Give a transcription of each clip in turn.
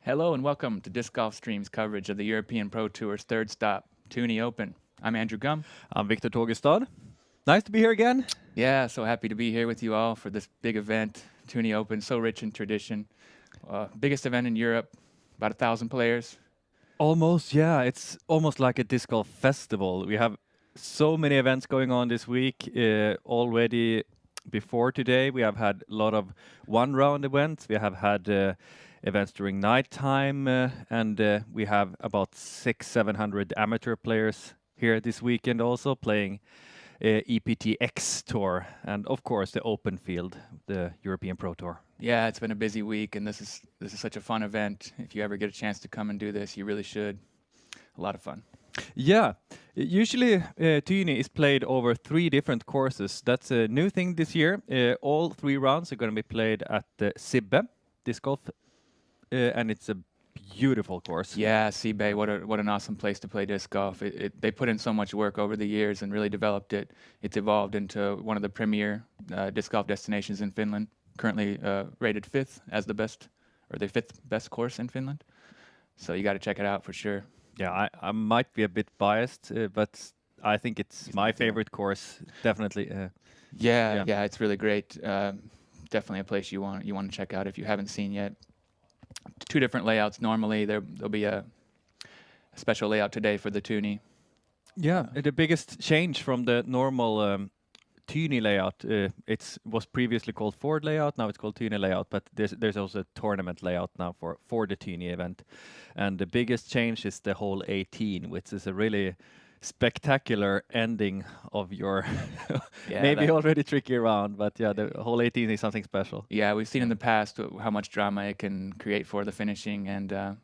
Hello and welcome to Disc Golf Stream's coverage of the European Pro Tour's third stop, Tyyni Open. I'm Andrew Gum. I'm Victor Tågestad. Nice to be here again. Yeah, so happy to be here with you all for this big event, Tyyni Open, so rich in tradition. Biggest event in Europe, about 1,000 players. Almost, yeah. It's almost like a disc golf festival. We have so many events going on this week. Already before today, we have had a lot of one-round events. We have had events during nighttime, and we have about 600-700 amateur players here this weekend also playing EPTX Tour, and of course the Open Field, the European Pro Tour. Yeah, it's been a busy week, and this is such a fun event. If you ever get a chance to come and do this, you really should. A lot of fun. Yeah, usually Tyyni is played over 3 different courses. That's a new thing this year. All 3 rounds are going to be played at the Sibbe Disc Golf, and it's a beautiful course. Yeah, Sibbe, what an awesome place to play disc golf. They put in so much work over the years and really developed it. It's evolved into one of the premier disc golf destinations in Finland. Currently rated 5th as the best, or the 5th best course in Finland. So you got to check it out for sure. Yeah, I might be a bit biased, but I think it's my favorite course. Definitely. Yeah, it's really great. Definitely a place you want to check out if you haven't seen yet. 2 different layouts. Normally there'll be a special layout today for the Tyyni. Yeah, the biggest change from the normal Tyyni layout, it was previously called Ford layout, now it's called Tyyni layout, but there's also a tournament layout now for the Tyyni event. And the biggest change is the hole 18, which is a really spectacular ending of your maybe already tricky round, but yeah, the hole 18 is something special. Yeah, we've seen in the past how much drama it can create for the finishing, and I'm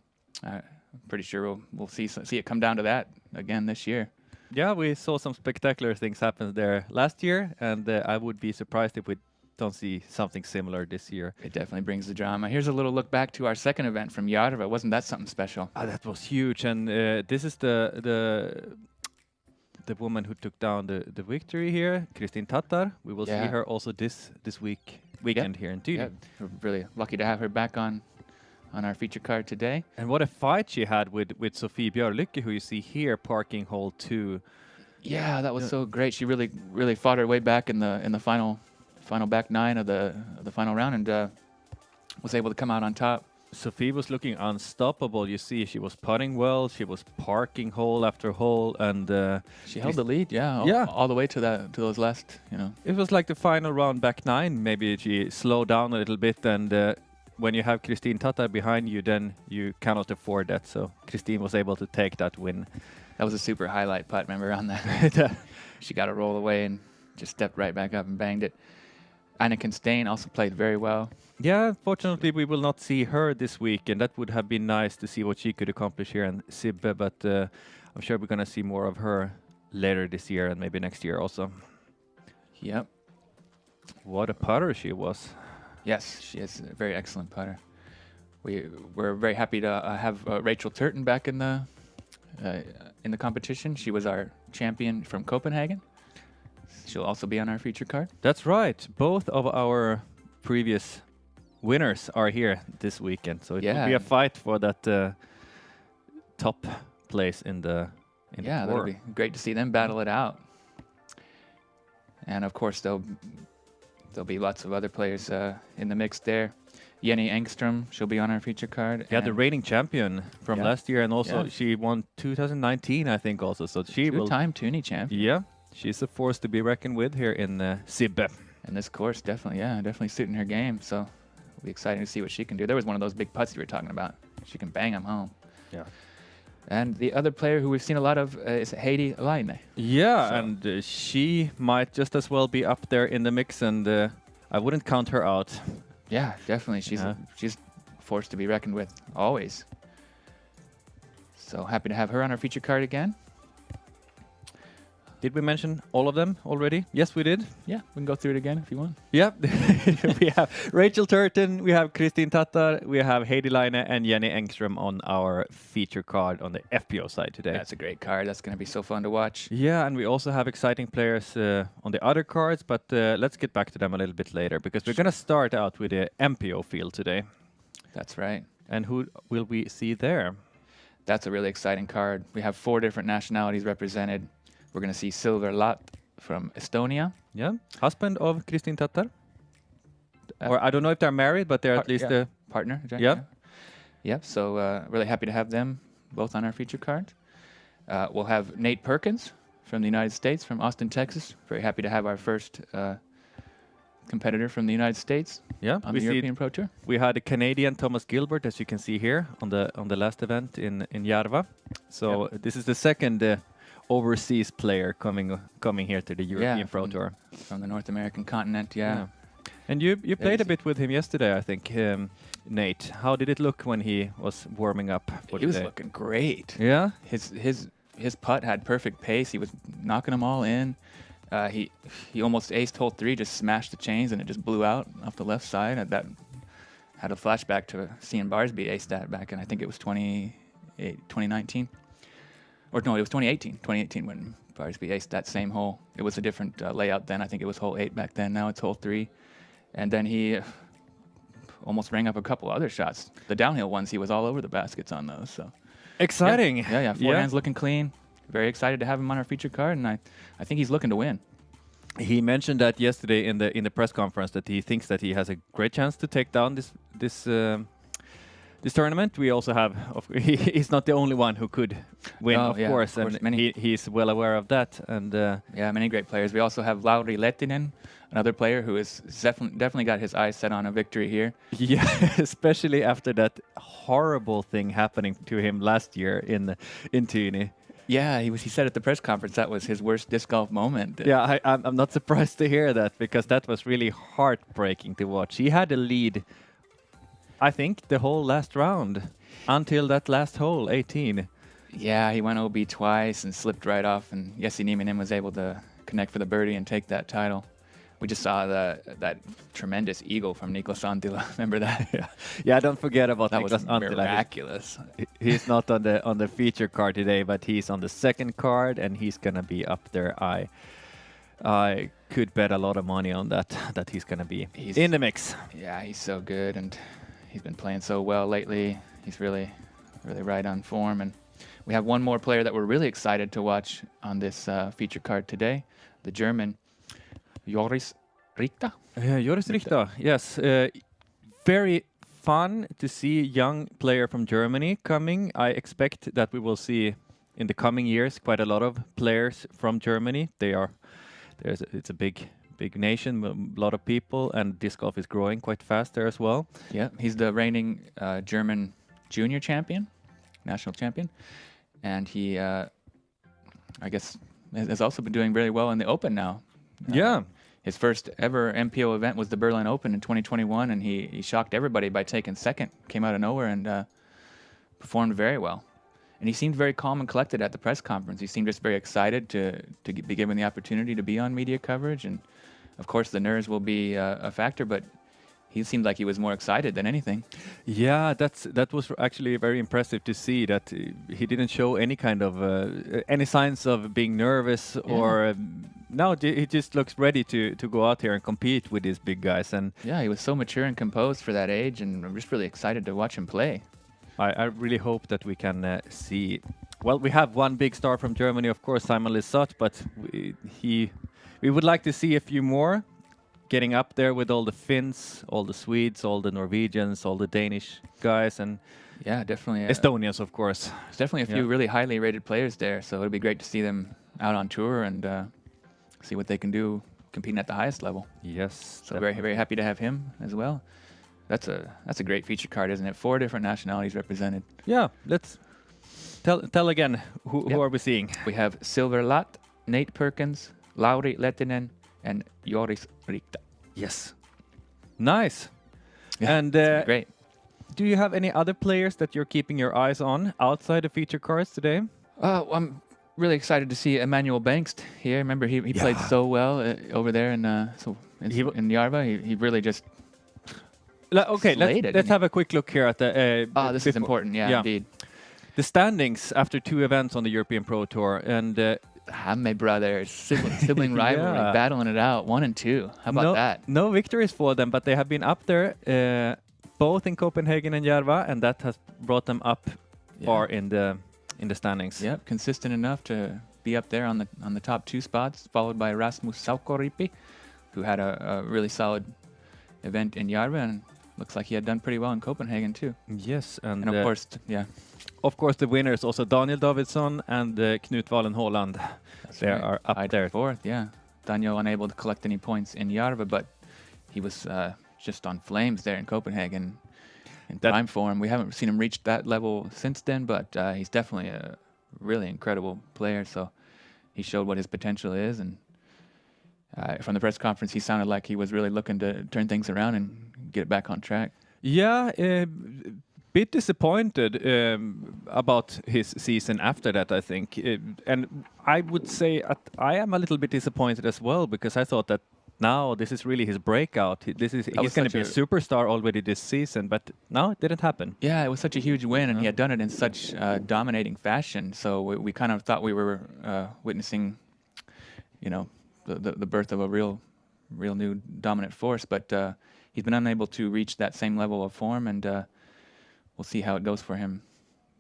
pretty sure we'll see it come down to that again this year. Yeah, we saw some spectacular things happen there last year, and I would be surprised if we don't see something similar this year. It definitely brings the drama. Here's a little look back to our second event from Järva. Wasn't that something special? That was huge, and this is the woman who took down the victory here, Kristin Tattar. We will see her also this weekend here in Tyyni. Yeah, we're really lucky to have her back on our feature card today. And what a fight she had with Sofie Björlycke, who you see here parking hole 2. Yeah, that was so great. She really fought her way back in the final back 9 of the final round, and was able to come out on top. Sofie was looking unstoppable. You see, she was putting well. She was parking hole after hole, and she held the lead. All the way to those last. It was like the final round, back 9. Maybe she slowed down a little bit, and when you have Kristin Tattar behind you, then you cannot afford that. So Kristin was able to take that win. That was a super highlight putt. Remember on that? She got a roll away and just stepped right back up and banged it. Anniken Stein also played very well. Yeah, unfortunately we will not see her this week, and that would have been nice to see what she could accomplish here in Sibbe, but I'm sure we're going to see more of her later this year and maybe next year also. Yep. What a putter she was. Yes, she is a very excellent putter. We're very happy to have Rachel Turton back in the competition. She was our champion from Copenhagen. She'll also be on our feature card. That's right. Both of our previous winners are here this weekend, so it will be a fight for that top place in the tour. That'll be great to see them battle it out. And of course, there'll be lots of other players in the mix there. Jenni Engström, she'll be on our feature card. Yeah, the reigning champion from last year, and also she won 2019, I think, also. So she will two-time Tyyni champion. Yeah, she's a force to be reckoned with here in Sibbe. And this course definitely suiting her game. So it'll be exciting to see what she can do. There was one of those big putts you were talking about. She can bang them home. Yeah. And the other player who we've seen a lot of is Heidi Laine. Yeah, and she might just as well be up there in the mix, and I wouldn't count her out. Yeah, definitely. She's a force to be reckoned with, always. So happy to have her on our feature card again. Did we mention all of them already? Yes, we did. Yeah, we can go through it again if you want. Yeah, we have Rachel Turton, we have Kristin Tattar, we have Heidi Laine and Jenni Engström on our feature card on the FPO side today. That's a great card. That's going to be so fun to watch. Yeah, and we also have exciting players on the other cards, but let's get back to them a little bit later, because we're going to start out with the MPO field today. That's right. And who will we see there? That's a really exciting card. We have 4 different nationalities represented. We're going to see Sibbe Lätt from Estonia. Yeah, husband of Kristin Tattar. Or I don't know if they're married, but they're at least a partner. Yeah. Yep. So really happy to have them both on our feature card. We'll have Nate Perkins from the United States, from Austin, Texas. Very happy to have our first competitor from the United States. Yeah, on the European Pro Tour. We had a Canadian Thomas Gilbert, as you can see here on the last event in Järva. So this is the second overseas player coming here to the European Pro Tour from the North American continent. Yeah. And you played a bit with him yesterday, I think, Nate. How did it look when he was warming up? He was looking great. Yeah, his putt had perfect pace. He was knocking them all in. He almost aced hole 3, just smashed the chains, and it just blew out off the left side. That had a flashback to seeing Barsby ace that back in, I think it was 2019. Or no, it was 2018. 2018 when Barsby aced that same hole. It was a different layout then. I think it was hole 8 back then. Now it's hole 3. And then he almost rang up a couple other shots. The downhill ones, he was all over the baskets on those. So exciting. Yeah. Forehand's looking clean. Very excited to have him on our feature card, and I think he's looking to win. He mentioned that yesterday in the press conference that he thinks that he has a great chance to take down this tournament. We also have he's not the only one who could win, of course, and he's well aware of that. And many great players. We also have Lauri Lehtinen, another player who is definitely got his eyes set on a victory here. Yeah, especially after that horrible thing happening to him last year in Tyyni. Yeah, he said at the press conference that was his worst disc golf moment. Yeah, I'm not surprised to hear that, because that was really heartbreaking to watch. He had a lead, I think, the whole last round until that last hole, 18. Yeah, he went OB twice and slipped right off, and Jesse Nieminen was able to connect for the birdie and take that title. We just saw that tremendous eagle from Niklas Anttila. Remember that? Yeah, don't forget about that. Niklas Anttila. Miraculous. He's not on the feature card today, but he's on the second card, and he's gonna be up there. I could bet a lot of money on that he's gonna be in the mix. Yeah, he's so good, and he's been playing so well lately. He's really right on form. And we have one more player that we're really excited to watch on this feature card today, the German Joris Richter. Joris Richter, yes. Very fun to see young player from Germany coming. I expect that we will see in the coming years quite a lot of players from Germany. It's a big nation, a lot of people, and disc golf is growing quite fast there as well. Yeah, he's the reigning German junior champion, national champion, and he, I guess, has also been doing very well in the Open now. Yeah. His first ever MPO event was the Berlin Open in 2021, and he shocked everybody by taking second. Came out of nowhere and performed very well. And he seemed very calm and collected at the press conference. He seemed just very excited to be given the opportunity to be on media coverage. And of course, the nerves will be a factor, but he seemed like he was more excited than anything. Yeah, that was actually very impressive to see that he didn't show any kind of any signs of being nervous or. No, he just looks ready to go out here and compete with these big guys. And yeah, he was so mature and composed for that age, and I'm just really excited to watch him play. I really hope that we can see. Well, we have one big star from Germany, of course, Simon Lisotte, but we would like to see a few more getting up there with all the Finns, all the Swedes, all the Norwegians, all the Danish guys, and yeah, definitely Estonians, of course. There's definitely a few really highly rated players there, so it'll be great to see them out on tour and see what they can do competing at the highest level. Yes. So very happy to have him as well. That's a great feature card, isn't it? 4 different nationalities represented. Yeah, let's tell again who are we seeing? We have Sibbe Lätt, Nate Perkins, Lauri Lehtinen, and Joris Richter. Yes. Nice. Yeah, and great. Do you have any other players that you're keeping your eyes on outside the feature cards today? I'm really excited to see Emmanuel Bengst here. Remember, he played so well over there in Järva. He really just okay. Let's have a quick look here at the. This is important. Yeah, indeed. The standings after 2 events on the European Pro Tour, and Hamme brothers, sibling rivalry, battling it out, 1 and 2. How about that? No victories for them, but they have been up there both in Copenhagen and Järva, and that has brought them up far in the standings. Yep, consistent enough to be up there on the top 2 spots, followed by Rasmus Saukoripi, who had a really solid event in Järva, and looks like he had done pretty well in Copenhagen too. Yes, and of course, of course, the winners also Daniel Davidsson and Knut Wallen Holland. They are up Tied there. 4th, yeah. Daniel unable to collect any points in Järva, but he was just on flames there in Copenhagen in prime form. We haven't seen him reach that level since then, but he's definitely a really incredible player. So he showed what his potential is, and from the press conference, he sounded like he was really looking to turn things around and get it back on track. Yeah, bit disappointed about his season after that, I think. And I would say I am a little bit disappointed as well, because I thought that now this is really his breakout. He's going to be a superstar already this season, but no, it didn't happen. Yeah, it was such a huge win, and he had done it in such dominating fashion. So we kind of thought we were witnessing, the birth of a real new dominant force. But he's been unable to reach that same level of form, and we'll see how it goes for him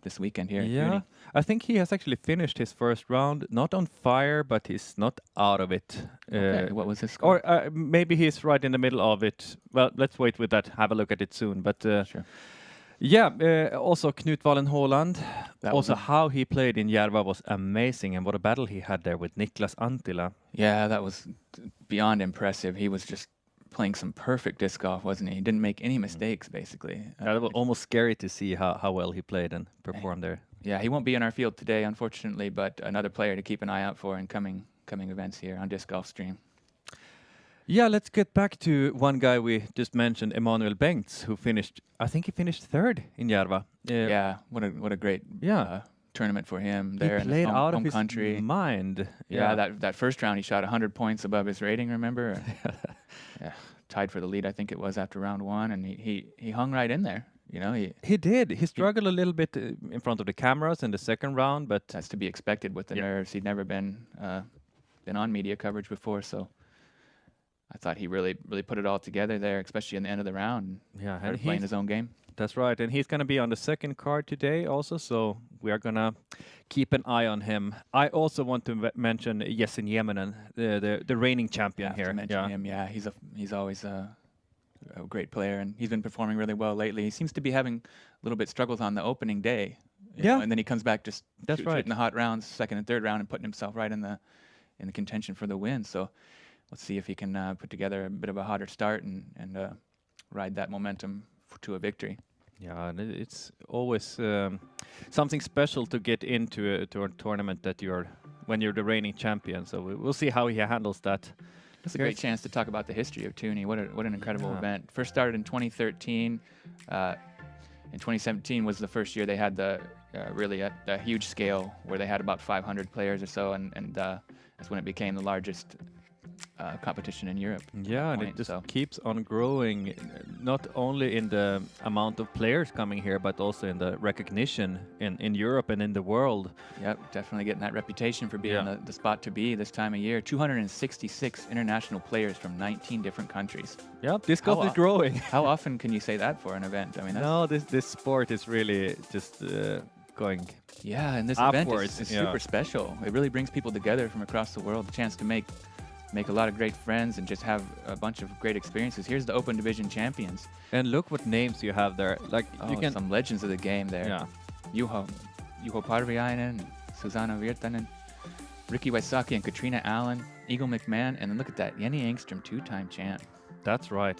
this weekend here. Yeah, I think he has actually finished his first round, not on fire, but he's not out of it. Okay, what was his score? Or maybe he's right in the middle of it. Well, let's wait with that, have a look at it soon. But sure. Yeah, also Knut Wallen Holland. Also how he played in Järva was amazing, and what a battle he had there with Niklas Anttila. Yeah, that was beyond impressive. He was just playing some perfect disc golf, wasn't he? He didn't make any mistakes, basically. It was almost scary to see how well he played and performed there. Yeah, he won't be in our field today, unfortunately, but another player to keep an eye out for in coming events here on Disc Golf Stream. Yeah, let's get back to one guy we just mentioned, Emanuel Bengts, who finished, I think he finished 3rd in Järva. Yeah, what a great tournament for him there he in played his out home of country. His mind. Yeah, that first round he shot 100 points above his rating, remember? Yeah, tied for the lead, I think it was, after round 1, and he hung right in there. He did. He struggled a little bit in front of the cameras in the second round, but that's to be expected with the nerves. He'd never been on media coverage before, so I thought he really put it all together there, especially in the end of the round. Yeah, and playing his own game. That's right, and he's going to be on the second card today also, so we are going to keep an eye on him. I also want to mention Jesse Nieminen, the reigning champion here. To mention him, he's always a great player, and he's been performing really well lately. He seems to be having a little bit struggles on the opening day. You know, and then he comes back just shooting the hot rounds, second and third round, and putting himself right in the contention for the win. So let's see if he can put together a bit of a hotter start and ride that momentum to a victory. Yeah, and it's always something special to get into a tournament when you're the reigning champion. So we'll see how he handles that. It's a great chance to talk about the history of Tyyni. What an incredible event. First started in 2013. In 2017 was the first year they had the really a huge scale where they had about 500 players or so, and that's when it became the largest competition in Europe. Yeah, and it just keeps on growing, not only in the amount of players coming here, but also in the recognition in Europe and in the world. Yep, definitely getting that reputation for being the spot to be this time of year. 266 international players from 19 different countries. Yeah, disc golf is growing. How often can you say that for an event? I mean, no, this sport is really just going. Yeah, and this upwards. Event is super special. It really brings people together from across the world, the chance to make a lot of great friends and just have a bunch of great experiences. Here's the Open Division champions. And look what names you have there. Like some legends of the game there. Yeah. Juho Parviainen, Susanna Virtanen, Ricky Wysocki and Katrina Allen, Eagle McMahon, and then look at that, Jenni Engström, 2-time champ. That's right.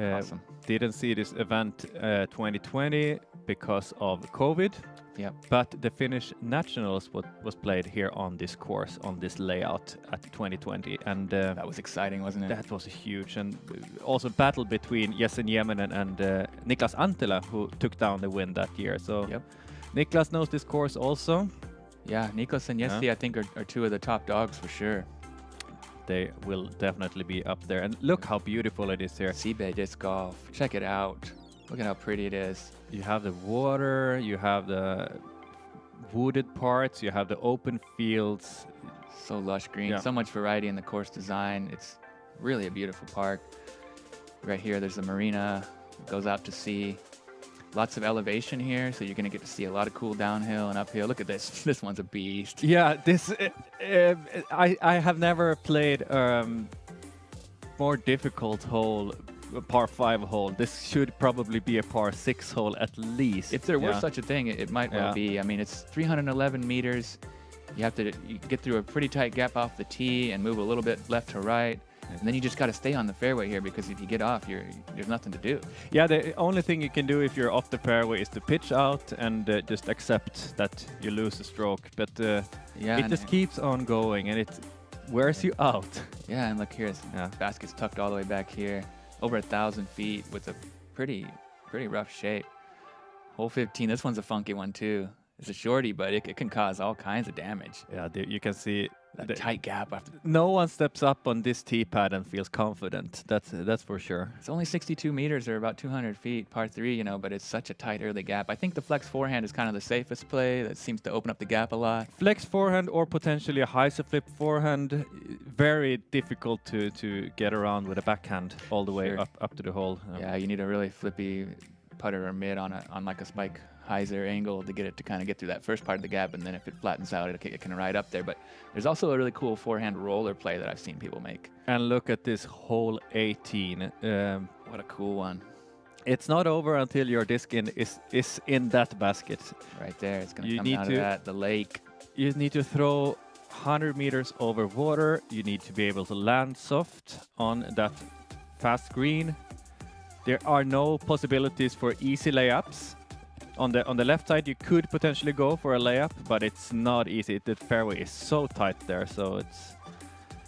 Awesome. Didn't see this event 2020 because of COVID. Yep. But the Finnish Nationals was played here on this course, on this layout at 2020. And that was exciting, wasn't it? That was huge. And also battle between Jesse Nieminen and Niklas Anttila, who took down the win that year. So Niklas knows this course also. Yeah, Niklas and Jesse, I think, are two of the top dogs for sure. They will definitely be up there. And look how beautiful it is here. Sibbe Disc Golf. Check it out. Look at how pretty it is. You have the water, you have the wooded parts, you have the open fields. So lush green, so much variety in the course design. It's really a beautiful park. Right here, there's the marina goes out to sea. Lots of elevation here, so you're going to get to see a lot of cool downhill and uphill. Look at this. This one's a beast. Yeah, this I have never played more difficult hole, a par 5 hole. This should probably be a par 6 hole at least. If there were such a thing, it might well be. I mean, it's 311 meters. You get through a pretty tight gap off the tee and move a little bit left to right. And then you just got to stay on the fairway here, because if you get off, there's nothing to do. Yeah, the only thing you can do if you're off the fairway is to pitch out and just accept that you lose a stroke. But it just keeps on going, and it wears you out. Yeah, and look here, basket's tucked all the way back here, over 1,000 feet with a pretty rough shape. Hole 15, this one's a funky one too. It's a shorty, but it can cause all kinds of damage. Yeah, you can see that tight gap. No one steps up on this tee pad and feels confident. That's for sure. It's only 62 meters, or about 200 feet, par 3, but it's such a tight early gap. I think the flex forehand is kind of the safest play. That seems to open up the gap a lot. Flex forehand or potentially a hyzer flip forehand. Very difficult to get around with a backhand all the way up to the hole. Yeah, you need a really flippy putter or mid on like a spike hyzer angle to get it to kind of get through that first part of the gap, and then if it flattens out, it can ride up there. But there's also a really cool forehand roller play that I've seen people make. And look at this hole 18. What a cool one. It's not over until your disc is in that basket. Right there. It's going to come out of that, the lake. You need to throw 100 meters over water. You need to be able to land soft on that fast green. There are no possibilities for easy layups. On the left side, you could potentially go for a layup, but it's not easy. The fairway is so tight there, so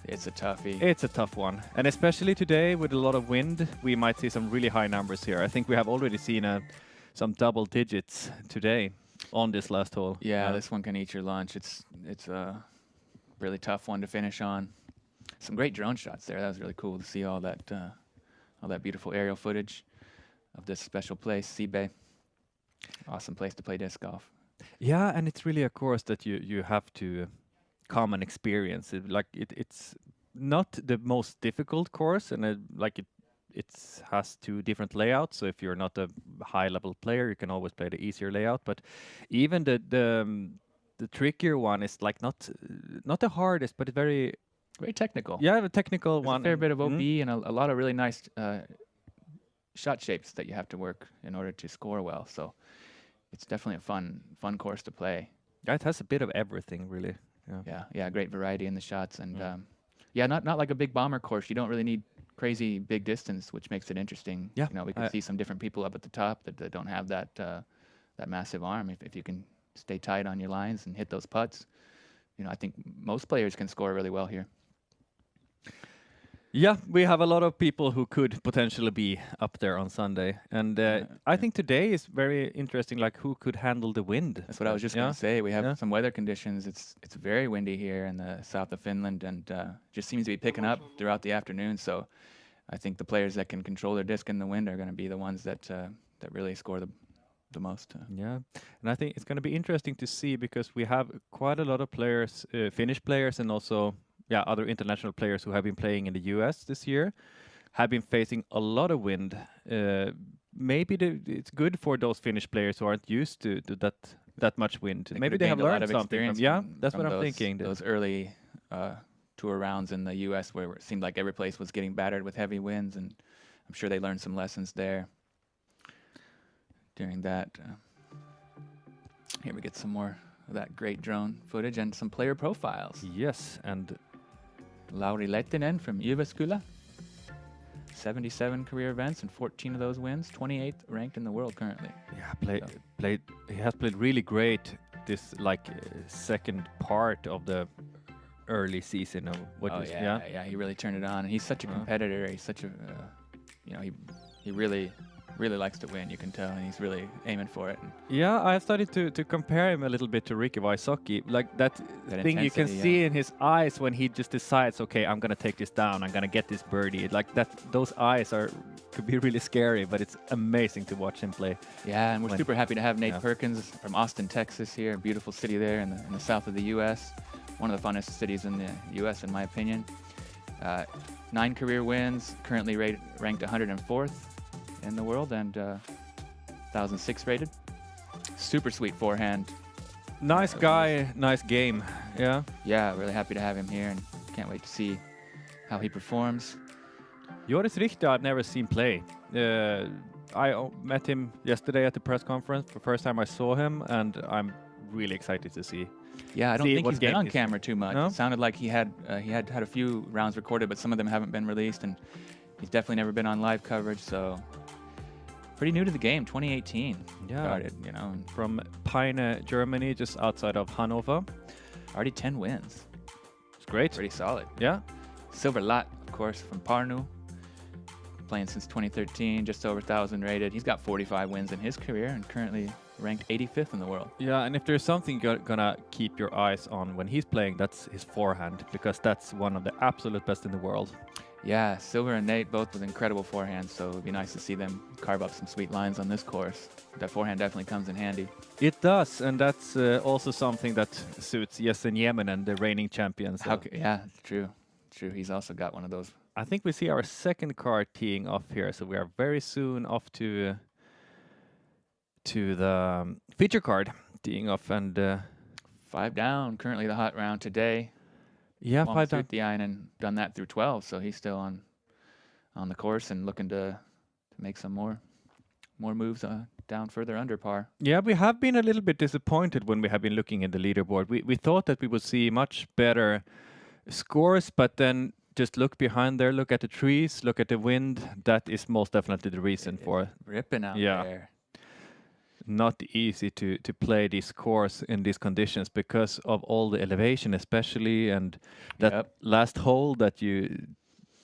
it's a toughie. It's a tough one, and especially today with a lot of wind, we might see some really high numbers here. I think we have already seen some double digits today on this last hole. Yeah, this one can eat your lunch. It's a really tough one to finish on. Some great drone shots there. That was really cool to see all that beautiful aerial footage of this special place, Sibbe. Awesome place to play disc golf. Yeah, and it's really a course that you have to come and experience. It's not the most difficult course, and it has 2 different layouts. So if you're not a high-level player, you can always play the easier layout. But even the trickier one is not the hardest, but very technical. Yeah, the technical one. A fair bit of OB and a lot of really nice shot shapes that you have to work in order to score well. So it's definitely a fun course to play. Yeah, it has a bit of everything, really. Yeah, great variety in the shots, and not like a big bomber course. You don't really need crazy big distance, which makes it interesting. Yeah, we can see some different people up at the top that don't have that massive arm. If you can stay tight on your lines and hit those putts, I think most players can score really well here. Yeah, we have a lot of people who could potentially be up there on Sunday, and I think today is very interesting. Like, who could handle the wind? That's what I was just going to say. We have some weather conditions. It's very windy here in the south of Finland, and just seems to be picking up throughout the afternoon. So, I think the players that can control their disc in the wind are going to be the ones that really score the most. Yeah, and I think it's going to be interesting to see, because we have quite a lot of players, Finnish players, and also other international players who have been playing in the US this year, have been facing a lot of wind. Maybe it's good for those Finnish players who aren't used to that much wind. Maybe they have learned something. That's what I'm thinking. Those early tour rounds in the US where it seemed like every place was getting battered with heavy winds, and I'm sure they learned some lessons there during that. Here we get some more of that great drone footage and some player profiles. Yes, and Lauri Lehtinen from Jyväskylä, 77 career events and 14 of those wins, 28th ranked in the world currently. Yeah, he has played really great this second part of the early season. He really turned it on, and he's such a competitor. He's such a he really likes to win, you can tell, and he's really aiming for it. Yeah, I started to compare him a little bit to Ricky Wysocki, like that thing you can see in his eyes when he just decides, okay, I'm gonna take this down, I'm gonna get this birdie. Like that, those eyes could be really scary, but it's amazing to watch him play. Yeah, and we're super happy to have Nate Perkins from Austin, Texas here, a beautiful city there in the south of the U.S., one of the funnest cities in the U.S. in my opinion. 9 career wins, currently ranked 104th. in the world and 1,006 rated. Super sweet forehand. Nice guy, nice game. Yeah. Yeah, really happy to have him here and can't wait to see how he performs. Joris Richter, I've never seen play. I met him yesterday at the press conference. The first time I saw him, and I'm really excited to see. Yeah, I don't think he's been on camera too much. No? It sounded like he had a few rounds recorded, but some of them haven't been released, and he's definitely never been on live coverage. So pretty new to the game. 2018 started, you know. And from Peine, Germany, just outside of Hanover. already 10 wins. It's great. Pretty solid. Yeah. Silver Lätt, of course, from Pärnu. Playing since 2013, just over 1,000 rated. He's got 45 wins in his career and currently ranked 85th in the world. Yeah, and if there's something you're gonna keep your eyes on when he's playing, that's his forehand, because that's one of the absolute best in the world. Yeah, Silver and Nate both with incredible forehands, so it'd be nice to see them carve up some sweet lines on this course. That forehand definitely comes in handy. It does, and that's also something that suits Jenni, the reigning champion. So. Yeah, true. True, he's also got one of those. I think we see our second car teeing off here, so we are very soon off to the feature card teeing off, and 5 down, currently the hot round today. Yeah, 5 down. Lehtinen done that through 12, so he's still on the course and looking to make some more moves down further under par. Yeah, we have been a little bit disappointed when we have been looking at the leaderboard. We thought that we would see much better scores, but then just look behind there, look at the trees, look at the wind. That is most definitely the reason for ripping out there. Not easy to play this course in these conditions because of all the elevation, especially, and that last hole that you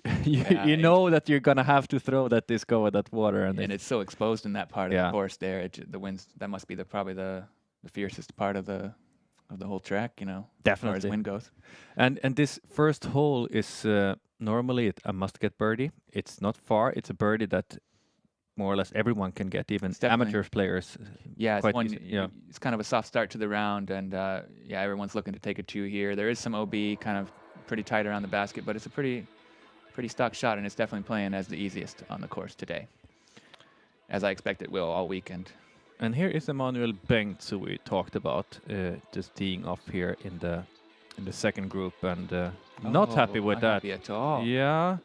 know that you're gonna have to throw that disco at that water, and it's so exposed in that part of the course there. The winds, that must be probably the fiercest part of the whole track, you know. Definitely, as far as wind goes. And this first hole is normally a must-get birdie. It's not far. It's a birdie that more or less everyone can get, even amateur players. Yeah, it's kind of a soft start to the round, and everyone's looking to take a 2 here. There is some OB kind of pretty tight around the basket, but it's a pretty stock shot, and it's definitely playing as the easiest on the course today, as I expect it will all weekend. And here is Emanuel Bengt, who we talked about, just teeing off here in the second group, and not happy with that. Not happy at all. Yeah.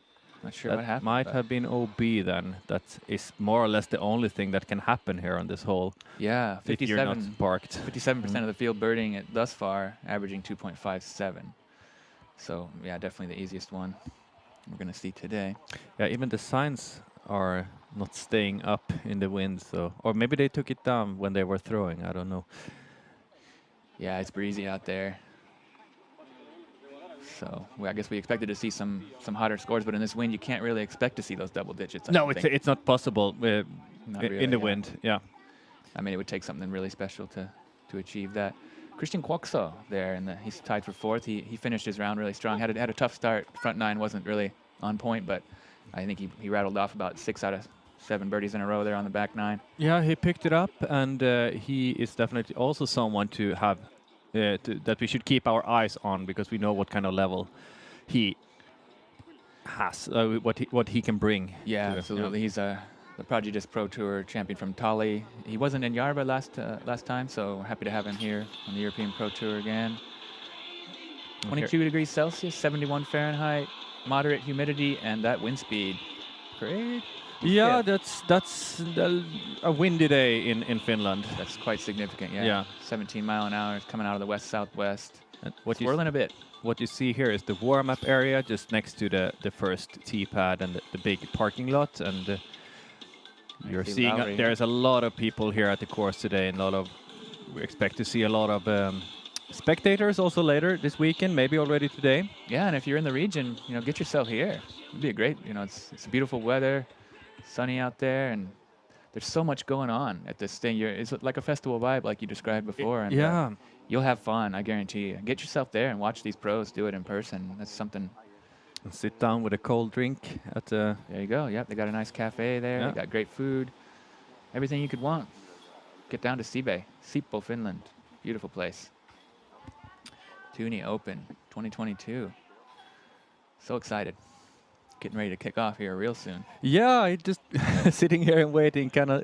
Not sure what happened. Might have been OB then. That is more or less the only thing that can happen here on this hole. Yeah, 57%. If you're not parked. 57% of the field birding it thus far, averaging 2.57. So yeah, definitely the easiest one we're gonna see today. Yeah, even the signs are not staying up in the wind, so or maybe they took it down when they were throwing. I don't know. Yeah, it's breezy out there. So I guess we expected to see some hotter scores, but in this wind, you can't really expect to see those double digits. No, it's not possible in the wind. Yeah, I mean, it would take something really special to achieve that. Christian Quoxo there, and he's tied for 4th. He finished his round really strong. Had a tough start. Front 9 wasn't really on point, but I think he rattled off about 6 out of 7 birdies in a row there on the back 9. Yeah, he picked it up, and he is definitely also someone to have. That we should keep our eyes on, because we know what kind of level he has, what he can bring. Yeah, absolutely. He's the Prodigy Disc Pro Tour champion from Tali. He wasn't in Järva last time, so happy to have him here on the European Pro Tour again. 22 degrees Celsius, 71 Fahrenheit, moderate humidity, and that wind speed. Great. Yeah, that's a windy day in Finland. That's quite significant, yeah. 17 mile an hour coming out of the west-southwest. Swirling a bit. What you see here is the warm-up area just next to the first tee pad and the big parking lot. And you're seeing there's a lot of people here at the course today, and we expect to see a lot of spectators also later this weekend, maybe already today. Yeah, and if you're in the region, get yourself here. It'd be a great, it's beautiful weather. Sunny out there, and there's so much going on at this thing. It's like a festival vibe, like you described before. And you'll have fun, I guarantee you. Get yourself there and watch these pros do it in person. That's something. And sit down with a cold drink at the. There you go. Yep, they got a nice cafe there. They got great food, everything you could want. Get down to Sibbe, Finland. Beautiful place. Tyyni Open 2022. So excited. getting ready to kick off here real soon. Yeah, I just sitting here and waiting, kind of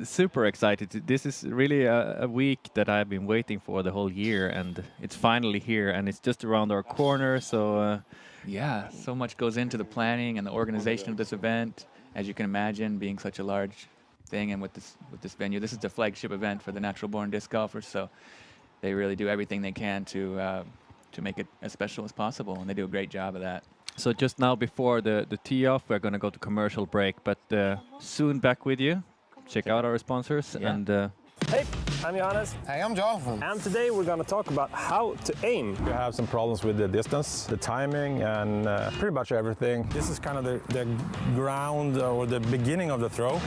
super excited. This is really a week that I've been waiting for the whole year, and it's finally here, and it's just around our corner. So yeah, so much goes into the planning and the organization of this event, as you can imagine, being such a large thing, and with this venue, this is the flagship event for the natural-born disc golfers. So they really do everything they can to make it as special as possible, and they do a great job of that. So just now before the tee off, we're going to go to commercial break, but soon back with you. Check out our sponsors. Yeah. And Hey, I'm Joris. Hey, I'm Jonathan. And today we're going to talk about how to aim. You have some problems with the distance, the timing, and pretty much everything. This is kind of the ground or the beginning of the throw.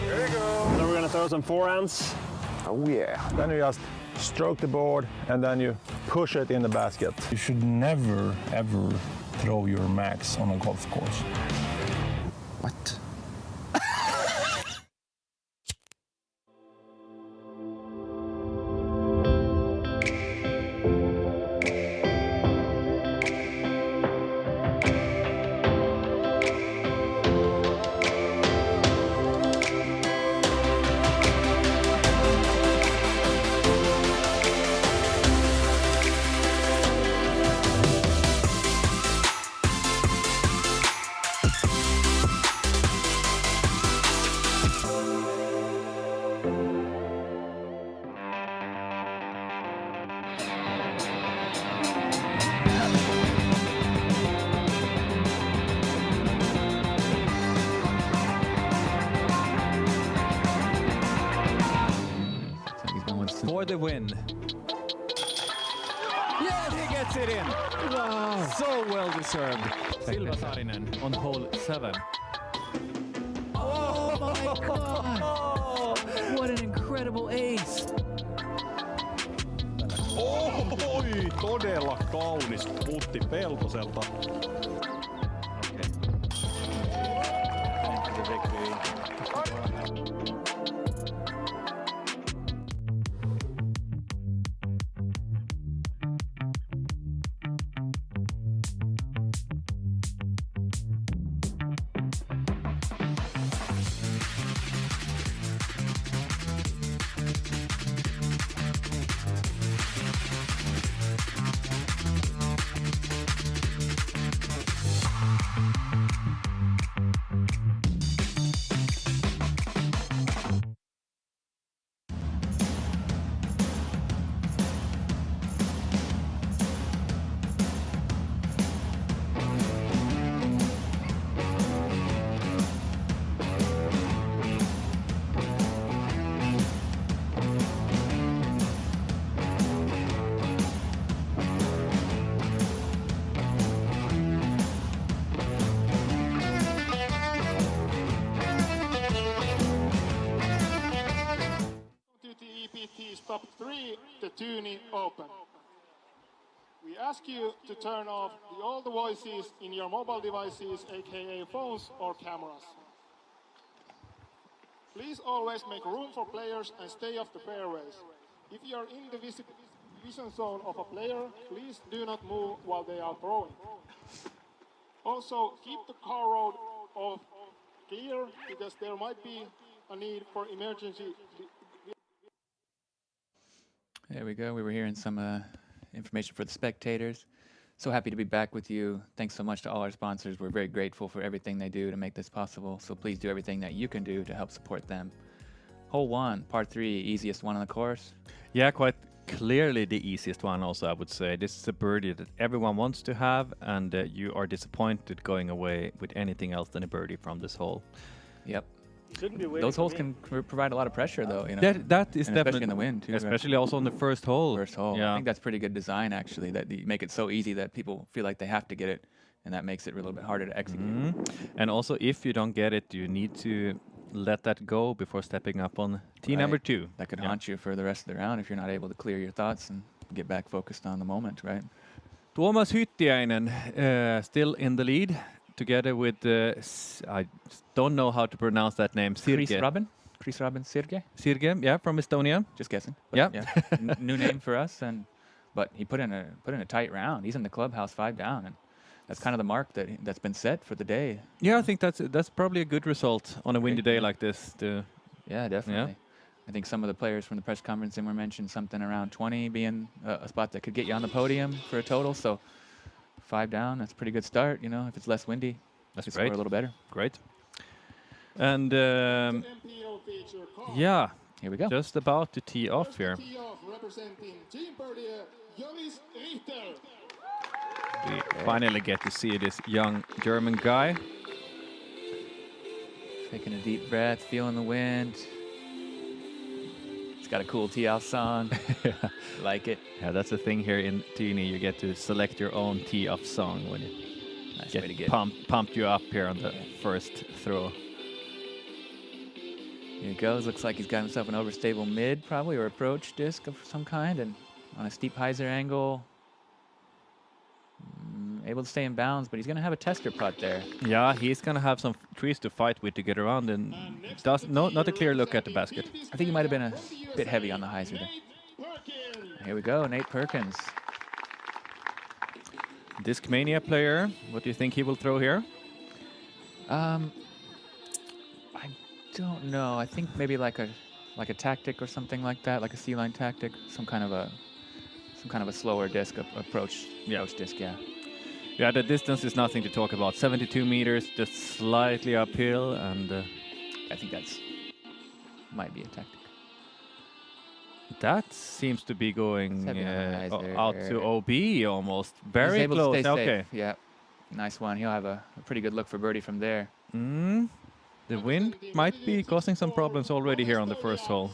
There we go. Then we're going to throw some forehands. Oh yeah. Then you just stroke the board and then you push it in the basket. You should never, ever throw your max on a golf course. What? for the win. Yeah, he gets it in. Wow. So well deserved. Silva Saarinen on hole 7. Oh my God! What an incredible ace. Oi, todella kaunis putti Peltoselta. Okay. Top 3, the Tyyni Open. We ask you to turn off all the voices in your mobile devices, aka phones or cameras. Please always make room for players and stay off the fairways. If you are in the vision zone of a player, please do not move while they are throwing. Also, keep the car road clear because there might be a need for emergency. There we go. We were hearing some information for the spectators. So happy to be back with you. Thanks so much to all our sponsors. We're very grateful for everything they do to make this possible. So please do everything that you can do to help support them. Hole 1, par 3, easiest one on the course. Yeah, quite clearly the easiest one also, I would say. This is a birdie that everyone wants to have, and you are disappointed going away with anything else than a birdie from this hole. Yep. Shouldn't be Those holes can provide a lot of pressure, though. You know, That is and definitely, especially in the wind too. especially also on the first hole. First hole. Yeah. I think that's pretty good design, actually. That you make it so easy that people feel like they have to get it, and that makes it a little bit harder to execute. And also, if you don't get it, you need to let that go before stepping up on tee number 2. That could haunt you for the rest of the round if you're not able to clear your thoughts and get back focused on the moment, right? Tuomas Hyttiäinen still in the lead, together with I don't know how to pronounce that name. Chris Robin Sirge. Sirge, yeah, from Estonia. Just guessing. But Yeah. New name for us, but he put in a tight round. He's in the clubhouse 5 down, and that's kind of the mark that's been set for the day. Yeah, I think that's probably a good result on a windy day like this. Yeah, definitely. I think some of the players from the press conference were mentioned something around 20 being a spot that could get you on the podium for a total. So 5 down, that's a pretty good start. You know, if it's less windy, that's score a little better. Great. And yeah, here we go. Just about to tee off here. Representing Team Birdie, Joris Richter. We finally get to see this young German guy. Taking a deep breath, feeling the wind. It's got a cool tee-off song. Like it. Yeah, that's the thing here in Tyyni. You get to select your own tee-off song when you get pumped you up here on the first throw. Here he goes. Looks like he's got himself an overstable mid, probably, or approach disc of some kind, and on a steep hyzer angle. Able to stay in bounds, but he's going to have a tester putt there. Yeah, he's going to have some trees to fight with to get around, and not a clear look at the basket. I think he might have been a bit heavy on the hyzer there. Here we go, Nate Perkins. Discmania player. What do you think he will throw here? I don't know. I think maybe like a tactic or something like that, like a C-line tactic, some kind of a slower disc approach disc. Yeah, the distance is nothing to talk about. 72 meters, just slightly uphill, and I think might be a tactic. That seems to be going out to OB almost. He's able close. To stay okay. Safe. Yeah, nice one. He'll have a pretty good look for birdie from there. The wind might be causing some problems already here on the first hole,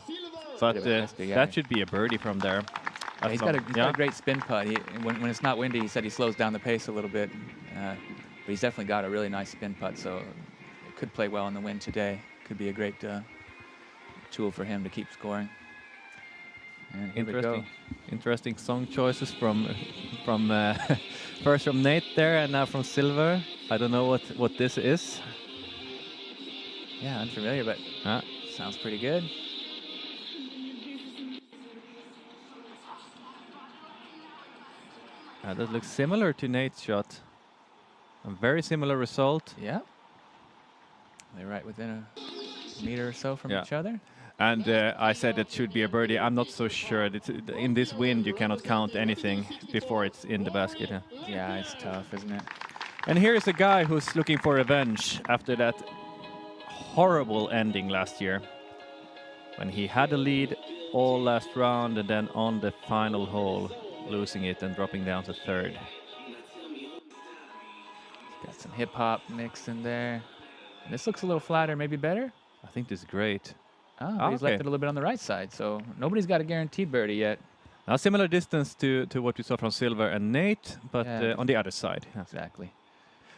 but that should be a birdie from there. Yeah, he's got a great spin putt. When it's not windy, he said he slows down the pace a little bit, but he's definitely got a really nice spin putt, so it could play well in the wind today. Could be a great tool for him to keep scoring. And here we go. Interesting song choices from first from Nate there, and now from Silver. I don't know what this is. Yeah, unfamiliar, but sounds pretty good. That looks similar to Nate's shot. A very similar result. Yeah. They're right within a meter or so from each other. And I said it should be a birdie. I'm not so sure. In this wind, you cannot count anything before it's in the basket. Yeah, it's tough, isn't it? And here is a guy who's looking for revenge after that horrible ending last year, when he had a lead all last round and then on the final hole losing it and dropping down to third. Got some hip hop mix in there. And this looks a little flatter, maybe better. I think this is great. He's left it a little bit on the right side, so nobody's got a guaranteed birdie yet. Now similar distance to what we saw from Silver and Nate, but on the other side. Exactly.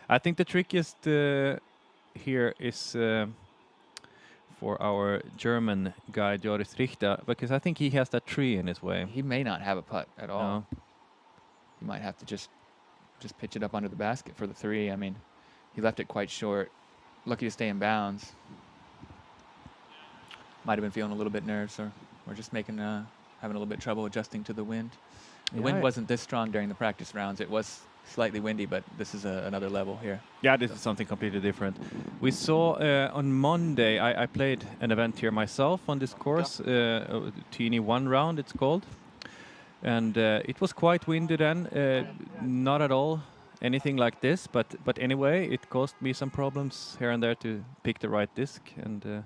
I think the trickiest here is for our German guy Joris Richter, because I think he has that tree in his way. He may not have a putt at all. No. He might have to just pitch it up under the basket for the 3. I mean, he left it quite short. Lucky to stay in bounds. Might have been feeling a little bit nervous, or just having a little bit trouble adjusting to the wind. The wind wasn't this strong during the practice rounds. It was slightly windy, but this is another level here. Yeah, this is something completely different. We saw on Monday, I played an event here myself on this course, Tyyni 1 round it's called. And it was quite windy then, not at all anything like this, but anyway, it caused me some problems here and there to pick the right disc. And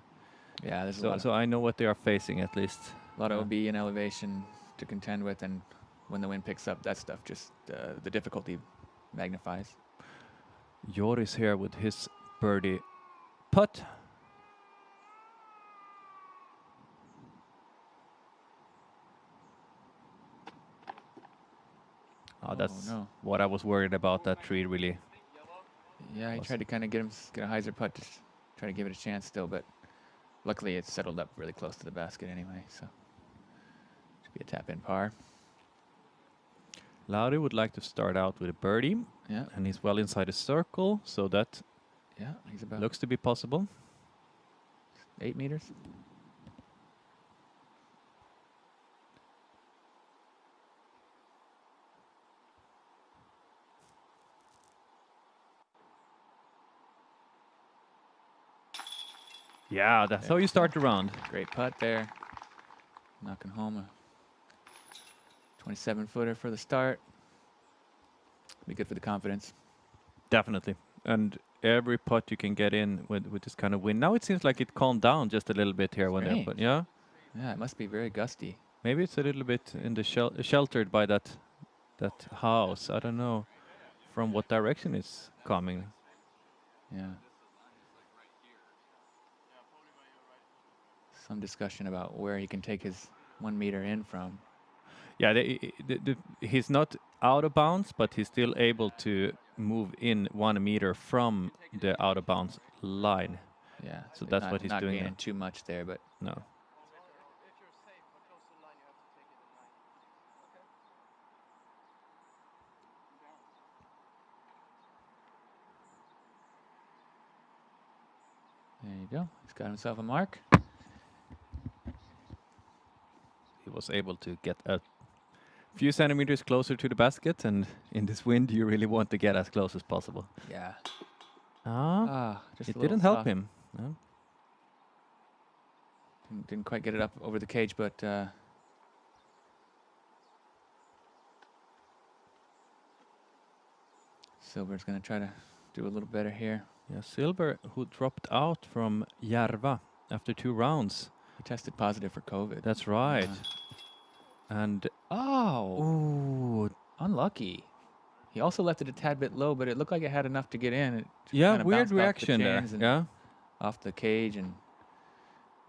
yeah, there's so I know what they are facing at least. A lot of OB and elevation to contend with, and when the wind picks up, that stuff just the difficulty magnifies. Joris here with his birdie putt. That's what I was worried about. That tree really. Yeah, he tried to kind of get a hyzer putt to try to give it a chance still, but luckily it settled up really close to the basket anyway, so should be a tap-in par. Lauri would like to start out with a birdie, and he's well inside the circle, so that he's about looks to be possible. 8 meters. Yeah, that's how you start the round. Great putt there. Knocking home a 27-footer for the start. Be good for the confidence. Definitely. And every putt you can get in with this kind of wind. Now it seems like it calmed down just a little bit here when they're Strange. put. Yeah. Yeah, it must be very gusty. Maybe it's a little bit in the sheltered by that house. I don't know from what direction it's coming. Yeah. Some discussion about where he can take his 1 meter in from. Yeah, he's not out of bounds, but he's still able to move in 1 meter from the out of bounds line. Yeah. So that's what he's not doing gaining now. too much there, but No. there you go. He's got himself a mark. He was able to get a few centimeters closer to the basket, and in this wind, you really want to get as close as possible. Yeah. Just It a little didn't help soft. him. No. Didn't quite get it up over the cage, but Silver's going to try to do a little better here. Yeah, Silver, who dropped out from Järva after 2 rounds. He tested positive for COVID. That's right. And Oh, unlucky. He also left it a tad bit low, but it looked like it had enough to get in. It yeah, kinda weird bounced off the reaction there. chins and Yeah. off the cage and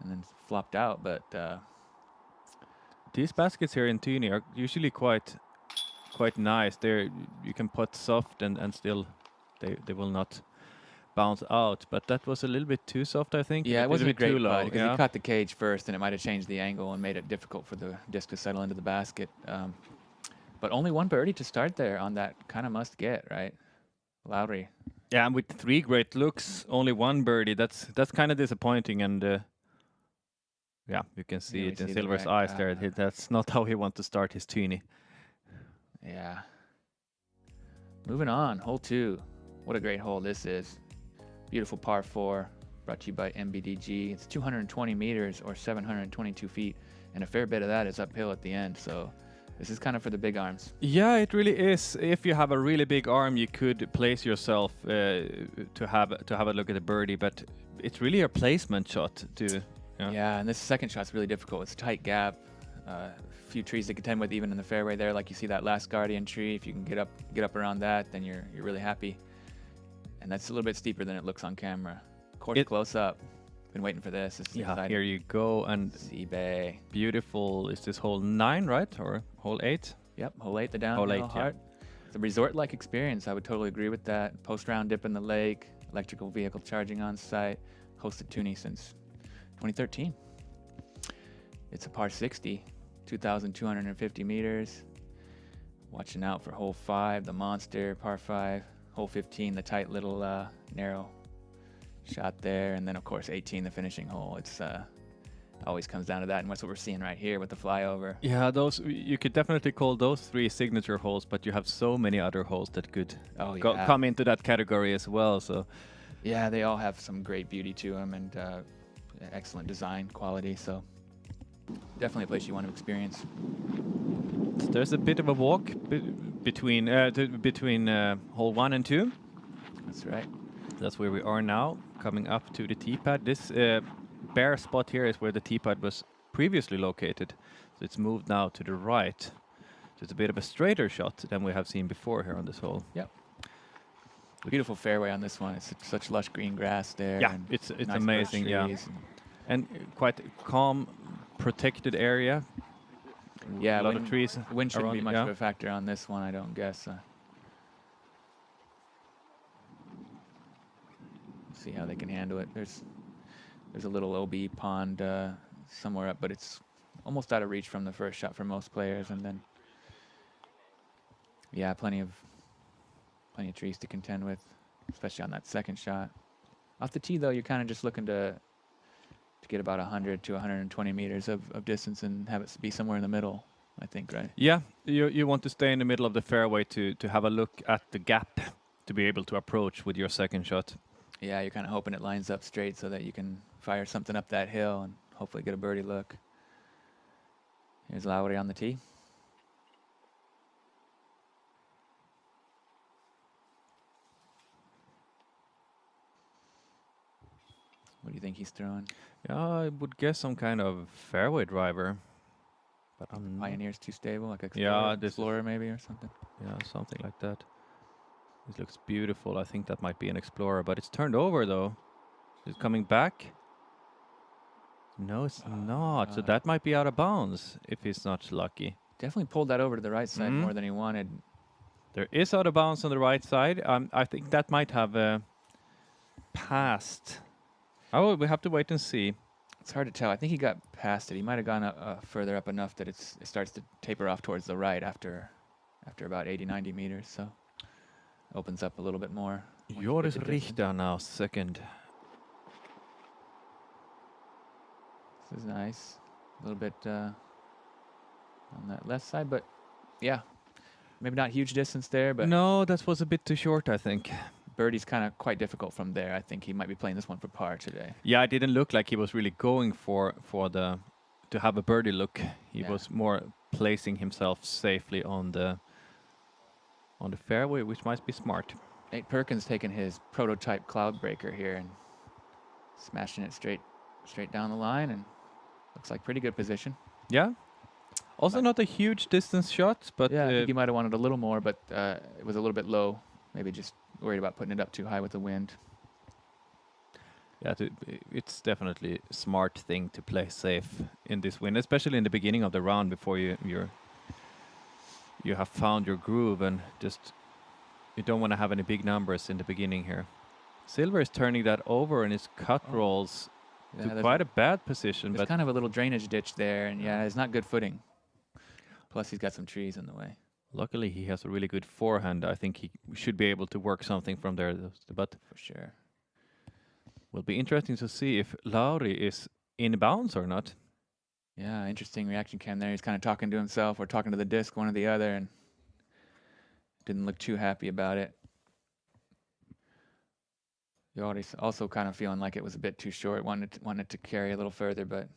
then flopped out. But These baskets here in Tyyni are usually quite nice. You can put soft and still they will not bounce out. But that was a little bit too soft, I think. yeah, it wasn't a bit too great low. putt because Yeah. he caught the cage first, and it might have changed the angle and made it difficult for the disc to settle into the basket. But only 1 birdie to start there on that kind of must get, right? Lauri. Yeah, and with 3 great looks, only 1 birdie. That's kind of disappointing. And yeah, you can see we it in see the Silver's right- eyes there. That's not how he wants to start his Tyyni. Yeah. Moving on, hole 2. What a great hole this is. Beautiful par 4, brought to you by MBDG. It's 220 meters or 722 feet, and a fair bit of that is uphill at the end. So this is kind of for the big arms. Yeah, it really is. If you have a really big arm, you could place yourself to have a look at the birdie, but it's really a placement shot to. Yeah, and this second shot's really difficult. It's a tight gap, a few trees to contend with even in the fairway there. Like you see that last guardian tree. If you can get up around that, then you're really happy. And that's a little bit steeper than it looks on camera. Of course, close up. Been waiting for this. This is Yeah, exciting. here you go, and Sibbe. beautiful. Is this hole 9, right, or hole 8? Yep, hole 8, the downhill Hole 8, yeah. heart. It's a resort-like experience. I would totally agree with that. Post-round dip in the lake, electrical vehicle charging on site. Hosted Tyyni since 2013. It's a par 60, 2,250 meters. Watching out for hole 5, the monster, par 5. Hole 15, the tight little narrow shot there. And then, of course, 18, the finishing hole. It's always comes down to that, and that's what we're seeing right here with the flyover. Yeah, those you could definitely call those 3 signature holes, but you have so many other holes that could come into that category as well. So yeah, they all have some great beauty to them and excellent design quality. So definitely a place you want to experience. there's a bit of a walk between hole 1 and 2. That's right. That's where we are now, coming up to the tee pad. This bare spot here is where the tee pad was previously located. So it's moved now to the right. So it's a bit of a straighter shot than we have seen before here on this hole. Yep. Beautiful fairway on this one. It's such lush green grass there. Yeah, and it's nice amazing. birch Yeah, trees and quite calm, protected area. yeah, a lot of trees. Wind shouldn't be around, much yeah. of a factor on this one, I don't guess. See how they can handle it. There's a little OB pond somewhere up, but it's almost out of reach from the first shot for most players. And then, yeah, plenty of trees to contend with, especially on that second shot. Off the tee, though, you're kind of just looking to get about 100 to 120 meters of distance and have it be somewhere in the middle, I think, right? Yeah, you want to stay in the middle of the fairway to have a look at the gap to be able to approach with your second shot. Yeah, you're kind of hoping it lines up straight so that you can fire something up that hill and hopefully get a birdie look. Here's Lauri on the tee. What do you think he's throwing? Yeah, I would guess some kind of fairway driver. But I'm not- Pioneer's too stable, like Yeah, this is- Explorer maybe or something. Yeah, something like that. This looks beautiful. I think that might be an Explorer, but it's turned over though. Is it coming back? No, it's not. So God. that might be out of bounds if he's not lucky. Definitely pulled that over to the right side Mhm. more than he wanted. There is out of bounds on the right side. I think that might have passed. Oh, we have to wait and see. It's hard to tell. I think he got past it. He might have gone further up enough that it starts to taper off towards the right after about 80, 90 meters. So opens up a little bit more. once you get Joris the distance. Richter now, second. This is nice. A little bit on that left side, but yeah, maybe not huge distance there, but No, that was a bit too short, I think. birdie's kind of quite difficult from there. I think he might be playing this one for par today. Yeah, it didn't look like he was really going for to have a birdie look. He Yeah. was more placing himself safely on the fairway, which might be smart. Nate Perkins taking his prototype cloud breaker here and smashing it straight down the line, and looks like pretty good position. Yeah. Also not a huge distance shot, but Yeah, I think he might have wanted a little more, but it was a little bit low. Maybe just worried about putting it up too high with the wind. yeah, it's definitely a smart thing to play safe in this wind, especially in the beginning of the round before you have found your groove, and just you don't want to have any big numbers in the beginning here. Silver is turning that over, and his cut rolls Yeah, to there's- quite a bad position, There's but kind of a little drainage ditch there, and yeah, it's not good footing. Plus, he's got some trees in the way. luckily he has a really good forehand. I think he should be able to work something from there, but For sure. will be interesting to see if Lauri is in bounds or not. Yeah, interesting reaction cam there. He's kind of talking to himself or talking to the disc, one or the other, and didn't look too happy about it. Joris also kind of feeling like it was a bit too short, wanted to carry a little further, but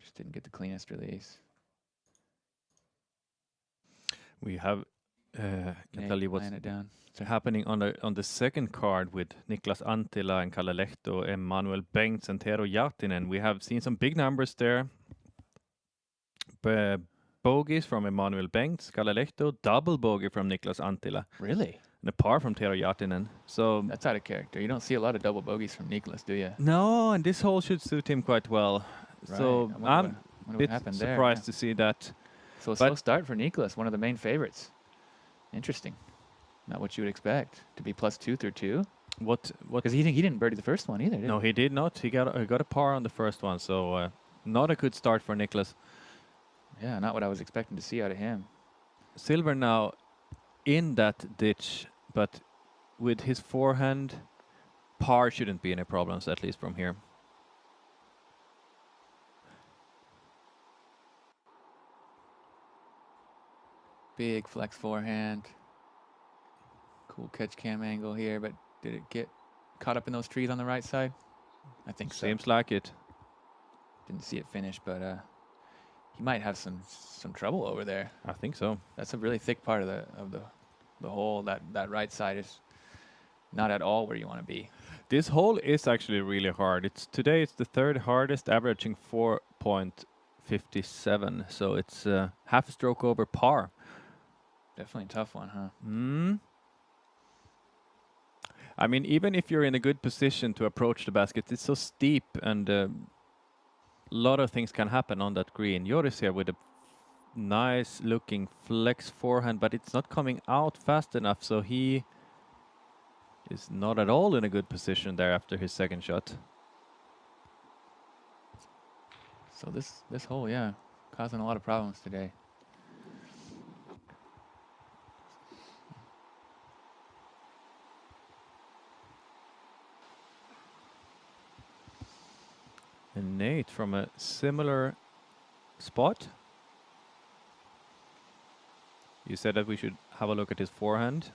just didn't get the cleanest release. We have can Nate tell you what's laying it down. happening on the second card with Niklas Anttila and Kalle Lehto, Emmanuel Bengts and Tero Järtinen. We have seen some big numbers there. Bogeys from Emmanuel Bengts, Kalle Lehto, double bogey from Niklas Anttila, Really? and a par from Tero Järtinen. So That's out of character. You don't see a lot of double bogeys from Niklas, do you? no, and this hole should suit him quite well. So Right. I wonder I'm what a bit happened there. surprised Yeah. to see that. So a but- slow start for Niklas, one of the main favorites. Interesting. Not what you would expect to be +2 through 2, What because he didn't birdie the first one either, did No, he did not. He got a par on the first one, so not a good start for Niklas. he? Yeah, not what I was expecting to see out of him. Silver now in that ditch, but with his forehand, par shouldn't be any problems, at least from here. Big flex forehand. Cool catch cam angle here, but did it get caught up in those trees on the right side? I think so. Seems like it. Didn't see it finish, but he might have some trouble over there. I think so. That's a really thick part of the hole. That right side is not at all where you want to be. This hole is actually really hard. Today it's the third hardest, averaging 4.57. So it's half a stroke over par. Definitely a tough one, huh? I mean, even if you're in a good position to approach the basket, it's so steep, and a lot of things can happen on that green. Joris here with a nice looking flex forehand, but it's not coming out fast enough, so he is not at all in a good position there after his second shot. So this hole, yeah, causing a lot of problems today. And Nate from a similar spot. You said that we should have a look at his forehand.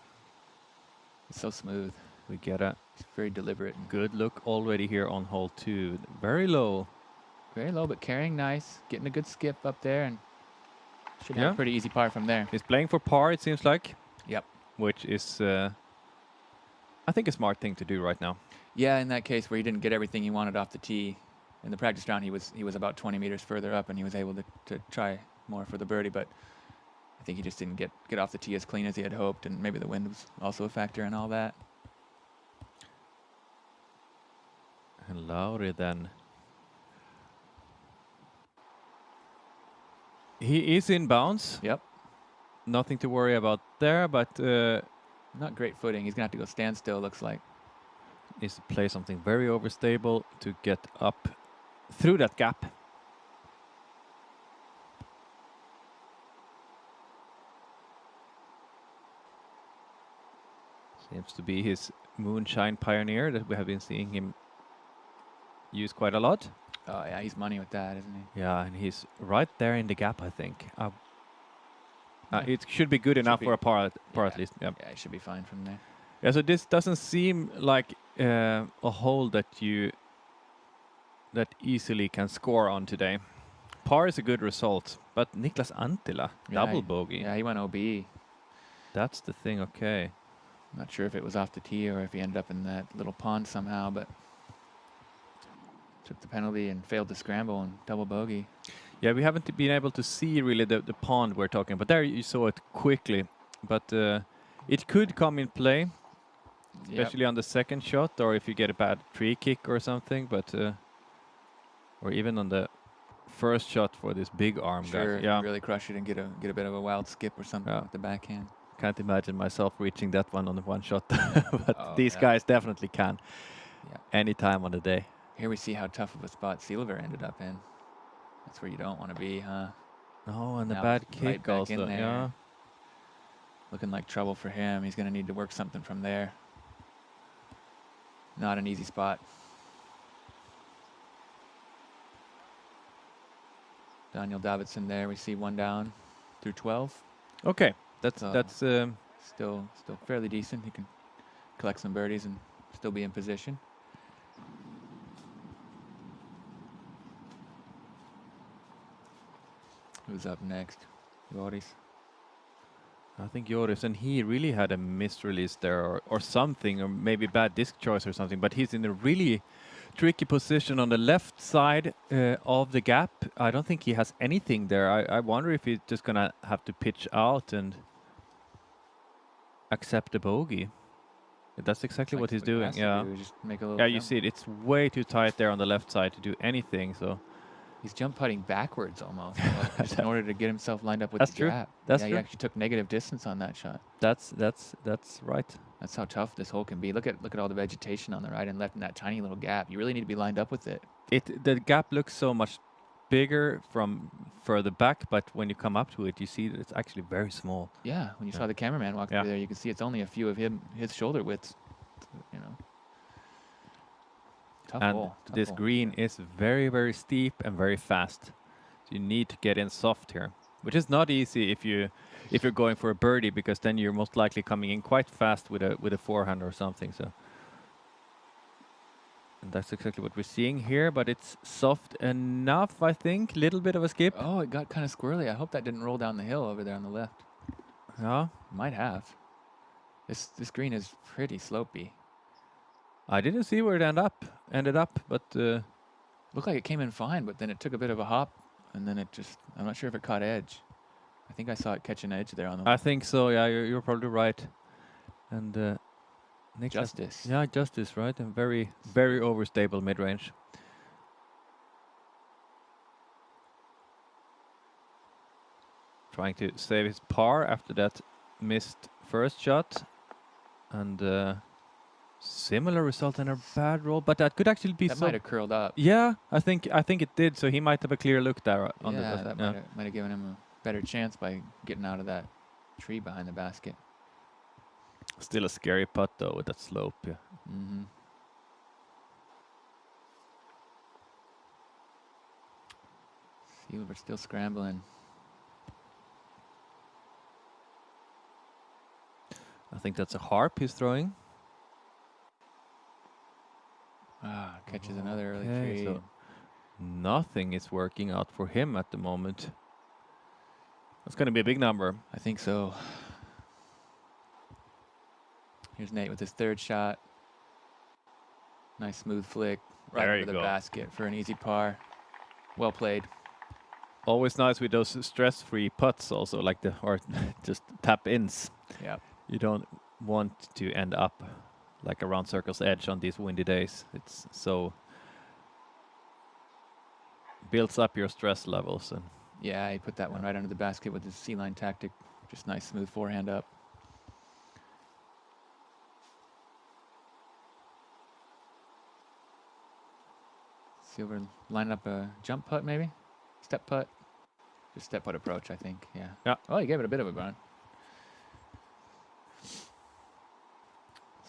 It's so smooth. We get a He's very deliberate. good look already here on hole 2. Very low. Very low, but carrying nice. Getting a good skip up there, and should have Yeah. a pretty easy par from there. He's playing for par, it seems like. Yep. Which is, I think, a smart thing to do right now. Yeah, in that case where he didn't get everything he wanted off the tee. In the practice round, he was about 20 meters further up, and he was able to try more for the birdie, but I think he just didn't get off the tee as clean as he had hoped, and maybe the wind was also a factor in all that. And Lauri then. He is in bounds. Yep. Nothing to worry about there, but Not great footing. He's going to have to go standstill, looks like. needs to play something very overstable to get up through that gap. Seems to be his moonshine pioneer that we have been seeing him use quite a lot. Oh, yeah, he's money with that, isn't he? Yeah, and he's right there in the gap, I think. It should be good enough be. for a par at Yeah. least. Yeah. Yeah, he should be fine from there. Yeah, so this doesn't seem like a hole that easily can score on today. Par is a good result, but Niklas Anttila, double bogey. Yeah, he went OB. That's the thing, okay. Not sure if it was off the tee or if he ended up in that little pond somehow, but took the penalty and failed to scramble and double bogey. Yeah, we haven't been able to see really the pond we're talking about. There you saw it quickly, but it could come in play, especially on the second shot, or if you get a bad tree kick or something, but or even on the first shot for this big arm Sure, guy. Yeah, really crush it and get a bit of a wild skip or something Yeah. with the backhand. can't imagine myself reaching that one on the one shot, but Oh, these yeah. guys definitely can. Yeah. Any time on the day. Here we see how tough of a spot Silver ended up in. That's where you don't want to be, huh? Oh, and the Now bad right kick back also. in there. Yeah. Looking like trouble for him. He's going to need to work something from there. Not an easy spot. Daniel Davidson there. We see one down through 12. Okay, that's So- that's Still fairly decent. He can collect some birdies and still be in position. Who's up next? Joris. I think Joris, and he really had a misrelease there or something, or maybe bad disc choice or something, but he's in a really tricky position on the left side of the gap. I don't think he has anything there. I wonder if he's just gonna have to pitch out and accept a bogey. That's exactly what he's doing. Yeah, Just make a little yeah. You jump. see it. It's way too tight there on the left side to do anything. So He's jump putting backwards almost just in order to get himself lined up with That's the true. gap. That's yeah, true. He actually took negative distance on that shot. that's right. That's how tough this hole can be. Look at all the vegetation on the right and left in that tiny little gap. You really need to be lined up with it. The gap looks so much bigger from further back, but when you come up to it, you see that it's actually very small. Yeah, when you saw the cameraman walk Yeah. through there, you can see it's only a few of his shoulder widths. You know. Tough And hole. tough this hole. green is very, very steep and very fast. So you need to get in soft here, which is not easy if you're going for a birdie, because then you're most likely coming in quite fast with a forehand or something. So, and that's exactly what we're seeing here. But it's soft enough, I think. Little bit of a skip. Oh, it got kind of squirrely. I hope that didn't roll down the hill over there on the left. Yeah, Might have. This green is pretty slopey. I didn't see where it ended up, but Looked like it came in fine, but then it took a bit of a hop, and then it just, I'm not sure if it caught edge. I think I saw it catch an edge there on the I think so. Yeah, you're probably right. And Niklas- Justice. Yeah, Justice, right? And very, very overstable mid-range. Trying to save his par after that missed first shot. And similar result and a bad roll, but that could actually be That might have curled up. Yeah, I think it did. So he might have a clear look there on Yeah, the that might have given him a better chance by getting out of that tree behind the basket. Still a scary putt though with that slope. Yeah. Mm-hmm. Silver still scrambling. I think that's a harp he's throwing. Catches another early Okay, tree. so nothing is working out for him at the moment. That's going to be a big number. I think so. Here's Nate with his third shot. Nice smooth flick right There over you the go. basket for an easy par. Well played. Always nice with those stress-free putts also, like or just tap-ins. Yeah. You don't want to end up like around circle's edge on these windy days. It's so builds up your stress levels. And Yeah, he put that one right under the basket with his C-line tactic. Just nice smooth forehand up. See over line up a jump putt maybe? Step putt? Just step putt approach, I think. Yeah. Yeah. Oh, he gave it a bit of a burn.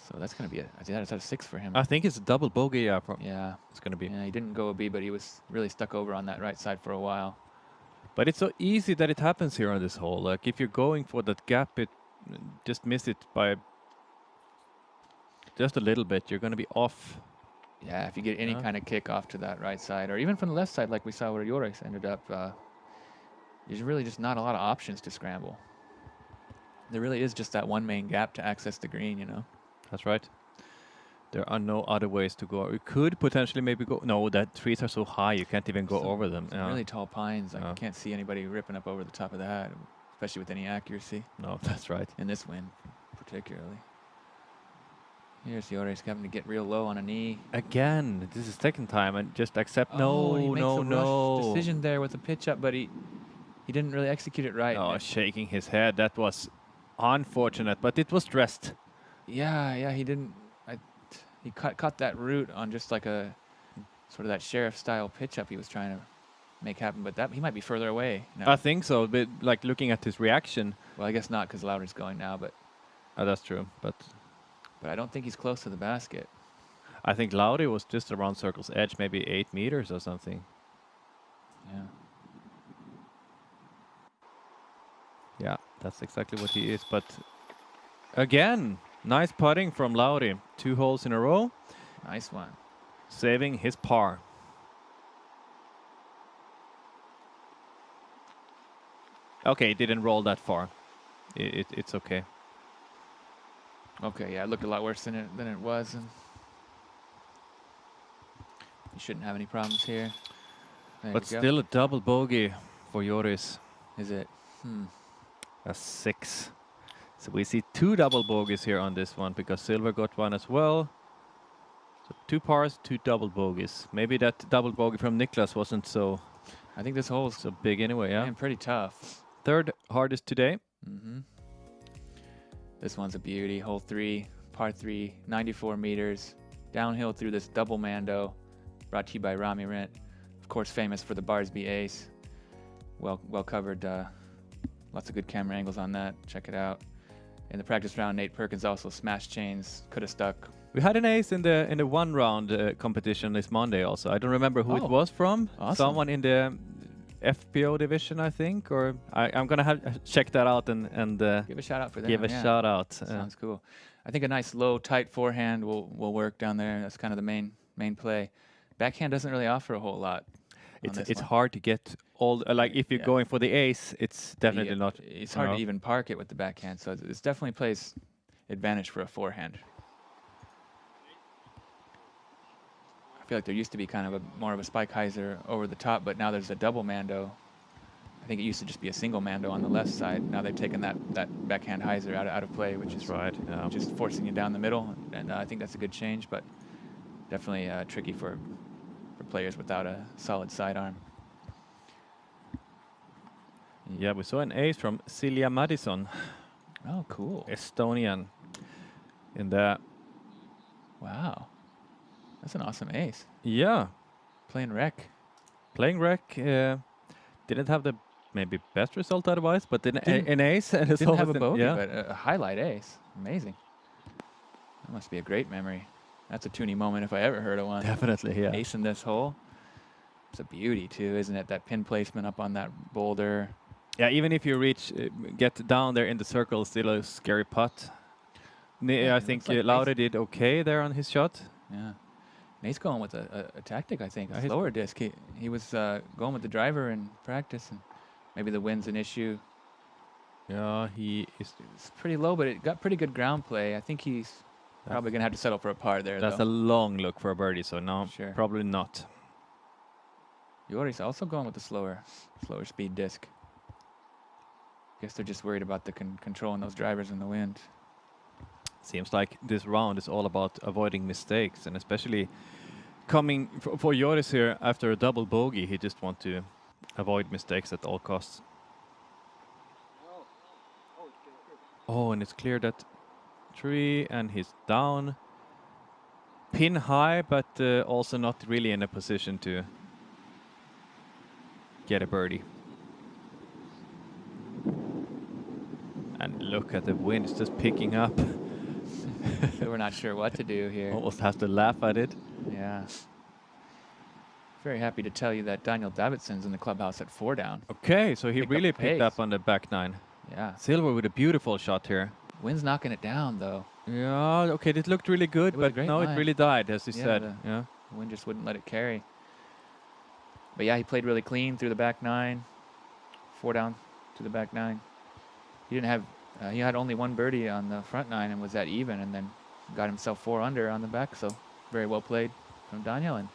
So that's going to be I think that's a 6 for him. I think it's a double bogey. Yeah, Yeah. it's going to be. Yeah, he didn't go a B, but he was really stuck over on that right side for a while. But it's so easy that it happens here on this hole. Like if you're going for that gap, just miss it by just a little bit. You're going to be off. Yeah, if you get any Yeah. kind of kick off to that right side, or even from the left side, like we saw where Joris ended up, there's really just not a lot of options to scramble. There really is just that one main gap to access the green, you know? That's right. There are no other ways to go. You could potentially maybe go. No, that trees are so high you can't even go over them. Some really tall pines. I Yeah. can't see anybody ripping up over the top of that, especially with any accuracy No, that's right. in this wind, particularly. Here's Joris having to get real low on a knee. Again, this is second time and just accept. Oh, and he No, makes no, a rush no. decision there with the pitch up, but he didn't really execute it right. Oh, shaking his head. That was unfortunate, but it was dressed. Yeah, he didn't. He caught that root on just like a sort of that sheriff style pitch up he was trying to make happen, but that he might be further away now. I think so, but like looking at his reaction. Well, I guess not because Lauri's going now, but That's true, but I don't think he's close to the basket. I think Lauri was just around circle's edge, maybe 8 meters or something. Yeah. Yeah, that's exactly what he is. But again, nice putting from Lauri. 2 holes in a row, Nice one. saving his par. Okay, it didn't roll that far. It's okay. Okay, yeah, it looked a lot worse than it was, and you shouldn't have any problems here. There But you go. still a double bogey for Joris. Is it? A 6. So we see 2 double bogeys here on this one because Silver got one as well. So 2 pars, 2 double bogeys. Maybe that double bogey from Niklas wasn't so I think this hole's so big anyway, yeah. man, pretty tough. Third hardest today. This one's a beauty. Hole 3, par 3, 94 meters. Downhill through this double mando. Brought to you by Rami Rent. Of course, famous for the Barsby Ace. Well covered. Lots of good camera angles on that. Check it out. In the practice round, Nate Perkins also smashed chains. Could have stuck. We had an ace in the 1 round competition this Monday also. I don't remember who it Oh, was from. awesome. Someone in the FPO division, I think, or I'm gonna have check that out and Give a shout out for them. give a yeah. shout out. Sounds cool. I think a nice low, tight forehand will work down there. That's kind of the main play. Backhand doesn't really offer a whole lot. on this It's one. hard to get all like if you're Yeah. going for the ace, it's definitely Yeah, not. It's hard to even park it with the backhand, so it's definitely plays advantage for a forehand. I feel like there used to be kind of more of a spike hyzer over the top, but now there's a double mando. I think it used to just be a single mando on the left side. Now they've taken that backhand hyzer out of play, which is right. Yeah. just forcing you down the middle, and I think that's a good change, but definitely tricky for players without a solid sidearm. Yeah, we saw an ace from Silja Madison, Oh, cool. Estonian, in the Wow. That's an awesome ace. yeah Playing rec. playing rec. Didn't have the maybe best result otherwise, but an ace and Didn't have a bogey, yeah. but a highlight ace. Amazing. That must be a great memory. That's a Tyyni moment if I ever heard of one. Definitely, yeah. Ace in this hole. It's a beauty too, isn't it? That pin placement up on that boulder. Yeah, even if you reach, get down there in the circle, still a scary putt. Yeah, I it think looks like Lauri did okay there on his shot. Yeah. He's going with a tactic, I think, a he's- slower disc. He was going with the driver in practice, and maybe the wind's an issue. Yeah, he is. It's pretty low, but it got pretty good ground play. I think he's probably going to have to settle for a par there, That's though. a long look for a birdie, so no, Sure. probably not. Joris also going with the slower speed disc. Guess they're just worried about the controlling those drivers in the wind. Seems like this round is all about avoiding mistakes, and especially coming for Joris here after a double bogey, he just wants to avoid mistakes at all costs. Oh, and it's clear that tree, and he's down. Pin high, but also not really in a position to get a birdie. And look at the wind, it's just picking up. We're not sure what to do here. Almost have to laugh at it. Yeah. Very happy to tell you that Daniel Davidson's in the clubhouse at 4 down. Okay, so he Picked up really the picked pace. up on the back nine. Yeah. Silver with a beautiful shot here. Wind's knocking it down, though. Yeah, okay, it looked really good, It was a but great no, it line. really died, as you Yeah, said. the- Yeah. The wind just wouldn't let it carry. But yeah, he played really clean through the back nine. 4 down to the back nine. He didn't have. He had only one birdie on the front nine and was at even, and then got himself 4 under on the back. So very well played from Daniel, and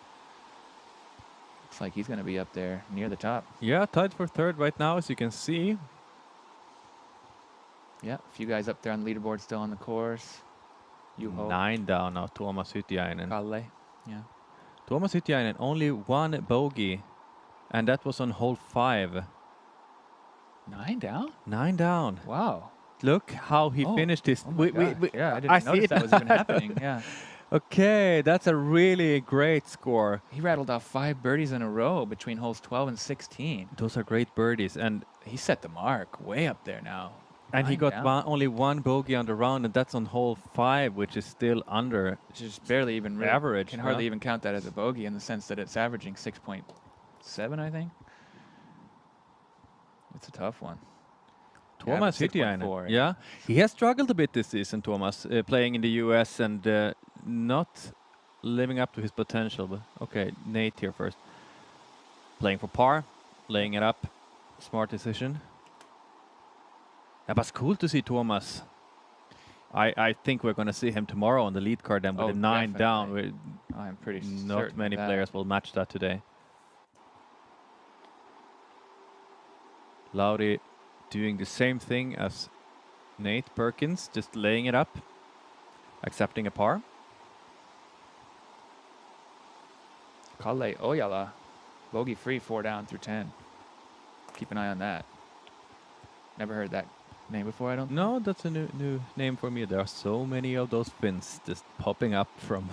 looks like he's going to be up there near the top. Yeah, tied for third right now, as you can see. Yeah, a few guys up there on the leaderboard still on the course. You hope. 9 down now, Tuomas Hytiainen. Kalle. Yeah. Tuomas Hytiainen, only one bogey, and that was on hole 5. 9 down? 9 down. Wow. Look how he Oh, finished this. Oh my gosh. Yeah, I I didn't see notice it. that was even happening. Yeah. Okay, that's a really great score. He rattled off 5 birdies in a row between holes 12 and 16. Those are great birdies, and He set the mark way up there now. he 9 got down. only one bogey on the round, and that's on hole 5, which is still under. Which is barely even Average, Can hardly yeah. even count that as a bogey in the sense that it's averaging 6.7, I think. It's a tough one. Yeah, Tuomas but 6.4, Hytiainen. Yeah, he has struggled a bit this season, Tuomas, playing in the US and not living up to his potential. But okay, Nate here first. Playing for par, laying it up. Smart decision. Yeah, but it's cool to see Tuomas. I think we're going to see him tomorrow on the lead card then with Oh, a 9 down. definitely. I'm pretty certain Not of many that. players will match that today. Lauri doing the same thing as Nate Perkins, just laying it up, accepting a par. Kalle Ojala, bogey free, 4 down through 10. Keep an eye on that. Never heard that name before, I don't think. No, that's a new name for me. There are so many of those Finns just popping up from.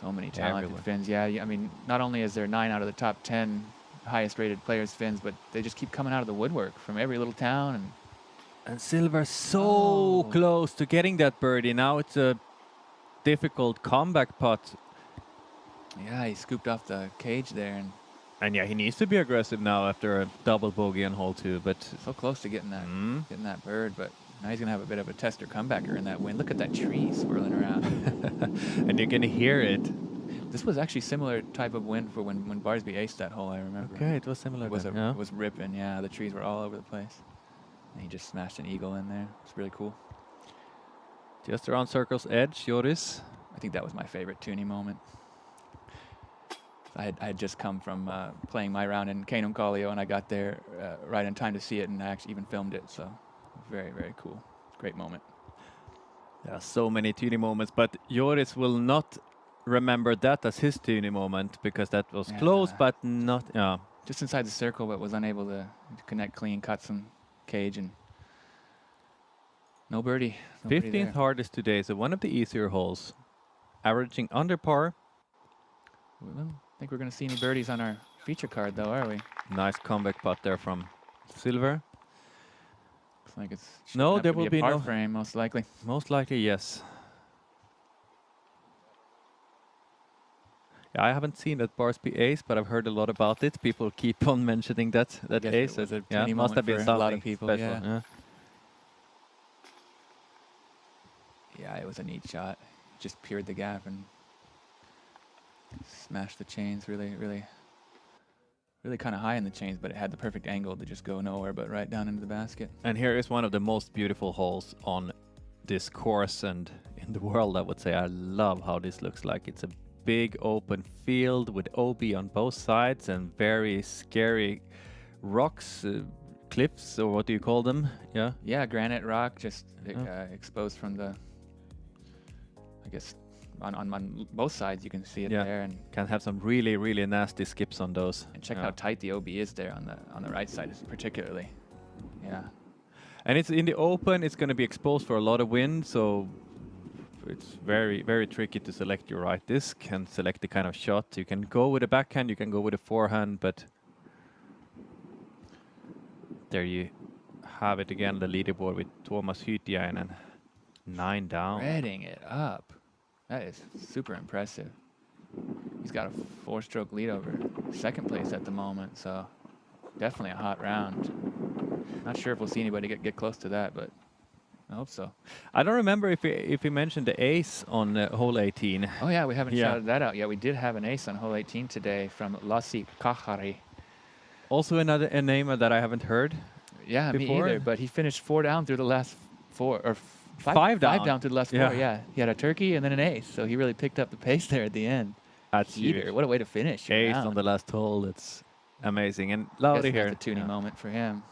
So many talented Everywhere. Finns. Yeah, I mean, not only is there 9 out of the top 10 highest rated players Finns, but they just keep coming out of the woodwork from every little town. And Silver so Oh. close to getting that birdie. Now it's a difficult comeback putt. Yeah, he scooped off the cage there and And yeah, he needs to be aggressive now after a double bogey on hole 2. But so close to getting that bird, but now he's gonna have a bit of a tester comebacker in that wind. Look at that tree swirling around. and you're gonna hear it. This was actually similar type of wind for when Barsby aced that hole, I remember. Okay, it was similar. It was, then, yeah. it was ripping, yeah. The trees were all over the place. And he just smashed an eagle in there. It's really cool. Just around circle's edge, Joris. I think that was my favorite Tyyni moment. I had just come from playing my round in Keinum Kallio, and I got there right in time to see it, and I actually even filmed it. So very, very cool. Great moment. There are so many Tyyni moments, but Joris will not remember that as his Tyyni moment because that was close, Yeah. but not. Yeah. Just inside the circle, but was unable to connect clean, cut some cage, and no birdie. No birdie 15th there. hardest today, so one of the easier holes. Averaging under par. We don't think we're going to see any birdies on our feature card, though, are we? Nice comeback putt there from Silver. Looks like it's No, shaping up there to will be be a par no- frame, most likely. Most likely, yes. Yeah, I haven't seen that Barsby ace, but I've heard a lot about it. People keep on mentioning that guess it ace. was a Yeah, Tyyni must have moment been for a something lot of people, special. yeah. Yeah, it was a neat shot. Just peered the gap and Smashed the chains really kind of high in the chains, but it had the perfect angle to just go nowhere but right down into the basket. And here is one of the most beautiful holes on this course and in the world, I would say. I love how this looks like. It's a big open field with OB on both sides and very scary rocks, cliffs, or what do you call them? Yeah. Yeah, granite rock, just exposed from the, I guess, on both sides you can see it there, and can have some really nasty skips on those. And check how tight the OB is there on the right side, particularly. Yeah. And it's in the open. It's going to be exposed for a lot of wind, so it's very tricky to select your right disc and select the kind of shot. You can go with a backhand, you can go with a forehand, but there you have it again, the leaderboard with Tuomas Hytiainen, 9 down. Reading it up. That is super impressive. He's got a 4-stroke lead over second place at the moment, so definitely a hot round. Not sure if we'll see anybody get close to that, but I hope so. I don't remember if we mentioned the ace on hole 18. Oh yeah, we haven't shouted that out yet. We did have an ace on hole 18 today from Lassi Kahari. Also a name that I haven't heard. Yeah, before. me either. But he finished 4 down through the last 4, or five down through the last 4. Yeah, he had a turkey and then an ace, so he really picked up the pace there at the end. That's huge. What a way to finish! Ace on the last hole. It's amazing. And Lauri here. That's a Tyyni moment for him.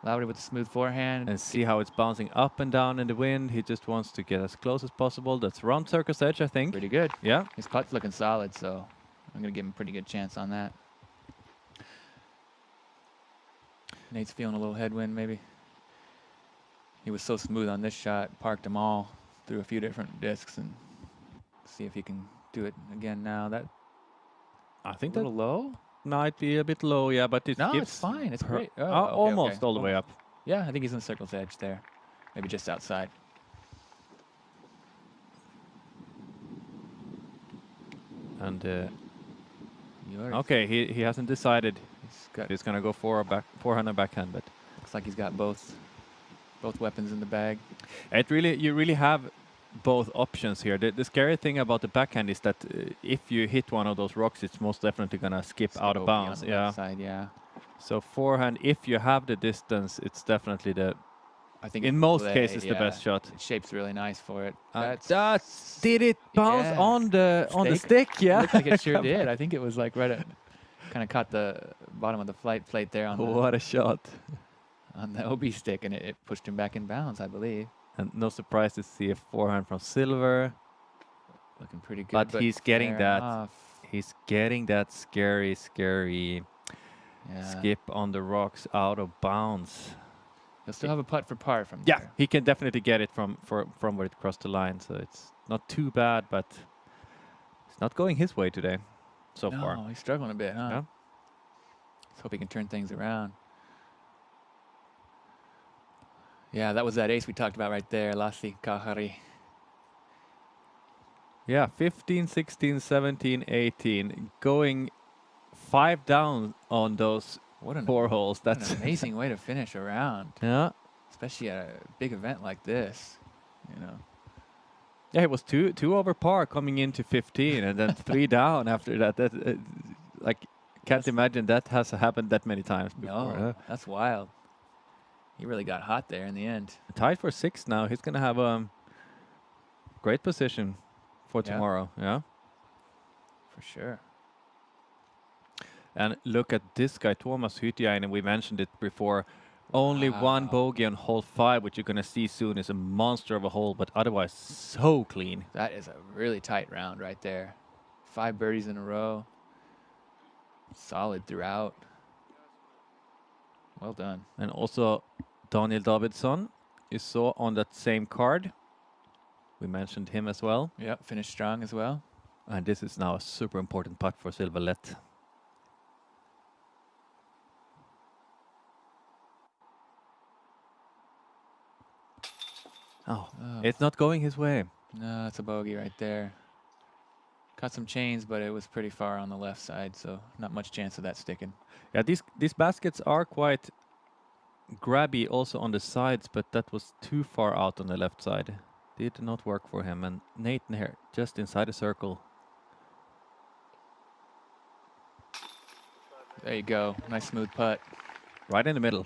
Lauri with a smooth forehand. And see how it's bouncing up and down in the wind. He just wants to get as close as possible. That's round circus edge, I think. Pretty good. Yeah. His putt's looking solid, so I'm going to give him a pretty good chance on that. Nate's feeling a little headwind, maybe. He was so smooth on this shot, parked them all through a few different discs, and see if he can do it again now. That I think a little low. Might be a bit low, yeah, but it's fine. It's great. Oh, almost all the way up. Yeah, I think he's on the circle's edge there, maybe just outside. And Joris. okay, he hasn't decided. He's gonna go forehand and backhand, but looks like he's got both weapons in the bag. You really have both options here. The scary thing about the backhand is that if you hit one of those rocks, it's most definitely gonna skip out of bounds. Yeah. Side, yeah. So forehand, if you have the distance, it's definitely I think in most cases the best shot. It shapes really nice for it. Did it bounce on the stick? Yeah. Looks like it sure did. I think it was like right at, kind of caught the bottom of the flight plate there on what a shot on the OB stick, and it pushed him back in bounds, I believe. And no surprise to see a forehand from Silver. Looking pretty good. But he's getting that. Off. He's getting that scary skip on the rocks out of bounds. He'll still have a putt for par from there. Yeah, he can definitely get it from where it crossed the line. So it's not too bad, but it's not going his way today so far. No, he's struggling a bit, huh? Yeah. Let's hope he can turn things around. Yeah, that was that ace we talked about right there, Lassi Kahari. Yeah, 15, 16, 17, 18. Going 5 down on those 4 holes. That's an amazing way to finish a round. Yeah. Especially at a big event like this, you know. Yeah, it was two over par coming into 15 and then 3 down after that. Can't imagine that has happened that many times before. No, that's wild. He really got hot there in the end. Tied for 6 now. He's going to have a great position for tomorrow. Yeah. For sure. And look at this guy, Tuomas Hytiainen. We mentioned it before. Only one bogey on hole 5, which you're going to see soon, is a monster of a hole, but otherwise so clean. That is a really tight round right there. 5 birdies in a row. Solid throughout. Well done. And also Daniel Davidsson is so on that same card. We mentioned him as well. Yep, finished strong as well. And this is now a super important putt for Sibbe Lätt. Oh, it's not going his way. No, it's a bogey right there. Caught some chains, but it was pretty far on the left side, so not much chance of that sticking. Yeah, these baskets are quite grabby also on the sides, but that was too far out on the left side. Did not work for him. And Nathan here, just inside the circle. There you go. Nice smooth putt. Right in the middle.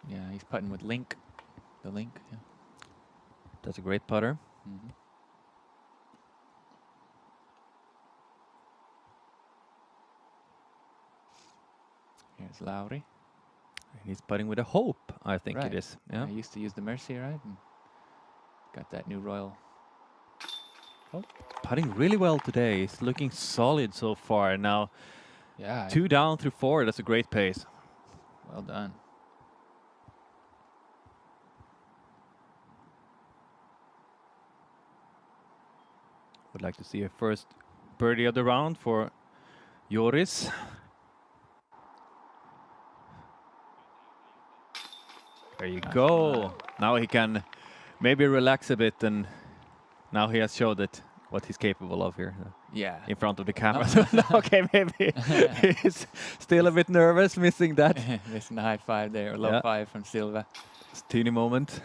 Yeah, he's putting with Link. The Link. Yeah. That's a great putter. Mhm. Here's Lauri. He's putting with a hope, I think Right. it is. Yeah. I used to use the Mercy, right? And got that new Royal. Putting really well today. He's looking solid so far. Now, Yeah. 2 down through 4. That's a great pace. Well done. Would like to see a first birdie of the round for Joris. There you go. Now he can maybe relax a bit, and now he has showed that what he's capable of here Yeah. in front of the camera. Okay, maybe he's still a bit nervous, missing that. Missing the high five there, or low Yeah. five from Silva. It's a teeny moment.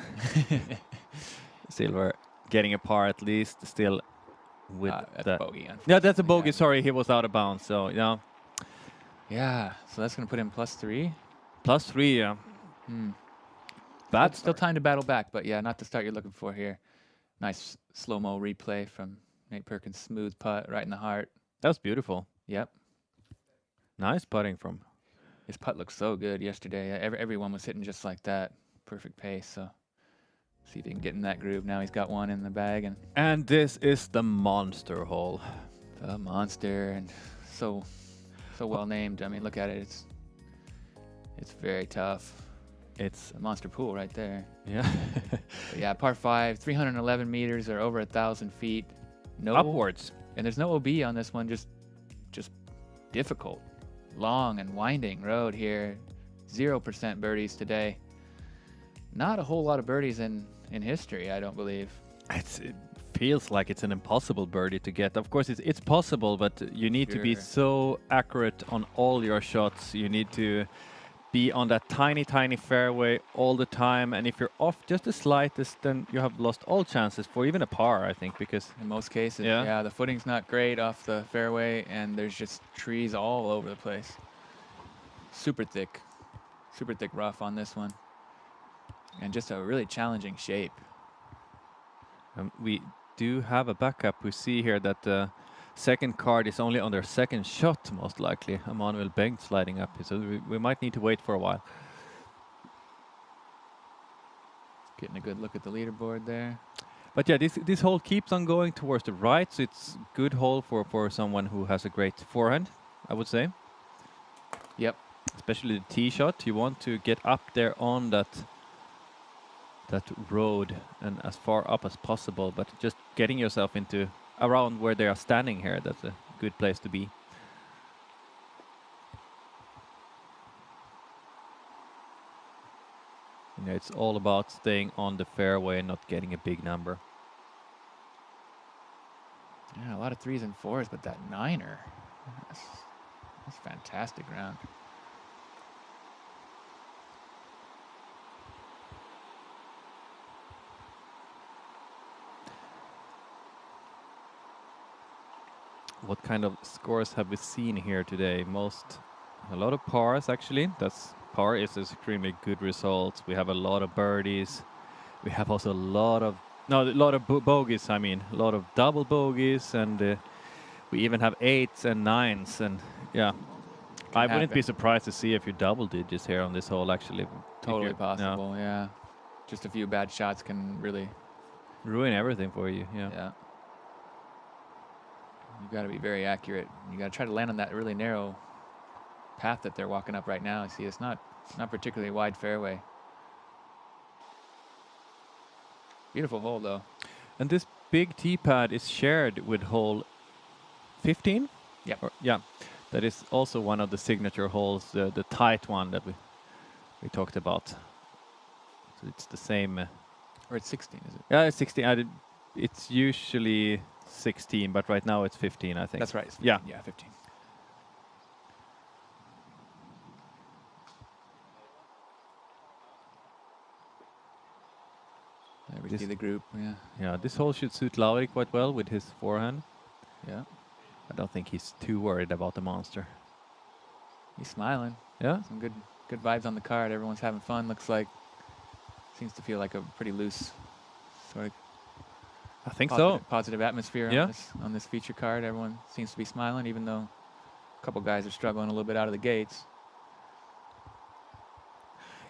Silver getting a par at least, still with That's that. bogey. Yeah, that's a bogey. Yeah. Sorry, he was out of bounds. So yeah, Yeah, so that's going to put him +3. +3. Yeah, Hmm. bad. Still time to battle back, but yeah, not the start you're looking for here. Nice slow-mo replay from Nate Perkins. Smooth putt right in the heart. That was beautiful. Yep. Nice putting from. His putt looked so good yesterday. Everyone was hitting just like that. Perfect pace. So see if he can get in that groove. Now he's got one in the bag, and And this is the monster hole. the monster, and so well named. I mean, look at it. It's very tough. It's A monster pool right there. yeah, But yeah, par 5, 311 meters or over 1,000 feet. No upwards. And there's no OB on this one. Just difficult, long and winding road here. 0% birdies today. Not a whole lot of birdies in history, I don't believe. It feels like it's an impossible birdie to get. Of course, it's possible, but you need to be Sure. so accurate on all your shots. You need to be on that tiny fairway all the time. And if you're off just the slightest, then you have lost all chances for even a par, I think, because In most cases, Yeah. yeah, the footing's not great off the fairway, and there's just trees all over the place. Super thick rough on this one. And just a really challenging shape. we do have a backup. We see here that the second card is only on their second shot, most likely. Emmanuel Bengt sliding up, so we might need to wait for a while. Getting a good look at the leaderboard there. But yeah, this hole keeps on going towards the right, so it's good hole for someone who has a great forehand, I would say. Yep. Especially the tee shot. You want to get up there on that road and as far up as possible, but just getting yourself into around where they are standing here, that's a good place to be. You know, it's all about staying on the fairway and not getting a big number. Yeah, a lot of 3s and 4s, but that 9er, that's fantastic round. What kind of scores have we seen here today? A lot of pars actually. Par is extremely good results. We have a lot of birdies. We have also a lot of bogeys. I mean, a lot of double bogeys, and we even have 8s and 9s. And yeah, I wouldn't be surprised to see a few double digits here on this hole. Actually, Totally possible. Yeah, just a few bad shots can really ruin everything for you. Yeah. Yeah. You got to be very accurate. You got to try to land on that really narrow path that they're walking up right now. You see, it's not particularly wide fairway. Beautiful hole, though. And this big tee pad is shared with hole 15. Yep. Yeah, that is also one of the signature holes, the tight one that we talked about. So it's the same. Or it's 16, is it? Yeah, it's 16. It's usually 16, but right now it's 15, I think. That's right. It's 15. Yeah. Yeah, 15. There we see the group. Yeah. Yeah, this hole should suit Lauri quite well with his forehand. Yeah. I don't think he's too worried about the monster. He's smiling. Yeah. Some good vibes on the card. Everyone's having fun. Looks like, seems to feel like a pretty loose sort of I think so. positive atmosphere Yeah. on this feature card. Everyone seems to be smiling, even though a couple guys are struggling a little bit out of the gates.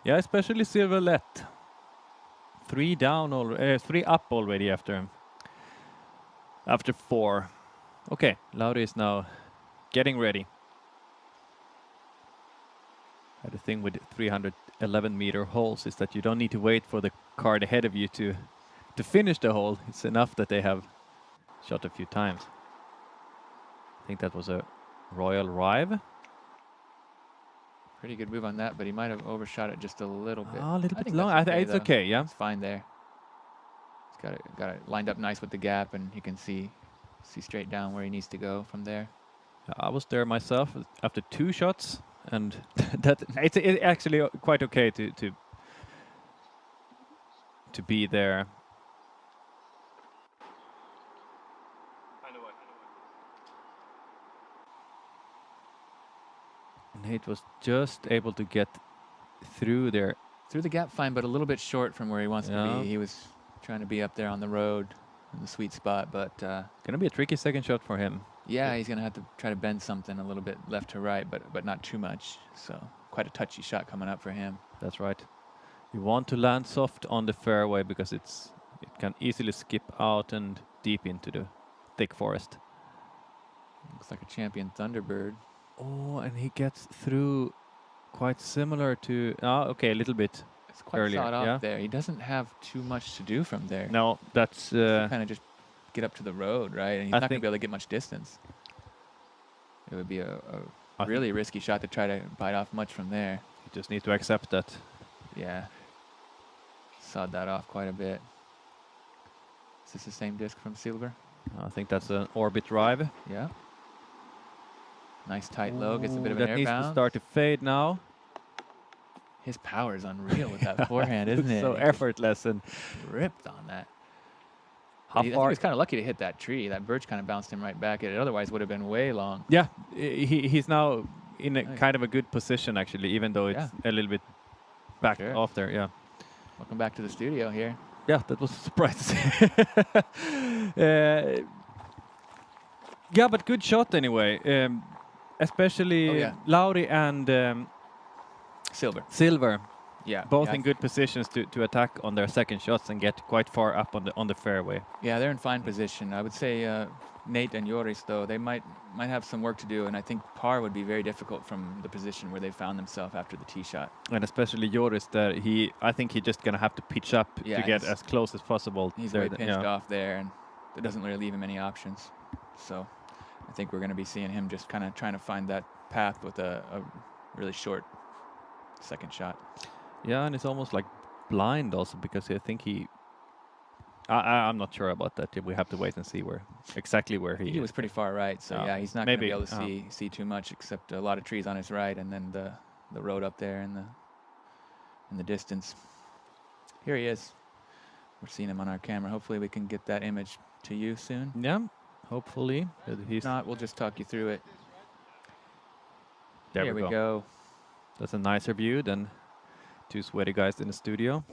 Yeah, especially Silver Lätt. 3 down already, 3 up already after 4. Okay, Lauri is now getting ready. The thing with 311-meter holes is that you don't need to wait for the card ahead of you to finish the hole. It's enough that they have shot a few times. I think that was a Royal Rive. Pretty good move on that, but he might have overshot it just a little bit. Oh, a little I bit think long. that's It's though. okay, yeah. It's fine there. He's got it lined up nice with the gap, and you can see straight down where he needs to go from there. I was there myself after 2 shots, and that it's actually quite okay to be there. Nate was just able to get through there. Through the gap fine, but a little bit short from where he wants to Yeah. be. He was trying to be up there on the road in the sweet spot, but Gonna be a tricky second shot for him. yeah, he's going to have to try to bend something a little bit left to right, but not too much. So quite a touchy shot coming up for him. That's right. You want to land soft on the fairway because it can easily skip out and deep into the thick forest. Looks like a champion Thunderbird. Oh, and he gets through quite similar to... okay, a little bit. It's quite earlier, sawed off yeah. there. He doesn't have too much to do from there. No, that's... Kind of just get up to the road, right? And he's I not going to think- be able to get much distance. It would be a I really risky shot to try to bite off much from there. you just need to accept that. Yeah. Sawed that off quite a bit. Is this the same disc from Silver? I think that's an orbit drive. Yeah. Nice tight low. Gets a bit of Ooh, an that air needs bounce. to start to fade now. His power is unreal with that forehand, isn't it? So He just effortless. And ripped on that. how I think he far... was kind of lucky to hit that tree. That birch kind of bounced him right back. It otherwise would have been way long. Yeah, he's now in a Nice. kind of a good position, actually, even though it's a little bit back Sure. off there. Yeah. Welcome back to the studio here. Yeah, that was a surprise. Yeah, but good shot anyway. Especially Oh, yeah. Lauri and Silver. Silver, Yeah. both yeah, in good positions to attack on their second shots and get quite far up on the fairway. Yeah, they're in fine position. I would say Nate and Joris, though, they might have some work to do, and I think par would be very difficult from the position where they found themselves after the tee shot. And especially Joris, that I think he's just gonna have to pitch up Yeah, to get he's- as close as possible. He's there way th- pinched yeah. off there, and that doesn't really leave him any options. So I think we're going to be seeing him just kind of trying to find that path with a really short second shot. Yeah, and it's almost like blind also because I think I'm not sure about that. We have to wait and see exactly where he He is. was pretty far right, so yeah, he's not going to maybe, be able to see too much except a lot of trees on his right, and then the road up there in the distance. Here he is. We're seeing him on our camera. Hopefully we can get that image to you soon. Yeah, hopefully. If He's not, we'll just talk you through it. there. Here we we go. go. That's a nicer view than 2 sweaty guys in the studio.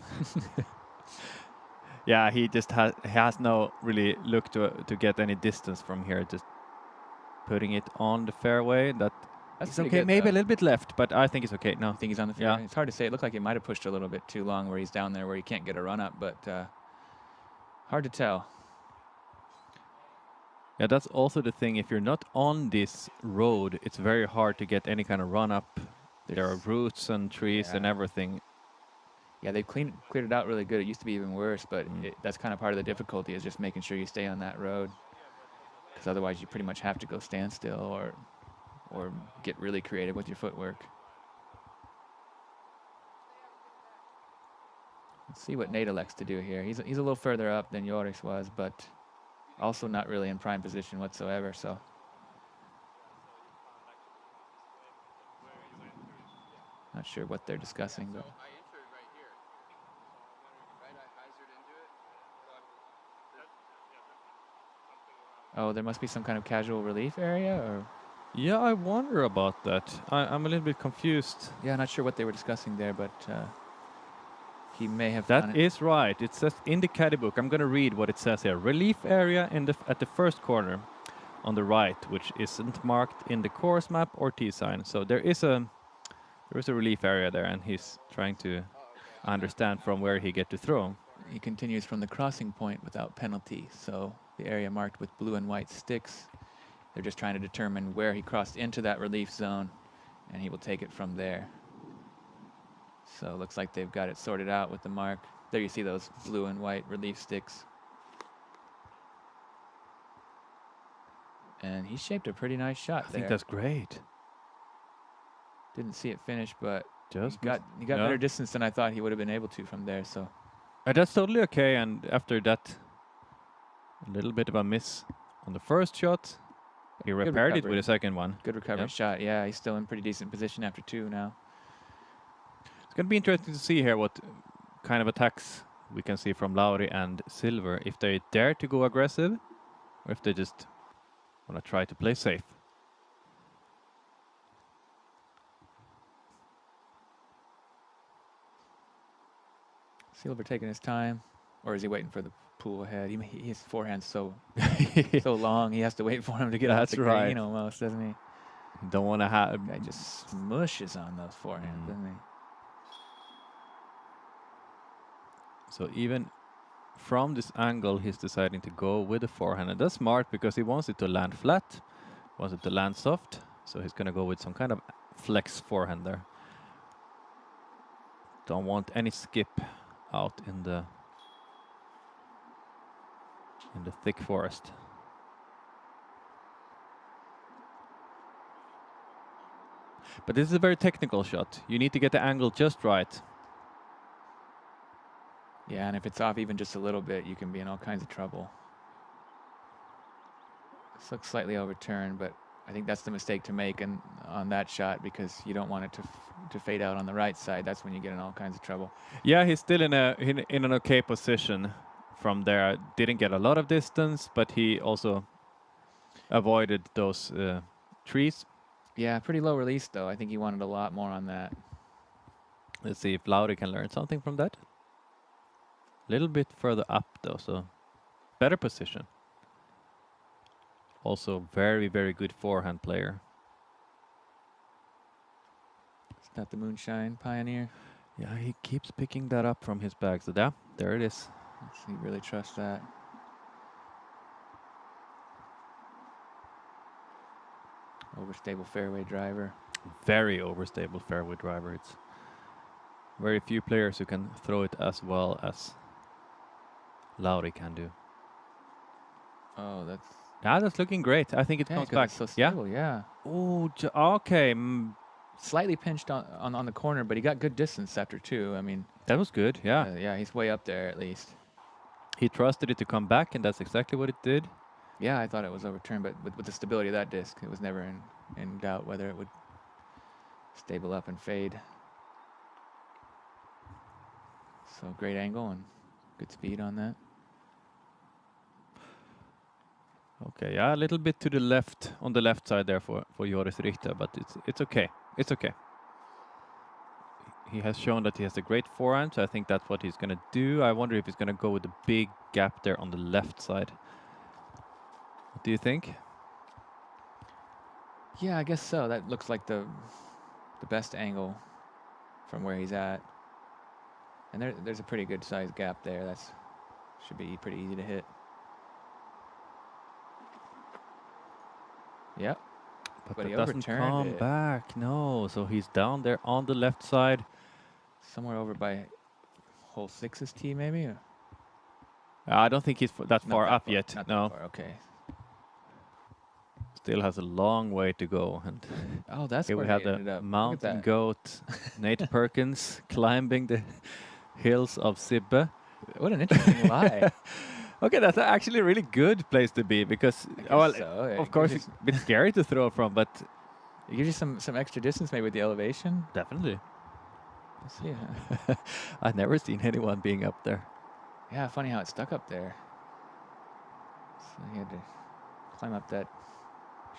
Yeah, he just has no really look to get any distance from here. Just putting it on the fairway. That's pretty okay. good, Maybe though. a little bit left, but I think it's okay. No, I think he's on the Yeah. fairway. It's hard to say. It looked like he might have pushed a little bit too long where he's down there where he can't get a run up, but hard to tell. yeah, that's also the thing. If you're not on this road, it's very hard to get any kind of run up. There are roots and trees and Yeah. everything. Yeah, they've cleared it out really good. It used to be even worse, but that's kind of part of the difficulty is just making sure you stay on that road, because otherwise you pretty much have to go standstill or get really creative with your footwork. Let's see what Nate elects to do here. He's a little further up than Joris was, but also not really in prime position whatsoever. So not sure what they're discussing, but. Oh, there must be some kind of casual relief area, or Yeah, I wonder about that. I'm a little bit confused. yeah, not sure what they were discussing there, but he may have That done it. is right. It says in the caddy book. I'm going to read what it says here. Relief area at the first corner on the right, which isn't marked in the course map or tee sign. So there is a relief area there, and he's trying to understand from where he get to throw. He continues from the crossing point without penalty, so the area marked with blue and white sticks. They're just trying to determine where he crossed into that relief zone, and he will take it from there. So it looks like they've got it sorted out with the mark. There you see those blue and white relief sticks. And he shaped a pretty nice shot I there. think that's great. Didn't see it finish, but Just he got yeah. better distance than I thought he would have been able to from there. So That's totally okay. And after that, a little bit of a miss on the first shot, he repaired it recovery. with the second one. good recovery Yep. shot. Yeah, he's still in pretty decent position after 2 now. It's going to be interesting to see here what kind of attacks we can see from Lauri and Silver. If they dare to go aggressive, or if they just want to try to play safe. Silver taking his time, or is he waiting for the pool ahead? His forehand's so so long, he has to wait for him to get off That's the green right. almost, doesn't he? Don't want to have. Guy just smushes on those forehands, doesn't he? So even from this angle, he's deciding to go with the forehand, and that's smart because he wants it to land flat, wants it to land soft. So he's going to go with some kind of flex forehand there. Don't want any skip out in the thick forest. But this is a very technical shot. You need to get the angle just right. Yeah, and if it's off even just a little bit, you can be in all kinds of trouble. This looks slightly overturned, but I think that's the mistake to make on that shot, because you don't want it to fade out on the right side. That's when you get in all kinds of trouble. Yeah, he's still in an okay position from there. Didn't get a lot of distance, but he also avoided those trees. Yeah, pretty low release though. I think he wanted a lot more on that. Let's see if Lauri can learn something from that. A little bit further up though, so better position. Also very, very good forehand player. Is that the Moonshine Pioneer? Yeah, he keeps picking that up from his bag. So there it is. He really trusts that. Overstable fairway driver. Very overstable fairway driver. It's very few players who can throw it as well as Lauri can do. Oh, That's looking great. I think it comes 'cause back. it's so Yeah. stable, yeah. Oh, okay. Slightly pinched on the corner, but he got good distance after 2. I mean, That was good. Yeah. yeah, he's way up there at least. He trusted it to come back, and that's exactly what it did. Yeah, I thought it was overturned, but with the stability of that disc, it was never in doubt whether it would stable up and fade. So great angle and good speed on that. Okay, yeah, a little bit to the left, on the left side there for Joris Richter, but it's okay. It's okay. He has shown that he has a great forehand, so I think that's what he's going to do. I wonder if he's going to go with the big gap there on the left side. What do you think? Yeah, I guess so. That looks like the best angle from where he's at. And there's a pretty good sized gap there. That's should be pretty easy to hit. Yep. But he it doesn't overturned come it. back. No, so he's down there on the left side. Somewhere over by hole 6's tee, maybe? Or I don't think he's that not far that up far, yet. not No, that far, okay. still has a long way to go. And Oh, that's here where we have he ended the up. Look at mountain that. goat, Nate Perkins, climbing the hills of Sibbe. What an interesting lie. Okay, that's actually a really good place to be because, well, so. It of course, gives it's a bit scary to throw from, but It gives you some extra distance maybe with the elevation. definitely. Let's see. Huh? I've never seen anyone being up there. Yeah, funny how it stuck up there. So he had to climb up that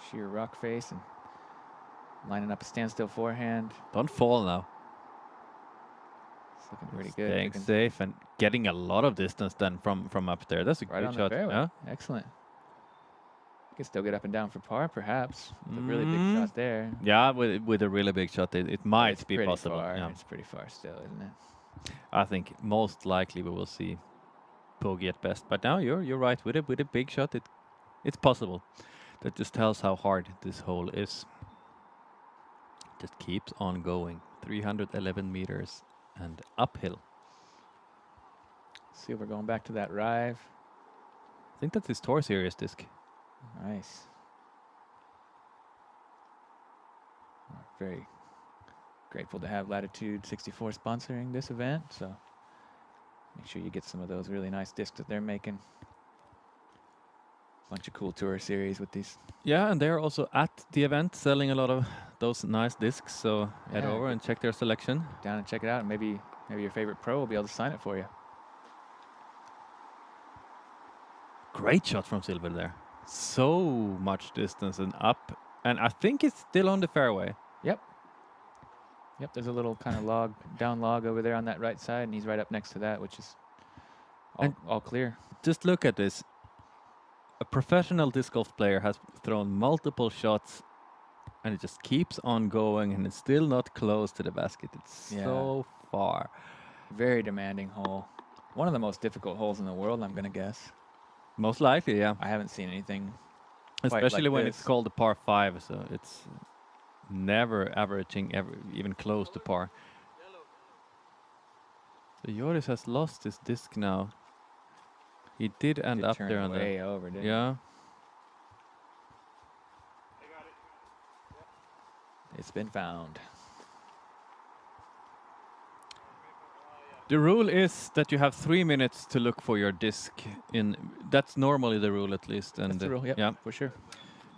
sheer rock face and lining up a standstill forehand. Don't fall now. It's looking pretty good. Staying safe and getting a lot of distance then from up there. That's a Right good on shot. the fairway. Yeah. Excellent. Can still get up and down for par, perhaps. With a really big shot there. Yeah, with a really big shot, it might It's be pretty possible. Far. Yeah. It's pretty far still, isn't it? I think most likely we will see bogey at best. But now you're right. With a big shot, it's possible. That just tells how hard this hole is. Just keeps on going. 311 meters and uphill. See if we're going back to that drive. I think that's his Tour Series disc. Nice. Very grateful to have Latitude 64 sponsoring this event. So make sure you get some of those really nice discs that they're making. Bunch of cool Tour Series with these. Yeah, and they're also at the event selling a lot of those nice discs. So head Yeah, over and check their selection. Down and check it out, and maybe your favorite pro will be able to sign it for you. Great shot from Silver there. So much distance and up. And I think it's still on the fairway. Yep. Yep, there's a little kind of down log over there on that right side, and he's right up next to that, which is all clear. Just look at this. A professional disc golf player has thrown multiple shots, and it just keeps on going, and it's still not close to the basket. It's so far. Very demanding hole. One of the most difficult holes in the world, I'm going to guess. Most likely, yeah. I haven't seen anything Especially like when this. it's called a par 5, so it's never averaging even close to par. So Joris has lost his disc now. He did end up turn there on the way over, didn't yeah. It's been found. The rule is that you have 3 minutes to look for your disc. That's normally the rule, at least. And That's the rule, yep, yeah, for sure.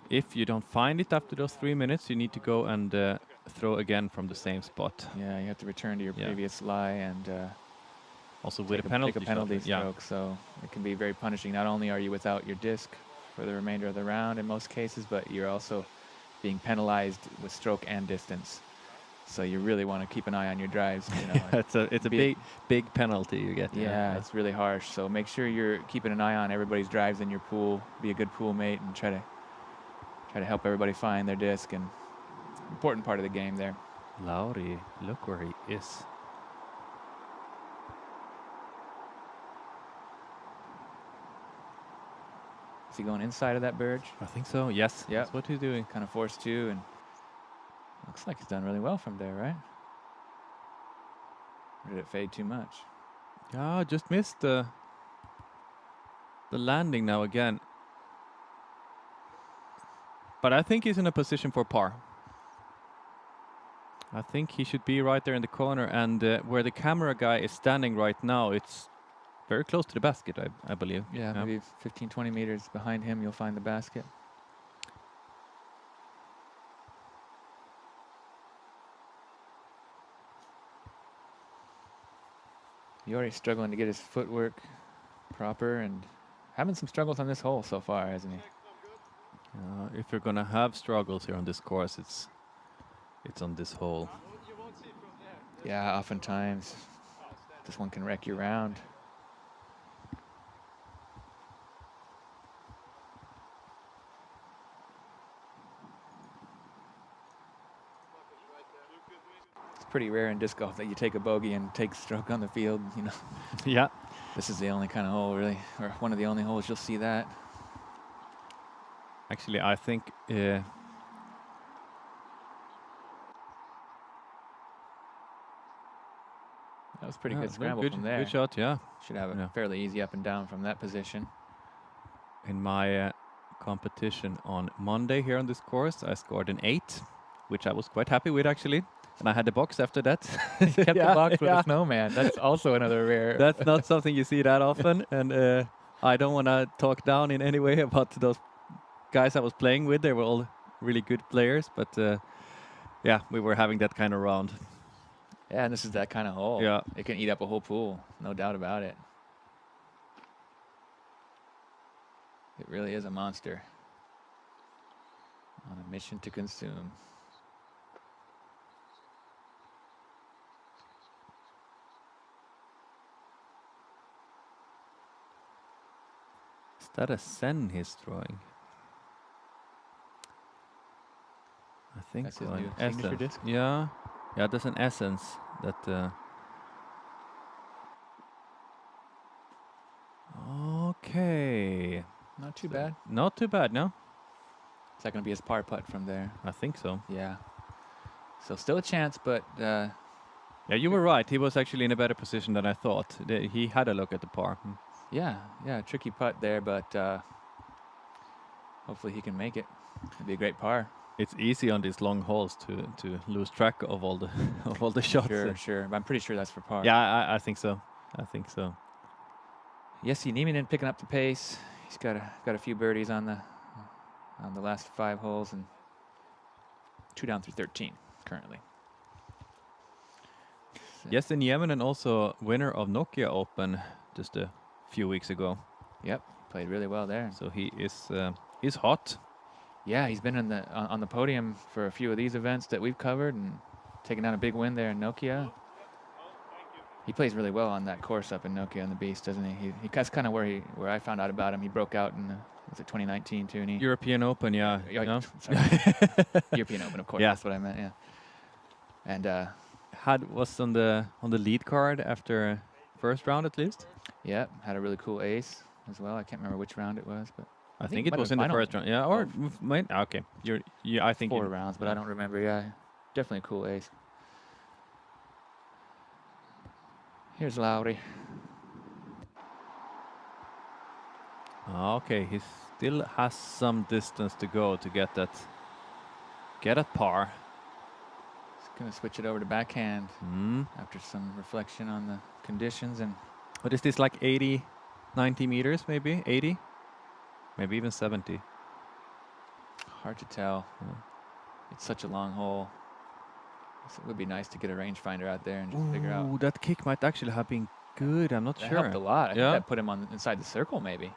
if you don't find it after those 3 minutes, you need to go and throw again from the same spot. Yeah, you have to return to your previous lie and Also with take a penalty, take a penalty shot. Yeah. stroke. So it can be very punishing. Not only are you without your disc for the remainder of the round in most cases, but you're also being penalized with stroke and distance. So you really want to keep an eye on your drives. You know, it's a big penalty you get. Yeah, it's really harsh. So make sure you're keeping an eye on everybody's drives in your pool. Be a good pool mate and try to help everybody find their disc. And important part of the game there. Lauri, look where he is. Is he going inside of that Burge? I think so. Yes. Yep. That's what he's doing. Kind of forced to, and looks like he's done really well from there, right? Or did it fade too much? Yeah, just missed the landing now again. But I think he's in a position for par. I think he should be right there in the corner, and where the camera guy is standing right now, it's very close to the basket, I believe. Yeah, maybe 15, 20 meters behind him, you'll find the basket. Joris struggling to get his footwork proper and having some struggles on this hole so far, hasn't he? If you're gonna have struggles here on this course, it's on this hole. Yeah, oftentimes this one can wreck your round. It's pretty rare in disc golf that you take a bogey and take a stroke on the field, you know. Yeah. This is the only kind of hole, really, or one of the only holes you'll see that. Actually, I think That was pretty good scramble from there. Good shot, yeah. Should have it fairly easy up and down from that position. In my competition on Monday here on this course, I scored an 8, which I was quite happy with, actually. And I had the box after that. You kept the box with a snowman. That's also another rare. That's not something you see that often. And I don't want to talk down in any way about those guys I was playing with. They were all really good players. But yeah, we were having that kind of round. Yeah, and this is that kind of hole. Yeah. It can eat up a whole pool. No doubt about it. It really is a monster. On a mission to consume. Is that a Sen he's throwing? I think That's his so. new signature disc? Yeah. Yeah, there's an essence that... Okay. Not too bad. Not too bad, no? Is that going to be his par putt from there? I think so. Yeah. So still a chance, but Yeah, you were right. He was actually in a better position than I thought. He had a look at the par. yeah, tricky putt there, but hopefully he can make it. It'd be a great par. It's easy on these long holes to lose track of all the of all the shots. Sure. But I'm pretty sure that's for par. Yeah, I think so. I think so. Jesse Nieminen picking up the pace. He's got a few birdies on the last 5 holes and 2 down through 13 currently. Yes, and Nieminen also winner of Nokia Open just a few weeks ago. Yep, played really well there. So he's hot. Yeah, he's been on the podium for a few of these events that we've covered and taking down a big win there in Nokia. He plays really well on that course up in Nokia on the Beast, doesn't he? That's kind of where I found out about him. He broke out in was it 2019 Tyyni? European Open, yeah. No? Sorry. European Open, of course. Yeah. That's what I meant. Yeah. And Was on the lead card after first round at least. yeah, had a really cool ace as well. I can't remember which round it was, but I think it might was have in the final. first round. Yeah, or okay. I think 4 rounds, but I don't remember. Yeah, definitely a cool ace. Here's Lauri. Okay, he still has some distance to go to get at par. He's gonna switch it over to backhand after some reflection on the conditions. And What is this, like 80, 90 meters, maybe 80, maybe even 70? hard to tell. It's such a long hole. So it would be nice to get a rangefinder out there and just figure out. Ooh, that kick might actually have been good. I'm not That sure. helped a lot. I Yeah. think that put him on inside the circle, maybe,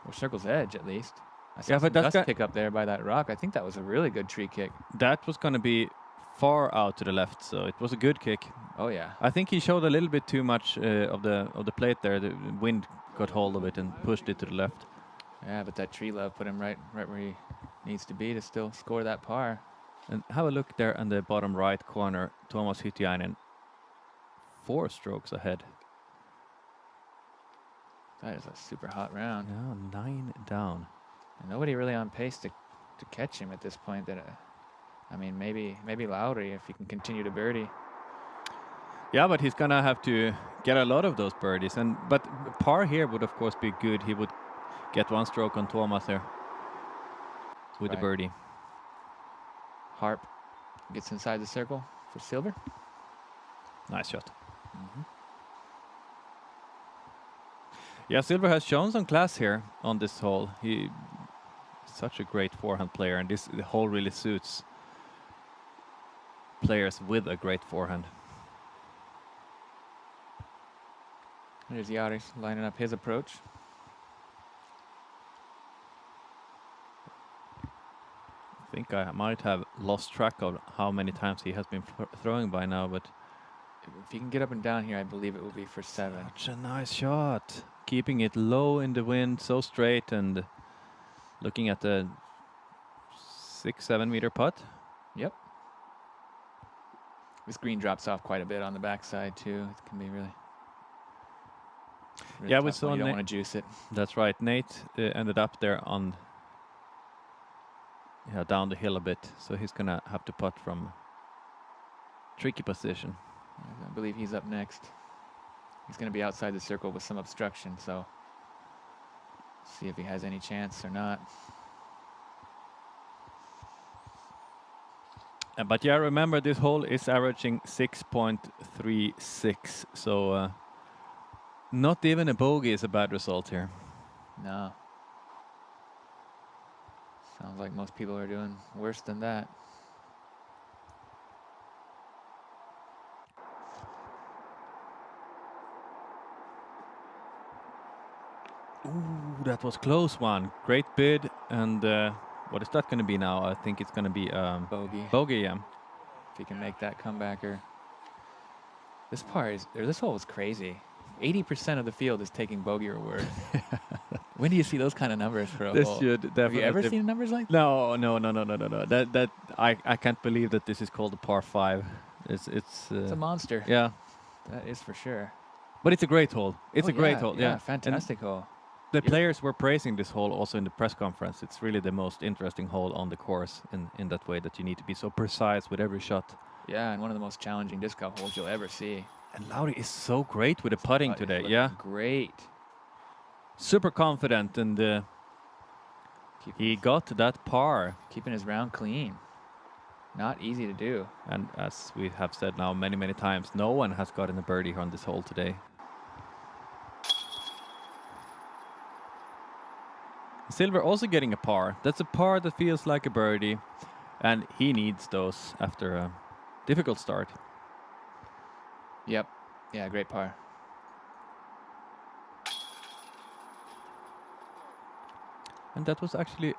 or circle's edge at least. I saw Yeah, some but that's dust kick up there by that rock. I think that was a really good tree kick. That was going to be far out to the left, so it was a good kick. Oh yeah. I think he showed a little bit too much of the plate there. The wind got hold of it and pushed it to the left. Yeah, but that tree love put him right where he needs to be to still score that par. And have a look there in the bottom right corner. Tuomas Hytiainen, 4 strokes ahead. That is a super hot round. Now 9 down. And nobody really on pace to catch him at this point. I mean, maybe Lauri if he can continue to birdie. Yeah, but he's gonna have to get a lot of those birdies. But par here would of course be good. He would get 1 stroke on Tuomas there with the Right. birdie. Harp gets inside the circle for silver. Nice shot. Yeah, Silver has shown some class here on this hole. He's such a great forehand player, and the hole really suits players with a great forehand. There's Joris lining up his approach. I think I might have lost track of how many times he has been throwing by now, but If he can get up and down here, I believe it will be for 7. such a nice shot. Keeping it low in the wind, so straight, and looking at the 6-7 meter putt. Yep. This green drops off quite a bit on the backside too. It can be really Yeah, we tough saw one. You don't Nate- want to juice it. That's right. Nate ended up there on down the hill a bit, so he's gonna have to putt from tricky position. I believe he's up next. He's going to be outside the circle with some obstruction, so see if he has any chance or not. But yeah, remember this hole is averaging 6.36, so not even a bogey is a bad result here. No. Sounds like most people are doing worse than that. Ooh, that was close one. Great bid, and What is that going to be now? I think it's going to be Bogey. bogey. Yeah. If he can make that comebacker. This hole is crazy. 80% of the field is taking bogey or worse. When do you see those kind of numbers for a This hole? should Have definitely. you ever seen numbers like that? No. That I can't believe that this is called a par 5. It's It's a monster. yeah, That is for sure. but it's a great hole. It's Oh, a great yeah, hole. Yeah, And fantastic hole. the players were praising this hole also in the press conference. It's really the most interesting hole on the course in that way that you need to be so precise with every shot. Yeah, and one of the most challenging disc golf holes you'll ever see. And Lauri is so great with the putting Putt is today. looking Yeah, great. super confident, and he got that par. Keeping his round clean. Not easy to do. And as we have said now many times, no one has gotten a birdie on this hole today. Silver also getting a par. That's a par that feels like a birdie, and he needs those after a difficult start. Yep. Yeah, great par. And that was actually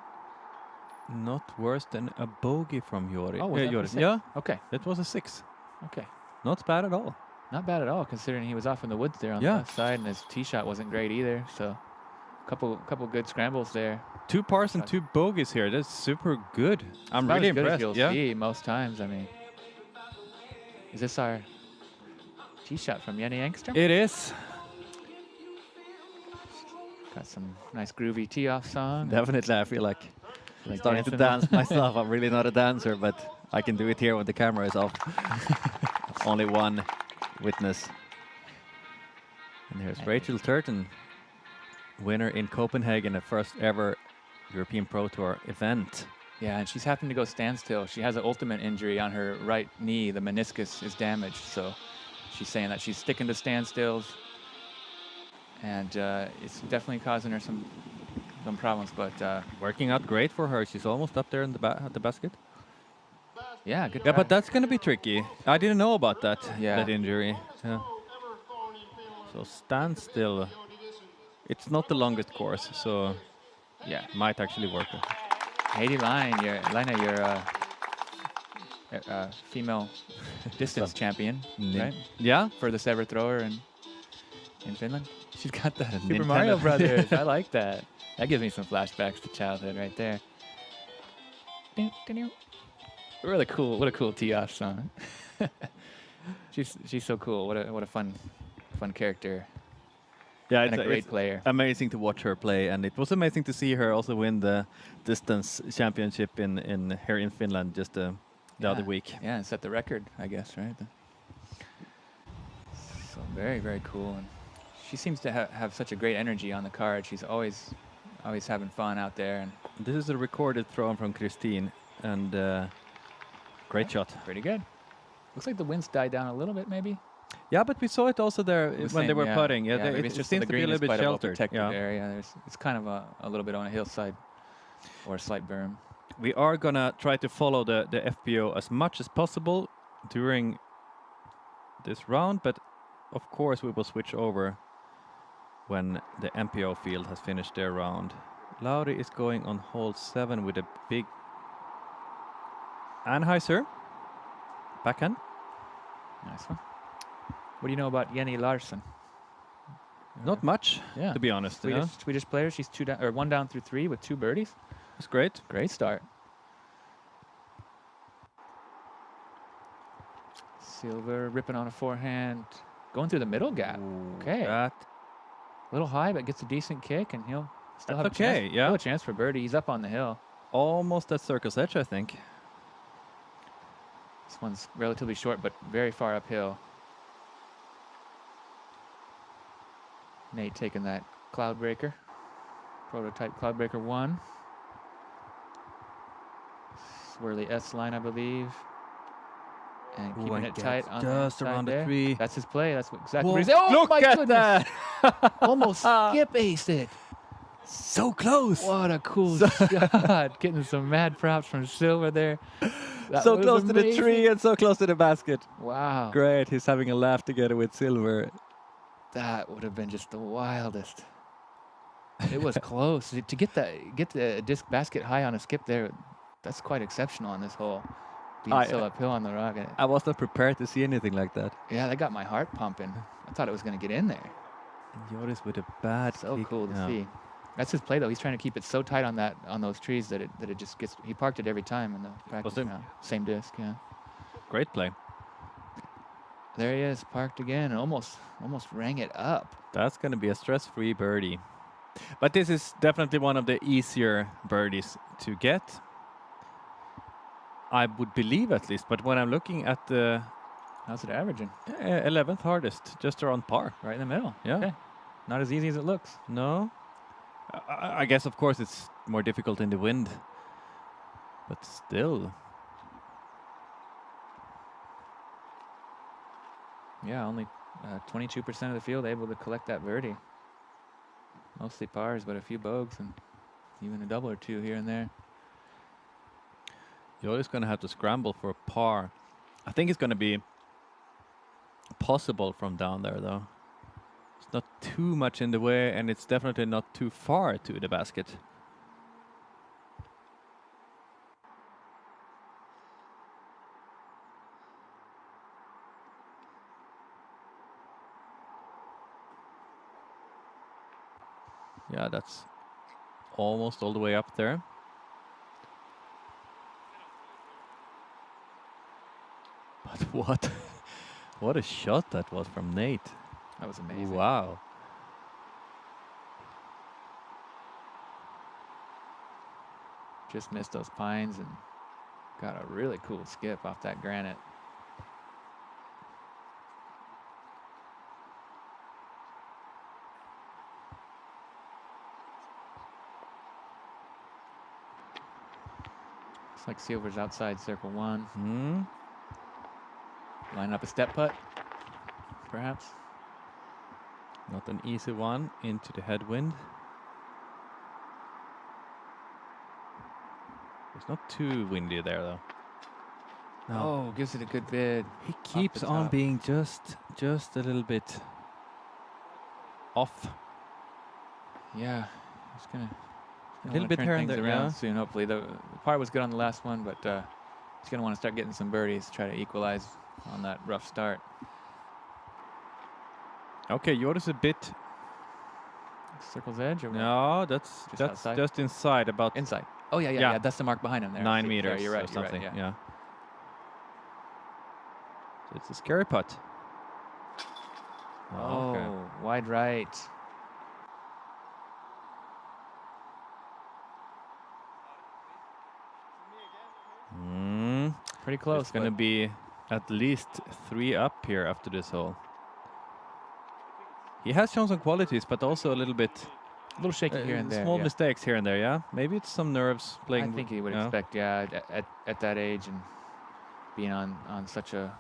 not worse than a bogey from Joris. Oh, was that the Joris. six? Yeah, Okay. that was a 6. Okay. Not bad at all. Not bad at all, considering he was off in the woods there on the Yeah. left side, and his tee shot wasn't great either. So, couple good scrambles there. 2 pars and 2 bogeys here. That's super good. I'm About really as good as impressed. you'll Yeah. see most times. I mean, is this our tee shot from Jenni Engström? It is. Got some nice groovy tee off song. Definitely, I feel like Like starting to dancing. dance myself. I'm really not a dancer, but I can do it here when the camera is off. Only one witness. And here's Rachel Turton, winner in Copenhagen, the first ever European Pro Tour event. Yeah, and she's having to go standstill. She has an ultimate injury on her right knee. The meniscus is damaged, so she's saying that she's sticking to standstills, and it's definitely causing her some problems. But Working out great for her. She's almost up there in the at the basket. yeah, good. Yeah, try. but that's going to be tricky. I didn't know about that, Yeah. that injury. Yeah. So standstill. It's not the longest course, so yeah, might actually work. Heidi Laine, you're female distance champion, right? Yeah. Furthest ever thrower in Finland. She's got the Super Nintendo. Mario Brothers. I like that. That gives me some flashbacks to childhood right there. Really cool. What a cool tee-off song. She's so cool. What a fun character. Yeah, And a great it's player. amazing to watch her play, and it was amazing to see her also win the distance championship in here in Finland just the other week. Yeah, and set the record, I guess, right? So very cool. And she seems to have such a great energy on the card. She's always having fun out there. And This is a recorded throw from Kristin, and great shot. pretty good. Looks like the winds died down a little bit, maybe. Yeah, but we saw it also there The when same, they were yeah. putting. Yeah, Yeah, maybe it it's just seems the to be a green little is bit quite a sheltered. protected Yeah. area. It's kind of a little bit on a hillside or a slight berm. We are gonna try to follow the FPO as much as possible during this round, but of course we will switch over when the MPO field has finished their round. Lauri is going on hole 7 with a big Anheuser backhand. Nice one. What do you know about Jenni Larsson? Not much, Yeah. to be honest. you know. Swedish player. She's 1 down through 3 with 2 birdies. That's great. Great start. Silver ripping on a forehand, going through the middle gap. Okay, a That little high, but gets a decent kick, and he'll still have That's a chance. okay, yeah. Still a chance for birdie. He's up on the hill. almost at circle's edge, I think. This one's relatively short, but very far uphill. Nate taking that Cloudbreaker, prototype Cloudbreaker 1. Swirly S line, I believe. And Ooh, keeping and it tight gets on just the around the there. tree. That's his play. That's exactly Whoa, what he's. Oh look my at goodness! that! Almost skip aced it. So close. What a cool shot! Getting some mad props from Silver there. That So was close to the amazing. tree and so close to the basket. Wow, Great. He's having a laugh together with Silver. that would have been just the wildest. It was close. To get the disc basket high on a skip there, that's quite exceptional on this hole. Being so uphill on the rock. I was not prepared to see anything like that. Yeah, that got my heart pumping. I thought it was going to get in there. Joris with a bad So kick. cool to see. That's his play though. He's trying to keep it so tight on those trees that it just gets. He parked it every time in the practice round. Same disc, yeah. Great play. There he is, parked again, and almost rang it up. That's going to be a stress-free birdie. But this is definitely one of the easier birdies to get. I would believe at least, but when I'm looking at the... How's it averaging? 11th hardest, just around par. Right in the middle. Yeah. Okay. Not as easy as it looks. No. I guess, of course, it's more difficult in the wind. But still. Yeah, only 22% of the field able to collect that birdie. Mostly pars, but a few bogeys and even a double or two here and there. You're always going to have to scramble for a par. I think it's going to be possible from down there, though. It's not too much in the way, and it's definitely not too far to the basket. Yeah, that's almost all the way up there. But what a shot that was from Nate. That was amazing. Wow. Just missed those pines and got a really cool skip off that granite. Looks like Silver's outside circle one. Line up a step putt, perhaps. Not an easy one into the headwind. It's not too windy there, though. No. Oh, gives it a good bid. He keeps on being just a little bit off. Yeah, he's gonna A little bit turn here and things there, around yeah. soon. Hopefully, the par was good on the last one, but he's gonna want to start getting some birdies, try to equalize on that rough start. Okay, Joris a bit. Circle's edge or what? No, that's outside? just inside, about Inside. Oh yeah. That's the mark behind him there. 9 See, meters yeah, you're right, or something. yeah. Yeah. So it's a scary putt. Oh, okay. wide right. Pretty close. It's going to but be at least 3 up here after this hole. He has shown some qualities, but also a little bit a little shaky here and there. small yeah. mistakes here and there. Yeah, maybe it's some nerves playing. I think he would yeah. expect, yeah, at that age and being on such a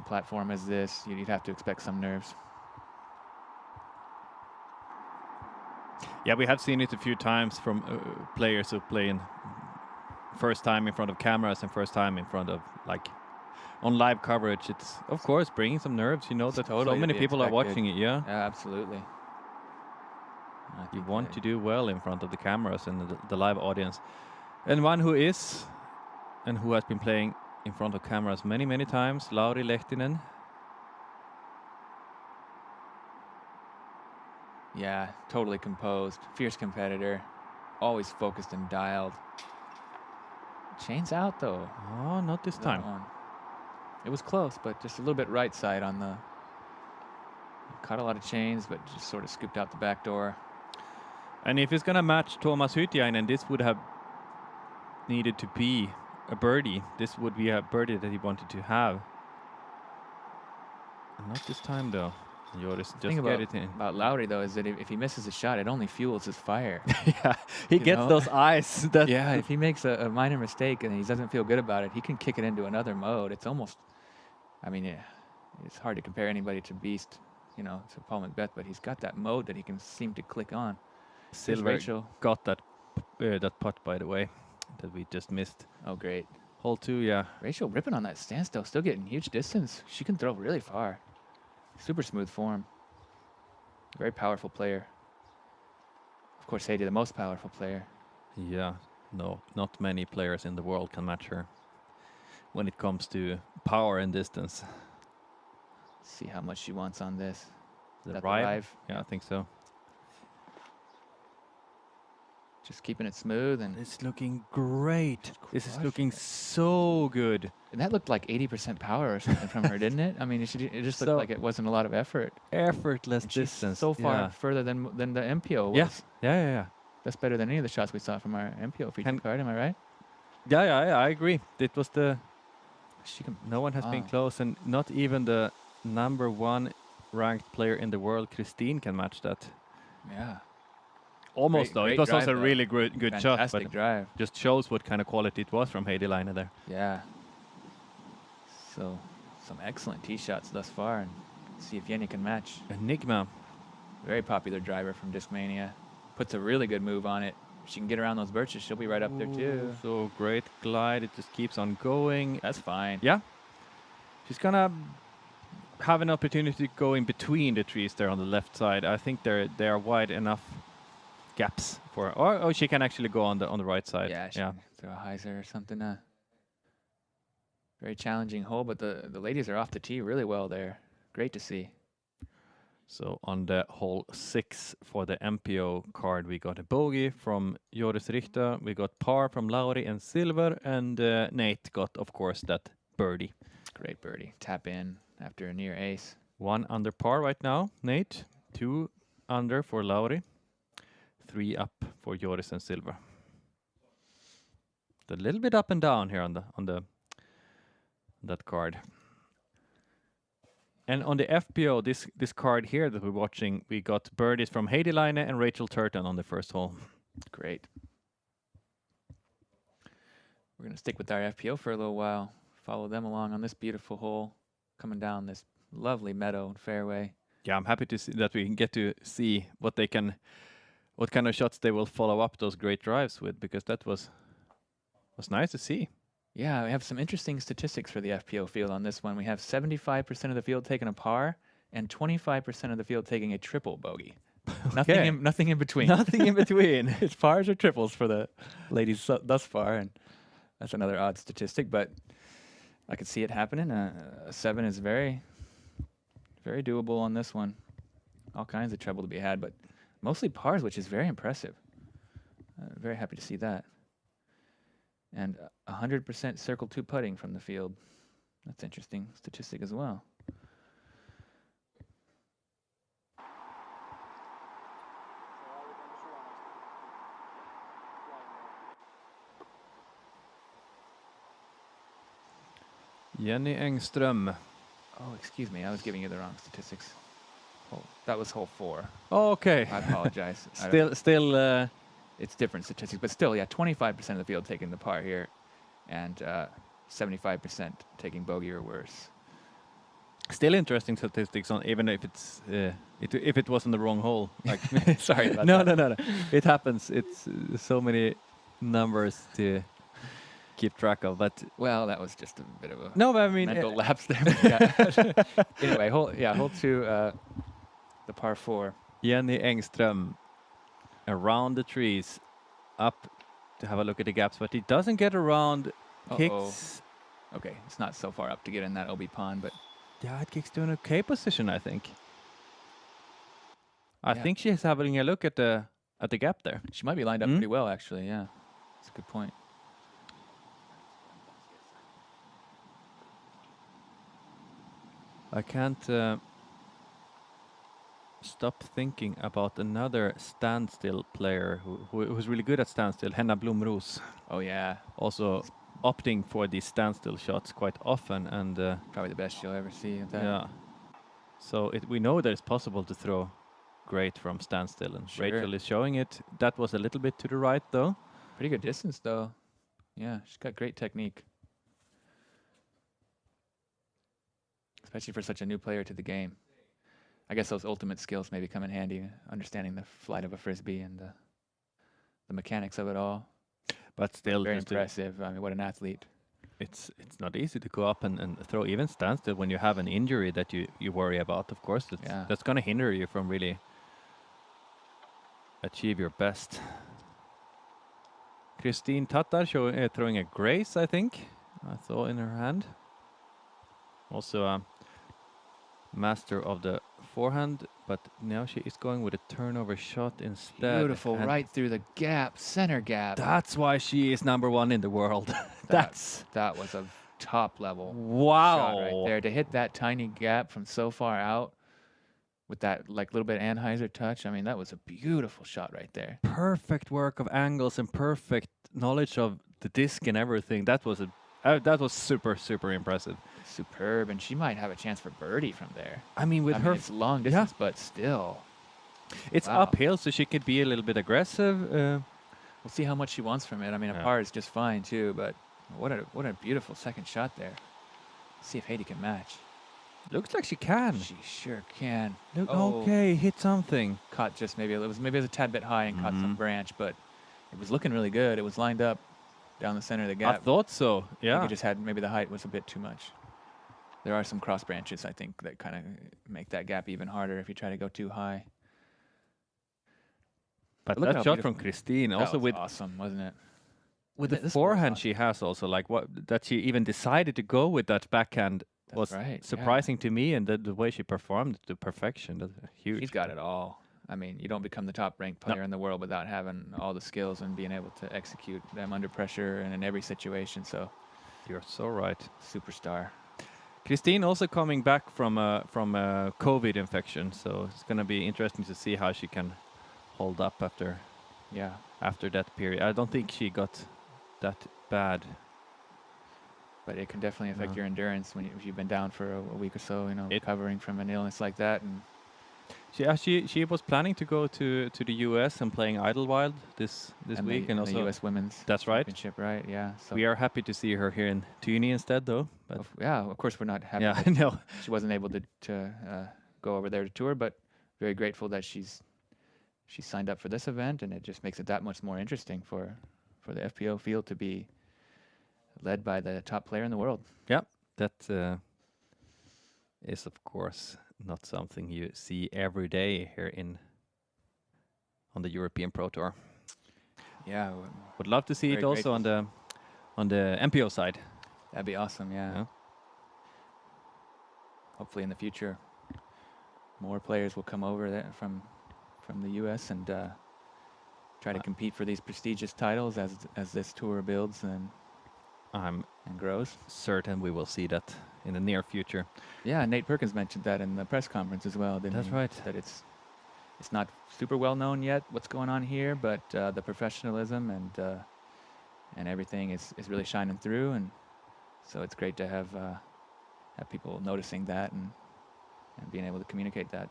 platform as this, you'd have to expect some nerves. Yeah, we have seen it a few times from players who play in first time in front of cameras and first time in front of, like, on live coverage. It's of course bringing some nerves. You know that totally so many to be people are expected. watching it. Yeah, Yeah, absolutely. you want to do well in front of the cameras and the live audience. And one who is and who has been playing in front of cameras many times, Lauri Lehtinen. Yeah, totally composed, fierce competitor, always focused and dialed. Chain's out though. Oh, not this time. One. It was close, but just a little bit right side on the. Caught a lot of chains, but just sort of scooped out the back door. And if it's gonna match Thomas Hytiainen, this would have needed to be a birdie. This would be a birdie that he wanted to have. Not this time though. Joris The just thing get it in. about Lauri though is that if he misses a shot, it only fuels his fire. Yeah, he You gets know? those eyes. That Yeah, if he makes a minor mistake and he doesn't feel good about it, he can kick it into another mode. It's almost, I mean, yeah, it's hard to compare anybody to Beast, you know, to Paul Macbeth, but he's got that mode that he can seem to click on. Silver Rachel. got that putt, by the way, that we just missed. Oh, great. Hole 2, yeah. Rachel ripping on that standstill, still getting huge distance. She can throw really far. Super smooth form. Very powerful player. Of course, Heidi, the most powerful player. Yeah, no, not many players in the world can match her when it comes to power and distance. See how much she wants on this. The That drive? Yeah, I think so. Just keeping it smooth, and It's looking great. This is crushing looking it. so good. And that looked like 80% power or something from her, didn't it? I mean, it just looked So like it wasn't a lot of effort. Effortless And she's distance. so far yeah. further than the MPO was. Yeah. Yeah. That's better than any of the shots we saw from our MPO feature And- card. Am I right? Yeah, I agree. It was the She can. no one has been Wow. close, and not even the #1 ranked player in the world, Kristin, can match that. Yeah. Almost though. great It was drive, also a though. really good shot, Fantastic but drive. just shows what kind of quality it was from Heidi Laine there. Yeah. So, some excellent tee shots thus far, and see if Jenni can match. Enigma. Very popular driver from Discmania. Puts a really good move on it. If she can get around those birches, she'll be right up there too. So great glide. It just keeps on going. That's fine. Yeah. She's gonna have an opportunity to go in between the trees there on the left side. I think they are wide enough gaps for, or she can actually go on the right side. Yeah, she can throw a hyzer or something. Very challenging hole, but the ladies are off the tee really well there. Great to see. So on the hole 6 for the MPO card, we got a bogey from Joris Richter. We got par from Lauri and silver, and Nate got, of course, that birdie. Great birdie. Tap in after a near ace. 1 under par right now, Nate. 2 under for Lauri. 3 up for Joris and silver. A little bit up and down here on that card. And on the FPO, this card here that we're watching, we got birdies from Heidi Laine and Rachel Turton on the first hole. Great. We're going to stick with our FPO for a little while. Follow them along on this beautiful hole, coming down this lovely meadow and fairway. Yeah, I'm happy to see that we can get to see what kind of shots they will follow up those great drives with, because that was nice to see. Yeah, we have some interesting statistics for the FPO field on this one. We have 75% of the field taking a par and 25% of the field taking a triple bogey. Okay. Nothing in between. Nothing in between. It's pars or triples for the ladies thus far, and that's another odd statistic, but I could see it happening. A 7 is very, very doable on this one. All kinds of trouble to be had, but mostly pars, which is very impressive. Very happy to see that. And 100% circle 2 putting from the field. That's interesting statistic as well. Jenni Engström. Oh, excuse me. I was giving you the wrong statistics. That was hole 4. Oh, okay. I apologize. Still. It's different statistics, but still, yeah, 25% of the field taking the par here, and 75% taking bogey or worse. Still interesting statistics on, even if it's if it was on the wrong hole. Like, Sorry about no, that. no. It happens. It's so many numbers to keep track of. But Well, that was just a bit of a no, but I mean, mental lapse there. but yeah. Anyway, hole 2, the par 4. Jenni Engström around the trees, up to have a look at the gaps, but he doesn't get around. Kicks. Okay, it's not so far up to get in that OB pond, but Yeah, it kicks to an okay position, I think. I Yeah. think she's having a look at the gap there. she might be lined up pretty well, actually. Yeah, that's a good point. I can't stop thinking about another standstill player who's really good at standstill, Henna Blomros. Oh yeah, Also opting for these standstill shots quite often, and probably the best you'll ever see of that. yeah. So we know that it's possible to throw great from standstill, and Sure. Rachel is showing it. That was a little bit to the right, though. Pretty good distance, though. Yeah, she's got great technique. Especially for such a new player to the game. I guess those ultimate skills maybe come in handy, understanding the flight of a frisbee and the mechanics of it all. But still, Very just to- impressive. I mean, what an athlete. it's not easy to go up and throw even standstill when you have an injury that you worry about. Of course, Yeah. that's going to hinder you from really achieve your best. Kristin Tattar throwing a grace, I think. I saw in her hand. Also a master of the forehand, but now she is going with a turnover shot instead. Beautiful, and right through the gap, center gap. That's why she is #1 in the world. That was a top level wow. shot right there. To hit that tiny gap from so far out with that like little bit Anheuser touch. I mean, that was a beautiful shot right there. Perfect work of angles and perfect knowledge of the disc and everything. That was super impressive. Superb, and she might have a chance for birdie from there. I mean, with her it's long distance, but still. It's Wow. uphill, so she could be a little bit aggressive. We'll see how much she wants from it. I mean, a Yeah. par is just fine too, but what a beautiful second shot there. See if Heidi can match. Looks like she can. She sure can. Look, Oh. okay, hit something. Caught just maybe it was a tad bit high and caught some branch, but it was looking really good. It was lined up down the center of the gap. I thought so. I think Yeah. it just had maybe the height was a bit too much. There are some cross branches, I think, that kind of make that gap even harder if you try to go too high. But Look at that how shot from beautiful- Kristin, That also was with awesome, wasn't it? with This the was forehand awesome. she has, also like what that she even decided to go with that backhand That's was right, yeah. surprising to me, and the way she performed to perfection. That's huge. She's got it all. I mean, you don't become the top ranked player in the world without having all the skills and being able to execute them under pressure and in every situation. So, You're so right. superstar. Kristin also coming back from a COVID infection, so it's gonna be interesting to see how she can hold up Yeah. after that period. I don't think she got that bad. But it can definitely affect Yeah. your endurance when if you've been down for a week or so, you know, It- recovering from an illness like that. And She was planning to go to the US and playing Idlewild this week, and the also U.S. Women's That's right. Championship, right? Yeah. So we are happy to see her here in Tyyni instead, though. But of course, we're not happy yeah, that I know. she wasn't able to go over there to tour, but very grateful that she signed up for this event, and it just makes it that much more interesting for the FPO field to be led by the top player in the world. Yeah, that is of course not something you see every day here on the European Pro Tour. Yeah, Would love to see Very it also on the MPO side. that'd be awesome. Yeah. Yeah. Hopefully in the future, more players will come over there from the U.S. and try to compete for these prestigious titles as this tour builds and I'm grows. certain we will see that in the near future. Yeah, Nate Perkins mentioned that in the press conference as well, didn't That's he? right. That it's not super well known yet what's going on here, but the professionalism and everything is really shining through, and so it's great to have people noticing that and being able to communicate that.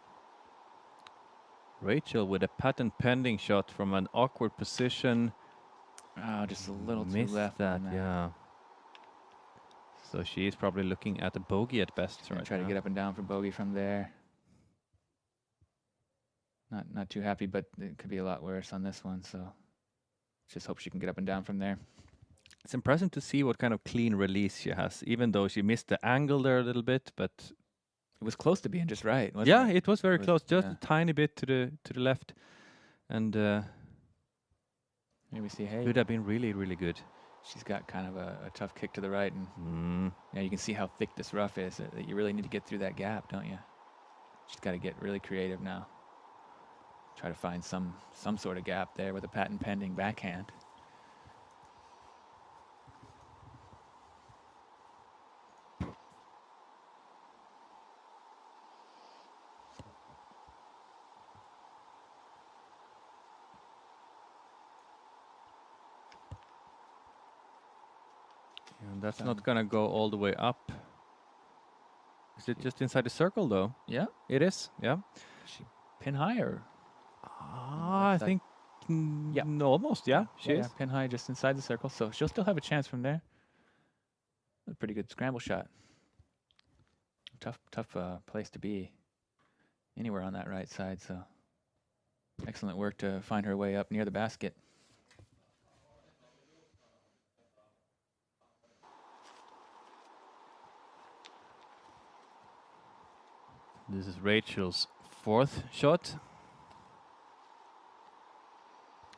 Rachel with a patent pending shot from an awkward position. Oh, just a little too Missed left that, on that. yeah. So she is probably looking at a bogey at best Gonna right try to now. get up and down for bogey from there. Not too happy, but it could be a lot worse on this one. So just hope she can get up and down from there. It's impressive to see what kind of clean release she has, even though she missed the angle there a little bit. But It was close to being just right, wasn't yeah, it? it was very It was- close, just yeah. a tiny bit to the left, and Here we see Heidi. could have been really good. She's got kind of a tough kick to the right, and Mm. yeah, you can see how thick this rough is. That you really need to get through that gap, don't you? She's got to get really creative now. Try to find some sort of gap there with a patent pending backhand. And that's not gonna go all the way up. Is it just inside the circle though? Yeah, It is. Yeah. she pin higher. I left side. think Yeah. almost. Yeah, she Yeah, is. pin high just inside the circle, so she'll still have a chance from there. A pretty good scramble shot. Tough place to be anywhere on that right side, so excellent work to find her way up near the basket. This is Rachel's fourth shot.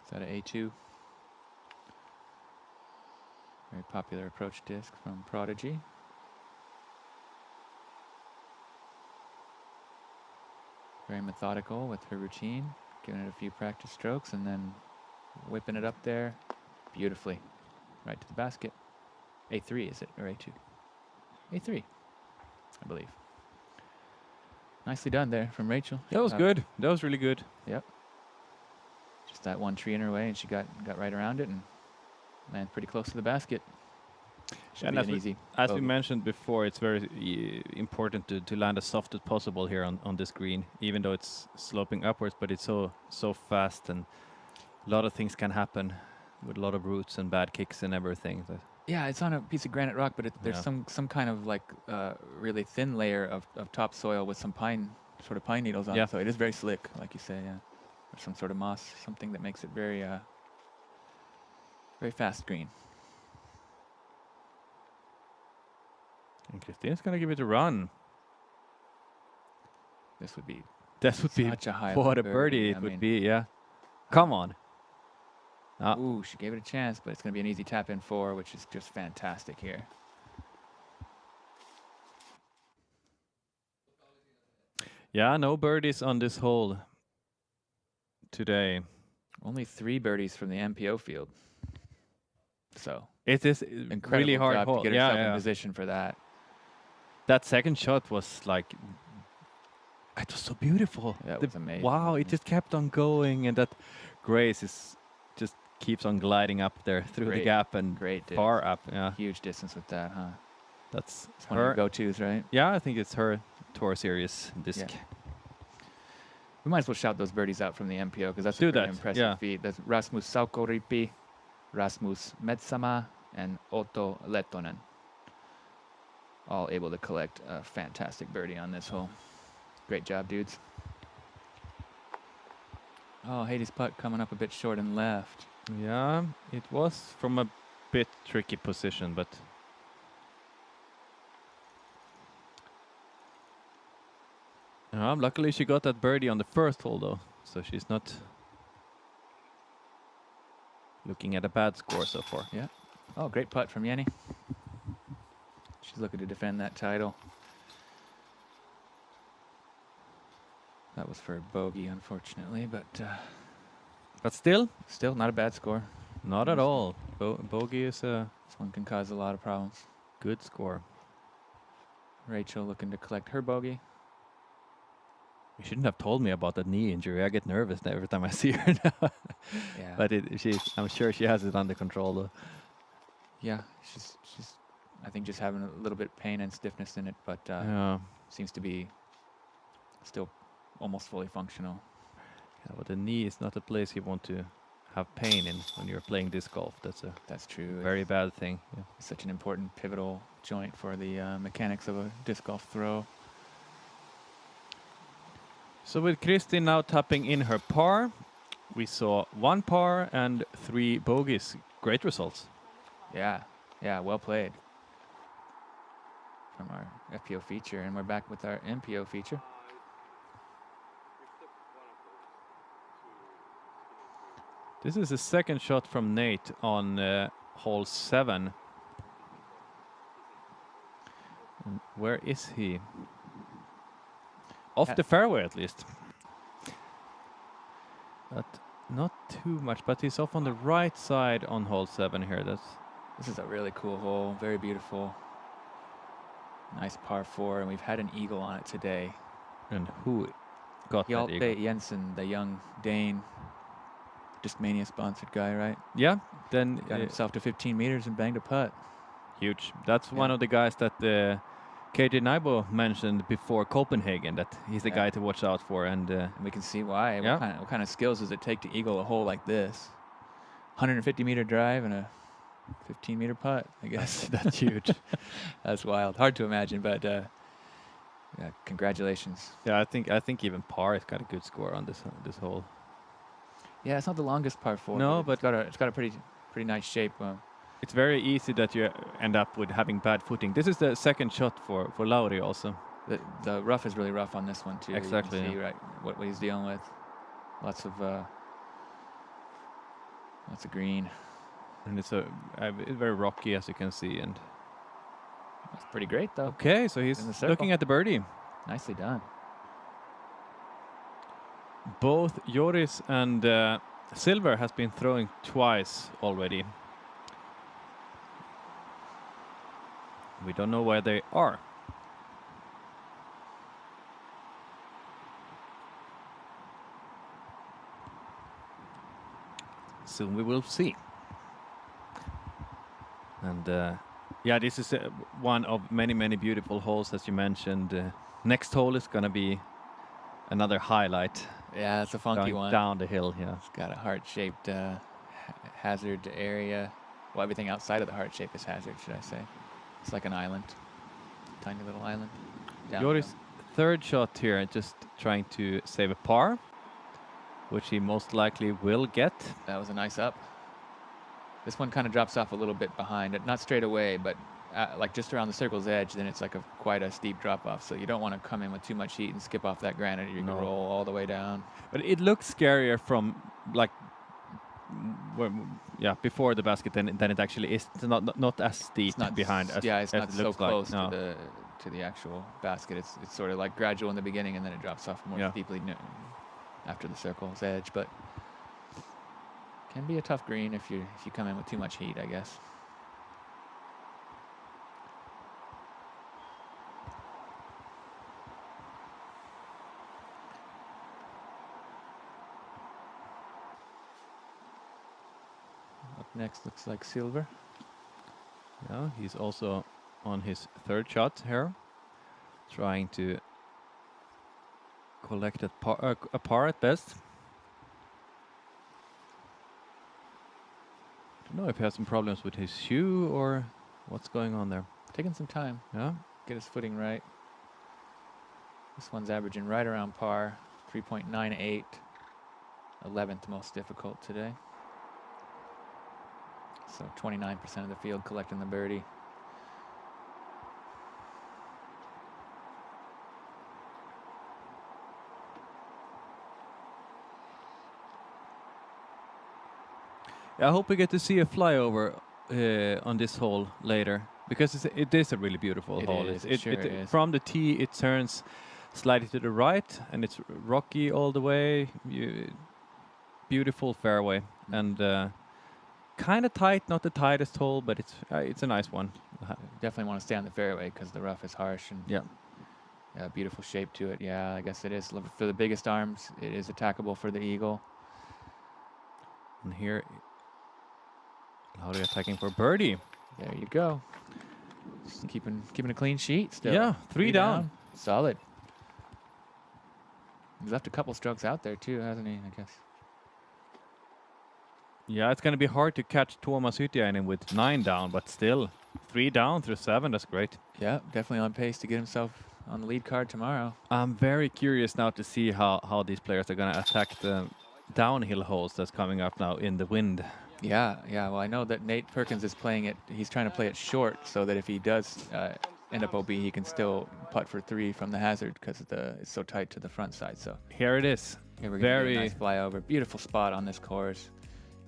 Is that an A2? Very popular approach disc from Prodigy. Very methodical with her routine, giving it a few practice strokes and then whipping it up there beautifully. Right to the basket. A3 is it, or A2? A3, I believe. Nicely done there from Rachel. That was good. That was really good. Yep. Just that one tree in her way, and she got right around it and landed pretty close to the basket. Should And be as an we, easy. as we bogey. mentioned before, it's very important to land as soft as possible here on this green, even though it's sloping upwards, but it's so fast and a lot of things can happen with a lot of roots and bad kicks and everything. Yeah, it's on a piece of granite rock, but there's Yeah. some kind of like really thin layer of topsoil with some pine needles on Yeah. it. So it is very slick, like you say, yeah. Or some sort of moss, something that makes it very very fast green. And Kristin's gonna give it a run. This would be That would be such a high what a birdie it would be. Yeah, come on. Ah. Ooh, she gave it a chance, but it's going to be an easy tap in 4, which is just fantastic here. Yeah, no birdies on this hole today. Only 3 birdies from the MPO field. So It is incredible really hard job hole. to get Yeah, herself in yeah. position for that. That second shot was like, it was so beautiful. That was amazing. Wow, it just kept on going, and that grace is just keeps on gliding up there through the Great- gap and Great disc. far up. Yeah, Huge distance with that, huh? that's It's one of your her. go-tos, right? Yeah, I think it's her Tour Series disc. Yeah. We might as well shout those birdies out from the MPO because that's Do a pretty that, impressive yeah. feat. That's Rasmus Saukoripi, Rasmus Metsama, and Otto Lehtinen. All able to collect a fantastic birdie on this hole. Great job, dudes. Oh, Heidi's putt coming up a bit short and left. Yeah, it was from a bit tricky position, but luckily she got that birdie on the first hole though, so she's not looking at a bad score so far. Yeah. Oh, great putt from Jenni. She's looking to defend that title. That was for a bogey, unfortunately, but still, still not a bad score. not at all. Bogey is a This one can cause a lot of problems. good score. Rachel looking to collect her bogey. You shouldn't have told me about that knee injury. I get nervous every time I see her now. Yeah. But I'm sure she has it under control though. Yeah, she's I think just having a little bit of pain and stiffness in it, but Yeah. seems to be still almost fully functional. Yeah, but the knee is not a place you want to have pain in when you're playing disc golf. That's a That's true. very bad thing. Yeah. It's such an important pivotal joint for the mechanics of a disc golf throw. So with Kristin now tapping in her par, we saw 1 par and 3 bogeys. Great results. Yeah, well played. From our FPO feature, and we're back with our MPO feature. This is the second shot from Nate on hole 7. And where is he? Off the fairway at least. But not too much, but he's off on the right side on hole 7 here. This is a really cool hole, very beautiful. Nice par 4, and we've had an eagle on it today. And who got that eagle? Hjalte Jensen, the young Dane, Discmania sponsored guy, right? Yeah, then Got himself to 15 meters and banged a putt. huge. That's one of the guys that KJ Nybo mentioned before Copenhagen, that he's the guy to watch out for. And And we can see why. Yeah. What kind of skills does it take to eagle a hole like this? 150-meter drive and a 15-meter putt, I guess. that's huge. That's wild. Hard to imagine, but yeah, congratulations. Yeah, I think even par has got a good score on this hole. Yeah, it's not the longest par 4. No, it's got a pretty nice shape. It's very easy that you end up with having bad footing. This is the second shot for Lauri also. The rough is really rough on this one too. Exactly, You can see, yeah. right, what he's dealing with. Lots of That's a green. And it's very rocky, as you can see. And That's pretty great, though. okay, so he's In the circle. looking at the birdie. Nicely done. Both Joris and Silver has been throwing twice already. We don't know where they are. Soon we will see. And yeah, this is one of many, many beautiful holes, as you mentioned. Next hole is going to be another highlight. Yeah, it's a funky Going one. down the hill, yeah. It's got a heart-shaped hazard area. Well, everything outside of the heart shape is hazard, should I say. It's like an island. Tiny little island. Joris' third shot here, just trying to save a par, which he most likely will get. That was a nice up. This one kind of drops off a little bit behind it. Not straight away, but like just around the circle's edge, then it's like quite a steep drop-off. So you don't want to come in with too much heat and skip off that granite. You can roll all the way down. But it looks scarier from like before the basket than it actually is. It's not as steep It's not behind. it's not it so looks close like. to the actual basket. It's sort of like gradual in the beginning, and then it drops off more steeply after the circle's edge. But can be a tough green if you come in with too much heat, I guess. Up next looks like Silver. Yeah, he's also on his third shot here, trying to collect a par at best. Don't know if he has some problems with his shoe or what's going on there. Taking some time. Yeah. Get his footing right. This one's averaging right around par, 3.98, 11th most difficult today. So 29% of the field collecting the birdie. I hope we get to see a flyover on this hole later, because it is a really beautiful hole. It sure is. From the tee, it turns slightly to the right, and it's rocky all the way. Beautiful fairway, and kind of tight, not the tightest hole, but it's a nice one. Definitely want to stay on the fairway because the rough is harsh, and yeah, beautiful shape to it. Yeah, I guess it is. For the biggest arms, it is attackable for the eagle. And here, Lauri attacking for birdie. There you go. Just keeping a clean sheet still. Yeah, three down. Solid. He's left a couple strokes out there too, hasn't he? I guess. Yeah, it's going to be hard to catch Tuomas Hytiainen with 9 down, but still 3 down through 7. That's great. Yeah, definitely on pace to get himself on the lead card tomorrow. I'm very curious now to see how these players are going to attack the downhill holes that's coming up now in the wind. Yeah. Well, I know that Nate Perkins is playing it. He's trying to play it short so that if he does end up OB, he can still putt for 3 from the hazard because it's so tight to the front side. So here it is. Here we're going to get a nice flyover. Beautiful spot on this course.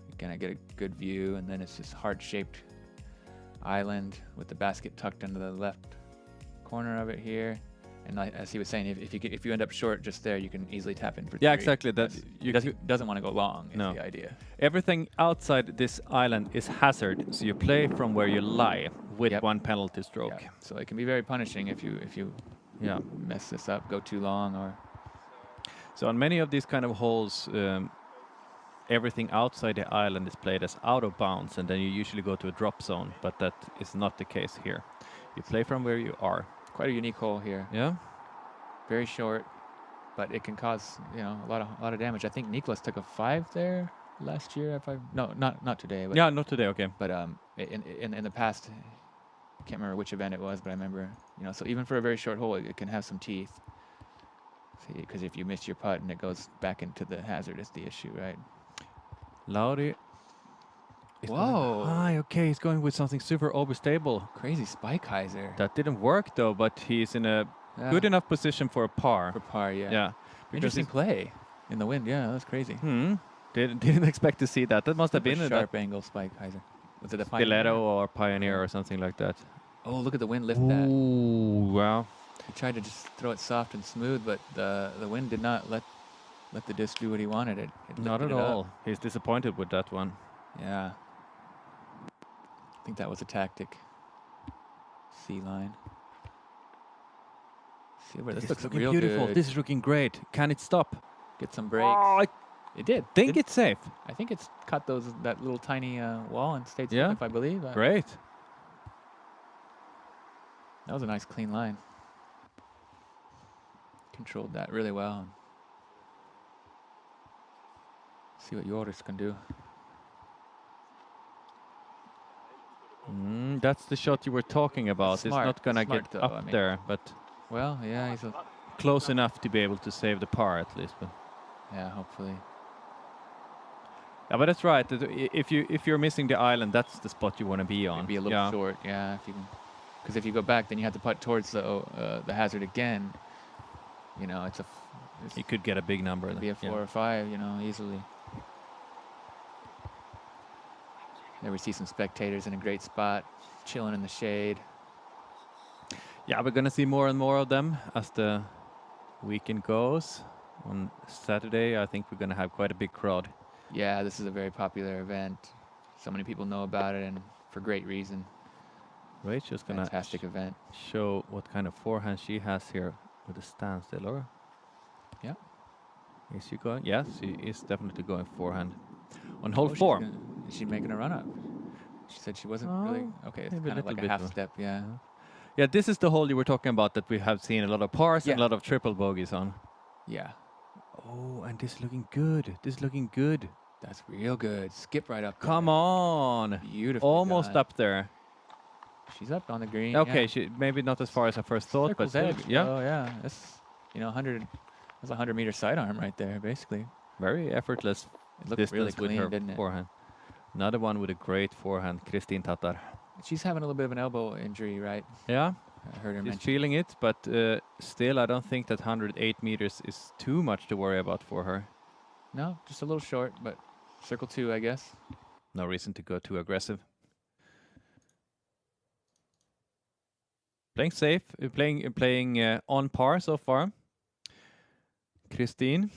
You're going to get a good view, and then it's this heart-shaped island with the basket tucked into the left corner of it here. And as he was saying, if you end up short just there, you can easily tap in for 3. Yeah, exactly. That doesn't want to go long. Is the idea. Everything outside this island is hazard, so you play from where you lie with 1 penalty stroke. Yeah. So it can be very punishing if you mess this up, go too long, or. So on many of these kind of holes, everything outside the island is played as out of bounds, and then you usually go to a drop zone, but that is not the case here. You play from where you are. Quite a unique hole here. Yeah. Very short, but it can cause a lot of damage. I think Niklas took a 5 there last year. Not today. But yeah, not today. Okay. But in the past, I can't remember which event it was, but I remember so even for a very short hole, it can have some teeth. Because if you miss your putt and it goes back into the hazard, is the issue, right? Lauri. Whoa. High. Okay, he's going with something super overstable. Crazy spike hyzer. That didn't work though, but he's in a good enough position for a par. For par, yeah. Yeah. Interesting play in the wind. Yeah, that's crazy. Didn't expect to see that. That must have been a sharp angle spike, Heiser. Was it a stiletto or Pioneer or something like that. Oh, look at the wind lift that. Ooh, wow. He tried to just throw it soft and smooth, but the wind did not let the disc do what he wanted it. Not at all. He's disappointed with that one. Yeah. I think that was a tactic. C line. See where this looks looking real beautiful. good. This is looking great. Can it stop? Get some breaks. Oh, I It did. think it's safe. I think it's cut that little tiny wall and stayed Yeah. safe, I believe. Great. That was a nice clean line. Controlled that really well. See what Joris can do. That's the shot you were talking about. Smart, It's not gonna smart get though, up I mean. there, but Well, yeah, he's close enough to be able to save the par at least. But yeah, hopefully. yeah, but that's right. If you're missing the island, that's the spot you want to be on. Be a little short, yeah. If you can, because if you go back, then you have to putt towards the hazard again. You know, it's You could get a big number. be a 4 or 5, you know, easily. There we see some spectators in a great spot, chilling in the shade. Yeah, we're gonna see more and more of them as the weekend goes. On Saturday, I think we're gonna have quite a big crowd. Yeah, this is a very popular event. So many people know about it, and for great reason. Rachel's gonna Fantastic event. show what kind of forehand she has here with the standstill, or? Yeah. Is she going? Yes, she is definitely going forehand. On hole 4. Is she making a run up? She said she wasn't really. Okay, it's maybe a kind of little like a bit half of- step, yeah. Yeah, this is the hole you were talking about that we have seen a lot of pars and a Yeah. lot of triple bogeys on. Yeah, Oh, and this is looking good. This is looking good. that's real good. Skip right up there. Come on. Beautiful. Almost up there. She's up on the green. Okay, yeah. she maybe not as far as I first thought, Circle's but edge. still, yeah, Oh, yeah. That's, 100. That's a 100-meter sidearm right there, basically. very effortless It looked distance really with clean, her didn't it? forehand. Another one with a great forehand, Kristin Tattar. She's having a little bit of an elbow injury, right? Yeah, I heard her she's mention. feeling it, but still, I don't think that 108 meters is too much to worry about for her. No, just a little short, but circle 2, I guess. No reason to go too aggressive. Playing safe, playing on par so far. Kristin.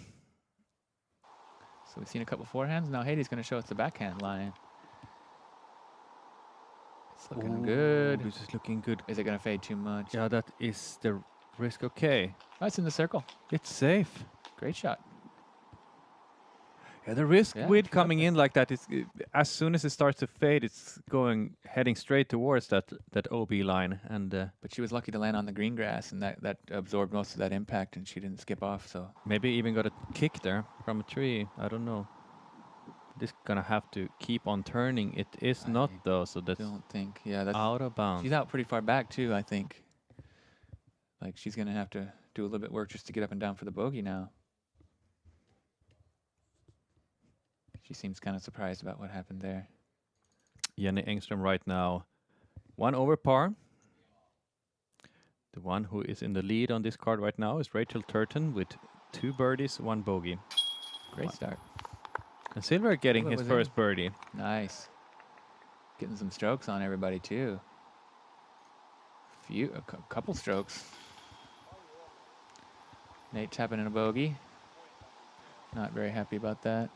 So we've seen a couple forehands. Now Heidi's going to show us the backhand line. It's looking good. This is looking good. Is it going to fade too much? Yeah, that is the risk. Okay, Oh, it's in the circle. it's safe. Great shot. Yeah, the risk Yeah, with it's up coming there. in like that is as soon as it starts to fade, it's heading straight towards that OB line, and But she was lucky to land on the green grass, and that absorbed most of that impact, and she didn't skip off. So maybe even got a kick there from a tree. I don't know. This gonna have to keep on turning. It is not I though, so that's don't think. Yeah, that's. out of bounds. She's out pretty far back too, I think. Like she's going to have to do a little bit work just to get up and down for the bogey now. She seems kind of surprised about what happened there. Jenni Engström right now, 1 over par. The one who is in the lead on this card right now is Rachel Turton with 2 birdies, 1 bogey. Great start. And Silver getting What his was first birdie. Nice. Getting some strokes on everybody too. Couple strokes. Nate tapping in a bogey. Not very happy about that.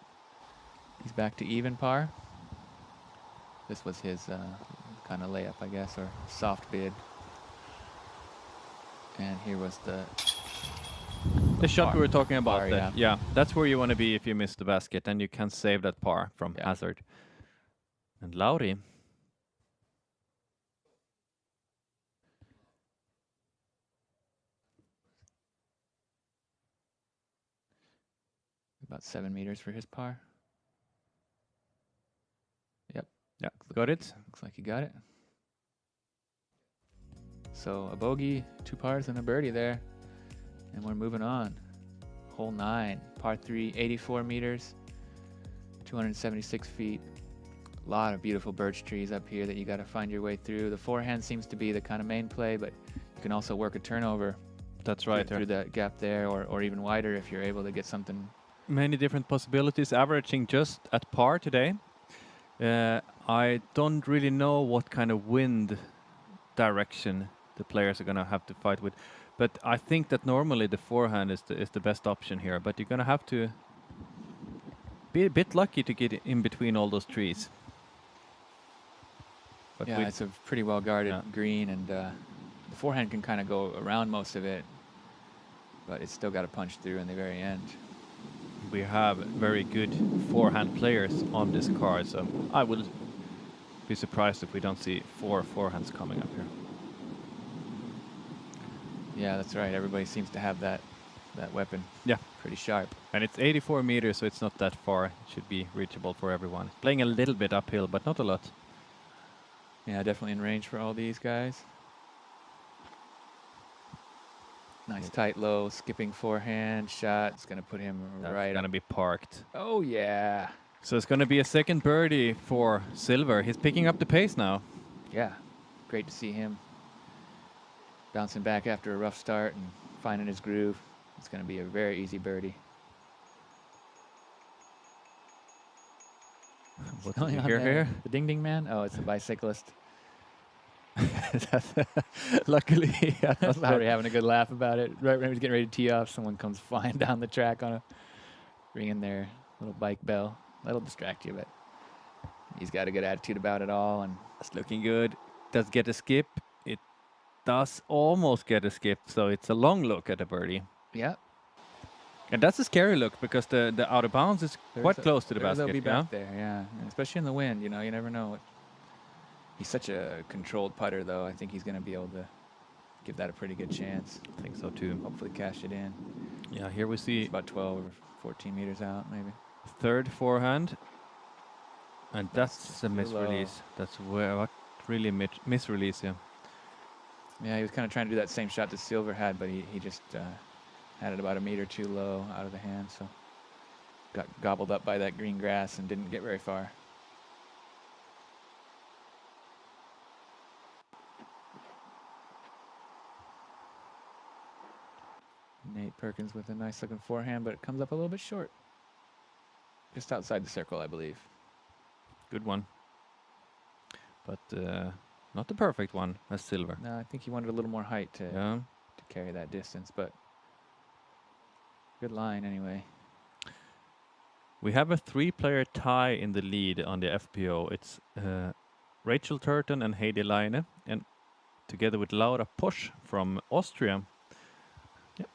He's back to even par. This was his kind of layup, I guess, or soft bid. And here was The shot par. we were talking about. Par, that, yeah, that's where you want to be if you miss the basket, and you can save that par from Yeah. hazard. And Lauri. about 7 meters for his par. Yep. Yeah, got it. Looks like he got it. So a bogey, 2 pars, and a birdie there. And we're moving on. Hole 9, par 3, 84 meters, 276 feet. A lot of beautiful birch trees up here that you got to find your way through. The forehand seems to be the kind of main play, but you can also work a turnover That's right. through that gap there, or even wider if you're able to get something many different possibilities, averaging just at par today. I don't really know what kind of wind direction the players are going to have to fight with, but I think that normally the forehand is the best option here, but you're going to have to be a bit lucky to get in between all those trees. But Yeah, it's a pretty well guarded green, and the forehand can kind of go around most of it, but it's still got to punch through in the very end. we have very good forehand players on this card, so I will be surprised if we don't see 4 forehands coming up here. Yeah, that's right. Everybody seems to have that weapon. Yeah. Pretty sharp. And it's 84 meters, so it's not that far. It should be reachable for everyone. Playing a little bit uphill, but not a lot. Yeah, definitely in range for all these guys. Nice tight low, skipping forehand shot. It's going to put him That's right going to up. be parked. Oh, yeah. So it's going to be a second birdie for Silver. He's picking up the pace now. Yeah. Great to see him bouncing back after a rough start and finding his groove. It's going to be a very easy birdie. What's going on here, there? here? The ding ding man? Oh, it's a bicyclist. Luckily, yeah, That's Lauri having a good laugh about it. Right when he was getting ready to tee off, someone comes flying down the track on a ringing their little bike bell. That'll distract you, but he's got a good attitude about it all. And it's looking good. Does get a skip. It does almost get a skip, so it's a long look at a birdie. yeah, And that's a scary look because the out of bounds is quite close to the basket. They'll be yeah? back there, yeah. And especially in the wind, you know, you never know. He's such a controlled putter, though. I think he's going to be able to give that a pretty good chance. I think so too. Hopefully cash it in. Yeah, here we see It's about 12 or 14 meters out, maybe. third forehand. And that's a too low. misrelease. That's where what really misrelease, yeah. Yeah, he was kind of trying to do that same shot that Silver had, but he just had it about a meter too low out of the hand, so got gobbled up by that green grass and didn't get very far. Nate Perkins with a nice looking forehand, but it comes up a little bit short. Just outside the circle, I believe. Good one. But not the perfect one as Silver. No, I think he wanted a little more height to Yeah. carry that distance, but good line anyway. We have a 3-player tie in the lead on the FPO. It's Rachel Turton and Heidi Laine, and together with Laura Posch from Austria. Yep.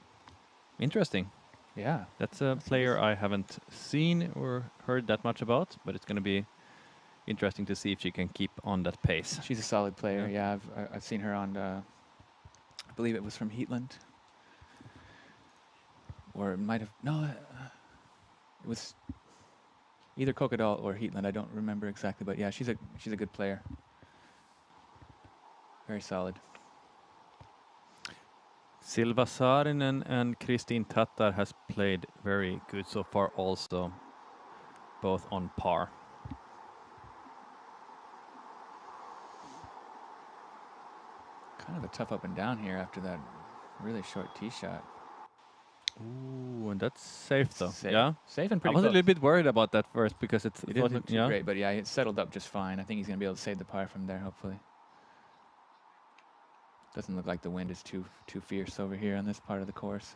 Interesting. Yeah. That's a player I haven't seen or heard that much about, but it's going to be interesting to see if she can keep on that pace. She's a solid player. Yeah, I've seen her on, I believe it was from Heatland. Or it might have, no, it was either Kokadal or Heatland. I don't remember exactly, but yeah, she's a good player. Very solid. Silva Saarinen and Kristin Tattar has played very good so far also, both on par. Kind of a tough up and down here after that really short tee shot. Ooh, and that's safe though. Safe. Yeah, Safe and I pretty was a close. little bit worried about that first because It didn't look too great, but yeah, it settled up just fine. I think he's going to be able to save the par from there, hopefully. Doesn't look like the wind is too fierce over here on this part of the course.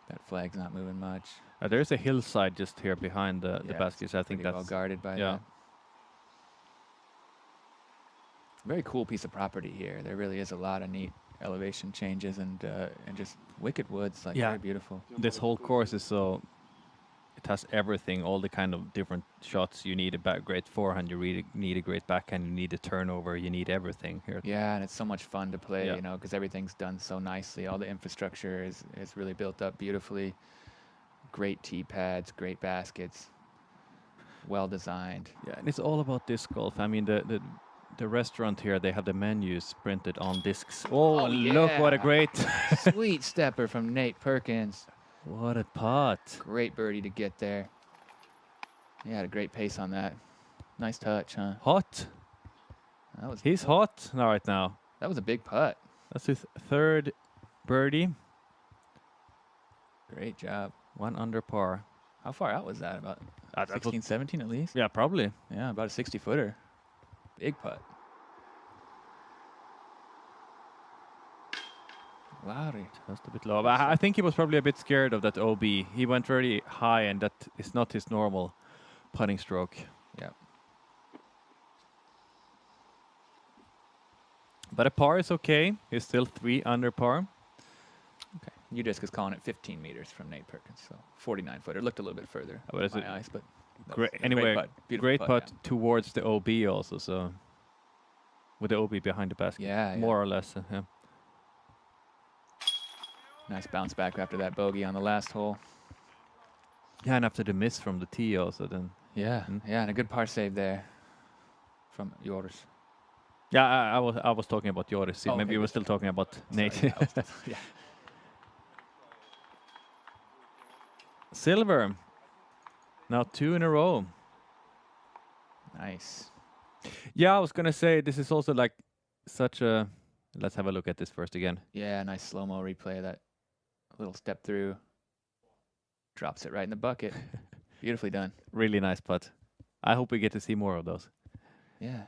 That flag's not moving much. There's a hillside just here behind the Yeah, baskets. I think Pretty that's well guarded by yeah. that. Very cool piece of property here. There really is a lot of neat elevation changes and just wicked woods, like Yeah. very beautiful. This whole course is so. It has everything, all the kind of different shots. You need a great forehand, you really need a great backhand, you need a turnover, you need everything here. Yeah, and it's so much fun to play, Yeah. you know, because everything's done so nicely. All the infrastructure is really built up beautifully. Great tee pads, great baskets, well designed. Yeah, and it's all about disc golf. I mean, the restaurant here, they have the menus printed on discs. Oh, look what a yeah. great, Sweet stepper from Nate Perkins. what a putt. Great birdie to get there. He had a great pace on that. Nice touch, huh? Hot. That was He's hot right now. That was a big putt. That's his third birdie. Great job. 1 under par. How far out was that? About That was- 16, 17 at least? Yeah, probably. Yeah, about a 60-footer. Big putt. Lauri. Just a bit low. But I think he was probably a bit scared of that OB. He went very high, and that is not his normal putting stroke. Yeah. But a par is okay. He's still 3 under par. Okay. U-Disc is calling it 15 meters from Nate Perkins, so 49-footer. Looked a little bit further But in it's my eyes, but Great. that's a Anyway, great putt. Beautiful great putt yeah. towards the OB also. So with the OB behind the basket, Yeah, more or less. Yeah. Nice bounce back after that bogey on the last hole. Yeah, and after the miss from the tee also, then Yeah, yeah, and a good par save there from Joris. yeah, I was talking about Joris. Oh, Maybe okay, you were good. still talking about Nate. Sorry, yeah. Silver. Now 2 in a row. Nice. Yeah, I was gonna say this is also like such a. Let's have a look at this first again. Yeah, nice slow-mo replay of that little step through. Drops it right in the bucket. Beautifully done. Really nice putt. I hope we get to see more of those. Yeah.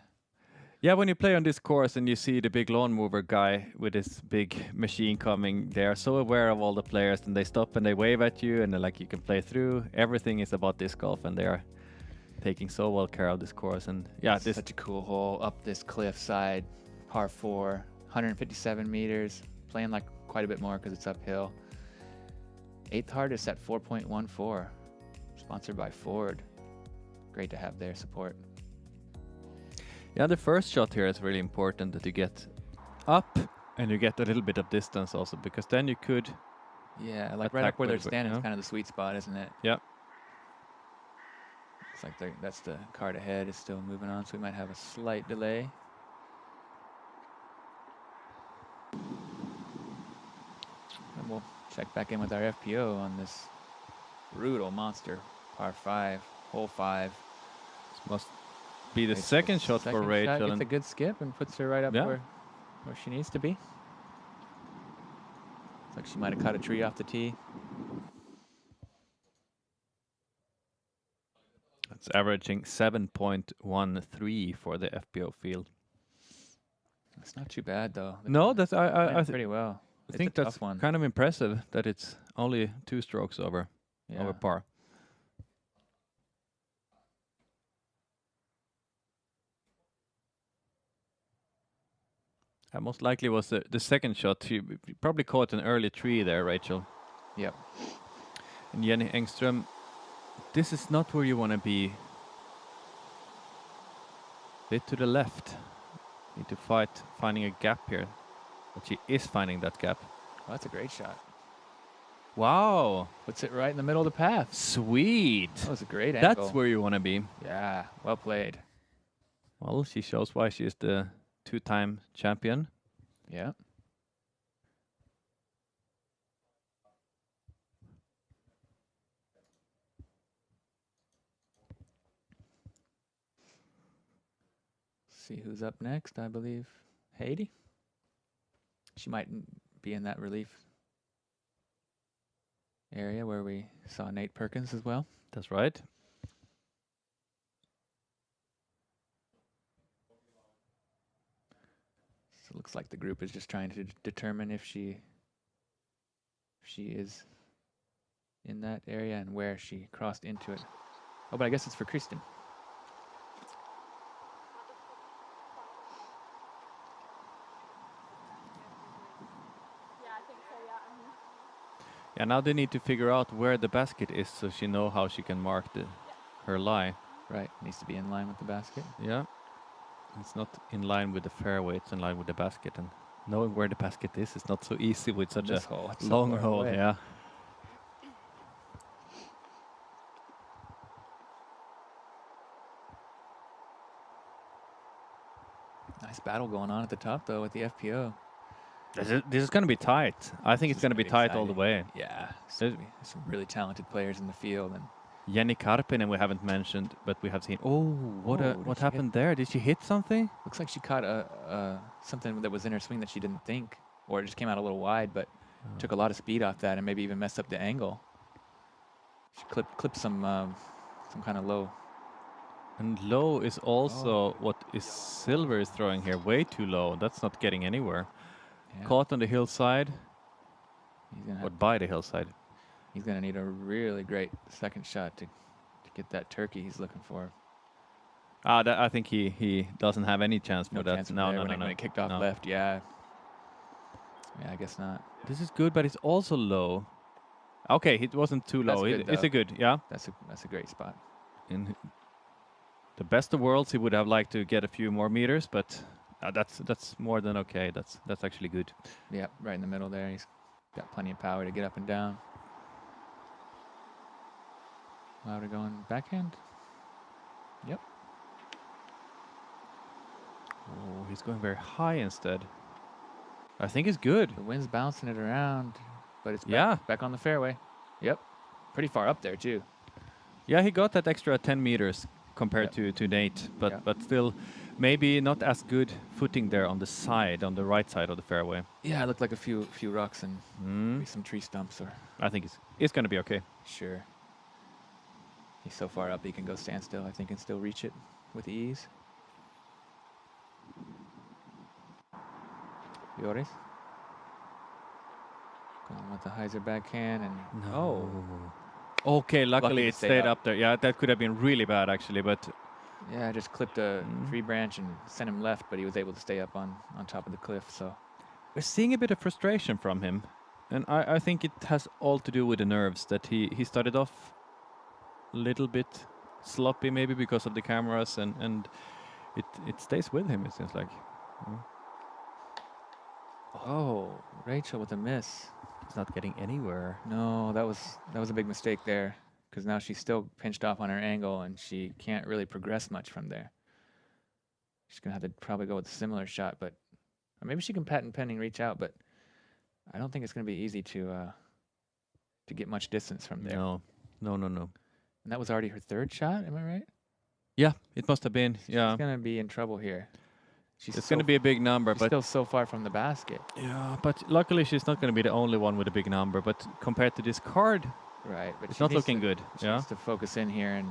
Yeah, when you play on this course and you see the big lawn mover guy with his big machine coming, they are so aware of all the players and they stop and they wave at you and they're like you can play through. Everything is about disc golf and they are taking so well care of this course. And yeah, It's this such a cool hole up this cliff side, par 4, 157 meters, playing like quite a bit more because it's uphill. 8th hardest at 4.14, sponsored by Ford. Great to have their support. yeah, the first shot here is really important that you get up and you get a little bit of distance also because then you could. Yeah, like right Attack up where they're with it, standing is yeah. kind of the sweet spot, isn't it? Yeah. It's like that's the card ahead is still moving on, so we might have a slight delay. And we'll check back in with our FPO on this brutal monster, par 5, hole 5. This must be the Rachel's second shot for second Rachel. Gets and a good skip and puts her right up Yeah. where she needs to be. Looks like she might have cut a tree off the tee. It's averaging 7.13 for the FPO field. It's not too bad though. They're No, playing- that's playing I pretty well. It's think a that's tough one. kind of impressive that it's only 2 strokes over Yeah. par. Most likely was the second shot. You probably caught an early tree there, Rachel. Yep. And Jenni Engström, this is not where you want to be. Bit to the left. Need to fight finding a gap here. But she is finding that gap. Well, that's a great shot. Wow. Puts it right in the middle of the path. Sweet. That was a great angle. That's where you want to be. Yeah, well played. Well, she shows why she is the 2-time champion. Yeah. See who's up next, I believe. Heidi? She might be in that relief area where we saw Nate Perkins as well. That's right. So it looks like the group is just trying to determine if she is in that area and where she crossed into it. Oh, but I guess it's for Kristin. Yeah, now they need to figure out where the basket is so she know how she can mark her lie. Right, needs to be in line with the basket. Yeah. It's not in line with the fairway, it's in line with the basket. And knowing where the basket is not so easy with such This a hole, it's so long far hole. away. Yeah. Nice battle going on at the top, though, with the FPO. This is going to be tight. I think it's This is going to be pretty tight all the way. Yeah, There's- there's some really talented players in the field, and Jenni Karpinen we haven't mentioned, but we have seen. Oh, what Oh, did what she happened there? Did she hit something? looks like she caught something that was in her swing that she didn't think, or it just came out a little wide. But Took a lot of speed off that and maybe even messed up the angle. Should clip some kind of low. And low is also what is Silver is throwing here. Way too low. That's not getting anywhere. Yeah. Caught on the hillside. He's gonna Or have, by the hillside. he's gonna need a really great second shot to get that turkey he's looking for. I think he doesn't have any chance for No that. chance No, there no, when no, it, no. when it kicked off No. left. Yeah. Yeah, I guess not. This is good, but it's also low. Okay, it wasn't too That's low. good, It's though. a good, yeah. That's a great spot. In the best of worlds, he would have liked to get a few more meters, but that's more than okay. That's actually good. Yeah, right in the middle there. He's got plenty of power to get up and down. Lauri going backhand. Yep. Oh, he's going very high instead. I think it's good. The wind's bouncing it around, but it's Yeah. back on the fairway. Yep. Pretty far up there too. Yeah, he got that extra 10 meters compared to Nate, but Yeah. but still, maybe not as good footing there on the side, on the right side of the fairway. Yeah, it looked like a few rocks and maybe some tree stumps or I think it's going to be okay. sure. He's so far up he can go standstill, I think, and still reach it with ease. Joris. Going with the Heiser backhand and Okay, luckily to it stay stayed up. up there. Yeah, that could have been really bad actually, but yeah, I just clipped a tree branch and sent him left, but he was able to stay up on top of the cliff. So we're seeing a bit of frustration from him. And I think it has all to do with the nerves that he started off a little bit sloppy maybe because of the cameras and it stays with him, it seems like. oh, Rachel with a miss. He's not getting anywhere. No, that was a big mistake there because now she's still pinched off on her angle and she can't really progress much from there. She's gonna have to probably go with a similar shot, but or maybe she can patent pending reach out, but I don't think it's gonna be easy to get much distance from there. No. And that was already her third shot, am I right? Yeah, it must have been. Yeah. She's gonna be in trouble here. It's going to be a big number, she's but still so far from the basket. yeah, but luckily she's not going to be the only one with a big number, but compared to this card, Right, but it's she not needs looking to- good. She Yeah. needs to focus in here and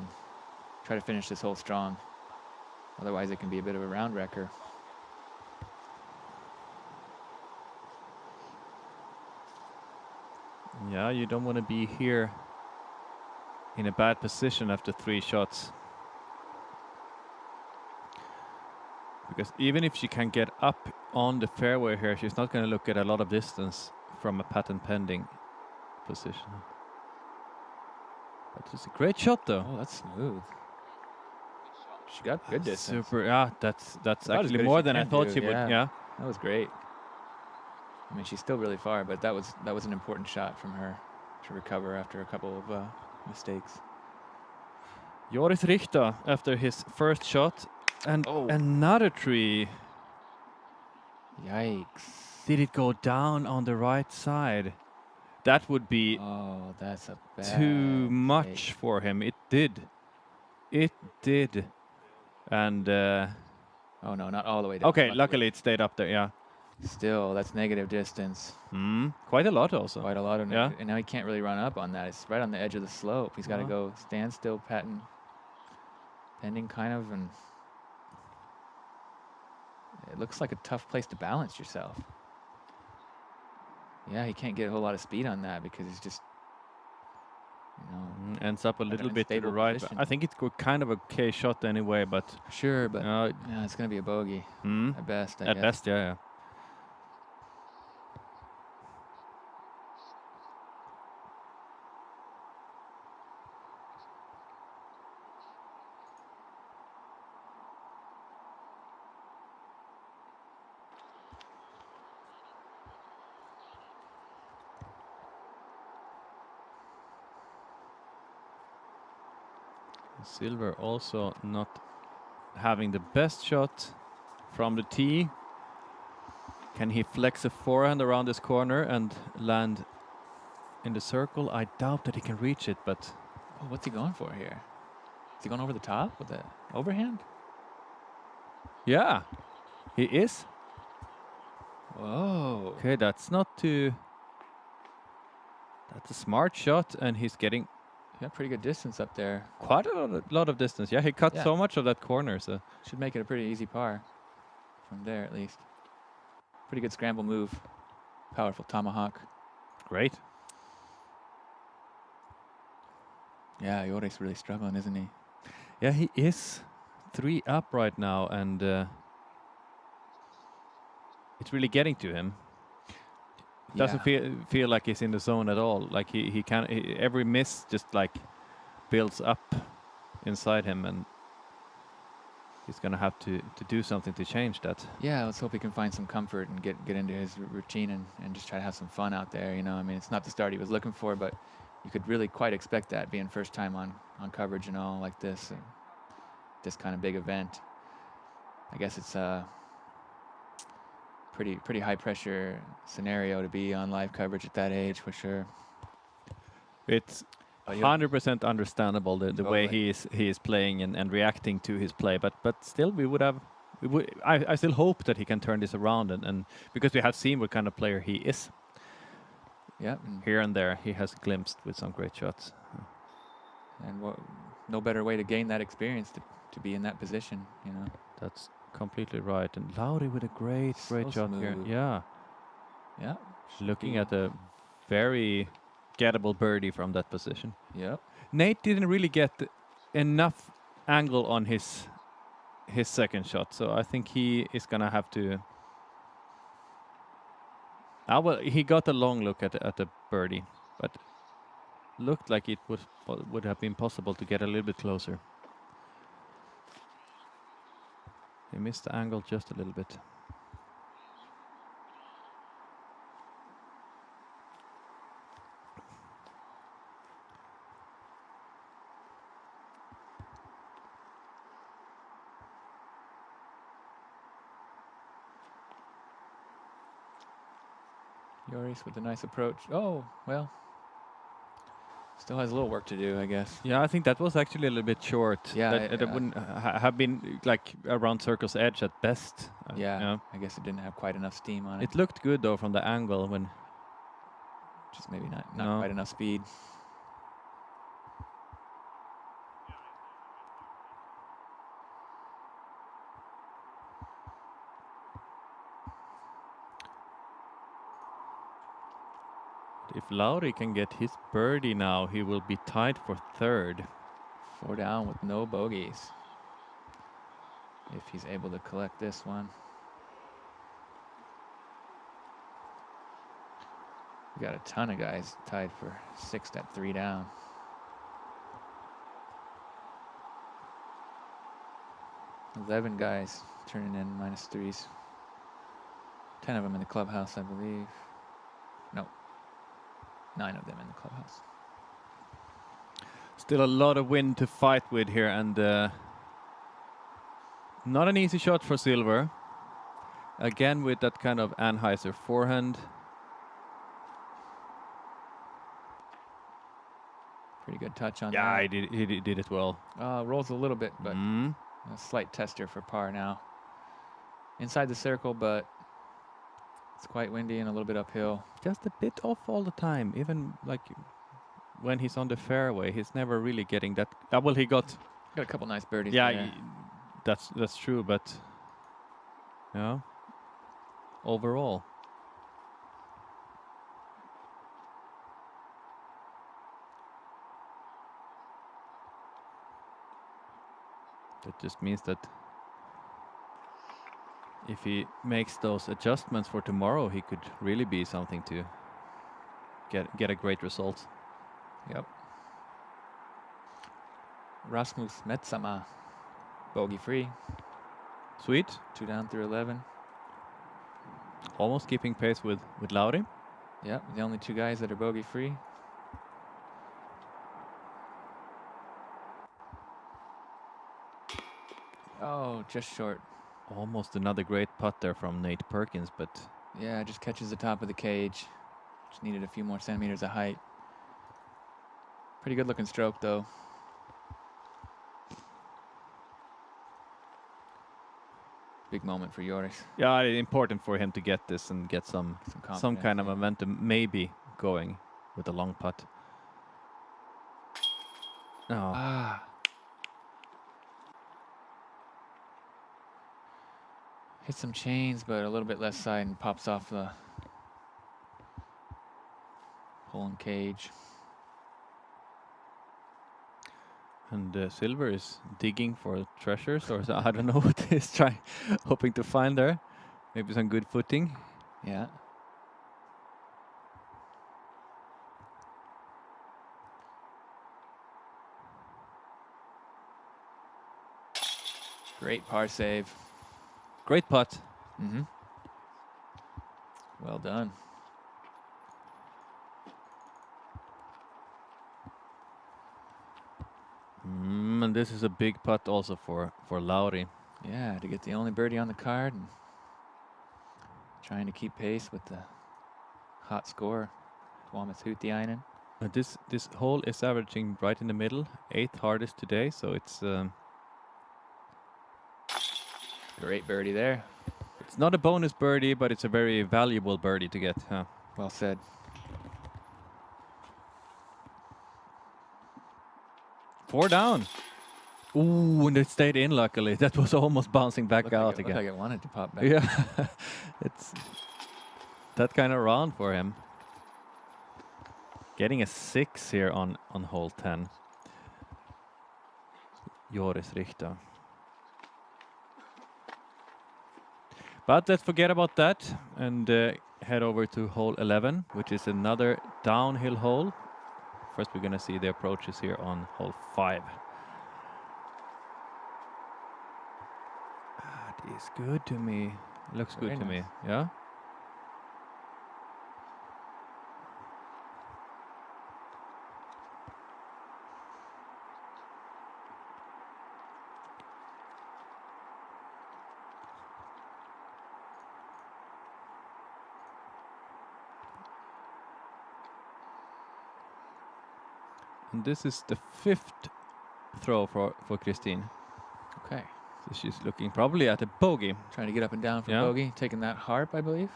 try to finish this hole strong. Otherwise, it can be a bit of a round wrecker. Yeah, you don't want to be here in a bad position after 3 shots. Because even if she can get up on the fairway here, she's not going to look at a lot of distance from a patent pending position. But it's a great shot though. Oh, that's smooth. She got good distance. Super. Yeah, that's About as actually good as more she than I can thought do, she would. yeah. Yeah. That was great. I mean, she's still really far, but that was an important shot from her to recover after a couple of mistakes. Joris Richter after his first shot and another tree. Yikes. Did it go down on the right side? That would be Oh, that's a bad too much mistake. for him. It did. It did. And Oh no, not all the way down. okay, luckily it stayed up there. Yeah. Still, that's negative distance. Quite a lot also. Quite a lot of Yeah. negative. And now he can't really run up on that. It's right on the edge of the slope. He's got to go standstill, patent, pending kind of, and it looks like a tough place to balance yourself. Yeah, he can't get a whole lot of speed on that because he's just, Ends up a little bit to the unstable right. position. I think it's kind of a okay shot anyway, but sure, but yeah, it's going to be a bogey at best, I at guess. best, yeah. Silver also not having the best shot from the tee. Can he flex a forehand around this corner and land in the circle? I doubt that he can reach it, but Oh, what's he going for here? Is he going over the top with the overhand? yeah, he is. Whoa. Okay, that's not too That's a smart shot, and he's getting Pretty good distance up there. quite a lot of distance. Yeah, he cut Yeah. so much of that corner, so Should make it a pretty easy par from there at least. Pretty good scramble move. Powerful tomahawk. great. Yeah, Joris really struggling, isn't he? Yeah, he is 3 up right now, and it's really getting to him. Doesn't feel like he's in the zone at all. Like he can every miss just like builds up inside him, and he's gonna have to do something to change that. Yeah, let's hope he can find some comfort and get into his routine and just try to have some fun out there. You know, I mean, it's not the start he was looking for, but you could really quite expect that being first time on coverage and all like this, and this kind of big event. I guess it's a pretty high pressure scenario to be on live coverage at that age for sure. It's 100% understandable the way he is playing and reacting to his play, but still I still hope that he can turn this around and because we have seen what kind of player he is. Yeah, here and there he has glimpsed with some great shots. And no better way to gain that experience to be in that position, you know. That's completely right. And Lauri with a great shot here. Yeah. Yeah. Looking at a very gettable birdie from that position. Yep. Nate didn't really get enough angle on his second shot, so I think he is gonna have to. Well, he got a long look at the birdie, but looked like it would have been possible to get a little bit closer. He missed the angle just a little bit. Joris with a nice approach. Oh, well. Still has a little work to do, I guess. Yeah, I think that was actually a little bit short. Yeah, that wouldn't have been like around circle's edge at best. Yeah, I guess it didn't have quite enough steam on it. It looked good though from the angle when. Just maybe not quite enough speed. If Lauri can get his birdie now, he will be tied for third. 4 down with no bogeys. If he's able to collect this one. We got a ton of guys tied for 6th at 3 down. $11 guys turning in -3s. 10 of them in the clubhouse, I believe. No. 9 of them in the clubhouse. Still a lot of wind to fight with here, and not an easy shot for Silver. Again with that kind of Anheuser forehand. Pretty good touch on that. Yeah, he did it well. Rolls a little bit, but a slight tester for par now. Inside the circle, but it's quite windy and a little bit uphill. Just a bit off all the time, even like when he's on the fairway, he's never really getting that. Well, he got a couple nice birdies. Yeah, that's true, but yeah, overall. That just means that if he makes those adjustments for tomorrow, he could really be something to get a great result. Yep. Rasmus Metsama, bogey free. Sweet. 2 down through 11. Almost keeping pace with Lauri. Yep, the only 2 guys that are bogey free. Oh, just short. Almost another great putt there from Nate Perkins, but yeah, just catches the top of the cage. Just needed a few more centimeters of height. Pretty good looking stroke though. Big moment for Joris. Yeah, important for him to get this and get some kind of momentum maybe going. with a long putt. Oh, Ah. Hit some chains, but a little bit left side and pops off the hole and cage. and Silver is digging for treasures, or I don't know what he's trying, hoping to find there. Maybe some good footing. Yeah. Great par save. Great putt. Mm-hmm. Well done. And this is a big putt also for Lauri. Yeah, to get the only birdie on the card and trying to keep pace with the hot score. Tuomas Hytiainen. This hole is averaging right in the middle, 8th hardest today, so it's Great birdie there. it's not a bonus birdie, but it's a very valuable birdie to get. Huh? Well said. Four down. Ooh, and it stayed in luckily. That was almost bouncing back out Looked again. like it wanted to pop back. Yeah, it's that kind of round for him. Getting a 6 here on hole 10. Joris Richter. But let's forget about that and head over to hole 11, which is another downhill hole. First, we're gonna see the approaches here on hole 5. That is good to me. Looks Very good to me. nice. Yeah. And this is the 5th throw for Kristin. Okay. So she's looking probably at a bogey. Trying to get up and down for Yeah. bogey. Taking that harp, I believe.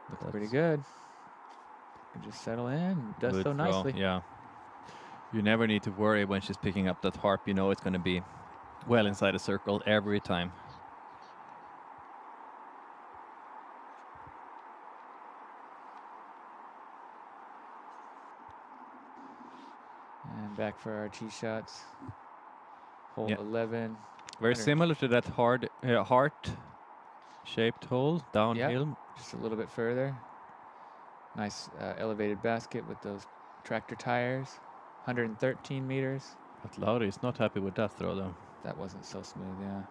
Looks pretty good. Can just settle in. Does Good so throw, nicely. Yeah. You never need to worry when she's picking up that harp. You know it's going to be well inside a circle every time. And back for our tee shots. Hole Yeah. 11. Very 100. similar to that heart-shaped hole downhill. Just a little bit further. Nice elevated basket with those tractor tires. 113 meters. But Lauri is not happy with that throw though. That wasn't so smooth, yeah.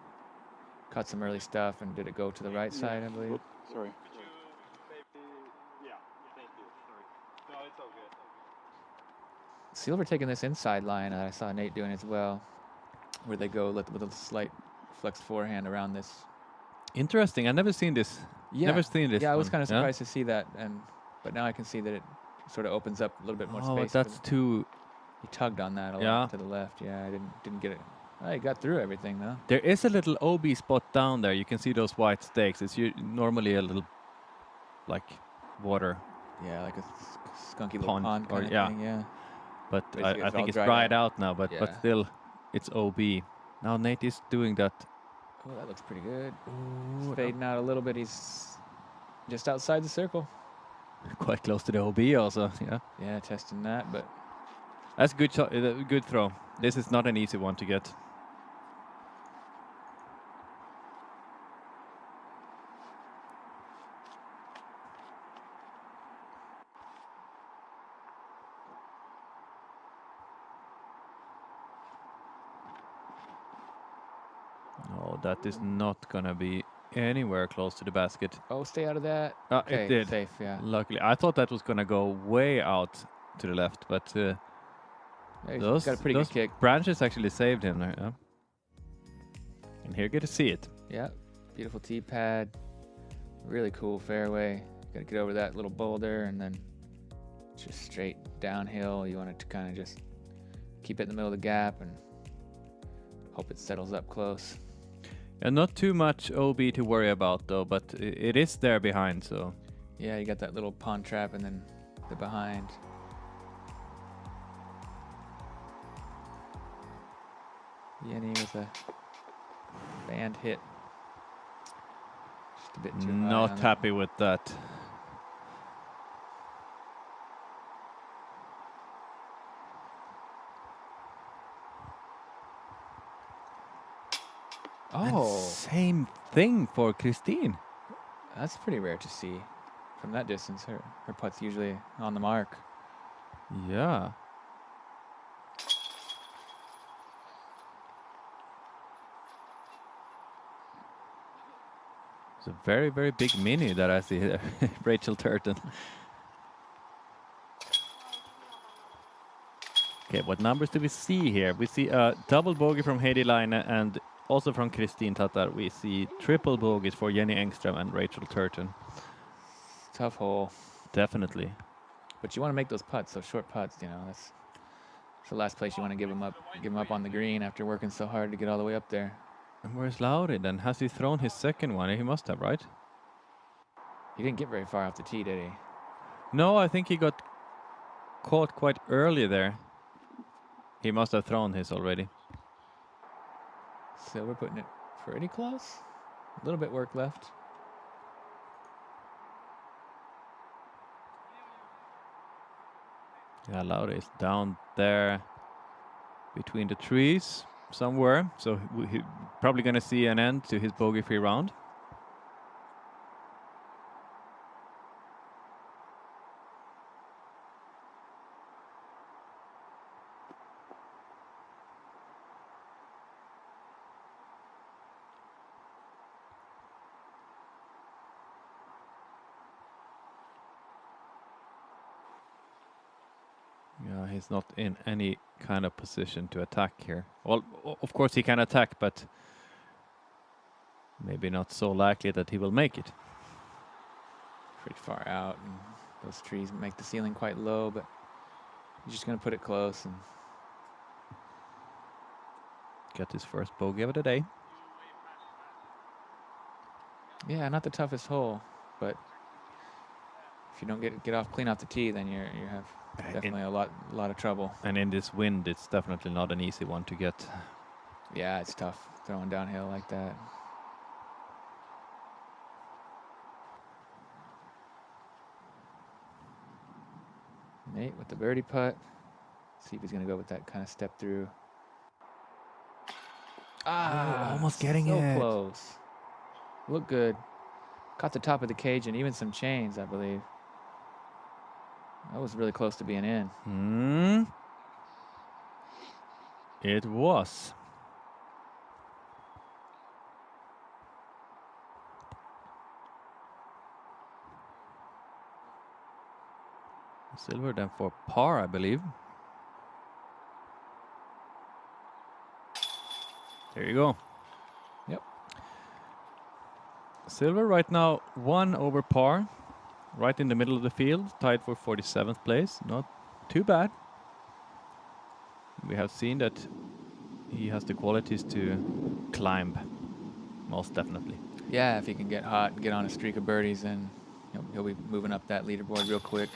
Caught some early stuff, and did it go to the right side, I believe? Sorry. Silver taking this inside line. I saw Nate doing as well, where they go with a slight flex forehand around this. Interesting. I've never seen this. Yeah, Never seen this. yeah. I was one. kind of surprised to see that, but now I can see that it sort of opens up a little bit more Oh, space. that's too. He tugged on that a Yeah. lot to the left. Yeah, I didn't get it. Oh, he got through everything though. There is a little OB spot down there. You can see those white stakes. It's normally a little, like, water. Yeah, like a skunky little Pond, pond or- kind of yeah. thing. Yeah. But Basically, I it's all think it's dried dried out now, but Yeah. still, it's OB. Now Nate is doing that. Oh, that looks pretty good. Ooh, He's fading out a little bit. He's just outside the circle. quite close to the OB also. Yeah, Yeah, testing that, but that's good shot. Good throw. This is not an easy one to get. Oh, that is not gonna be anywhere close to the basket. oh, stay out of that. It Okay, did. safe. Yeah. Luckily, I thought that was gonna go way out to the left, but Yeah, he's those, got a pretty those good kick. branches actually saved him there. Yeah. And here, get to see it. Yeah, beautiful tee pad. Really cool fairway. Got to get over that little boulder and then just straight downhill. You want it to kind of just keep it in the middle of the gap and hope it settles up close. And not too much OB to worry about though, but it is there behind, so. Yeah, you got that little pond trap and then the behind. Jenni with a band hit. Just a bit too high Not on happy with that. And Oh, same thing for Kristin. that's pretty rare to see from that distance. Her putt's usually on the mark. Yeah. It's a very, very big mini that I see here. Rachel Turton. Okay, what numbers do we see here? We see a double bogey from Heidi, Laine, and also from Kristin Tattar. We see triple bogeys for Jenni Engström and Rachel Turton. Tough hole. Definitely. But you want to make those putts, those short putts, you know. That's the last place you want to give them up on the green after working so hard to get all the way up there. And where's Lauri then? Has he thrown his second one? He must have, right? He didn't get very far off the tee, did he? No, I think he got caught quite early there. He must have thrown his already. Silver putting it pretty close. A little bit work left. Yeah, Lauri is down there between the trees somewhere. So he's probably going to see an end to his bogey-free round. Yeah, he's not in any kind of position to attack here. Well, of course he can attack, but maybe not so likely that he will make it. Pretty far out, and those trees make the ceiling quite low, but he's just going to put it close. And Get his first bogey of the day. yeah, not the toughest hole, but if you don't get off clean off the tee, then you have definitely a lot of trouble. And in this wind, it's definitely not an easy one to get. Yeah, it's tough throwing downhill like that. Nate with the birdie putt. See if he's going to go with that kind of step through. almost getting so it. close. Look good. Caught the top of the cage and even some chains, I believe. That was really close to being in. It was. Silver then for par, I believe. There you go. Yep. Silver right now 1 over par, right in the middle of the field, tied for 47th place. Not too bad. We have seen that he has the qualities to climb, most definitely. Yeah, if he can get hot and get on a streak of birdies, then he'll be moving up that leaderboard real quick.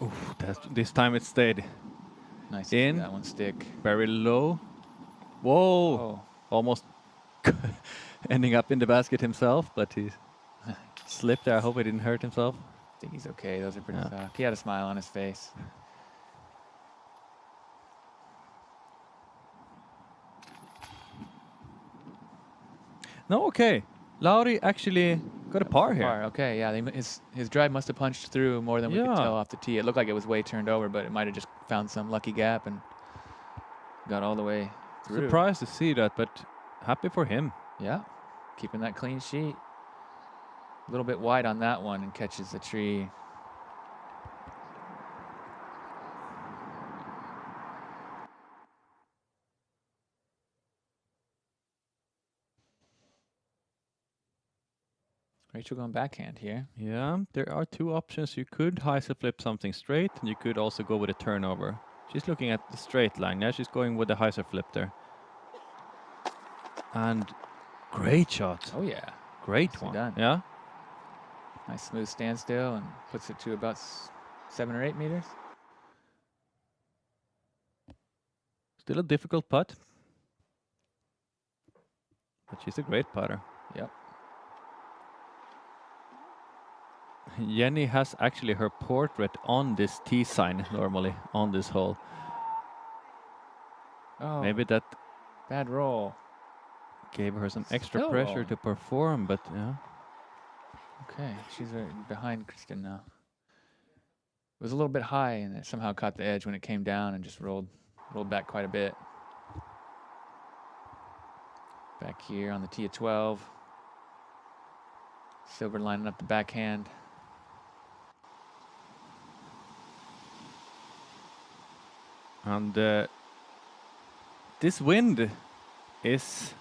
Oof, this time it stayed Nice to see that one stick. very low. Whoa! Oh, Almost ending up in the basket himself, but he slipped there. I hope he didn't hurt himself. I think he's okay. Those are pretty Yeah. soft. He had a smile on his face. No, okay. Lauri actually got a par here. Par, okay, yeah. His drive must have punched through more than we could Yeah. tell off the tee. It looked like it was way turned over, but it might have just found some lucky gap and got all the way through. Surprised to see that, but happy for him. Yeah, keeping that clean sheet. A little bit wide on that one and catches the tree. Rachel going backhand here. Yeah, there are two options. You could hyzer flip something straight, and you could also go with a turnover. She's looking at the straight line. Yeah, she's going with the hyzer flip there. And Great shot. Oh yeah, Great nicely one. done. Yeah. Nice smooth standstill and puts it to about 7 or 8 meters. Still a difficult putt. But she's a great putter. Yep. Jenni has actually her portrait on this tee sign normally on this hole. Oh, Maybe that bad roll. gave her some extra Still pressure rolling. to perform, but yeah. Okay, she's right behind Kristin now. It was a little bit high, and it somehow caught the edge when it came down and just rolled back quite a bit. Back here on the tee of 12. Silver lining up the backhand. And this wind is,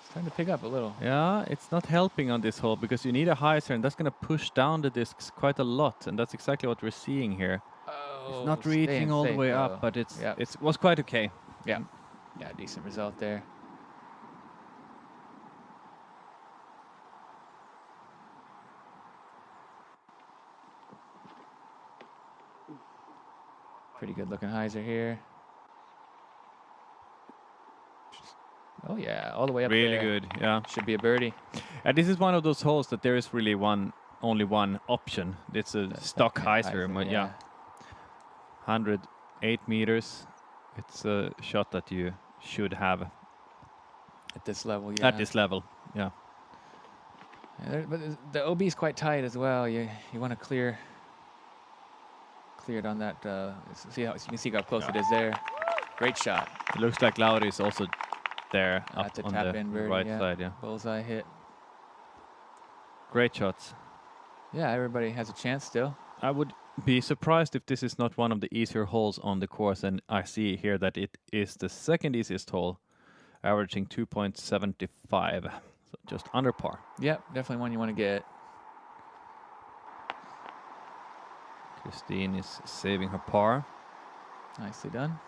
Starting to pick up a little. yeah, it's not helping on this hole because you need a hyzer, and that's going to push down the discs quite a lot, and that's exactly what we're seeing here. Oh, It's not staying reaching all the safe, way though. up, but it's Yep. it was quite okay. Yeah, decent result there. Pretty good looking hyzer here. Oh yeah, all the way up Really there. good, yeah. Should be a birdie. And this is one of those holes that there is really only one option. It's a stock hyzer, but yeah. 108 meters. It's a shot that you should have At this level, yeah. at this level. Yeah. But the OB is quite tight as well. You want to clear it on that. See how you can see how close it is there. Great shot. It looks like Lauri is also there up At the on tap the in birdie, right yeah. side. Yeah. Bullseye hit. Great shots. Yeah, everybody has a chance still. I would be surprised if this is not one of the easier holes on the course, and I see here that it is the second easiest hole, averaging 2.75, so just under par. Yep, definitely one you want to get. Kristin is saving her par. Nicely done.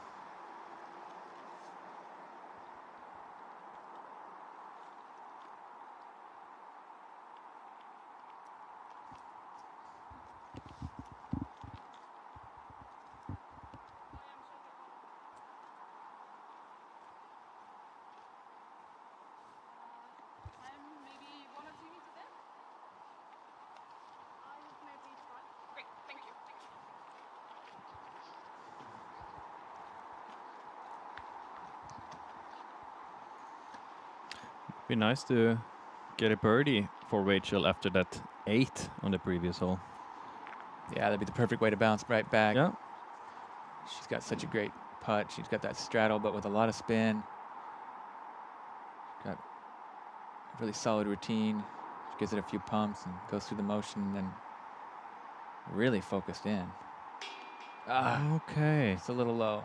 Be nice to get a birdie for Rachel after that 8 on the previous hole. Yeah, that'd be the perfect way to bounce right back. Yeah. She's got such a great putt. She's got that straddle, but with a lot of spin. Got a really solid routine. She gives it a few pumps and goes through the motion and then really focused in. Okay. It's a little low.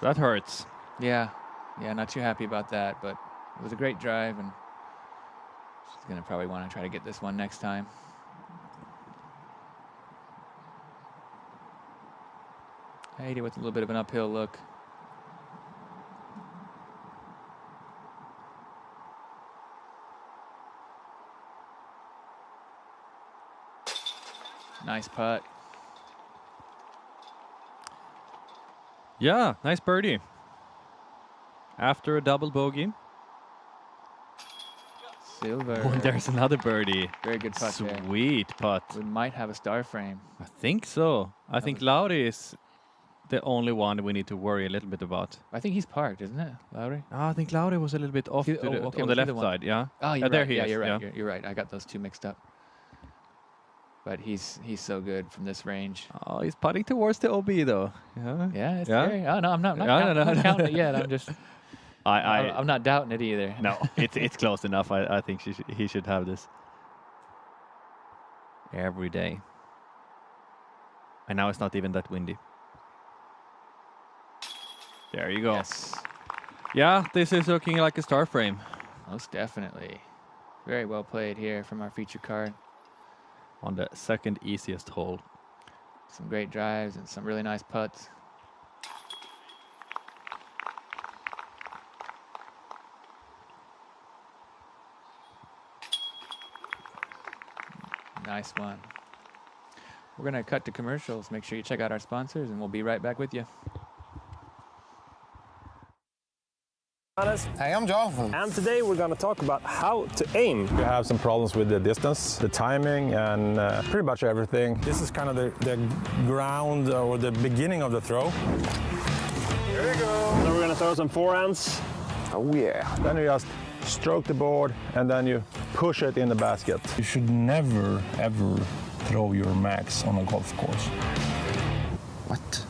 That hurts. Yeah, not too happy about that, but it was a great drive, and she's going to probably want to try to get this one next time. Heidi with a little bit of an uphill look. Nice putt. Yeah, nice birdie. After a double bogey. Silver. Oh, there's another birdie. Very good putt there. Sweet putt. We might have a star frame. I think so. I think Lauri is the only one we need to worry a little bit about. I think he's parked, isn't it, Lauri? Oh, I think Lauri was a little bit off He- to oh, the, okay, on was the he the left one? side. Yeah. Oh, you're there right. he Yeah, is. you're right. Yeah. You're right. I got those two mixed up. But he's so good from this range. Oh, he's putting towards the OB though. Yeah. Yeah, it's Yeah? scary. Oh no, I'm not No, counting, no, I'm not no. counting it yet. I'm just I I'm not doubting it either. no, it's close enough. I think he should have this every day. And now it's not even that windy. There you go. Yes, Yeah, this is looking like a star frame. most definitely. Very well played here from our feature card. On the second easiest hole. Some great drives and some really nice putts. Nice one. We're going to cut to commercials. Make sure you check out our sponsors, and we'll be right back with you. Hey, I'm Jonathan. And today we're going to talk about how to aim. You have some problems with the distance, the timing, and pretty much everything. This is kind of the ground or the beginning of the throw. Here we go. Now we're going to throw some forehands. Oh, yeah. Then you just stroke the board and then you push it in the basket. You should never, ever throw your max on a golf course. What?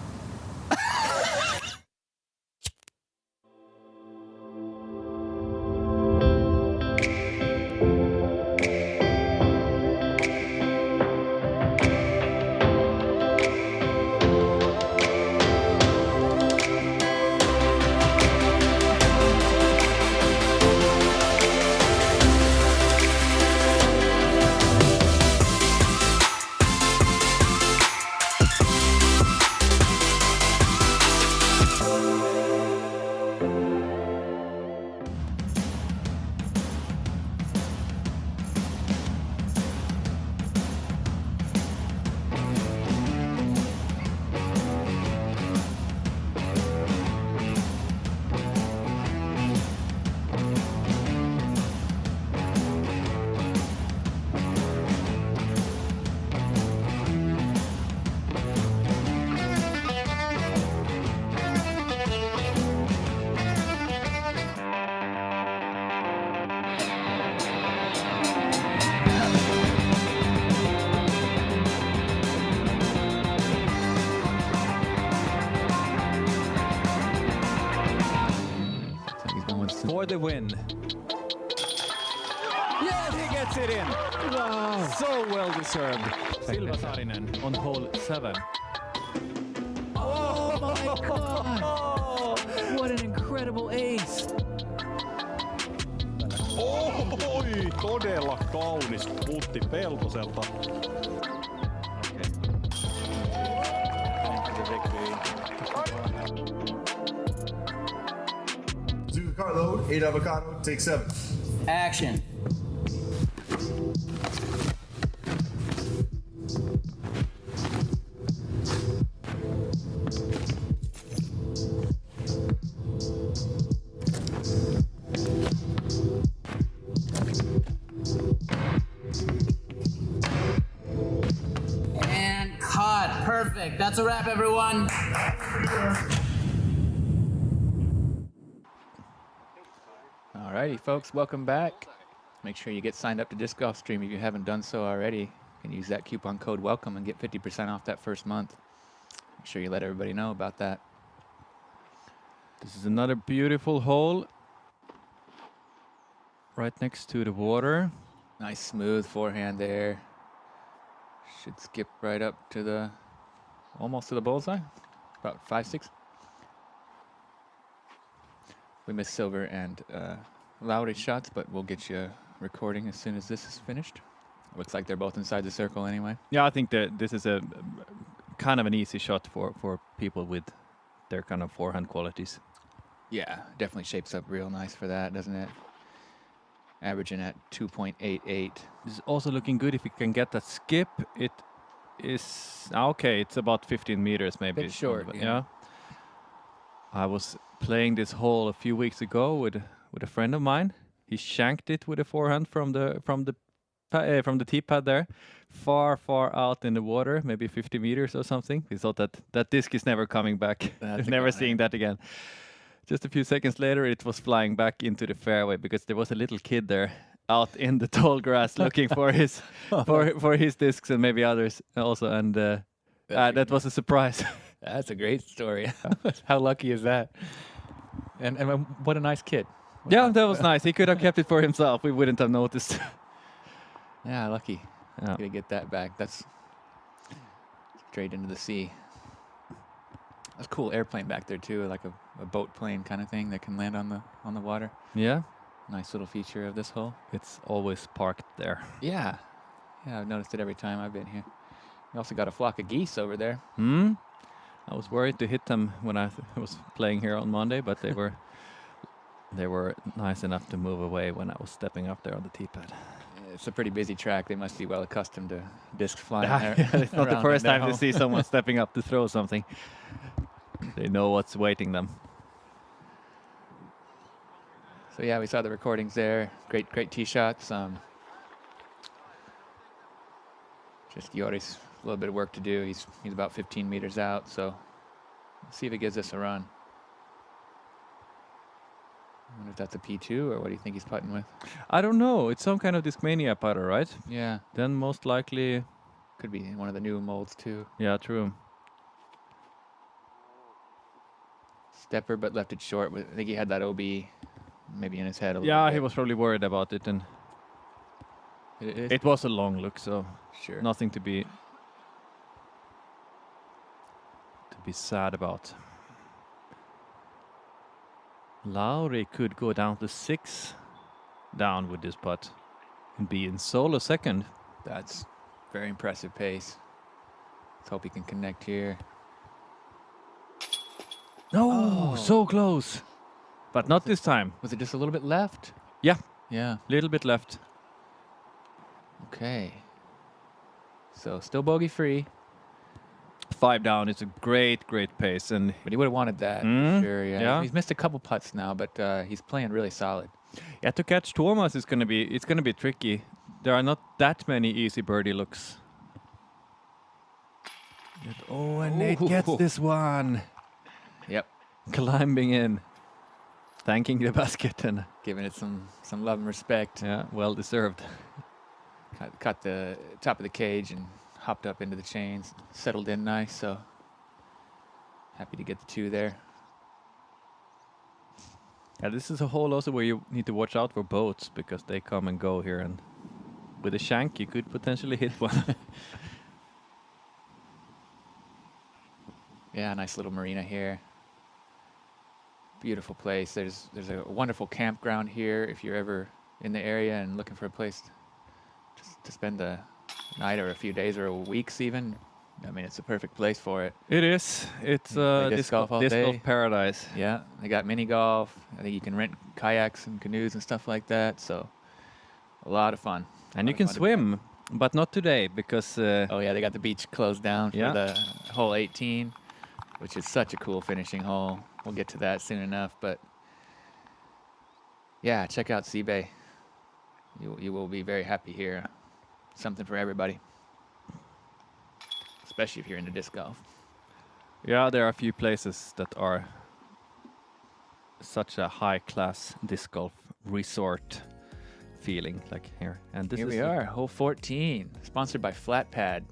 For the win. Yes, he gets it in. Wow. So well deserved. Silva Saarinen on hole 7. Oh my God. What an incredible ace. Oi, todella kaunis putti Peltoselta. Zuka carload, 8 avocado, take 7. Action. And caught. Perfect. That's a wrap, everyone. Alrighty, folks, welcome back. Make sure you get signed up to Disc Golf Stream if you haven't done so already. You can use that coupon code WELCOME and get 50% off that first month. Make sure you let everybody know about that. This is another beautiful hole. Right next to the water. Nice smooth forehand there. Should skip right up to the, almost to the bullseye. About 5-6. We missed Silver and Lauri's shots, but we'll get you a recording as soon as this is finished. Looks like they're both inside the circle anyway. Yeah, I think that this is a kind of an easy shot for people with their kind of forehand qualities. Yeah, definitely shapes up real nice for that, doesn't it? Averaging at 2.88. This is also looking good if you can get that skip. It is okay. It's about 15 meters maybe. Bit short, but yeah. I was playing this hole a few weeks ago with a friend of mine. He shanked it with a forehand from the tee pad there, far out in the water, maybe 50 meters or something. We thought that disc is never coming back. Never seeing that again. Just a few seconds later, it was flying back into the fairway because there was a little kid there out in the tall grass looking for his for his discs and maybe others also, and that was a surprise. That's a great story. How lucky is that? And what a nice kid. Yeah, that was nice. He could have kept it for himself. We wouldn't have noticed. Yeah, lucky. Yeah. Gonna get that back. That's straight into the sea. That's a cool airplane back there too, like a boat plane kind of thing that can land on the water. Yeah. Nice little feature of this hole. It's always parked there. Yeah. Yeah, I've noticed it every time I've been here. You also got a flock of geese over there. I was worried to hit them when I was playing here on Monday, but they were nice enough to move away when I was stepping up there on the tee pad. it's a pretty busy track. They must be well accustomed to discs flying there. It's not the around first in their time to home. see someone stepping up to throw something. They know what's waiting them. So yeah, we saw the recordings there. Great tee shots. Just Joris, a little bit of work to do. He's about 15 meters out, so let's see if it gives us a run. I wonder if that's a P2 or what do you think he's putting with? I don't know. It's some kind of Discmania putter, right? Yeah, Then most likely, could be one of the new molds too. yeah, true. Stepper, but left it short. I think he had that OB maybe in his head a little Yeah, bit. he was probably worried about it, and It it was a long look, so sure. nothing to be sad about. Lauri could go down to 6 down with this putt and be in solo second. That's very impressive pace. Let's hope he can connect here. No, so close, but not this time. Was it just a little bit left? Yeah, Yeah. little bit left. Okay. So still bogey free, 5 down. It's a great pace, and but he would have wanted that. Mm, Sure. Yeah. yeah. He's missed a couple putts now, but he's playing really solid. yeah, to catch Thomas is gonna be tricky. There are not that many easy birdie looks. Oh, and Nate gets this one. Yep. Climbing in, thanking the basket, and Giving it some love and respect. yeah, well deserved. Caught the top of the cage and hopped up into the chains. Settled in nice. So happy to get the 2 there. Yeah, this is a hole also where you need to watch out for boats because they come and go here, and with a shank you could potentially hit one. Yeah, nice little marina here. Beautiful place. There's a wonderful campground here if you're ever in the area and looking for a place to spend a night or a few days or weeks even. I mean, it's a perfect place for it. It is. It's Play disc golf all disc golf day. paradise. Yeah, they got mini golf. I think you can rent kayaks and canoes and stuff like that. So a lot of fun. And you Lot of can fun to do. swim, but not today because Oh yeah, they got the beach closed down for Yeah. the hole 18, which is such a cool finishing hole. We'll get to that soon enough, but yeah, check out Sibbe. You will be very happy here. Something for everybody, especially if you're into disc golf. yeah, there are a few places that are such a high-class disc golf resort feeling, like here. And this Here is we are, hole 14, sponsored by Flat Pad.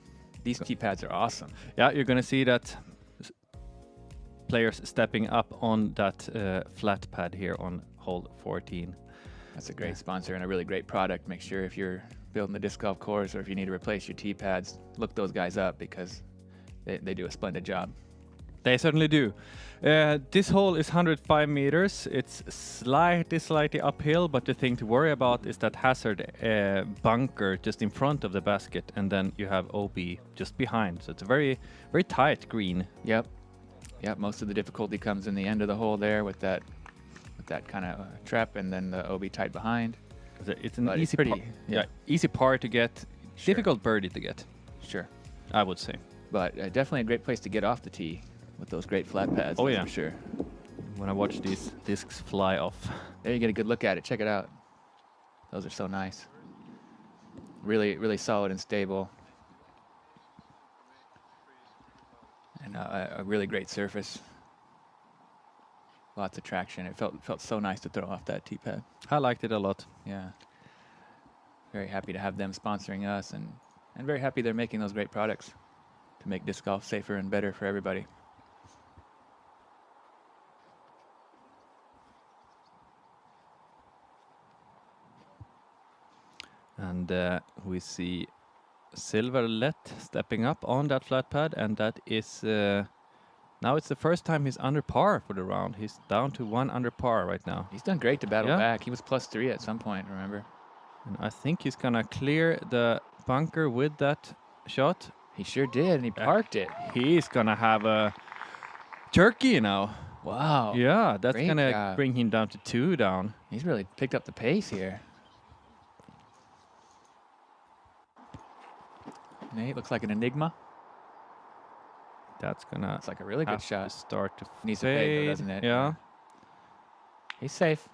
These tee pads are awesome. Yeah, you're gonna see that players stepping up on that flat pad here on hole 14. That's a great sponsor and a really great product. Make sure if you're building the disc golf course or if you need to replace your tee pads, look those guys up because they do a splendid job. They certainly do. This hole is 105 meters. It's slightly uphill, but the thing to worry about is that hazard bunker just in front of the basket, and then you have OB just behind. So it's a very tight green. Yep. Most of the difficulty comes in the end of the hole there with that kind of trap, and then the OB tight behind. It's an But it's easy pretty- yeah, easy par to get. Sure. Difficult birdie to get, Sure. I would say. But definitely a great place to get off the tee with those great flat pads. Oh, that's yeah. for sure. When I watch these discs fly off. There you get a good look at it. Check it out. Those are so nice. Really solid and stable. And a really great surface. Lots of traction. It felt so nice to throw off that tee pad. I liked it a lot. Yeah. Very happy to have them sponsoring us, and very happy they're making those great products to make disc golf safer and better for everybody. And we see Silver Lätt stepping up on that flat pad, and that is now it's the first time he's under par for the round. He's down to 1 under par right now. He's done great to battle Yeah. back. He was +3 at some point, remember? And I think he's gonna clear the bunker with that shot. He sure did, and he parked it. He's gonna have a turkey now. Wow. Yeah, that's Great gonna job. bring him down to 2 down. He's really picked up the pace here. Nate looks like an enigma. That's gonna. It's like a really good shot. Start to Needs to fade, though, doesn't it? Yeah. He's safe.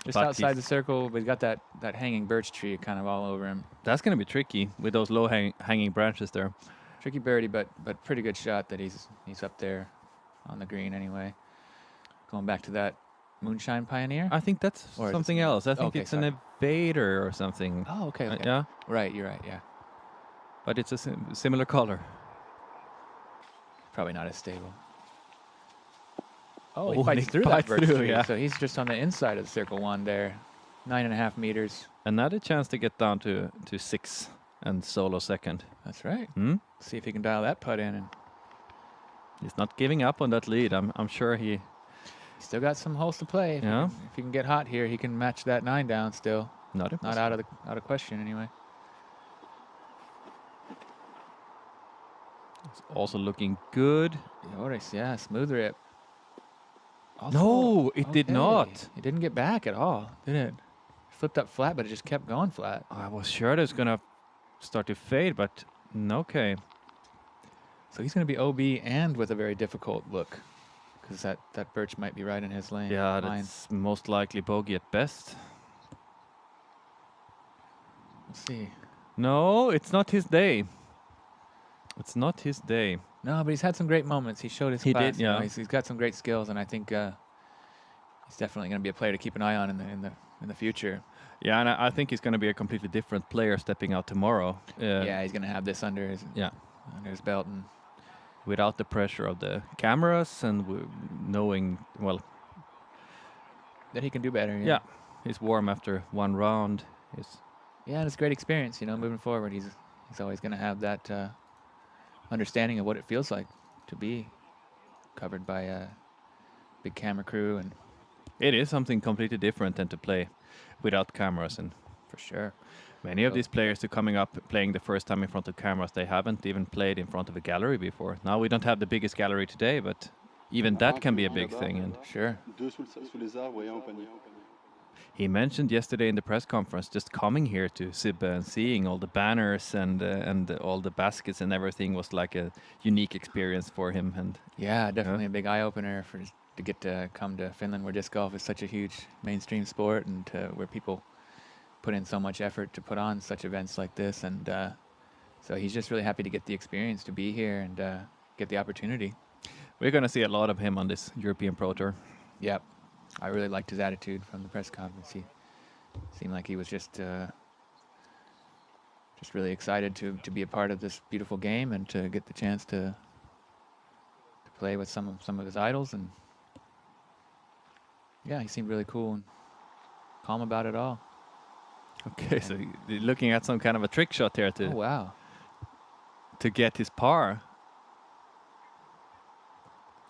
Just But outside he's- the circle, but he's got that hanging birch tree kind of all over him. That's gonna be tricky with those low hanging branches there. Tricky birdie, but pretty good shot that he's up there on the green anyway. Going back to that Moonshine Pioneer. I think that's Or is it something something else. I think Okay, it's an evader or something. Oh, okay. Okay. Yeah, Right. You're right. Yeah. but it's a similar color. Probably not as stable. Oh, Oh, he fights he through that fights birch through, tree. yeah. So he's just on the inside of the circle one there. 9.5 meters. Another chance to get down to 6 and solo second. That's right. Hmm? See if he can dial that putt in. And He's not giving up on that lead. I'm sure he. he's still got some holes to play. Yeah. If he can get hot here, he can match that 9 down still. Not Not out of question anyway. It's also looking good. Joris, yeah, smooth rip. No, it did not. It didn't get back at all, did it? Flipped up flat, but it just kept going flat. I was sure it was gonna start to fade, but okay. So he's going to be OB and with a very difficult look, because that birch might be right in his lane. Yeah, line. that's most likely bogey at best. We'll see. No, it's not his day. It's not his day. No, but he's had some great moments. He showed his He class. did, you know, yeah. he's got some great skills, and I think he's definitely going to be a player to keep an eye on in the future. Yeah, and I think he's going to be a completely different player stepping out tomorrow. Yeah, he's going to have this under his belt, and without the pressure of the cameras and knowing, well, that he can do better. yeah, he's warm after one round. Yeah, and it's a great experience. You know, moving forward, he's always going to have that understanding of what it feels like to be covered by a big camera crew, and It is something completely different than to play without cameras, and for sure. Many of these players who are coming up playing the first time in front of cameras, they haven't even played in front of a gallery before. Now we don't have the biggest gallery today, but even that can be a big thing. And sure. He mentioned yesterday in the press conference just coming here to Sibbe and seeing all the banners and all the baskets and everything was like a unique experience for him. And yeah, definitely a big eye opener to get to come to Finland, where disc golf is such a huge mainstream sport, and where people put in so much effort to put on such events like this. And so he's just really happy to get the experience to be here and get the opportunity. We're going to see a lot of him on this European Pro Tour. Yep. I really liked his attitude from the press conference. He seemed like he was just really excited to be a part of this beautiful game and to get the chance to play with some of his idols. And yeah, he seemed really cool and calm about it all. Okay, so you're looking at some kind of a trick shot here Oh, wow. to get his par.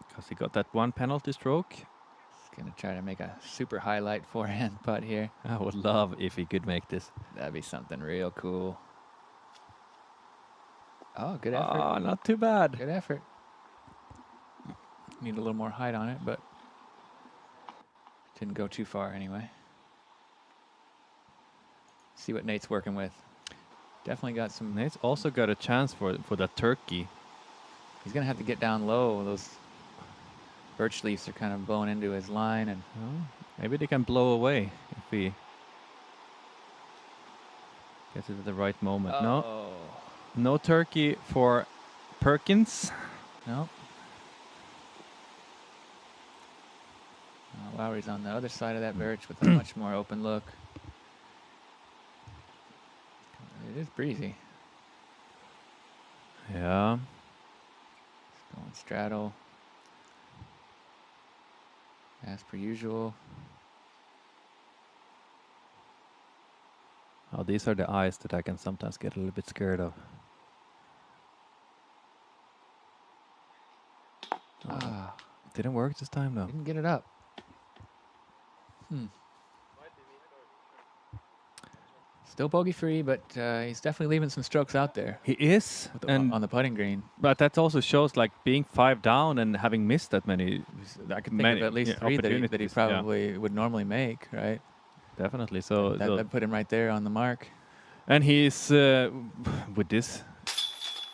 Because he got that one penalty stroke. He's going to try to make a super highlight forehand putt here. I would love if he could make this. That'd be something real cool. Oh, good effort. Oh, not too bad. Good effort. Need a little more height on it, but didn't go too far anyway. See what Nate's working with. Definitely got some. Nate's also got a chance for that turkey. He's going to have to get down low. Those birch leaves are kind of blowing into his line, and Maybe they can blow away if he gets it at the right moment. No turkey for Perkins. No. Lauri's on the other side of that birch with a much more open look. It is breezy. Yeah. It's going straddle. As per usual. Oh, these are the eyes that I can sometimes get a little bit scared of. Ah, Didn't work this time though. didn't get it up. Still bogey free, but he's definitely leaving some strokes out there He is, and on the putting green. but that also shows like being 5 down and having missed that many. I can think of at least 3 that he opportunities, probably would normally make, right? Definitely. So, That put him right there on the mark. and he's with this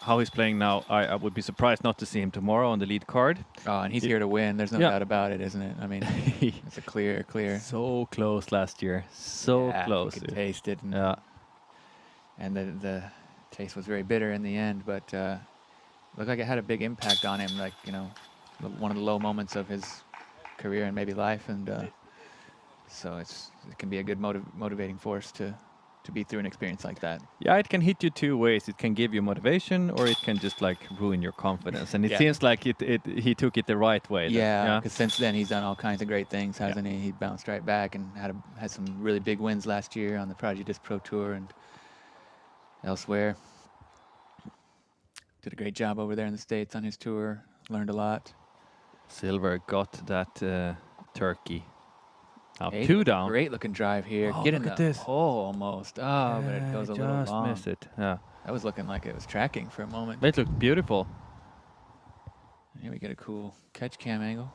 how he's playing now, I would be surprised not to see him tomorrow on the lead card. Oh, and he's here to win. There's no doubt about it, isn't it? I mean, it's a clear. So close last year. So close. You could taste it. And, yeah. And the taste was very bitter in the end, but looked like it had a big impact on him. Like, you know, one of the low moments of his career and maybe life. And so it can be a good motivating force to be through an experience like that. Yeah, it can hit you two ways. It can give you motivation, or it can just like ruin your confidence. And it seems like he took it the right way. Yeah, because since then he's done all kinds of great things, hasn't he? He bounced right back and had some really big wins last year on the Prodigy Disc Pro Tour and elsewhere. Did a great job over there in the States on his tour. Learned a lot. Silver got that turkey. Hey, 2 down. Great looking drive here. Oh, Get in look the at this. hole almost. Oh, but it goes a little just long. missed it. Yeah. That was looking like it was tracking for a moment. It looked beautiful. Here we get a cool catch cam angle.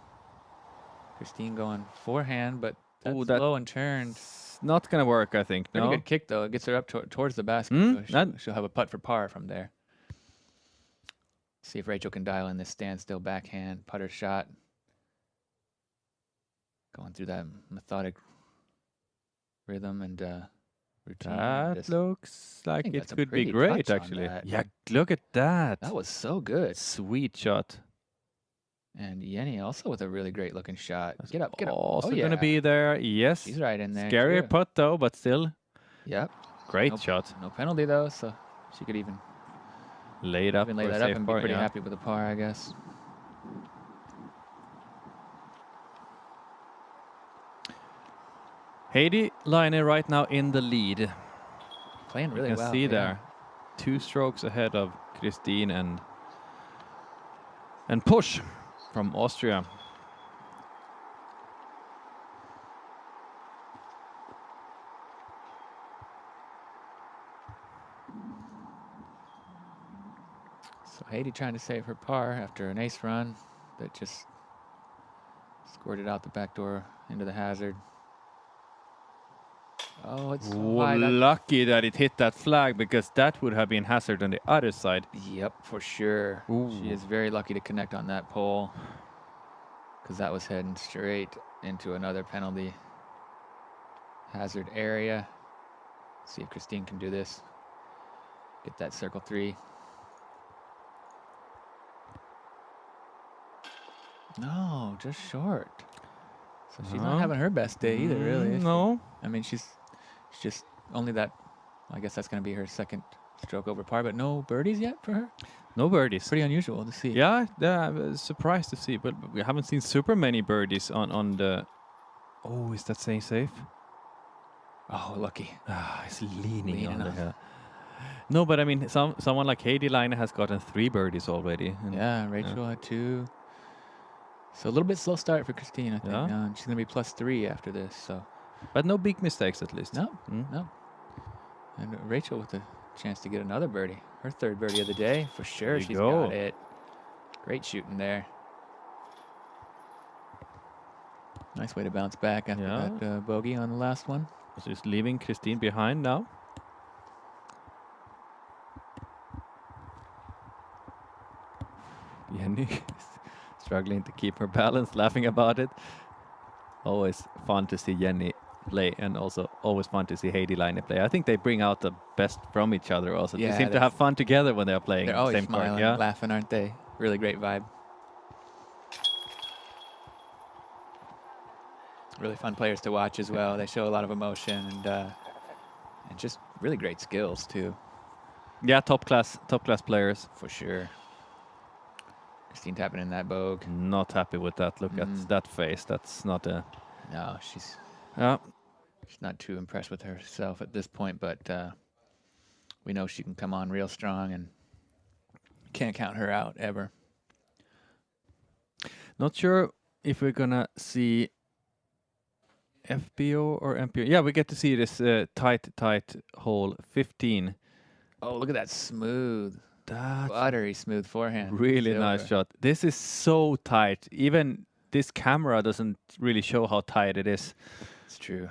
Christine going forehand, but that's Ooh, that low and turned. Not gonna work, I think. Pretty No. good kick though. It gets her up towards the basket. So she'll have a putt for par from there. See if Rachel can dial in this standstill backhand putter shot. Going through that methodic rhythm and routine. That looks like think it that's a could be pretty great, touch on actually. that. Yeah, look at that. That was so good. Sweet shot. And Jenni also with a really great looking shot. Get up, get up. Also Oh, yeah. gonna be there. Yes. She's right in there. Scarier too. putt though, but still. Yep. Great shot. No penalty though, so she could even lay it up. lay for a that up safe and par, be pretty yeah. happy with the par, I guess. Heidi, Laine right now in the lead. Playing really you can well. see yeah. there. 2 strokes ahead of Kristin and Push from Austria. So Heidi trying to save her par after an ace run that just squirted out the back door into the hazard. Oh, it's so Ooh, high. lucky that it hit that flag, because that would have been hazard on the other side. Yep, for sure. Ooh. She is very lucky to connect on that pole, because that was heading straight into another penalty hazard area. See if Christine can do this. Get that circle 3. No, just short. So she's not having her best day either, really. is she? No. I mean, she's just only that. I guess that's going to be her second stroke over par, but no birdies yet for her. No birdies. Pretty unusual to see. Yeah, I was surprised to see, but we haven't seen super many birdies on the. Oh, is that saying safe? Oh, lucky. Ah, it's leaning on enough. the hill. No, but I mean, someone like Heidi Laine has gotten 3 birdies already. And Yeah, Rachel had 2. So a little bit slow start for Christine, I think. Yeah. And she's going to be +3 after this. So But no big mistakes, at least. no, no. And Rachel with a chance to get another birdie. Her 3rd birdie of the day, for sure. There you She's go. got it. Great shooting there. Nice way to bounce back after Yeah. that bogey on the last one. So just leaving Kristin behind now. Jenni struggling to keep her balance, laughing about it. Always fun to see Jenni play, and also always fun to see Heidi Laine play. I think they bring out the best from each other also. Yeah, they seem to they're- have fun together when they're playing They're the always same smiling, card. Yeah. laughing, aren't they? Really great vibe. Really fun players to watch as well. They show a lot of emotion and just really great skills too, Yeah, top class players. for sure. Christine tapping in that bogue. Not happy with that. Look at that face. That's not a. No, she's Yeah. not too impressed with herself at this point, but we know she can come on real strong and can't count her out ever. Not sure if we're gonna see FBO or MPO. Yeah, we get to see this tight hole 15. Oh, look at that smooth, That's buttery smooth forehand. really Silver. nice shot. This is so tight. Even this camera doesn't really show how tight it is. It's true.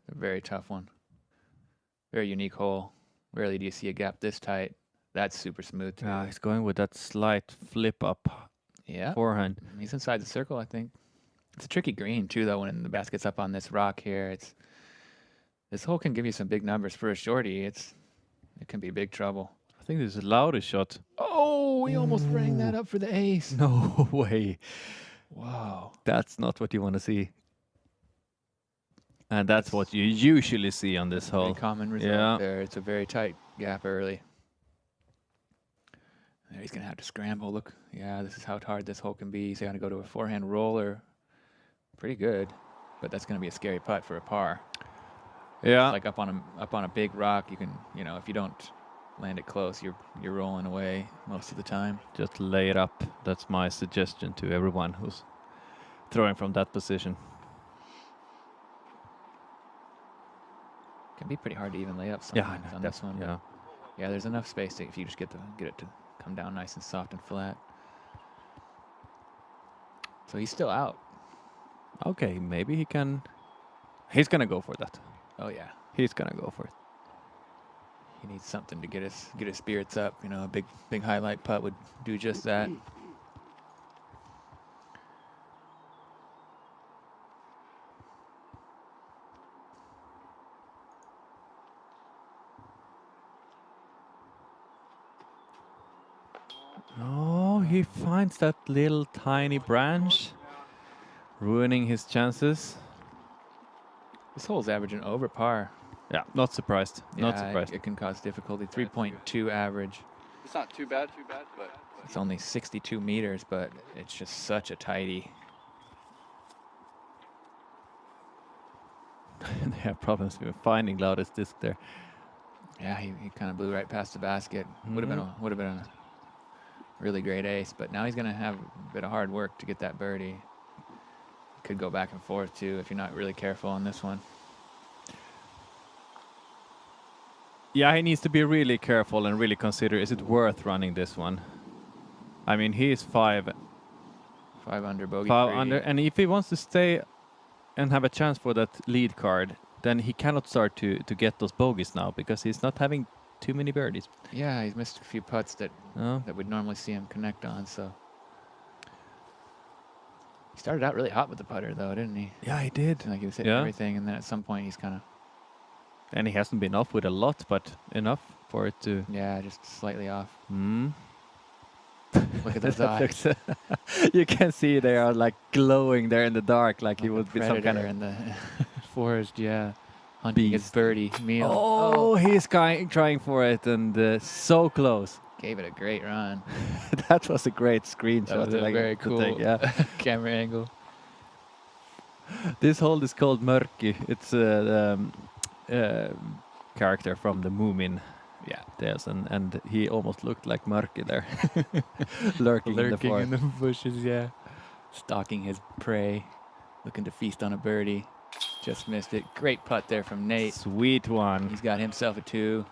A very tough one. Very unique hole. Rarely do you see a gap this tight. That's super smooth. Too. Yeah, he's going with that slight flip up forehand. He's inside the circle, I think. It's a tricky green too, though. When the basket's up on this rock here, this hole can give you some big numbers for a shorty. It can be big trouble. I think this is a Lauri shot. Oh, he almost rang that up for the ace. No way. Wow. That's not what you want to see. And that's what you usually see on this hole. Very common result there. It's a very tight gap early. There he's going to have to scramble. Look, this is how hard this hole can be. He's going to go to a forehand roller. Pretty good, but that's going to be a scary putt for a par. Yeah. It's like up on a big rock, you can, if you don't land it close, you're rolling away most of the time. Just lay it up. That's my suggestion to everyone who's throwing from that position. Can be pretty hard to even lay up sometimes on this one. Yeah, there's enough space if you just get it to come down nice and soft and flat. So he's still out. Okay, maybe he can. He's gonna go for that. Oh yeah, he's gonna go for it. He needs something to get his spirits up. A big highlight putt would do just that. Oh, he finds that little tiny branch, ruining his chances. This hole's averaging over par. Yeah, not surprised. Not Yeah, surprised. it can cause difficulty. 3.2 average. It's not too bad, but It's only 62 meters, but it's just such a tighty. They have problems with finding Lauri's disc there. Yeah, he kind of blew right past the basket. Would have been a really great ace, but now he's going to have a bit of hard work to get that birdie. Could go back and forth too if you're not really careful on this one. Yeah, he needs to be really careful and really consider, is it worth running this one? I mean, he is 5 under bogey. 5 under, and if he wants to stay and have a chance for that lead card, then he cannot start to get those bogeys now because he's not having too many birdies. Yeah, he's missed a few putts that would normally see him connect on. So he started out really hot with the putter, though, didn't he? Yeah, he did. Like he was hitting everything, and then at some point he's kind of. And he hasn't been off with a lot, but enough for it to. Yeah, just slightly off. Look at those eyes. You can see they are like glowing there in the dark, like he would be some kind of in the forest. Yeah, hunting his birdie meal. Oh, he's trying for it, and so close. Gave it a great run. That was a great screenshot. That was a very cool camera angle. This hole is called Mörki. It's a character from the Moomin. Yeah, there's and he almost looked like Mörki there, lurking in the bushes. Yeah, stalking his prey, looking to feast on a birdie. Just missed it. Great putt there from Nate. Sweet one. He's got himself a 2.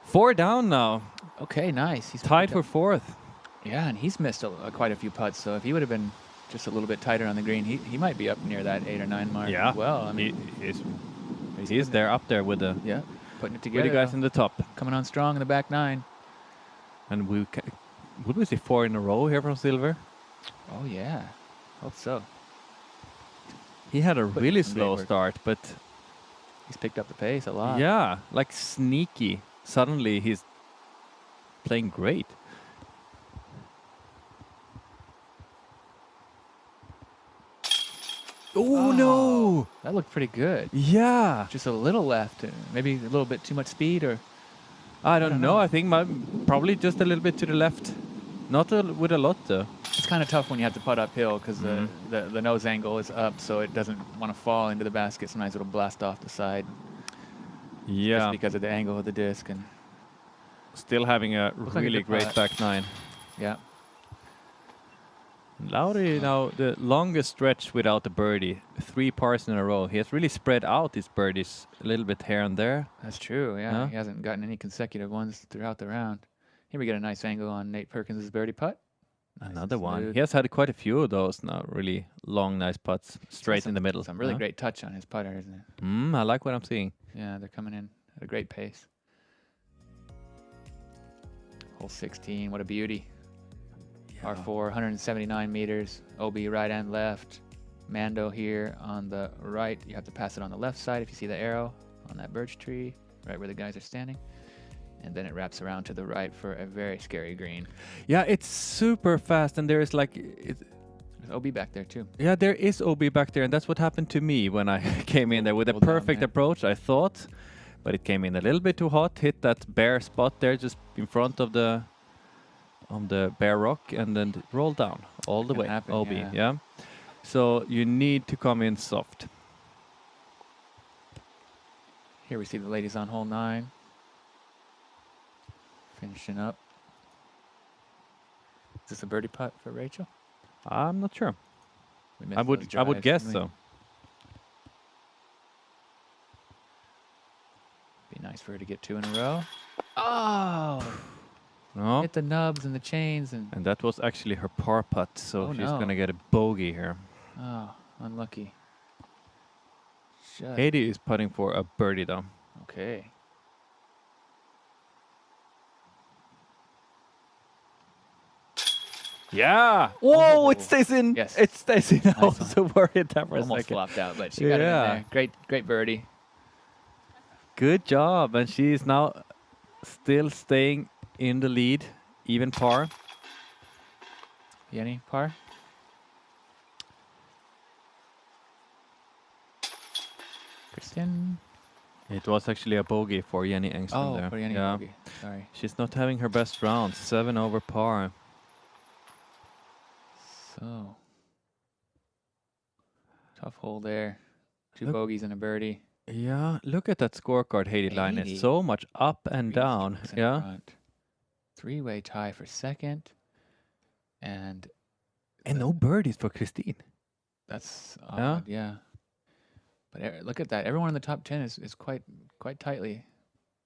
4 down now. Okay, nice. He's tied for 4th. Yeah, and he's missed quite a few putts. So if he would have been just a little bit tighter on the green, he might be up near that 8 or 9 mark. Yeah. As well, I mean, he's there up there with the putting it together. With the guys in the top, coming on strong in the back 9. And would we see 4 in a row here from Silver? Oh yeah, hope so. He had a really slow start, but he's picked up the pace a lot. Yeah, like sneaky. Suddenly he's playing great. Oh no! That looked pretty good. Yeah. Just a little left. Maybe a little bit too much speed, or I don't know. I think probably just a little bit to the left. Not with a lot though. It's kind of tough when you have to putt uphill because the nose angle is up, so it doesn't want to fall into the basket. Sometimes it'll blast off the side. Yeah. Just because of the angle of the disc. And still having a really great back 9. Yeah. Lauri now the longest stretch without a birdie, 3 pars in a row. He has really spread out his birdies a little bit here and there. That's true. Yeah, he hasn't gotten any consecutive ones throughout the round. Here we get a nice angle on Nate Perkins' birdie putt. Another one. He has had quite a few of those now. Really long, nice putts straight in the middle. Some really great touch on his putter, isn't it? I like what I'm seeing. Yeah, they're coming in at a great pace. Hole 16, what a beauty. R4, 179 meters, OB right and left. Mando here on the right. You have to pass it on the left side if you see the arrow on that birch tree, right where the guys are standing. And then it wraps around to the right for a very scary green. Yeah, it's super fast, and there is like... There's OB back there too. Yeah, there is OB back there, and that's what happened to me when I came in there with a Hold down perfect there. approach, I thought. But it came in a little bit too hot, hit that bare spot there just in front of the bare rock, and then rolled down all the Can way. happen, OB, yeah. yeah. So you need to come in soft. Here we see the ladies on hole 9. Finishing up. Is this a birdie putt for Rachel? I'm not sure. We missed I those would drives, guess didn't we? so. Be nice for her to get 2 in a row. Oh! No. Hit the nubs and the chains and And that was actually her par putt, so Oh, she's no. gonna get a bogey here. oh, unlucky. Shut. Heidi is putting for a birdie though. Okay. Yeah. Whoa, it stays in. Yes. It stays in. I Nice was one. so worried there for a Almost second. flopped out, but she got it in Yeah. there. Great birdie. Good job. And she is now still staying in the lead, even par. Jenni, par? Kristin? It was actually a bogey for Jenni Engström Oh, there. for Jenni, yeah. bogey. Sorry. She's not having her best round. 7 over par. So tough hole there. 2 Look- bogeys and a birdie. Yeah, look at that scorecard, Heidi Laine. 80. So much up and 3 down. strokes in Yeah. front. 3-way tie for second. And And no birdies for Kristin. that's Yeah. odd, yeah. But look at that. Everyone in the top 10 is quite tightly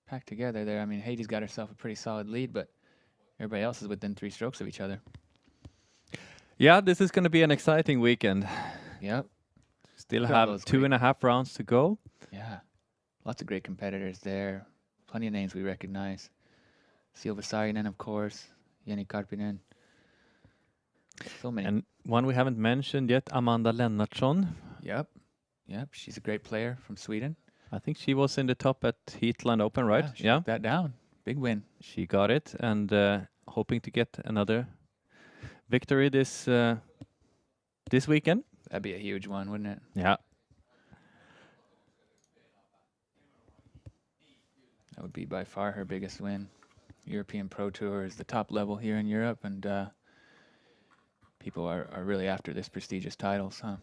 packed together there. I mean, Heidi's got herself a pretty solid lead, but everybody else is within 3 strokes of each other. Yeah, this is going to be an exciting weekend. Yep. Still Look at all have those 2.5 rounds to go. Yeah. Lots of great competitors there. Plenty of names we recognize. Silva Saarinen, of course. Jenni Karppinen. So many. And one we haven't mentioned yet, Amanda Lennartsson. Yep. She's a great player from Sweden. I think she was in the top at Heatland Open, right? She took that down. Big win. She got it, and hoping to get another victory this weekend. That'd be a huge one, wouldn't it? Yeah. That would be by far her biggest win. European Pro Tour is the top level here in Europe, and people are really after this prestigious titles, huh?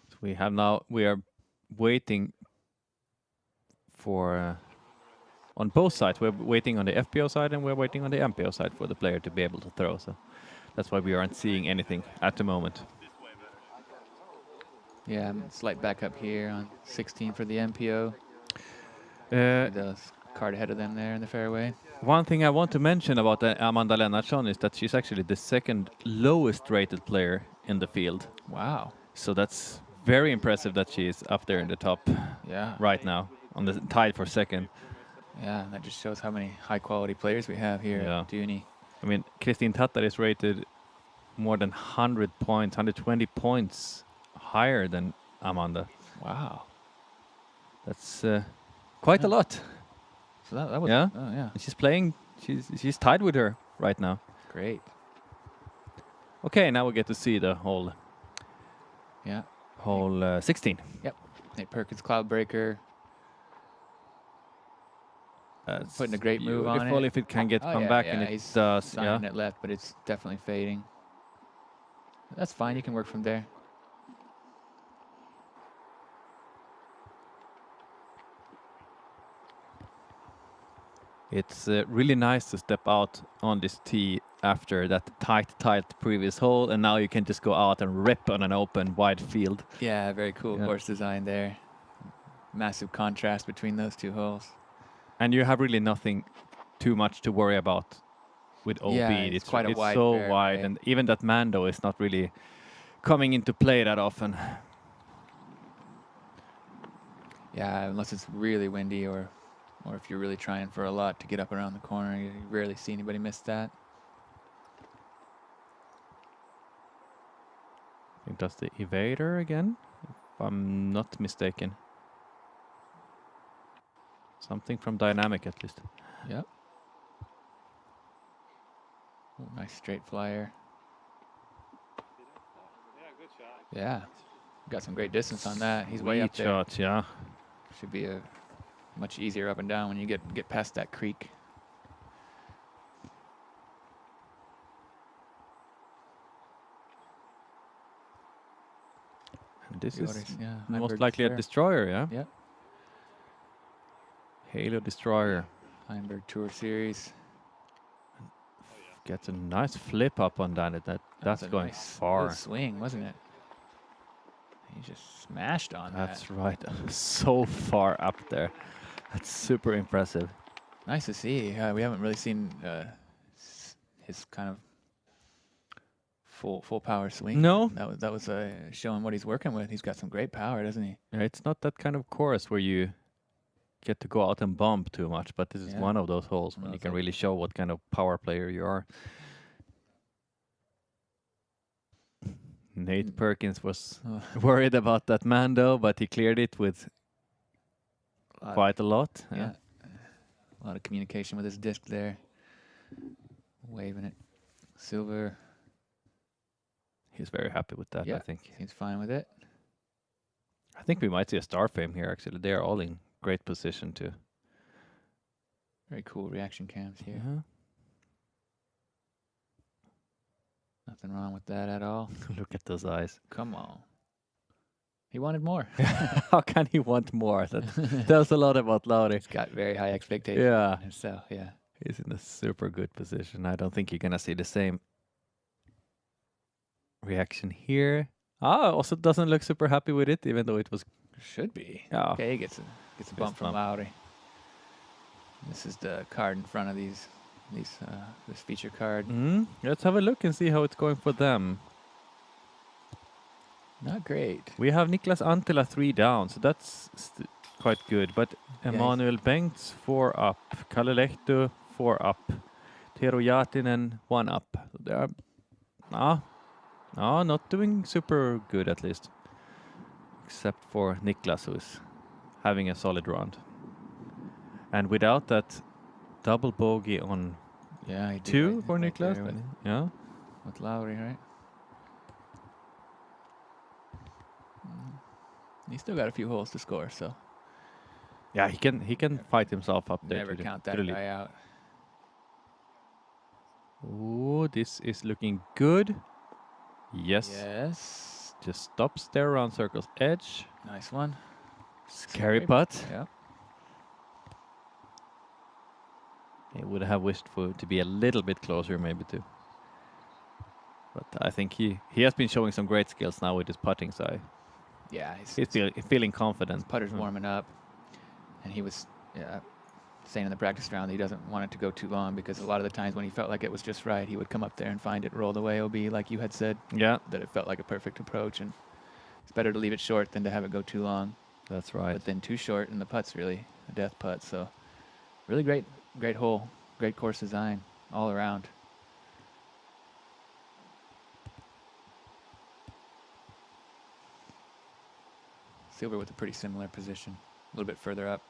So we are waiting for on both sides. We're waiting on the FPO side and we're waiting on the MPO side for the player to be able to throw. So that's why we aren't seeing anything at the moment. Yeah, slight backup here on 16 for the MPO. Uh, The card ahead of them there in the fairway. One thing I want to mention about Amanda Lennartsson is that she's actually the second lowest rated player in the field. Wow. So that's very impressive that she is up there in the top Yeah. right now, on the tied for second. Yeah, that just shows how many high quality players we have here Yeah. at Tyyni. I mean, Kristin Tattar is rated more than 100 points, 120 points higher than Amanda. Wow. That's quite a lot. So that was Yeah. Oh yeah. And she's playing. She's tied with her right now. Great. Okay, now we get to see the whole Yeah. 16. Yep. Nate Perkins cloud breaker. That's Putting a great move on beautiful it. if it can get Oh, come yeah, back, yeah, and it he's does. Yeah. signing it left, but it's definitely fading. That's fine. You can work from there. It's really nice to step out on this tee after that tight previous hole, and now you can just go out and rip on an open wide field. Yeah, very cool Yeah. course design there. Massive contrast between those 2 holes. And you have really nothing too much to worry about with OB. Yeah, it's quite a it's wide so fairway. wide, and even that Mando is not really coming into play that often. Yeah, unless it's really windy or Or if you're really trying for a lot to get up around the corner, you rarely see anybody miss that. I think that's the evader again, if I'm not mistaken. Something from dynamic at least. Yep. Oh, nice straight flyer. Yeah, got some great distance on that. He's way up there. Shot, yeah. Should be a much easier up and down when you get past that creek. And this Joris, is yeah, most Heinberg likely a destroyer, yeah? Yep. Halo destroyer. Heinberg Tour Series. Gets a nice flip up on that. That's a going nice far. good swing, wasn't it? He just smashed on that. That's right. So far up there. That's super impressive. Nice to see. We haven't really seen his kind of full power swing. No. That was showing what he's working with. He's got some great power, doesn't he? Yeah, it's not that kind of course where you get to go out and bump too much, but this is one of those holes when you can really show what kind of power player you are. Nate Perkins was worried about that man though, but he cleared it with quite a lot. Yeah. A lot of communication with his disc there. Waving it. Silver. He's very happy with that, I think. Seems fine with it. I think we might see a star frame here, actually. They are all in great position, too. Very cool reaction cams here. Nothing wrong with that at all. Look at those eyes. Come on. He wanted more. How can he want more? That tells a lot about Lauri. He's got very high expectations. Yeah. So, yeah. He's in a super good position. I don't think you're going to see the same reaction here. Also doesn't look super happy with it, even though it was... Should be. Yeah. Okay, he gets a bump from Lauri. This is the card in front of this feature card. Let's have a look and see how it's going for them. Not great. We have Niklas Antila 3 down, so that's quite good. But Emanuel Bengts 4 up, Kalle Lehto 4 up, Tero Jatinen 1 up. They are not doing super good at least, except for Niklas, who is having a solid round. And without that double bogey on 2 for Niklas, with Lauri, right? He's still got a few holes to score, so yeah, he can fight himself up there. Never count that guy out. Oh, this is looking good. Yes. Yes. Just stops there around circle's edge. Nice one. Scary putt. Yeah. He would have wished for it to be a little bit closer, maybe too. But I think he has been showing some great skills now with his putting side. Yeah, he's feeling confident. His putter's warming up, and he was saying in the practice round that he doesn't want it to go too long, because a lot of the times when he felt like it was just right, he would come up there and find it rolled away OB, like you had said. Yeah. That it felt like a perfect approach, and it's better to leave it short than to have it go too long. That's right. But then too short, and the putt's really a death putt. So really great hole, great course design all around. Silver with a pretty similar position, a little bit further up.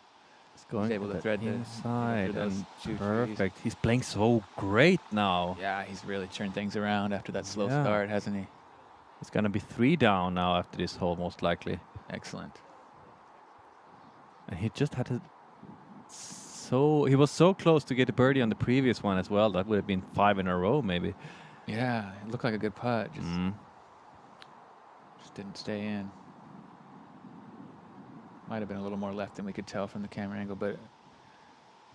He's going able to thread inside and two perfect. trees. He's playing so great now. Yeah, he's really turned things around after that slow start, hasn't he? It's gonna be 3 down now after this hole, most likely. Excellent. And he just had he was so close to get a birdie on the previous one as well. That would have been 5 in a row, maybe. Yeah, it looked like a good putt. Just didn't stay in. Might have been a little more left than we could tell from the camera angle, but it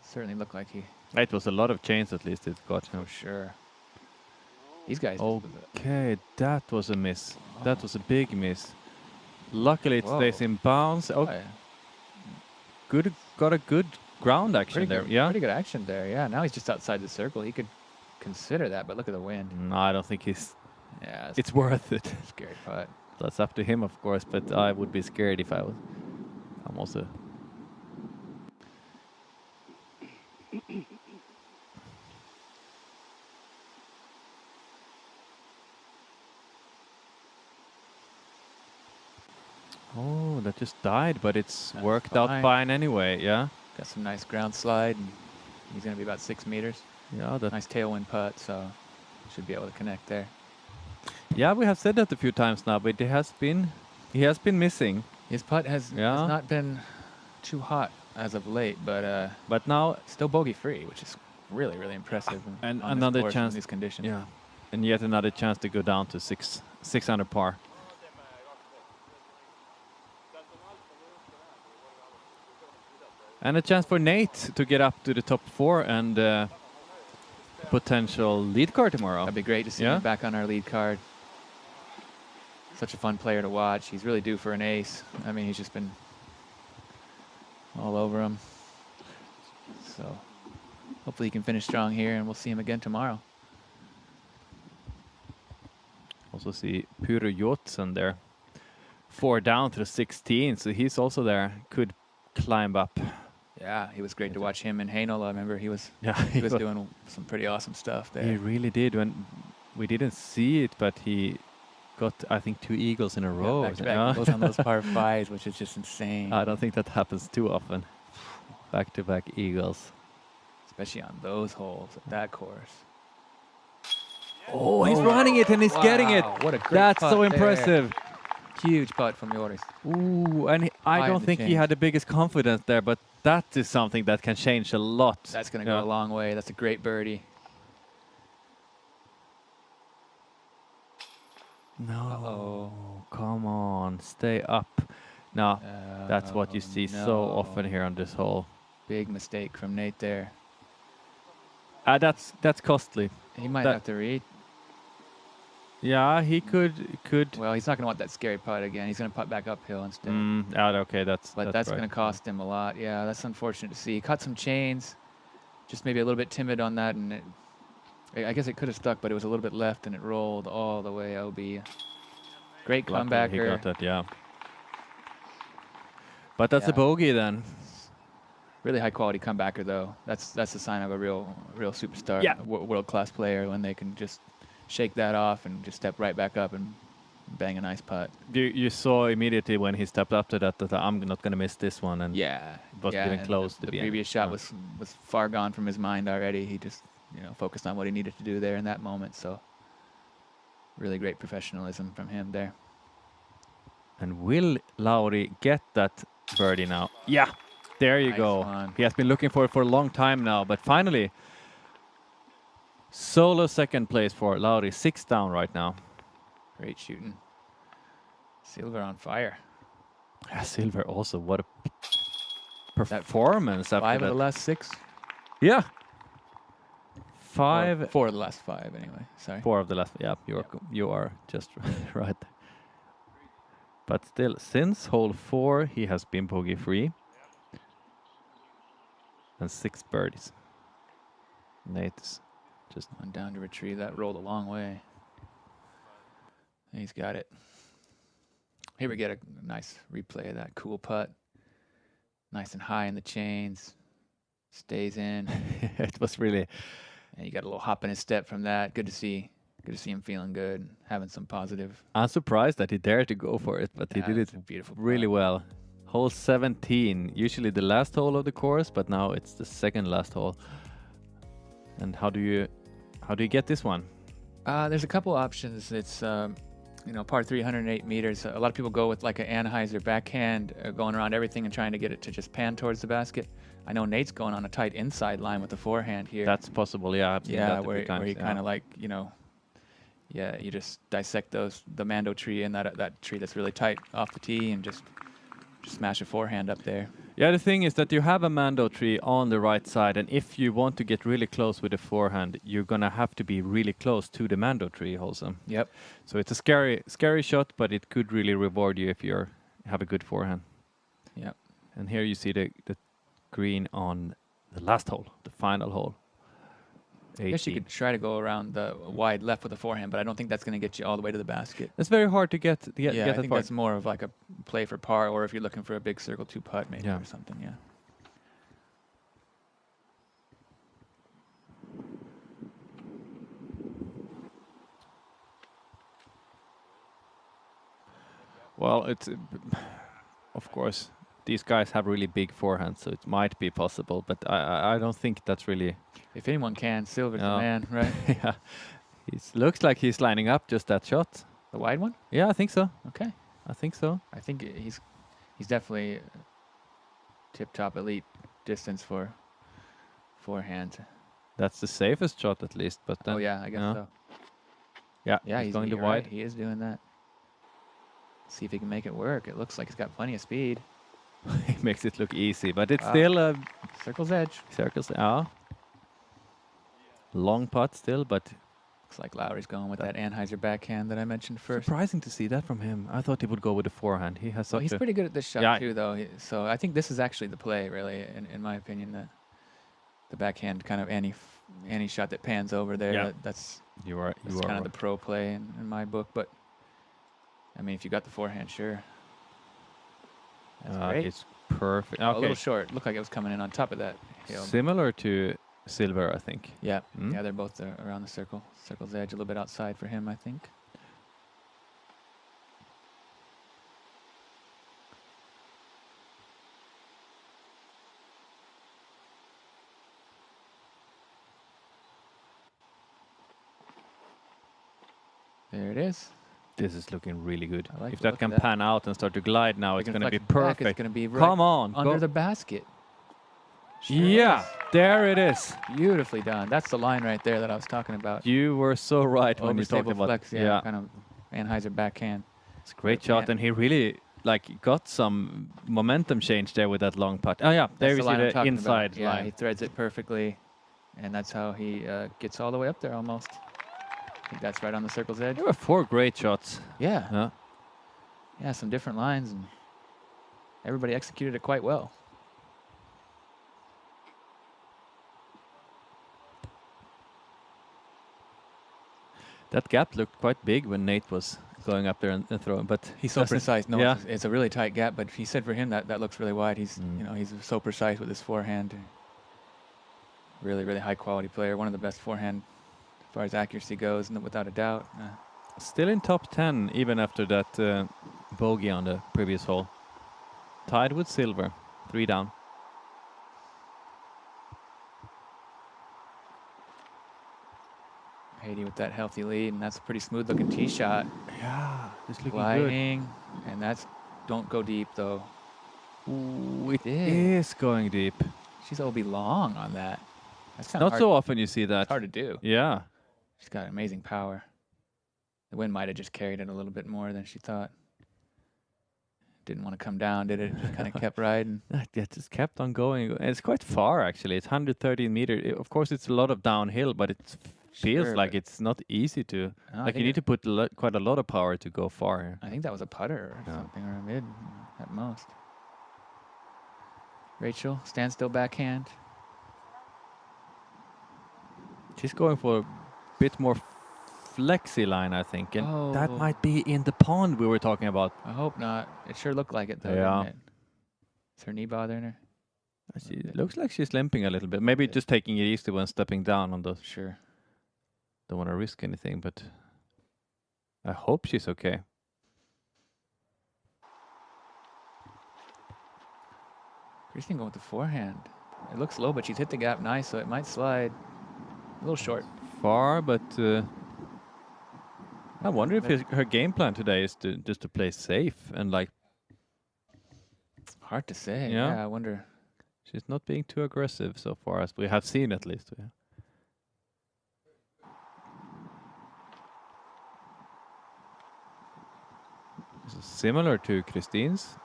certainly looked like he... It was a lot of chains at least it got him. For sure. These guys... Okay, that was a miss. That was a big miss. Luckily it stays in bounds. Oh, good. Got a good ground action there. Yeah, pretty good action there. Yeah, now he's just outside the circle. He could consider that, but look at the wind. No, I don't think he's... Yeah, it's worth it. Scary putt. That's up to him, of course, but I would be scared if I was... I'm also... Oh, that just died, but it's That's worked out fine anyway, yeah? Got some nice ground slide, and he's going to be about 6 meters. Yeah, that Nice tailwind putt, so should be able to connect there. Yeah, we have said that a few times now, but he has been missing. His putt has not been too hot as of late, but now still bogey free, which is really, really impressive. And on another this course chance in these conditions. Yeah, and yet another chance to go down to 6 under par. And a chance for Nate to get up to the top 4 and potential lead card tomorrow. That'd be great to see him back on our lead card. Such a fun player to watch. He's really due for an ace. I mean, he's just been all over him. So hopefully he can finish strong here, and we'll see him again tomorrow. Also see Pyry Jotsen there. 4 down to the 16, so he's also there. Could climb up. Yeah, he was great to watch him in Heinola. I remember he was doing some pretty awesome stuff there. He really did. When we didn't see it, but he got, I think, 2 eagles in a row. Back-to-back eagles on those par 5s, which is just insane. I don't think that happens too often. Back-to-back eagles. Especially on those holes at that course. Oh, he's running it and he's getting it. What a great That's putt so there. impressive. Huge putt from Joris. Ooh, and I don't think he had the biggest confidence there, but that is something that can change a lot. That's going to go a long way. That's a great birdie. No, come on, stay up. No, that's what you see so often here on this hole. Big mistake from Nate there. That's costly. He might have to read. Yeah, he could. Well, he's not going to want that scary putt again. He's going to putt back uphill instead. Okay, that's going to cost him a lot. Yeah, that's unfortunate to see. He cut some chains, just maybe a little bit timid on that, and I guess it could have stuck, but it was a little bit left, and it rolled all the way OB. Great comebacker. He got that, yeah. But that's a bogey then. Really high quality comebacker though. That's the sign of a real superstar, world class player, when they can just shake that off and just step right back up and bang a nice putt. You saw immediately when he stepped up to that I'm not going to miss this one, and it was getting close to the the previous end. shot was far gone from his mind already. He just focused on what he needed to do there in that moment. So really great professionalism from him there. And will Lauri get that birdie now? Yeah, there you go. One. He has been looking for it for a long time now, but finally, solo second place for Lauri, 6 down right now. Great shooting. Silver on fire. Yeah, Silver also, what a performance. After 5 that. of the last 6? Yeah. 5. 4 of the last 5 anyway, sorry. 4 of the last, yeah, you are just right. But still, since hole 4, he has been bogey free. And 6 birdies. Nate's just on down to retrieve that, rolled a long way. He's got it. Here we get a nice replay of that cool putt. Nice and high in the chains. Stays in. It was really. And you got a little hop in his step from that. Good to see him feeling good, having some positive. I'm surprised that he dared to go for it, but he did it really well. Hole 17, usually the last hole of the course, but now it's the second last hole. And how do you get this one? There's a couple options. It's par 308 meters. A lot of people go with like an Anheuser backhand, going around everything and trying to get it to just pan towards the basket. I know Nate's going on a tight inside line with the forehand here. That's possible, yeah. I've seen that where he kind of like, you just dissect the Mando tree and that tree that's really tight off the tee and just smash a forehand up there. Yeah, the thing is that you have a Mando tree on the right side, and if you want to get really close with the forehand, you're gonna have to be really close to the Mando tree also. Yep. So it's a scary shot, but it could really reward you if you have a good forehand. Yep. And here you see the green on the last hole, the final hole. I guess you could try to go around the wide left with a forehand, but I don't think that's going to get you all the way to the basket. It's very hard to get I that think far. that's more of like a play for par, or if you're looking for a big circle 2 putt maybe or something, yeah. Well, it's of course these guys have really big forehands, so it might be possible, but I don't think that's really. If anyone can, Silver's the man, right? Yeah, it looks like he's lining up just that shot. The wide one? Yeah, I think so. Okay. I think so. I think he's definitely tip-top elite distance for forehand. That's the safest shot at least, but then, oh yeah, I guess so. Yeah, Yeah, he's going to right. wide. He is doing that. See if he can make it work. It looks like he's got plenty of speed. He makes it look easy, but it's still a circle's edge. Circle's long putt still, but looks like Lauri's going with that Anheuser backhand that I mentioned first. Surprising to see that from him. I thought he would go with the forehand. He has such he's pretty good at this shot too, though. So I think this is actually the play, really, in my opinion. The backhand kind of any shot that pans over there. Yeah. That's kind of the pro play in my book. But I mean, if you got the forehand, sure. That's great. It's perfect. A little short. Looked like it was coming in on top of that hill. Similar to Silver, I think. Yeah, yeah, they're both around the circle. Circle's edge, a little bit outside for him, I think. There it is. This is looking really good. Like if that can pan out and start to glide now, it's going to be perfect. It's going to be right Come on, under the basket. Sure yeah, there it is. Beautifully done. That's the line right there that I was talking about. You were so right when you talked about flex, yeah, kind of Anheuser backhand. It's a great shot, and he really got some momentum change there with that long putt. Oh yeah, there you see the inside line. Yeah, he threads it perfectly, and that's how he gets all the way up there almost. I think that's right on the circle's edge. There were 4 great shots. Yeah. Yeah, some different lines, and everybody executed it quite well. That gap looked quite big when Nate was going up there and throwing, but he's so precise. No, it's a really tight gap, but he said for him that looks really wide. He's he's so precise with his forehand. Really, really high quality player. One of the best forehand as far as accuracy goes, without a doubt. Still in top 10 even after that bogey on the previous hole. Tied with Silver, 3 down. Heidi with that healthy lead, and that's a pretty smooth looking tee shot. Yeah, just looking gliding, good. And that's don't go deep though. Ooh, it is going deep. She's OB long on that. That's not so often you see that. It's hard to do. Yeah. She's got amazing power. The wind might have just carried it a little bit more than she thought. Didn't want to come down, did it? Just kind of kept riding. It just kept on going. And it's quite far actually. It's 113 meters. Of course, it's a lot of downhill, but it's feels like it's not easy to you need to put quite a lot of power to go far. I think that was a putter or something, or a mid at most. Rachel, standstill backhand. She's going for a bit more flexi line, I think, and that might be in the pond we were talking about. I hope not. It sure looked like it though. Yeah. Didn't it? Is her knee bothering her? She looks like she's limping a little bit. Maybe just taking it easy when stepping down on those. Sure. Don't want to risk anything, but I hope she's okay. Kristin going with the forehand. It looks low, but she's hit the gap nice, so it might slide. A little short. Far, but I wonder if her game plan today is just to play safe and hard to say. Yeah, I wonder. She's not being too aggressive so far as we have seen, at least. Yeah. This is similar to Kristin's.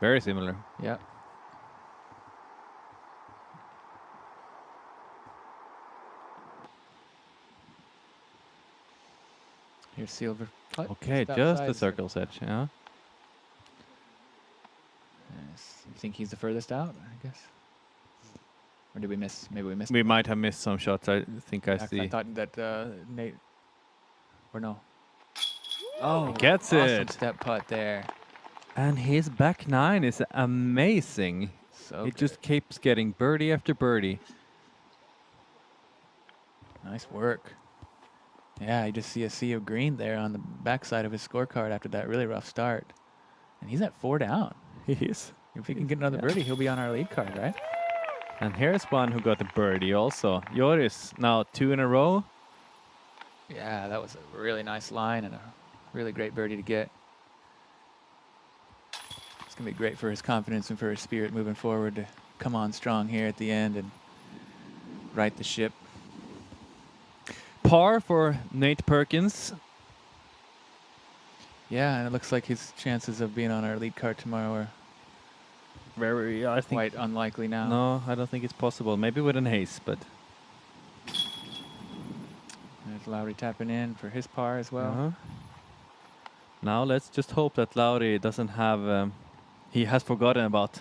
Very similar. Yeah. Here's Silver. Okay, just the circle's edge, yeah. Yes. You think he's the furthest out, I guess? Or did we miss? Maybe we missed. We might have missed some shots. I think I see. I thought that Nate, or no. Oh, he gets awesome it. Step putt there. And his back 9 is amazing. So it just keeps getting birdie after birdie. Nice work. Yeah, you just see a sea of green there on the backside of his scorecard after that really rough start. And he's at 4 down. He is. If he can get another birdie, he'll be on our lead card, right? And here's one who got a birdie also. Joris, now 2 in a row. Yeah, that was a really nice line and a really great birdie to get. It's going to be great for his confidence and for his spirit moving forward to come on strong here at the end and right the ship. Par for Nate Perkins. Yeah, and it looks like his chances of being on our lead card tomorrow are Very, I think. quite unlikely now. No, I don't think it's possible. Maybe with an ace, but. There's Lauri tapping in for his par as well. Now let's just hope that Lauri doesn't have. He has forgotten about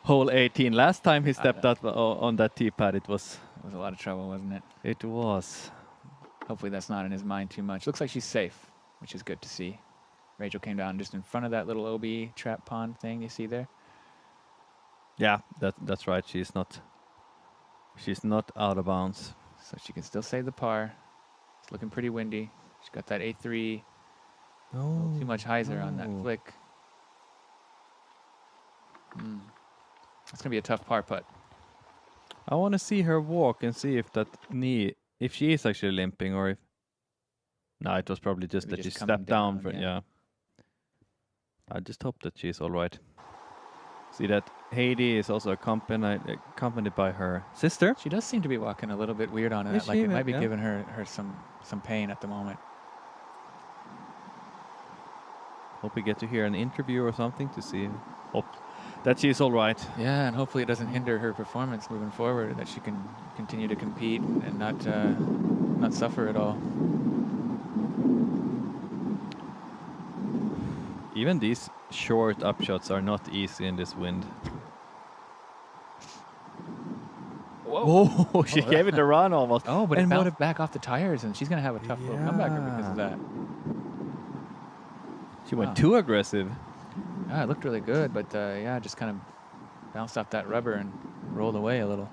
hole 18. Last time he stepped out on that tee pad, it was a lot of trouble, wasn't it? It was. Hopefully that's not in his mind too much. Looks like she's safe, which is good to see. Rachel came down just in front of that little OB trap pond thing you see there. Yeah, that's right. She's not out of bounds. So she can still save the par. It's looking pretty windy. She's got that 8-3. Oh, too much hyzer on that flick. It's gonna be a tough par putt. I want to see her walk and see if that knee, if she is actually limping or if. No, it was probably just Maybe that she just coming stepped down. down, Yeah. I just hope that she's all right. See that Heidi is also accompanied by her sister. She does seem to be walking a little bit weird on it. Is Like she? it might be Yeah. giving her some pain at the moment. Hope we get to hear an interview or something to see. Hope that she's all right. Yeah, and hopefully it doesn't hinder her performance moving forward. That she can continue to compete and not suffer at all. Even these short upshots are not easy in this wind. Whoa! Oh, she gave it a run almost. Oh, but And it what bounced back off the tires, and she's gonna have a tough little comeback because of that. She went too aggressive. Yeah, it looked really good, but yeah, just kind of bounced off that rubber and rolled away a little.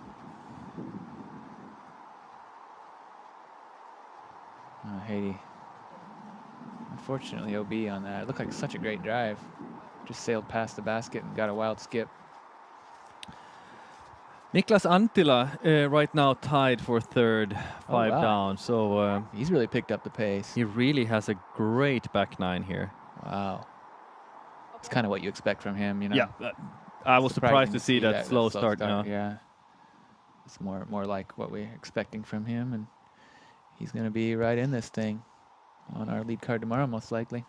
Heidi. Unfortunately, OB on that. It looked like such a great drive. Just sailed past the basket and got a wild skip. Niklas Anttila right now tied for third, 5 wow. down. So He's really picked up the pace. he really has a great back nine here. Wow. It's kind of what you expect from him, you know. Yeah, I was surprised to see that slow start now. Yeah. It's more like what we're expecting from him, and he's going to be right in this thing on our lead card tomorrow, most likely.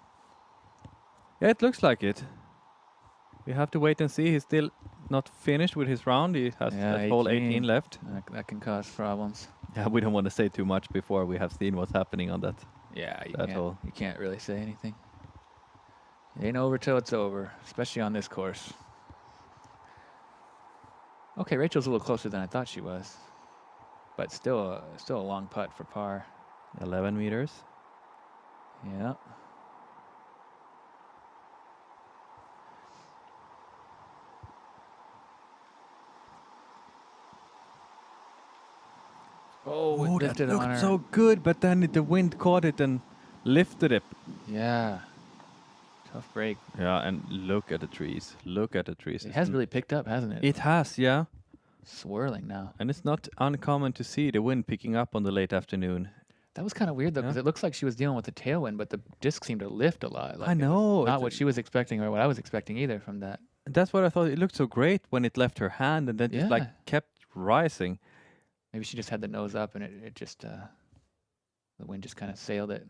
Yeah, it looks like it. We have to wait and see. He's still not finished with his round. He has that hole 18 left. That can cause problems. Yeah, we don't want to say too much before we have seen what's happening on that. Yeah, that hole. You can't really say anything. It ain't over till it's over, especially on this course. Okay, Rachel's a little closer than I thought she was, but still a long putt for par. 11 meters. Yeah. Oh, it that lifted on her. looked so good, but then the wind caught it and lifted it. Yeah. Tough break. Yeah, and look at the trees. Look at the trees. It has really picked up, hasn't it? It has, yeah. Swirling now. And it's not uncommon to see the wind picking up on the late afternoon. That was kind of weird, though, because it looks like she was dealing with the tailwind, but the disc seemed to lift a lot. Like I know. Not what she was expecting or what I was expecting either from that. That's what I thought. It looked so great when it left her hand and then just like kept rising. Maybe she just had the nose up and it just, the wind just kind of sailed it.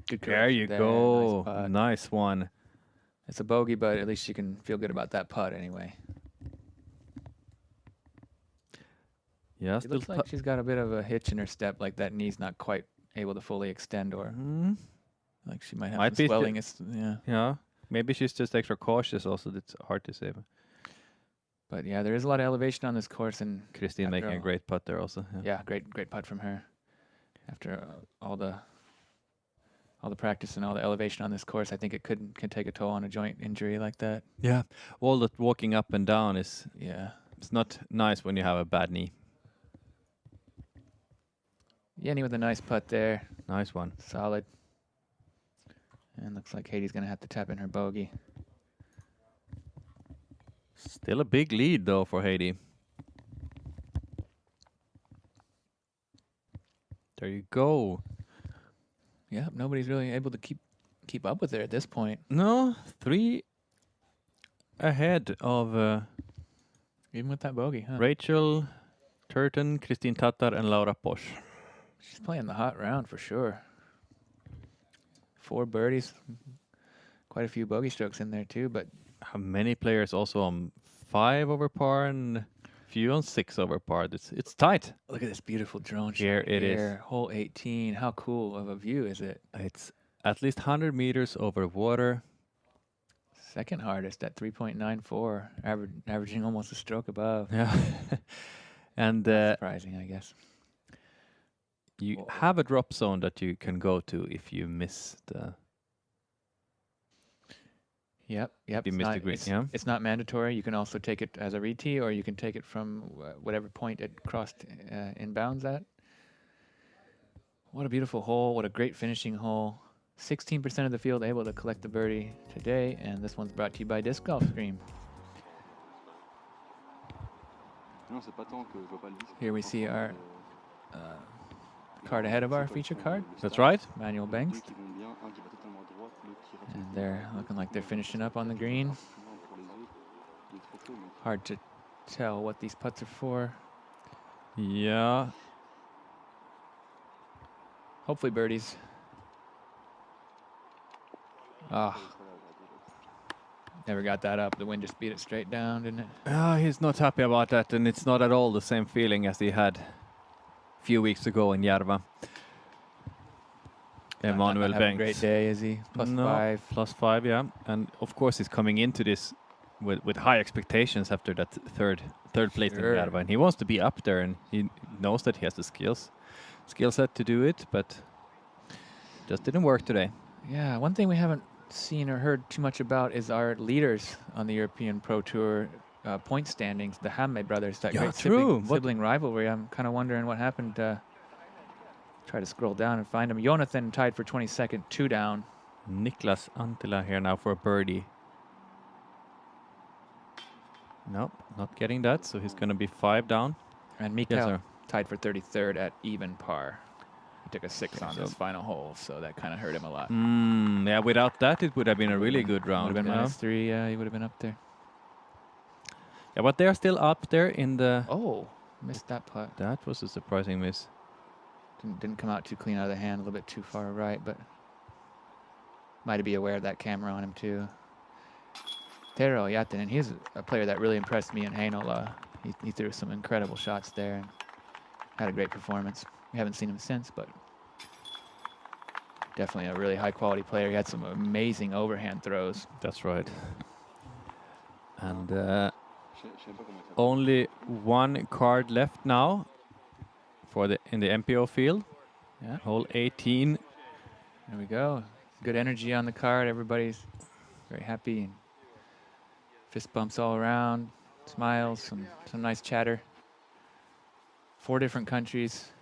Good There you go. Nice, nice one. It's a bogey, but at least she can feel good about that putt anyway. Yeah, It looks like she's got a bit of a hitch in her step, like that knee's not quite able to fully extend, or like she might have some swelling. Yeah, maybe she's just extra cautious. Also, it's hard to say. But yeah, there is a lot of elevation on this course, and Kristin making a great putt there also. Yeah, great putt from her. After all the practice and all the elevation on this course, I think it can take a toll on a joint injury like that. Yeah, all that walking up and down is it's not nice when you have a bad knee. Jenni with a nice putt there. Nice one. Solid. And looks like Heidi's going to have to tap in her bogey. Still a big lead, though, for Heidi. There you go. Yep, nobody's really able to keep up with her at this point. No, 3 ahead of Even with that bogey, huh? Rachel, Turton, Kristin, Tattar, and Laura Posch. She's playing the hot round for sure. 4 birdies. Quite a few bogey strokes in there too, but How many players also on 5 over par and few on 6 over par? It's tight. look at this beautiful drone shot. Here it is. here. Hole 18. How cool of a view is it? It's at least 100 meters over water. Second hardest at 3.94, averaging almost a stroke above. Yeah. And Surprising, I guess. you have a drop zone that you can go to if you miss the... Yep. You It's missed the not, green, it's, yeah? it's not mandatory. You can also take it as a re-tee, or you can take it from whatever point it crossed inbounds at. What a beautiful hole. What a great finishing hole. 16% of the field able to collect the birdie today, and this one's brought to you by Disc Golf Stream. Here we see our card ahead of our feature card. That's right. Manuel Banks. And they're looking like they're finishing up on the green. Hard to tell what these putts are for. Yeah. Hopefully birdies. Ah. Never got that up. The wind just beat it straight down, didn't it? He's not happy about that, and it's not at all the same feeling as he had a few weeks ago in Järva. Emmanuel Not having a Banks. great day, is he? +5. +5, yeah. And of course, he's coming into this with high expectations after that third place in Sure. Järva, and he wants to be up there, and he knows that he has the skill set to do it, but just didn't work today. Yeah, one thing we haven't seen or heard too much about is our leaders on the European Pro Tour point standings, the Hamme brothers, that Yeah, great true. sibling rivalry. I'm kind of wondering what happened. Try to scroll down and find him. Jonathan tied for 22nd, 2 down. Niklas Antila here now for a birdie. Nope, not getting that, so he's going to be 5 down. And Yes, Mikael sir. tied for 33rd at even par. He took a 6 on so- this final hole, so that kind of hurt him a lot. Yeah, without that, it would have been a really good Would round. have been yeah. -3. Yeah, he would have been up there. Yeah, but they're still up there in the... Oh, missed that putt. That was a surprising miss. Didn't come out too clean out of the hand, a little bit too far right, but might be aware of that camera on him too. Tero Jätinen, he's a player that really impressed me in Heinola. He threw some incredible shots there and had a great performance. We haven't seen him since, but definitely a really high quality player. He had some amazing overhand throws. That's right. And only 1 card left now for in the MPO field. Yeah. Hole 18. There we go. Good energy on the card. Everybody's very happy. And fist bumps all around. Smiles. Some nice chatter. 4 different countries.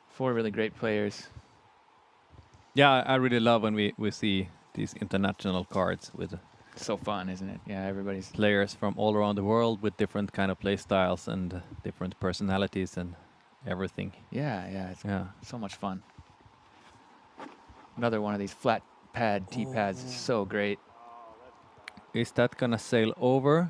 4 really great players. Yeah, I really love when we see these international cards with So fun, isn't it? Yeah, everybody's players from all around the world with different kind of play styles and different personalities and everything. Yeah, it's Yeah. so much fun. Another one of these flat pad tee pads is so great. Is that gonna sail over?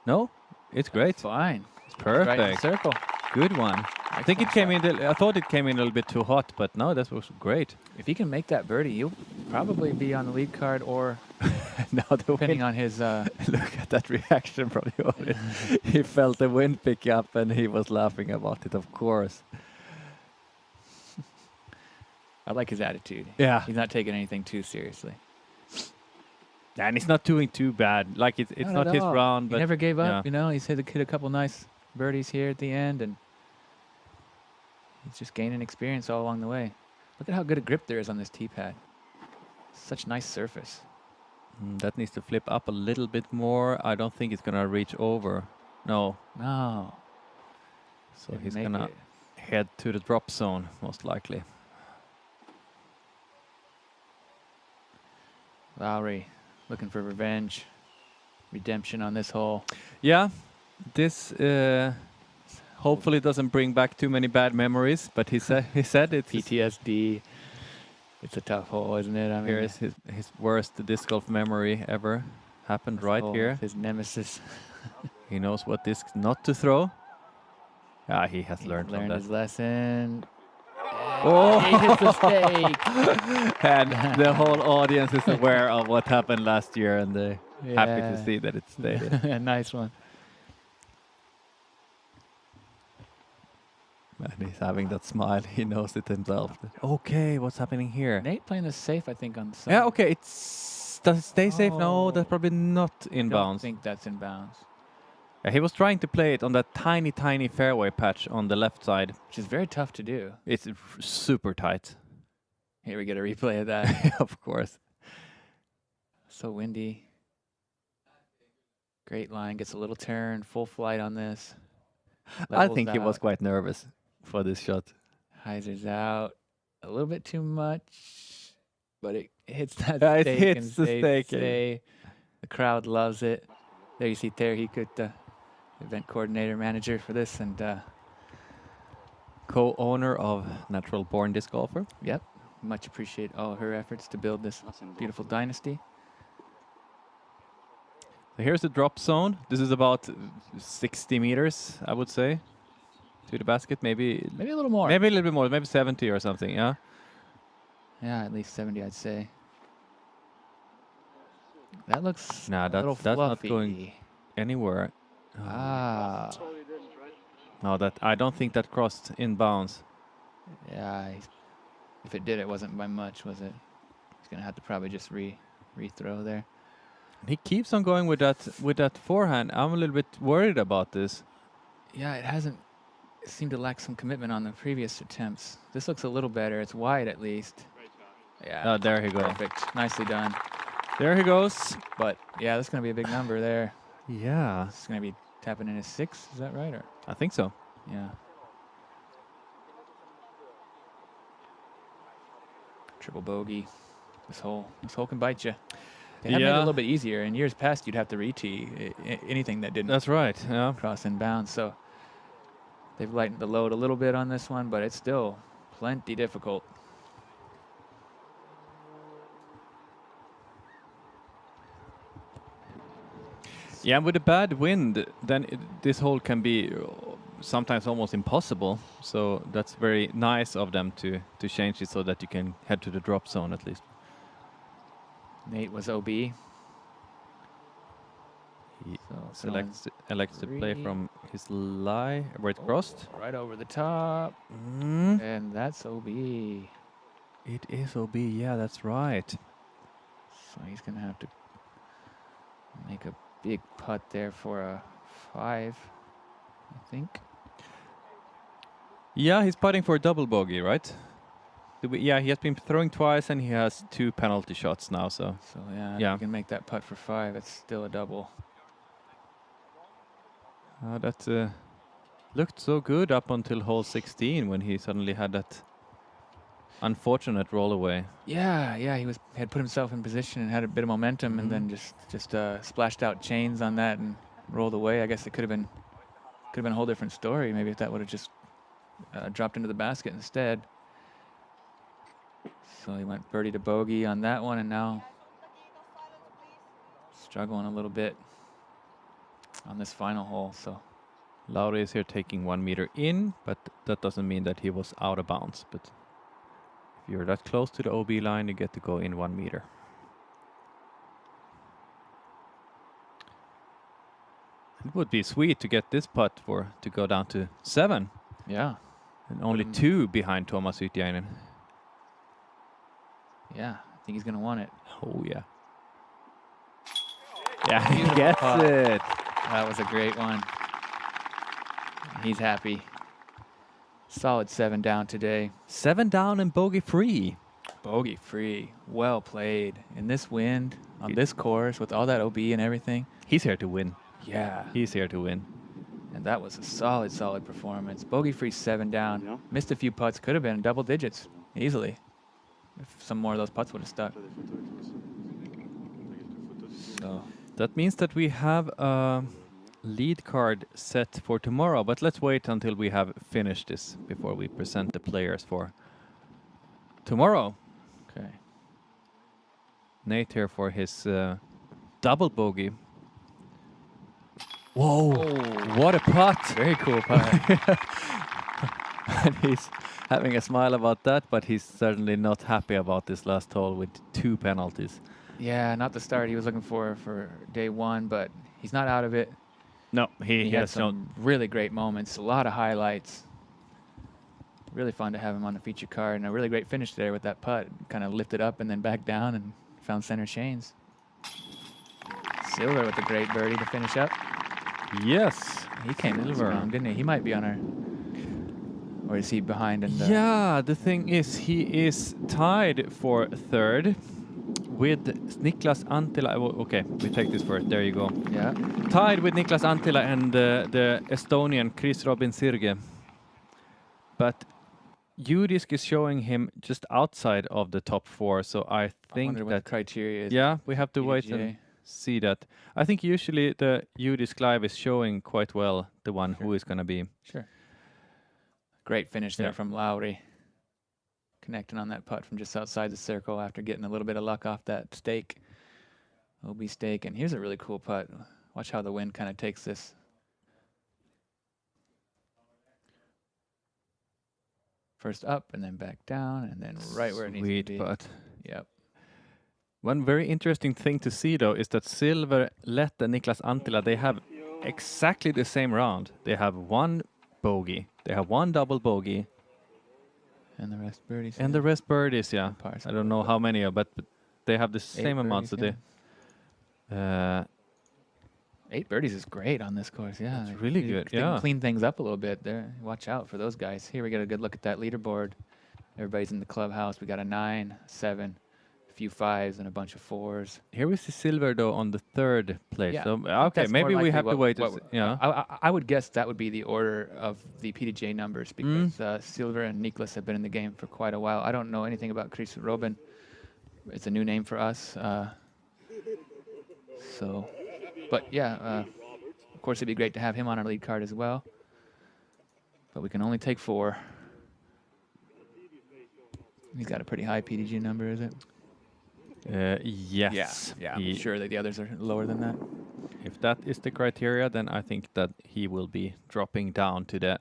No, it's great. Fine. It's Right in the perfect. circle. Good one. I think it came in. I thought it came in a little bit too hot, but no, that was great. If he can make that birdie, he'll probably be on the lead card, or Now the depending wind, on his. look at that reaction from Joris. He felt the wind pick up and he was laughing about it, of course. I like his attitude. Yeah. He's not taking anything too seriously. And he's not doing too bad. Like it's Not not at his all. round, He but never gave up. yeah. You know, he's hit a couple nice birdies here at the end, and he's just gaining experience all along the way. Look at how good a grip there is on this tee pad. Such nice surface. That needs to flip up a little bit more. I don't think it's gonna reach over. No. No. So Didn't he's make gonna it. head to the drop zone, most likely. Lauri looking for revenge, redemption on this hole. Yeah, this hopefully doesn't bring back too many bad memories, but he said it's PTSD. It's a tough hole, isn't it? I mean, here is his worst disc golf memory ever. Happened right here. His nemesis. He knows what disc not to throw. Ah, he has learned from that. His lesson. Oh, He hits the stake. And the whole audience is aware of what happened last year, and they're happy to see that it stayed. Nice one. And he's having that smile. He knows it himself. Okay, what's happening here? Nate playing this safe, I think, on the side. Yeah, okay. Does it stay safe? No, that's probably not in I don't bounds. think that's in bounds. Yeah, he was trying to play it on that tiny, tiny fairway patch on the left side. Which is very tough to do. It's super tight. Here we get a replay of that. Of course. So windy. Great line, gets a little turn, full flight on this. I think he was out. quite nervous for this shot. Hyzer's out a little bit too much, but it hits that It stake. hits the stake. The crowd loves it. There you see Terry Kutta, event coordinator manager for this, and co-owner of Natural Born Disc Golfer. Yep, much appreciate all of her efforts to build this beautiful dynasty. So here's the drop zone. This is about 60 meters, I would say, to the basket. Maybe a little more. Maybe a little bit more. Maybe 70 or something. Yeah. Yeah, at least 70, I'd say. That looks Nah, a little that's not fluffy. going anywhere. Ah. No, that I don't think that crossed in bounds. Yeah, if it did, it wasn't by much, was it? He's gonna have to probably just rethrow there. He keeps on going with that forehand. I'm a little bit worried about this. Yeah, it seemed to lack some commitment on the previous attempts. This looks a little better. It's wide at least. Yeah. Oh, there he goes. Perfect. Nicely done. There he goes. But yeah, that's gonna be a big number there. Yeah. It's gonna be tapping in his 6. Is that right? Or I think so. yeah. Triple bogey. This hole can bite you. They have made it a little bit easier. In years past, you'd have to re-tee anything that didn't. That's right. Yeah. Cross in bounds. So they've lightened the load a little bit on this one, but it's still plenty difficult. Yeah, with a bad wind, then this hole can be sometimes almost impossible. So that's very nice of them to change it so that you can head to the drop zone at least. Nate was OB. He So elects to play from his lie where it crossed. Right over the top. Mm. And that's OB. It is OB, yeah, that's right. So he's going to have to make a big putt there for a 5, I think. Yeah, he's putting for a double bogey, right? Yeah, he has been throwing twice and he has 2 penalty shots now, so. So yeah, if Yeah. you can make that putt for 5, it's still a double. That looked so good up until hole 16 when he suddenly had that unfortunate roll away. Yeah, he had put himself in position and had a bit of momentum, and then just splashed out chains on that and rolled away. I guess it could have been a whole different story. Maybe if that would have just dropped into the basket instead. So he went birdie to bogey on that one, and now struggling a little bit on this final hole. So Lauri is here taking 1 meter in, but that doesn't mean that he was out of bounds. But if you're that close to the OB line, you get to go in 1 meter. It would be sweet to get this putt to go down to 7. yeah, And only 2 behind Tuomas Ytiainen. yeah, I think he's gonna want it. Oh yeah. Yeah, he gets putt. it. That was a great one. He's happy. Solid 7 down today. 7 down and bogey free. Bogey free. Well played. In this wind, on this course, with all that OB and everything. He's here to win. Yeah. He's here to win. And that was a solid performance. Bogey free 7 down. Yeah. Missed a few putts. Could have been double digits easily if some more of those putts would have stuck. So that means that we have a lead card set for tomorrow, but let's wait until we have finished this before we present the players for tomorrow. okay. Nate here for his double bogey. Whoa! What a putt! Very cool putt. And he's having a smile about that, but he's certainly not happy about this last hole with 2 penalties. Yeah, not the start he was looking for day one, but he's not out of it. No, he had has some really great moments, a lot of highlights. Really fun to have him on the feature card, and a really great finish there with that putt. Kind of lifted up and then back down and found center chains. Silver with a great birdie to finish up. Yes. He came in strong, didn't he? He might be on our... Or is he behind in the... Yeah, the thing is, he is tied for 3rd with Niklas Anttila. Okay, we take this first. There you go. Yeah. Tied with Niklas Anttila and the Estonian Chris Robin Sirge. But U-Disc is showing him just outside of the top 4, so I think wonder what that... the criteria is. Yeah, we have to wait and PDGA. see that. I think usually the U-Disc Live is showing quite well the one who is going to be. Sure. Great finish there Yeah. from Lauri. Connecting on that putt from just outside the circle after getting a little bit of luck off that stake. OB stake. And here's a really cool putt. Watch how the wind kind of takes this. First up and then back down and then right where it needs to Sweet be. putt. Yep. One very interesting thing to see though is that Silver, Lätt and Niklas Anttila, they have exactly the same round. They have 1 bogey. They have 1 double bogey. And the rest birdies. And the rest birdies, yeah. Pars. I don't know how many, but they have the same amount. So birdies, they, 8 birdies is great on this course. Yeah, That's really they good, can yeah. clean things up a little bit there. Watch out for those guys. Here we get a good look at that leaderboard. Everybody's in the clubhouse. We got a 9, 7, a few 5s, and a bunch of 4s. here is the Silver though on the 3rd place. Yeah, So, I think okay, that's more maybe we likely have to what- wait. what Yeah. I would guess that would be the order of the PDJ numbers because Silver and Niklas have been in the game for quite a while. I don't know anything about Chris Robin. It's a new name for us. But yeah, of course it'd be great to have him on our lead card as well. But we can only take 4. He's got a pretty high PDG number, is it? Yes. Yeah, I'm He- sure that the others are lower than that. If that is the criteria, then I think that he will be dropping down to the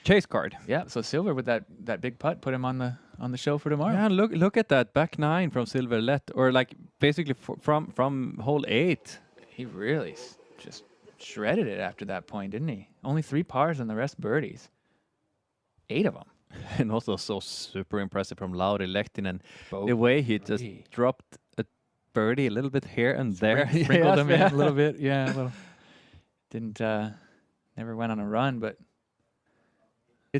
chase card. Yeah, so Silver with that big putt put him on the show for tomorrow. Yeah, look at that back 9 from Silver Lätt, or like basically from hole 8. He really just shredded it after that point, didn't he? Only 3 pars and the rest birdies. 8 of them. And also so super impressive from Lauri Lehtinen. The way he just dropped a birdie a little bit here and there. Sprinkled Yes, him in yeah. a little bit. Yeah, a little. Didn't, never went on a run, but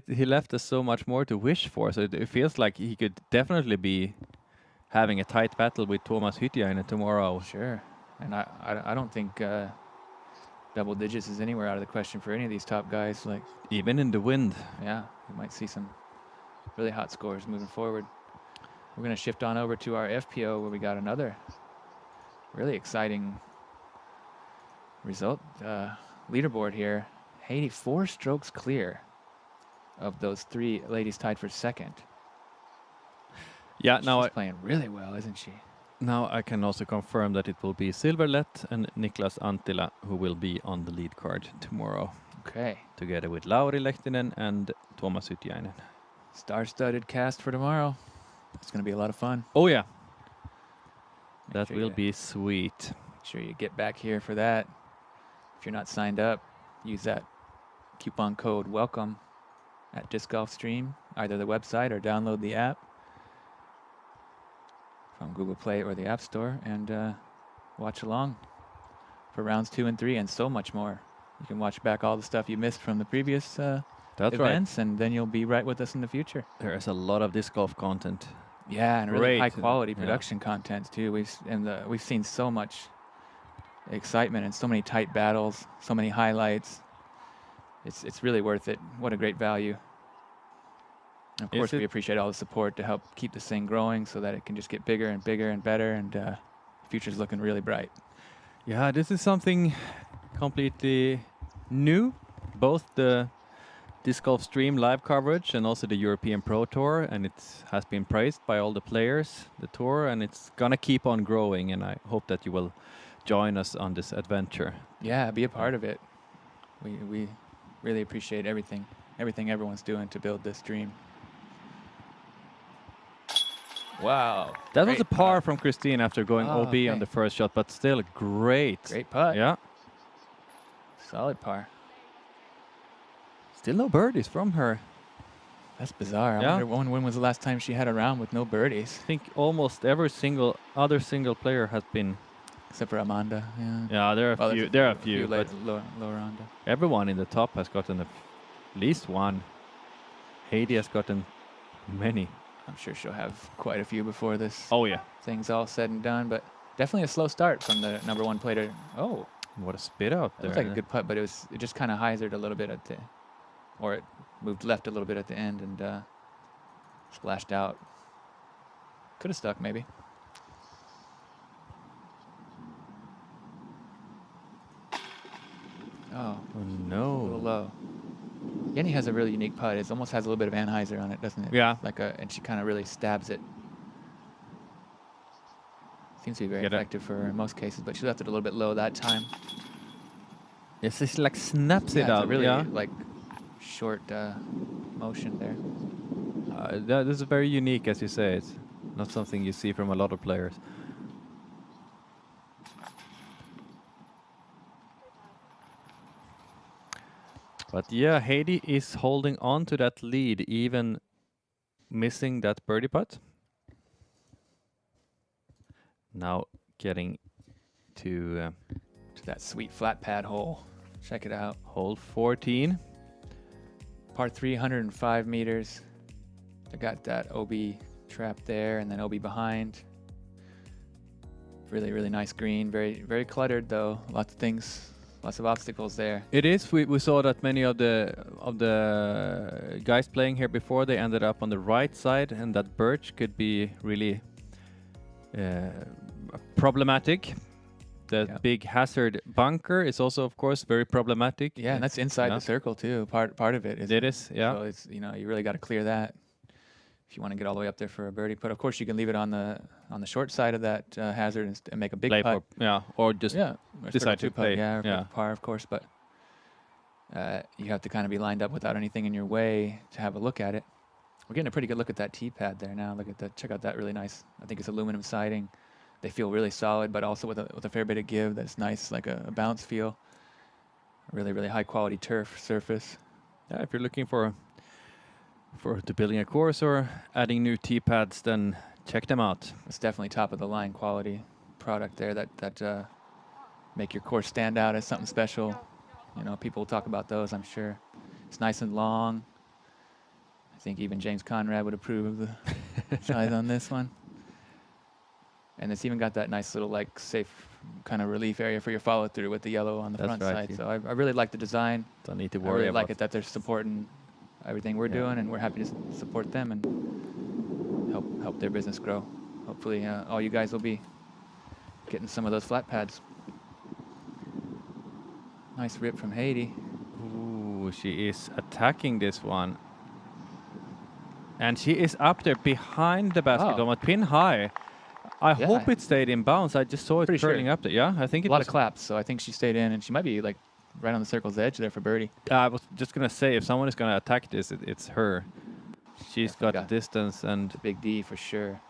He left us so much more to wish for. So it feels like he could definitely be having a tight battle with Tuomas Hytiainen tomorrow. sure. And I don't think double digits is anywhere out of the question for any of these top guys. Like, Even in the wind. yeah, we might see some really hot scores moving forward. We're going to shift on over to our FPO where we got another really exciting result. Leaderboard here. Heidi 4 strokes clear of those 3 ladies tied for 2nd. Yeah, She's playing really well, isn't she? now I can also confirm that it will be Silver Lätt and Niklas Anttila who will be on the lead card tomorrow. Okay. Together with Lauri Lehtinen and Tuomas Hytiainen. Star-studded cast for tomorrow. It's going to be a lot of fun. Oh yeah. Make That sure will you- be sweet. Make sure you get back here for that. If you're not signed up, use that coupon code WELCOME at Disc Golf Stream, either the website or download the app from Google Play or the App Store, and watch along for rounds 2 and 3 and so much more. You can watch back all the stuff you missed from the previous That's events, and then you'll be right with us in the future. There is a lot of disc golf content. Yeah, and really Great. high quality Yeah. production content too. We've seen so much excitement and so many tight battles, so many highlights. It's really worth it. What a great value. And of Is course, we it- appreciate all the support to help keep this thing growing so that it can just get bigger and bigger and better, and the future's looking really bright. Yeah, this is something completely new. Both the Disc Golf Stream live coverage and also the European Pro Tour, and it has been praised by all the players, the tour, and it's gonna keep on growing, and I hope that you will join us on this adventure. Yeah, be a part of it. We really appreciate everything everyone's doing to build this dream. Wow. That was a great par putt. from Kristin after going Oh, OB on okay. the first shot, but still great. Great putt. Yeah. Solid par. Still no birdies from her. That's bizarre. Yeah. I wonder when was the last time she had a round with no birdies? I think almost every other single player has been. Except for Amanda. Yeah. Yeah, there are a few. There are a few, but lower round. everyone in the top has gotten at least one. Heidi has gotten many. I'm sure she'll have quite a few before this. Oh yeah. Thing's all said and done, but definitely a slow start from the number one player. Oh, What a spit out that there. was like a good putt, but it just kind of hyzered a little bit at the, or it moved left a little bit at the end and splashed out. Could have stuck maybe. Oh, Oh a no. little low. Jenni has a really unique putt. It almost has a little bit of Anheuser on it, doesn't it? Yeah. And she kind of really stabs it. Seems to be very Get it. effective for her in most cases, but she left it a little bit low that time. Yes, it's like snaps Yeah, it it's a out. really Yeah. like short motion there. This is very unique, as you say. It's not something you see from a lot of players. But yeah, Heidi is holding on to that lead, even missing that birdie putt. Now getting to That sweet flat pad hole. Check it out. hole 14. Par 3, 105 meters. I got that OB trap there and then OB behind. Really, really nice green. Very, very cluttered though. Lots of things, lots of obstacles there. It is. We saw that many of the guys playing here before, they ended up on the right side, and that birch could be really problematic. The big hazard bunker is also, of course, very problematic. Yeah, and that's inside Yeah. the circle too. Part of it is. It is, yeah. So it's, you know, you really got to clear that if you want to get all the way up there for a birdie. But of course, you can leave it on the short side of that hazard and make a big Play putt. for, or just Or decide two to play. putt, yeah, or yeah. par, of course. But you have to kind of be lined up without anything in your way to have a look at it. We're getting a pretty good look at that tee pad there now. Look at that. Check out that really nice. I think it's aluminum siding. They feel really solid, but also with a fair bit of give. That's nice, like a bounce feel. Really, really high quality turf surface. Yeah, if you're looking for to building a course or adding new tee pads, then check them out. It's definitely top of the line quality product there that make your course stand out as something special. You know, people will talk about those, I'm sure. It's nice and long. I think even James Conrad would approve of the size on this one. And it's even got that nice little like safe kind of relief area for your follow through with the yellow on the That's front right, side. So I really like the design. Don't need to I worry really about like it that they're supporting everything we're doing, and we're happy to support them and help their business grow. Hopefully, all you guys will be getting some of those flat pads. Nice rip from Heidi. Ooh, she is attacking this one. And she is up there behind the basket, almost pin high. I hope it stayed in bounds. I just saw it curling up there. Yeah, I think it a lot was of claps, so I think she stayed in, and she might be like right on the circle's edge there for birdie. I was just gonna say, if someone is gonna attack this, it's her. She's got the got distance and big D for sure.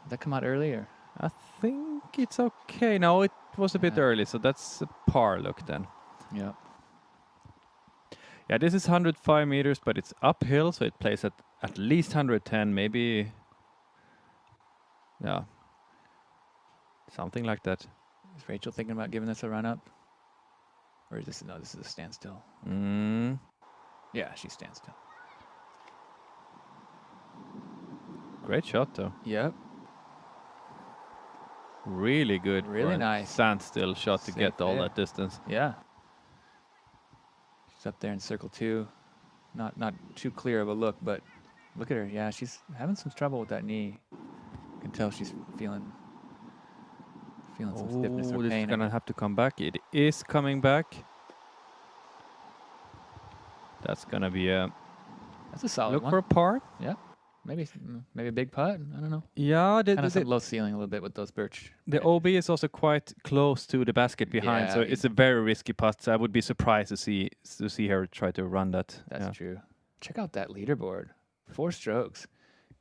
Did that come out earlier? I think it's okay. No, it was a bit early, so that's a par look then. Yeah. Yeah, this is 105 meters, but it's uphill, so it plays at least 110, maybe. Yeah. Something like that. Is Rachel thinking about giving this a run up? Or is this, no, this is a standstill. Mm. Yeah, she stands still. Great shot, though. Yep. Really good. Really for a nice. standstill shot to Safe get all there. that distance. Yeah. She's up there in circle 2. Not too clear of a look, but look at her. Yeah, she's having some trouble with that knee. You can tell she's feeling Feeling some stiffness or This pain. is gonna have to come back. It is coming back. That's gonna be a That's a solid look one. for a par. Yeah. Maybe a big putt. I don't know. Yeah, Kind of some low ceiling a little bit with those birch. the OB is also quite close to the basket behind, so Yeah, it's a very risky putt. So I would be surprised to see her try to run that. That's true. Check out that leaderboard. 4 strokes.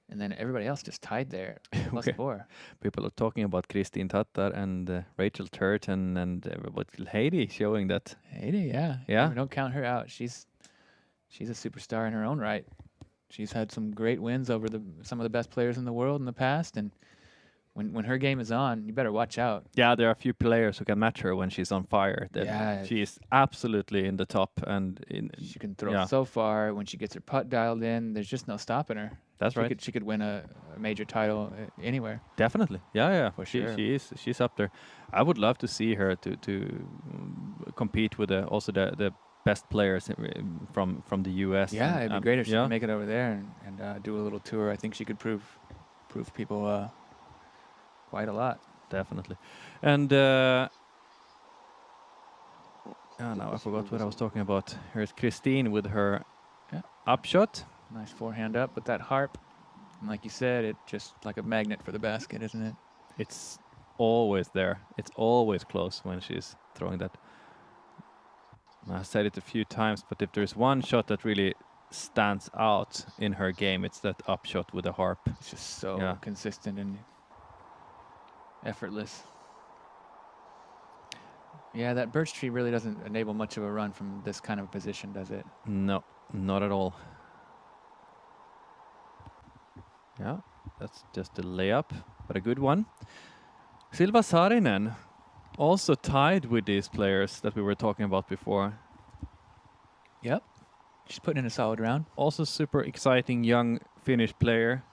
And then everybody else just tied there. Plus Okay. 4. People are talking about Kristin, Tattar, and Rachel Turton, and Heidi showing that. Heidi, yeah. Yeah. Don't count her out. She's a superstar in her own right. She's had some great wins over some of the best players in the world in the past, and when her game is on, you better watch out. Yeah, there are a few players who can match her when she's on fire. Yeah. She is absolutely in the top, and She can throw so far. When she gets her putt dialed in, there's just no stopping her. That's right. She could win a major title anywhere. Definitely. Yeah, For she, sure. she's up there. I would love to see her to compete with also the best players from the US. Yeah, it'd be great if she yeah. could make it over there and do a little tour. I think she could prove people quite a lot. Definitely. And now I forgot what I was talking about. Here's Kristin with her upshot. Nice forehand up with that harp. And like you said, it just like a magnet for the basket, isn't it? It's always there. It's always close when she's throwing that. I said it a few times, but if there's one shot that really stands out in her game, it's that upshot with the harp. It's just so consistent and effortless. Yeah, that birch tree really doesn't enable much of a run from this kind of position, does it? No, not at all. Yeah, that's just a layup, but a good one. Silva Saarinen also tied with these players that we were talking about before. Yep. She's putting in a solid round. Also super exciting young Finnish player.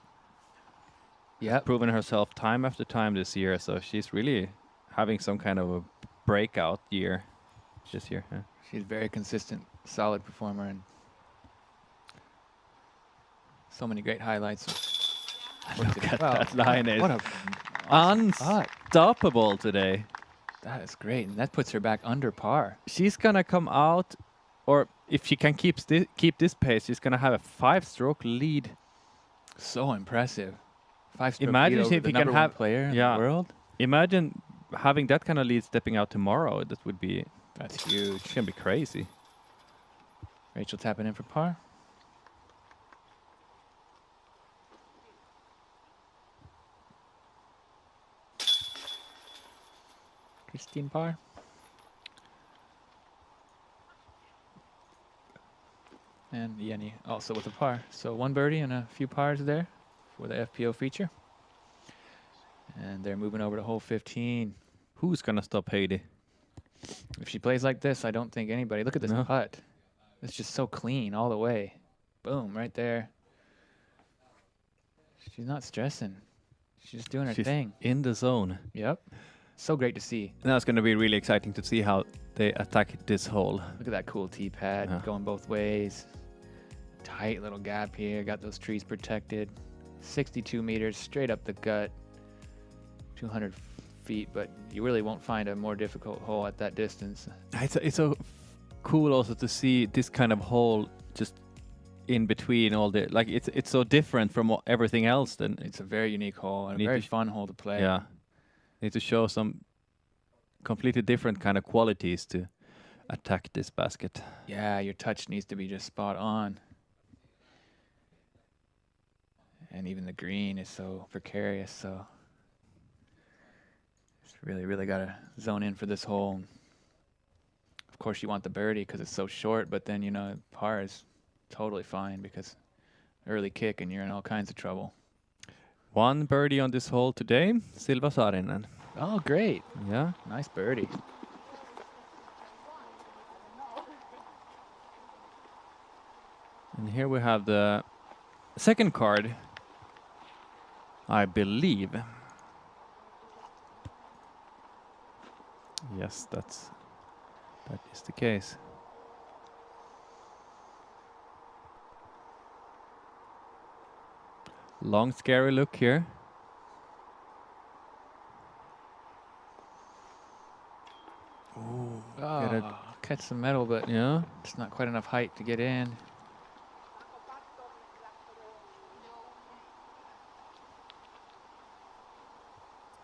Yeah. Proven herself time after time this year, so she's really having some kind of a breakout year this year. Yeah. She's a very consistent, solid performer, and so many great highlights. Look at that line. What a unstoppable today. That is great, and that puts her back under par. She's gonna come out, or if she can keep this pace, she's gonna have a 5-stroke lead. So impressive. 5-stroke Imagine lead over if the you can number one have player in the world. Imagine having that kind of lead stepping out tomorrow. That would be. That's huge. It's gonna be crazy. Rachel tapping in for par. Kristin par. And Jenni also with a par. So 1 birdie and a few pars there for the FPO feature. And they're moving over to hole 15. Who's gonna stop Heidi? If she plays like this, I don't think anybody. Look at this putt. It's just so clean all the way. Boom, right there. She's not stressing. She's just doing her thing. In the zone. Yep. So great to see. Now it's gonna be really exciting to see how they attack this hole. Look at that cool tee pad going both ways. Tight little gap here. Got those trees protected. 62 meters straight up the gut. 200 feet, but you really won't find a more difficult hole at that distance. It's so cool also to see this kind of hole just in between all the it's so different from everything else. Then it's a very unique hole and a very fun hole to play. Yeah, need to show some completely different kind of qualities to attack this basket. Yeah, your touch needs to be just spot on. And even the green is so precarious, so just really got to zone in for this hole. Of course, you want the birdie because it's so short, but then, you know, par is totally fine because early kick and you're in all kinds of trouble. 1 birdie on this hole today, Silva Saarinen. Oh, great. Yeah. Nice birdie. And here we have the second card, I believe. Yes, that is the case. Long, scary look here. catch some metal, but Yeah. it's not quite enough height to get in.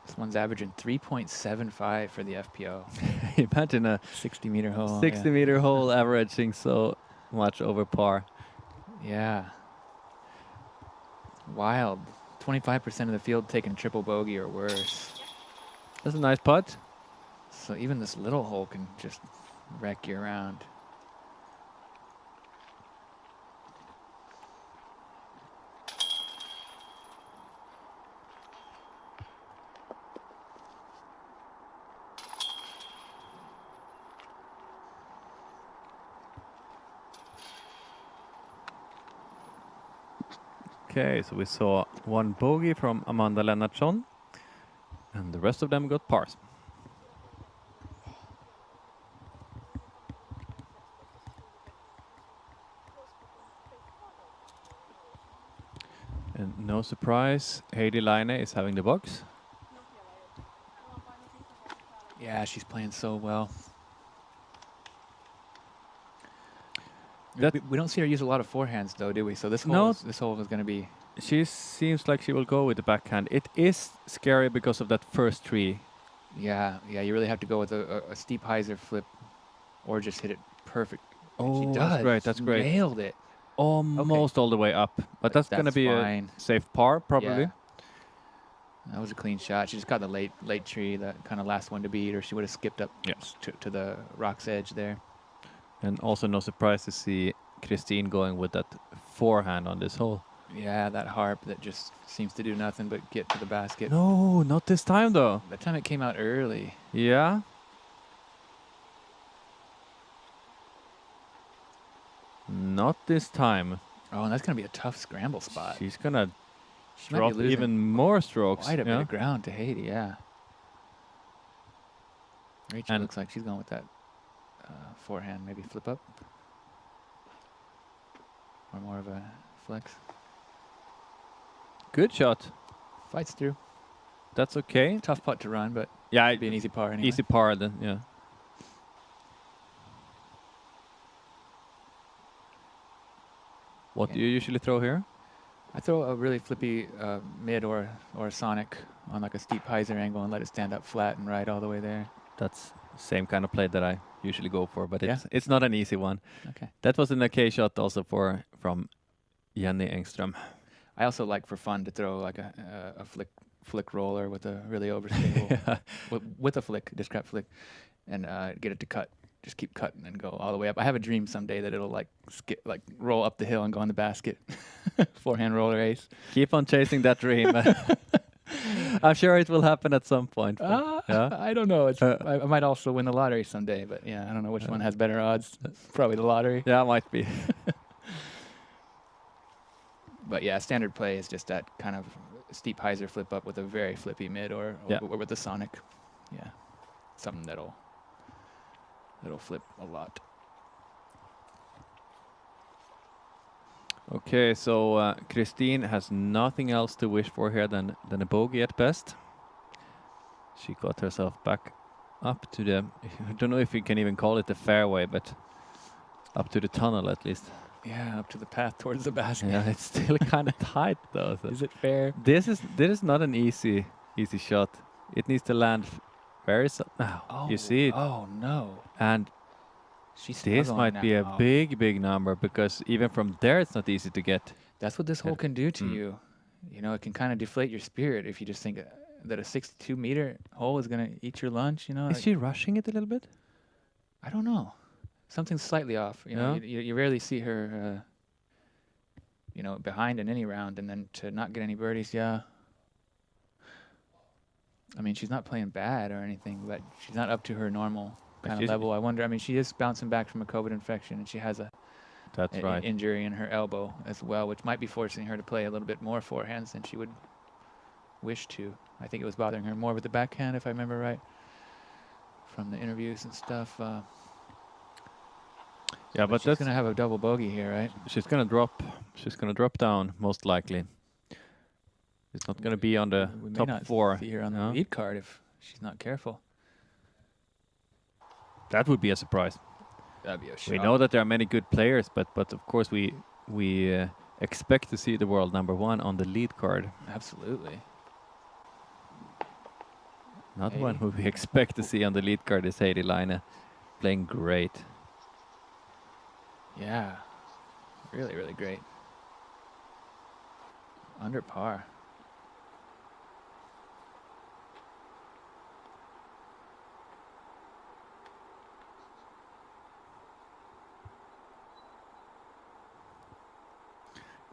This one's averaging 3.75 for the FPO. Imagine a 60-meter hole. 60-meter hole averaging so much over par. Yeah. Wild. 25% of the field taking triple bogey or worse. That's a nice putt. So even this little hole can just wreck you around. Okay, so we saw one bogey from Amanda Lennartsson, and the rest of them got pars. And no surprise, Heidi Laine is having the box. Yeah, she's playing so well. That We don't see her use a lot of forehands, though, do we? So this No. hole is going to be... She seems like she will go with the backhand. It is scary because of that first tree. Yeah, you really have to go with a steep hyzer flip or just hit it perfect. Oh, She does. that's great. That's great. Nailed it. Almost all the way up, but that's going to be fine. a safe par, probably. Yeah. That was a clean shot. She just got the late tree, that kind of last one to beat, or she would have skipped up to the rock's edge there. And also no surprise to see Kristin going with that forehand on this hole. Yeah, that harp that just seems to do nothing but get to the basket. No, not this time though. That time it came out early. Yeah. Not this time. Oh, and that's going to be a tough scramble spot. She's going to She might be drop losing even more strokes. quite a bit of ground to Heidi, yeah. Rachel And- looks like she's going with that forehand, maybe flip up. Or more of a flex. Good shot. Fights through. That's okay. Tough putt to run, but Yeah, it'd be an easy par anyway. easy par then, yeah. What do you usually throw here? I throw a really flippy mid or a sonic on like a steep hyzer angle and let it stand up flat and ride all the way there. That's the same kind of play that I usually go for, but Yeah? it's not an easy one. Okay. That was an okay shot also from Jenni Engström. I also like for fun to throw like a flick roller with a really overstable Yeah. with a flick, discret flick, and get it to cut. Just keep cutting and go all the way up. I have a dream someday that it'll like roll up the hill and go in the basket. Forehand roller ace. Keep on chasing that dream. I'm sure it will happen at some point. Yeah? I don't know. I might also win the lottery someday, but yeah, I don't know which one has better odds. Probably the lottery. Yeah, might be. But yeah, standard play is just that kind of steep hyzer flip up with a very flippy mid or with a sonic. Yeah, something that'll flip a lot. Okay, so Kristin has nothing else to wish for here than a bogey at best. She got herself back up to the, I don't know if you can even call it the fairway, but up to the tunnel at least. Yeah, up to the path towards the basket. Yeah, it's still kind of tight though. So Is it fair? this is not an easy shot. It needs to land very you see it. Oh no. And She's this might be a big number because even from there it's not easy to get. That's what this hole can do to you. You know, it can kind of deflate your spirit if you just think that a 62-meter hole is going to eat your lunch, you know. Is she rushing it a little bit? I don't know. Something's slightly off. You know, Yeah. you rarely see her, you know, behind in any round, and then to not get any birdies, yeah. I mean, she's not playing bad or anything, but she's not up to her normal kind of level. I wonder. I mean, she is bouncing back from a COVID infection, and she has an injury in her elbow as well, which might be forcing her to play a little bit more forehands than she would wish to. I think it was bothering her more with the backhand, if I remember right, from the interviews and stuff. Yeah, but she's that's gonna have a double bogey here, right? She's gonna drop. She's gonna drop down most likely. It's not gonna be on the We may top not 4. see her on the lead card if she's not careful. That would be a surprise. That'd be a shot. We know that there are many good players, but of course we expect to see the world #1 on the lead card. Absolutely. Another one who we expect to see on the lead card is Heidi Laine, playing great. Yeah. Really, really great. Under par.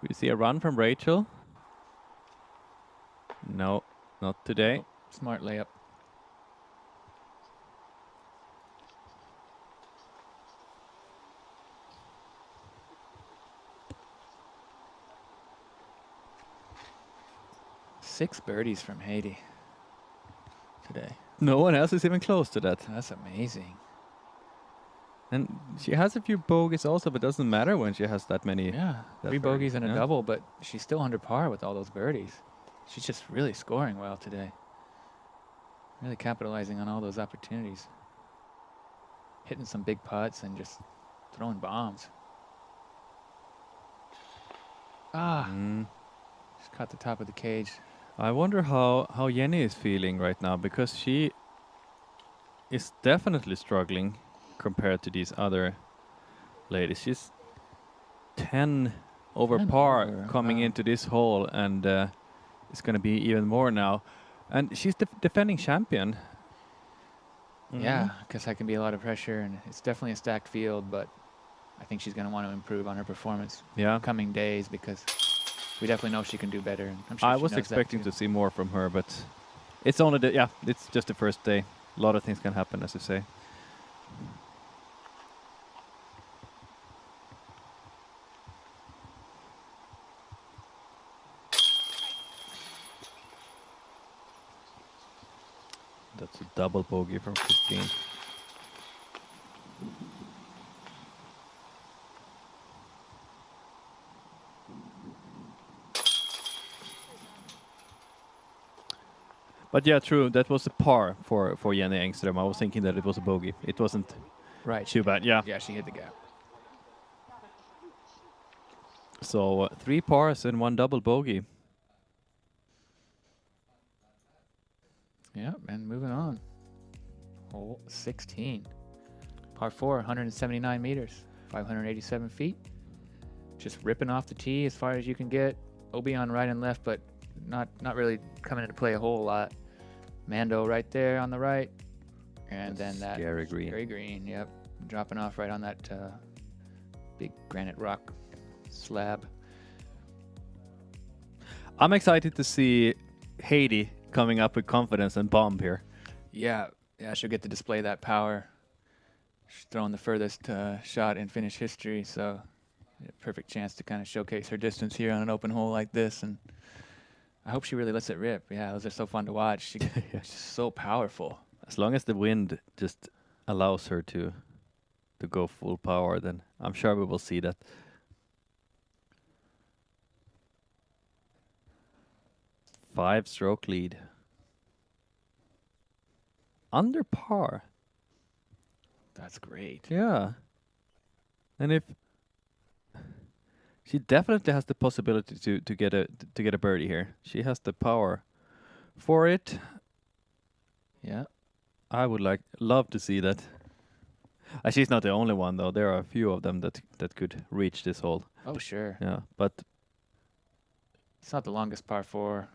We see a run from Rachel. No, not today. Oh, smart layup. Six birdies from Heidi today. No one else is even close to that. That's amazing. And she has a few bogeys also, but it doesn't matter when she has that many. Yeah, that 3 bogeys and a yeah. double, but she's still under par with all those birdies. She's just really scoring well today. Really capitalizing on all those opportunities. Hitting some big putts and just throwing bombs. Just caught the top of the cage. I wonder how Jenni is feeling right now, because she is definitely struggling compared to these other ladies. She's 10 over 10 par over, coming wow. into this hole, and it's going to be even more now. And she's the defending champion. Yeah, because that can be a lot of pressure, and it's definitely a stacked field, but I think she's going to want to improve on her performance coming days, because we definitely know she can do better. And I'm sure I she was knows that expecting too. to see more from her, but it's only it's just the first day. A lot of things can happen, as you say. That's a double bogey from Kristin. But yeah, true. That was a par for Jenni Engström. I was thinking that it was a bogey. It wasn't too bad. Yeah. Yeah, she hit the gap. So 3 pars and 1 double bogey. Yeah, and moving on. Hole 16. Par 4, 179 meters, 587 feet. Just ripping off the tee as far as you can get. OB on right and left, but not really coming into play a whole lot. Mando right there on the right. And then that scary green. Scary green, yep. Dropping off right on that big granite rock slab. I'm excited to see Heidi coming up with confidence and bomb here. Yeah, she'll get to display that power. She's throwing the furthest shot in Finnish history, so perfect chance to kind of showcase her distance here on an open hole like this, and I hope she really lets it rip. Yeah, those are so fun to watch. She's just so powerful. As long as the wind just allows her to go full power, then I'm sure we will see that. Five-stroke lead. Under par. That's great. Yeah. And if she definitely has the possibility to get a birdie here. She has the power for it. Yeah. I would love to see that. She's not the only one though. There are a few of them that could reach this hole. Oh sure. Yeah, but it's not the longest par 4.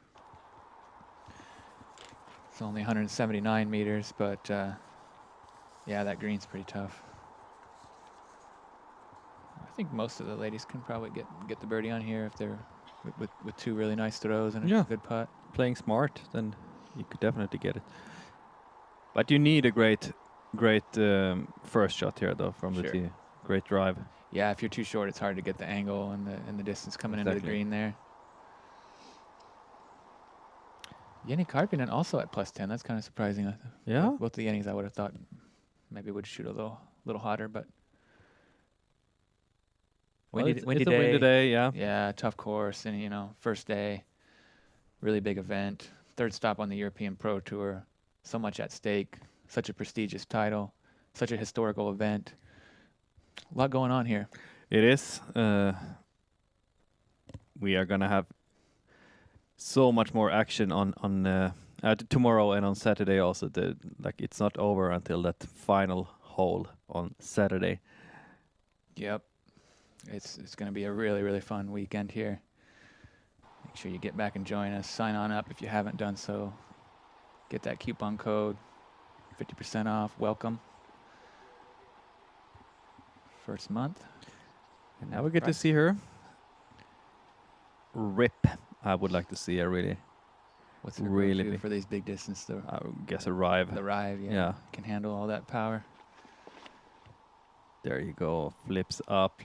It's only 179 meters, but yeah, that green's pretty tough. I think most of the ladies can probably get the birdie on here if they're with 2 really nice throws and a good putt. Playing smart, then you could definitely get it. But you need a great first shot here though from the tee. Great drive. Yeah, if you're too short, it's hard to get the angle and the distance coming into the green there. Jenni Karppinen also at +10. That's kind of surprising. Yeah. Both the Jennis I would have thought maybe would shoot a little hotter, but windy it's a windy day, yeah. Yeah, tough course, and first day, really big event, 3rd stop on the European Pro Tour, so much at stake, such a prestigious title, such a historical event. A lot going on here. It is. We are gonna have so much more action on tomorrow and on Saturday also. It's not over until that final hole on Saturday. Yep. It's going to be a really, really fun weekend here. Make sure you get back and join us. Sign on up if you haven't done so. Get that coupon code, 50% off. Welcome. First month. And now we get to see her rip. I would like to see her really. What's her really go-to for these big distance? I would guess a Rive. The Rive, yeah. Can handle all that power. There you go. Flips up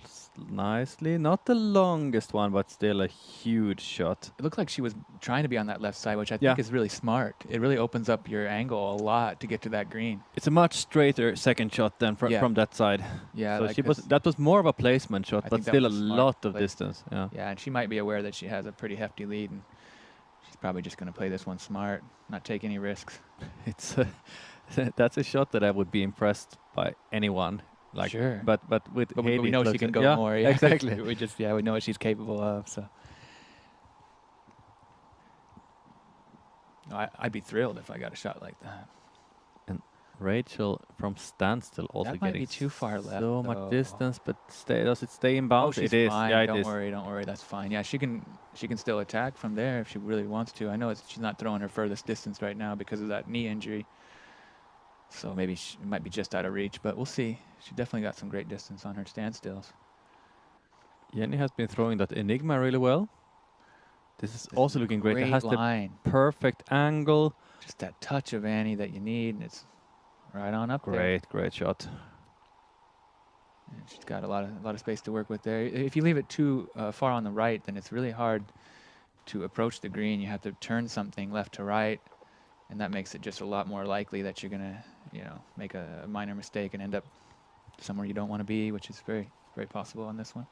nicely. Not the longest one, but still a huge shot. It looked like she was trying to be on that left side, which I think is really smart. It really opens up your angle a lot to get to that green. It's a much straighter second shot than from that side. Yeah, so that was more of a placement shot, but still a lot of distance. Yeah. Yeah, and she might be aware that she has a pretty hefty lead, and she's probably just going to play this one smart, not take any risks. It's that's a shot that I would be impressed by anyone. Like, sure. But with Heidi, we know she can go more. Yeah, exactly. we know what she's capable of. So, no, I'd be thrilled if I got a shot like that. And Rachel from standstill also that might getting be too far left. So much distance, but does it stay in bounds? Oh, she's it is. fine. Yeah, don't worry. That's fine. Yeah, she can still attack from there if she really wants to. I know she's not throwing her furthest distance right now because of that knee injury. So maybe it might be just out of reach, but we'll see. She definitely got some great distance on her standstills. Jenni has been throwing that Enigma really well. This is also looking great. It has line. The perfect angle. Just that touch of Annie that you need, and it's right on up there. Great shot. And she's got a lot of space to work with there. If you leave it too far on the right, then it's really hard to approach the green. You have to turn something left to right, and that makes it just a lot more likely that you're gonna, make a minor mistake and end up somewhere you don't want to be, which is very, very possible on this one.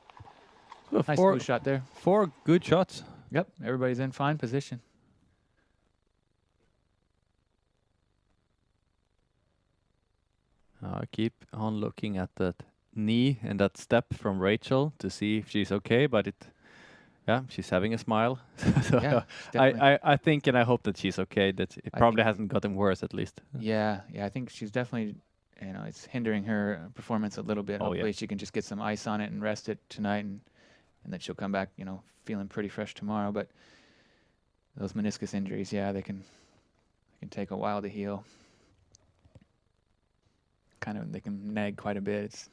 Well, nice smooth shot there. 4 good shots. Yep, everybody's in fine position. I keep on looking at that knee and that step from Rachel to see if she's okay, but she's having a smile. So yeah, I think and I hope that she's okay, that it probably hasn't gotten worse at least. Yeah, I think she's definitely, it's hindering her performance a little bit. Hopefully she can just get some ice on it and rest it tonight, and that she'll come back, feeling pretty fresh tomorrow. But those meniscus injuries, they can take a while to heal. They can nag quite a bit. It's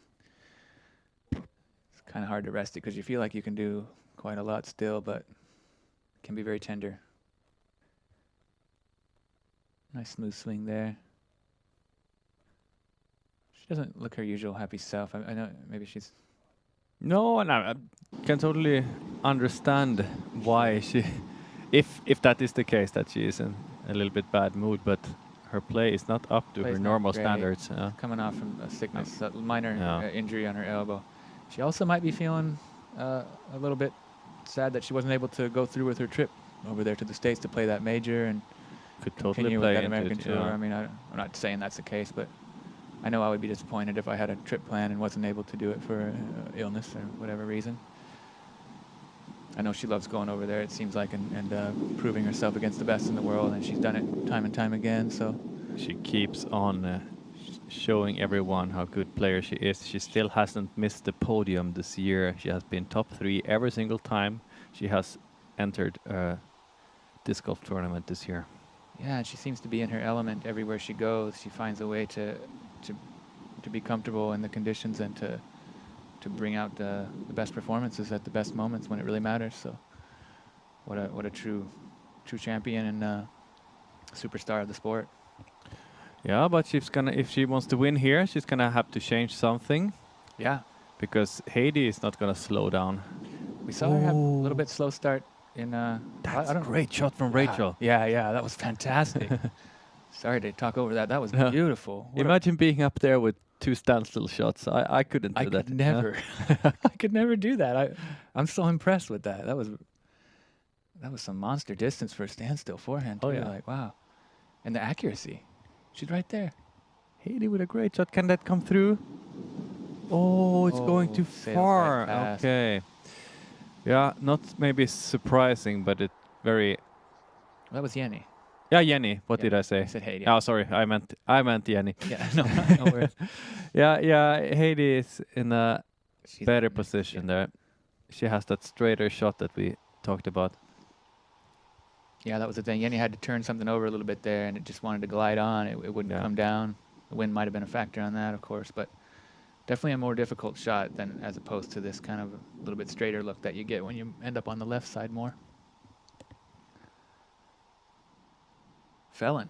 kind of hard to rest it because you feel like you can do quite a lot still, but it can be very tender. Nice smooth swing there. She doesn't look her usual happy self. I know maybe she's... No, and I can totally understand why she... If that is the case, that she is in a little bit bad mood, but her play is not up to her normal standards. Coming off from a sickness, a minor injury on her elbow. She also might be feeling a little bit sad that she wasn't able to go through with her trip over there to the States to play that major and could totally continue play with that American it, tour. I mean, I'm not saying that's the case, but I know I would be disappointed if I had a trip plan and wasn't able to do it for illness or whatever reason. I know she loves going over there, it seems like, and proving herself against the best in the world, and she's done it time and time again. So she keeps on showing everyone how good player she is. She still hasn't missed the podium this year. She has been top 3 every single time she has entered a disc golf tournament this year. Yeah, and she seems to be in her element everywhere she goes. She finds a way to be comfortable in the conditions and to bring out the best performances at the best moments when it really matters. So what a true champion and superstar of the sport. Yeah, but if she wants to win here, she's gonna have to change something. Yeah, because Heidi is not gonna slow down. We saw her have a little bit slow start in. That's a great shot from Rachel. Yeah, that was fantastic. Sorry to talk over that. That was beautiful. Imagine being up there with 2 standstill shots. I couldn't do that. I could never. I could never do that. I'm so impressed with that. That was some monster distance for a standstill forehand. Oh yeah, like wow, and the accuracy. She's right there. Heidi with a great shot. Can that come through? Oh, it's going too sails far. right past. Okay. Yeah, not maybe surprising, but it very. That was Jenni. Yeah, Jenni. What Yeah, did I say? I said Heidi. Oh, sorry. I meant Jenni. Yeah, no worries. Yeah. Heidi is in a She's better nice, position yeah. there. She has that straighter shot that we talked about. Yeah, that was the thing. Jenni had to turn something over a little bit there, and it just wanted to glide on. It wouldn't come down. The wind might have been a factor on that, of course, but definitely a more difficult shot than as opposed to this kind of a little bit straighter look that you get when you end up on the left side more. Felon,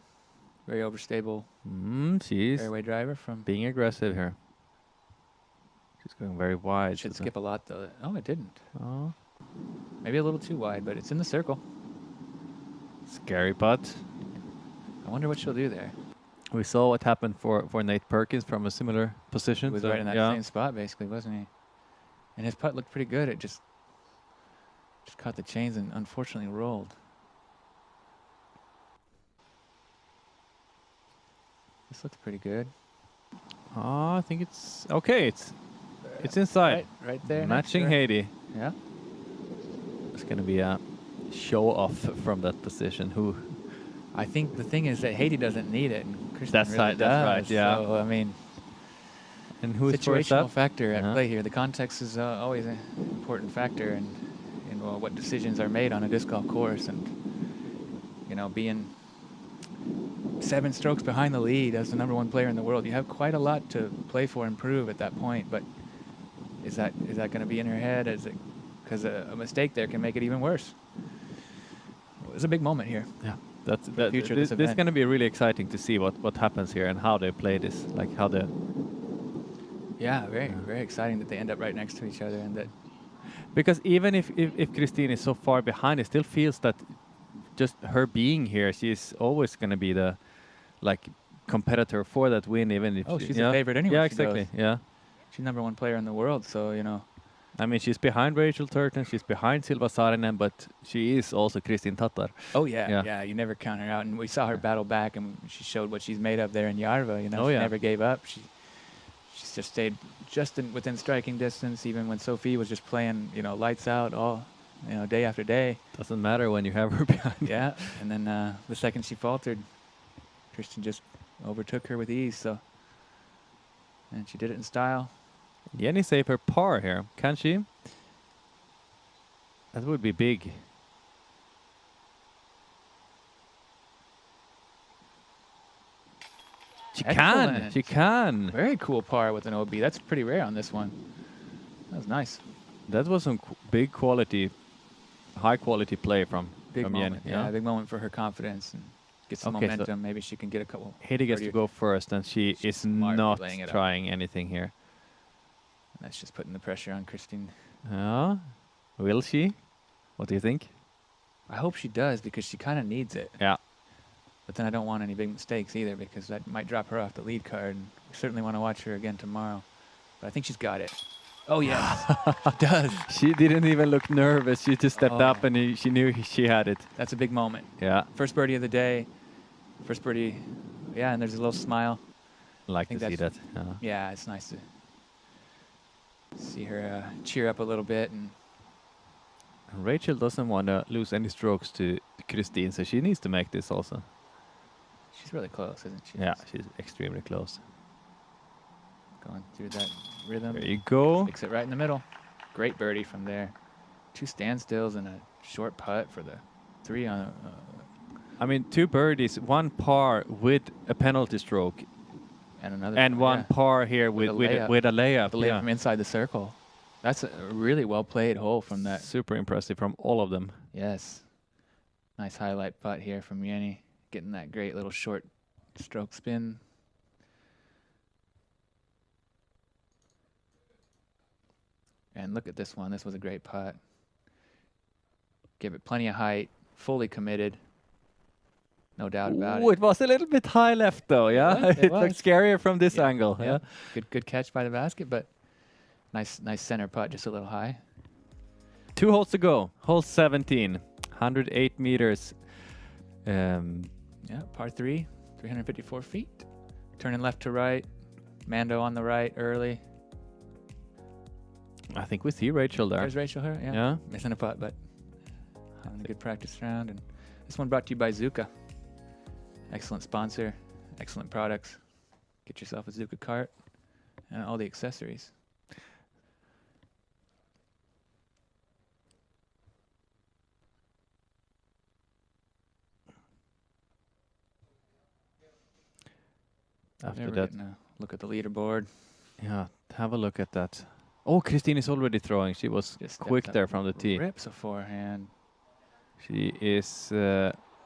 very overstable She's fairway driver from. being aggressive here. She's going very wide. Should skip a lot though. Oh, it didn't. Oh, Maybe a little too wide, but it's in the circle. scary putt. I wonder what she'll do there. We saw what happened for Nate Perkins from a similar position. He was so, right in that yeah. same spot, basically, wasn't he? And his putt looked pretty good. It just caught the chains and unfortunately rolled. This looks pretty good. Oh, I think it's okay. It's inside. Right there. next Matching to her. Heidi. Yeah. It's gonna be a show off from that position. Who? I think the thing is that Heidi doesn't need it. And Kristin That's really right, that's right, does, yeah. So, I mean, And who's first situational up? factor at Yeah. play here. The context is always an important factor in what decisions are made on a disc golf course. And, being 7 strokes behind the lead as the #1 player in the world, you have quite a lot to play for and prove at that point. But is that going to be in her head? Because a mistake there can make it even worse. It was a big moment here. Yeah. the future of this This is event. going to be really exciting to see what happens here and how they play this. Like how the. Yeah, very exciting that they end up right next to each other, and that. Because even if Kristin is so far behind, it still feels that just her being here, she's always going to be the competitor for that win, even if She's a favorite anyway. Yeah, exactly. Yeah, she's #1 player in the world, so I mean, she's behind Rachel Turton, she's behind Silva Saarinen, but she is also Kristin Tattar. Oh yeah. You never count her out, and we saw her battle back, and she showed what she's made of there in Järva. She never gave up. She's just stayed within striking distance, even when Sophie was just playing, lights out all, day after day. Doesn't matter when you have her behind. Yeah, and then the second she faltered, Kristin just overtook her with ease. So, and she did it in style. Jenni saved her par here, can she? That would be big. Excellent. She can. Very cool par with an OB. That's pretty rare on this one. That was nice. That was some big quality, high quality play from Big moment. Jenni. Yeah, big moment for her confidence and get some Okay, so momentum. Maybe she can get a couple. Heidi gets to go first, and she is smartly not laying it up. trying anything here. That's just putting the pressure on Kristin. Will she? What do you think? I hope she does, because she kind of needs it. Yeah. But then I don't want any big mistakes either, because that might drop her off the lead card. And we certainly want to watch her again tomorrow. But I think she's got it. Oh, yes. She does. She didn't even look nervous. She just stepped up and she knew she had it. That's a big moment. Yeah. First birdie of the day. First birdie. Yeah, and there's a little smile. Like to see that. Yeah, it's nice to see her cheer up a little bit. And Rachel doesn't want to lose any strokes to Kristin, so she needs to make this also. she's really close, isn't she? Yeah, she's extremely close. Going through that rhythm. There you go. Sticks it right in the middle. Great birdie from there. 2 standstills and a short putt for the 3 on. I mean, 2 birdies, 1 par with a penalty stroke, And another. and 1 par here with a layup. The layup from inside the circle. That's a really well played hole from that. Super impressive from all of them. Yes. Nice highlight putt here from Jenni. Getting that great little short stroke spin. And look at this one. This was a great putt. Give it plenty of height. Fully committed. No doubt about Ooh, it. it was a little bit high left though, yeah? It looked scarier from this angle. Yeah. Good catch by the basket, but nice center putt, just a little high. 2 holes to go. Hole 17, 108 meters. Yeah, par 3, 354 feet. Turning left to right. Mando on the right early. I think we see Rachel there. There's Rachel here. Yeah. Yeah. Missing a putt, but having a good practice round. And this one brought to you by Zuka. Excellent sponsor, excellent products. Get yourself a Zuka cart and all the accessories. After that, look at the leaderboard. yeah, have a look at that. Oh, Kristin is already throwing. She was Just quick steps there up, from the tee. Rips a forehand. She is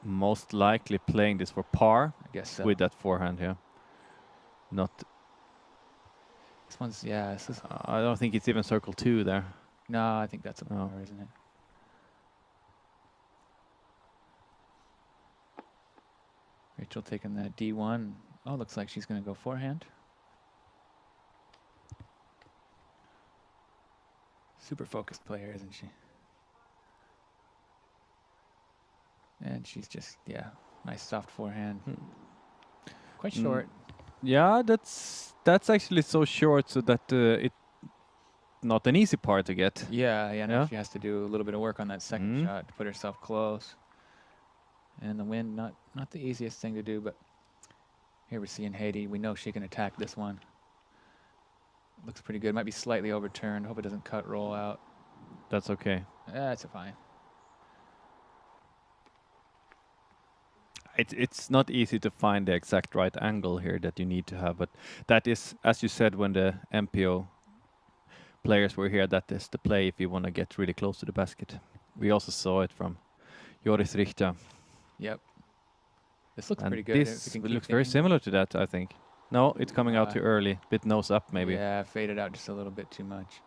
most likely playing this for par. I guess so. With that forehand here. Not. This one's, yeah, this is. I don't think it's even circle 2 there. No, I think that's a par, isn't it? Rachel taking that D1. Oh, looks like she's going to go forehand. Super focused player, isn't she? And she's just, yeah, nice soft forehand. Quite short. Yeah, that's actually so short so that it's not an easy par to get. Yeah, no, she has to do a little bit of work on that second shot to put herself close. And the wind, not the easiest thing to do, but here we're seeing Heidi. We know she can attack this one. Looks pretty good. Might be slightly overturned. Hope it doesn't cut roll out. That's okay. That's fine. It's not easy to find the exact right angle here that you need to have, but that is, as you said, when the MPO players were here, that is the play if you want to get really close to the basket. We also saw it from Joris Richter. Yep. This looks pretty good. This looks very similar to that, I think. No, it's coming out too early. Bit nose up, maybe. Yeah, faded out just a little bit too much.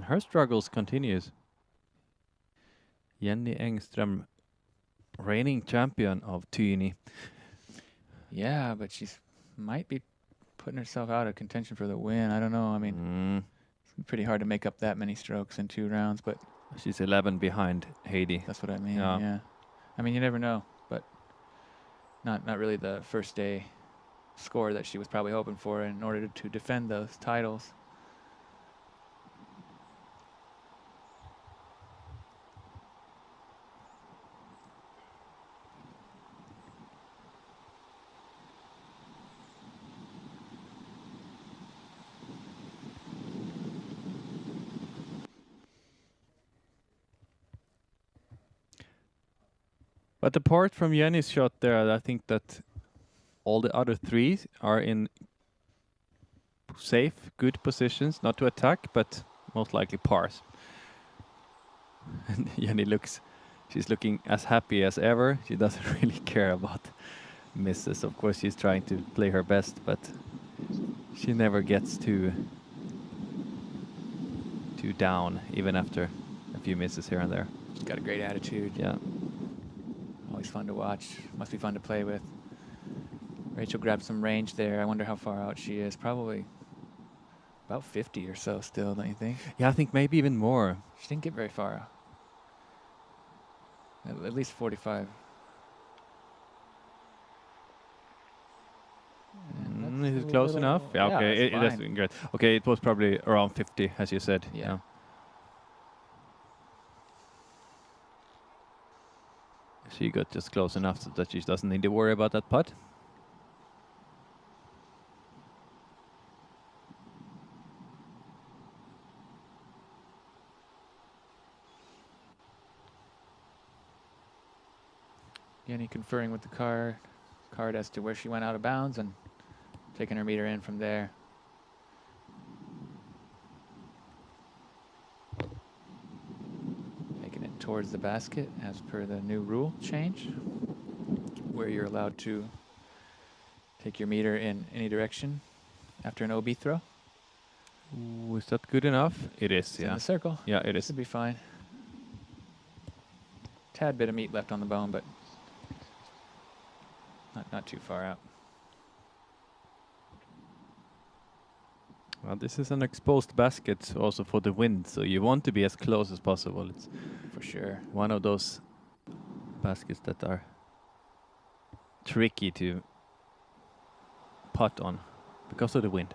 Her struggles continues. Jenni Engström, reigning champion of Tyyni. Yeah, but she's might be putting herself out of contention for the win. I don't know. I mean, it's pretty hard to make up that many strokes in 2 rounds, but she's 11 behind Heidi. That's what I mean. Yeah. I mean, you never know, but not really the first day score that she was probably hoping for in order to defend those titles. But apart from Jenni's shot there, I think that all the other 3 are in safe, good positions, not to attack, but most likely pars. And Jenni she's looking as happy as ever. She doesn't really care about misses. Of course, she's trying to play her best, but she never gets too down, even after a few misses here and there. She's got a great attitude. Yeah. Always fun to watch. Must be fun to play with. Rachel grabbed some range there. I wonder how far out she is. Probably about 50 or so still, don't you think? Yeah, I think maybe even more. She didn't get very far out. At least 45. Is it close enough? Yeah, okay. That's great. Okay, it was probably around 50, as you said. Yeah. She got just close enough so that she doesn't need to worry about that putt. Jenni conferring with the card as to where she went out of bounds and taking her meter in from there. Taking it towards the basket as per the new rule change, where you're allowed to take your meter in any direction after an OB throw. Ooh, is that good enough? It is, It's in the circle. Yeah, it is. Should be fine. Tad bit of meat left on the bone, but not too far out. Well, this is an exposed basket also for the wind, so you want to be as close as possible. It's for sure one of those baskets that are tricky to putt on because of the wind.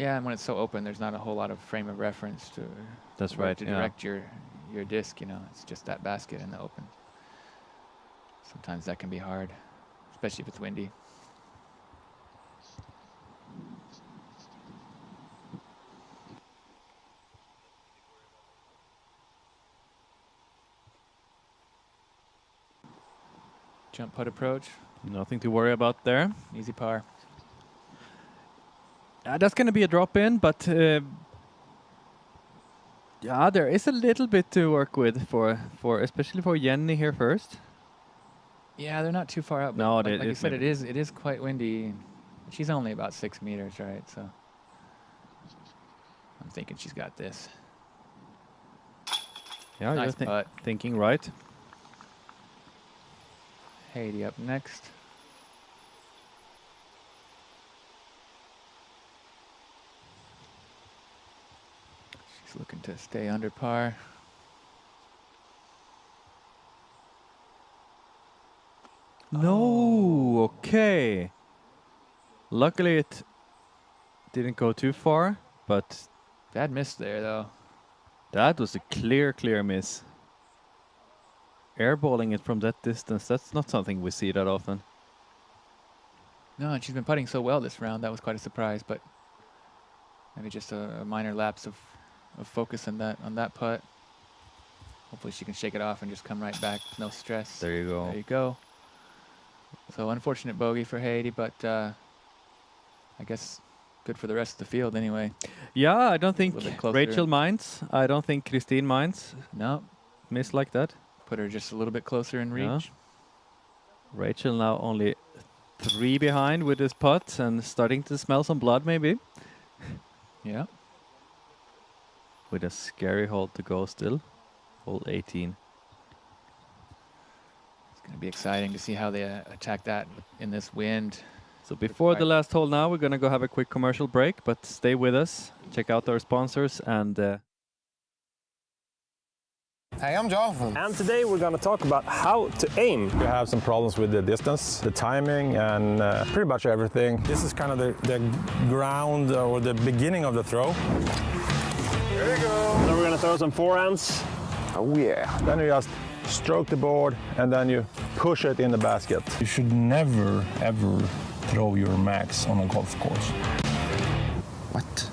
Yeah, and when it's so open, there's not a whole lot of frame of reference to. That's where right. To direct your disc, you know, it's just that basket in the open. Sometimes that can be hard, especially if it's windy. Jump putt approach. Nothing to worry about there. Easy par. That's going to be a drop in, but yeah, there is a little bit to work with for especially for Jenni here first. Yeah, they're not too far out. But No, like you said, it is quite windy. She's only about 6 meters, right? So I'm thinking she's got this. Yeah, nice you're putt. Thinking right. Heidi up next. She's looking to stay under par. No, okay. Luckily it didn't go too far, but Bad miss there, though. that was a clear miss. Airballing it from that distance, that's not something we see that often. No, and she's been putting so well this round. That was quite a surprise, but maybe just a minor lapse of focus on that putt. Hopefully she can shake it off and just come right back. No stress. There you go. There you go. So unfortunate bogey for Heidi, but I guess good for the rest of the field anyway. Yeah, I don't think A little bit closer. Rachel minds. I don't think Kristin minds. No, Miss like that. put her just a little bit closer in reach. Yeah. Rachel now only 3 behind with this putt and starting to smell some blood maybe. Yeah. With a scary hole to go still. Hole 18. It's going to be exciting to see how they attack that in this wind. So before the last hole now, we're going to go have a quick commercial break, but stay with us. Check out our sponsors and... Hey, I'm Jonathan. And today we're going to talk about how to aim. You have some problems with the distance, the timing, and pretty much everything. This is kind of the ground or the beginning of the throw. There you go. Then we're going to throw some forehands. Oh yeah. Then you just stroke the board and then you push it in the basket. You should never, ever throw your max on a golf course. What?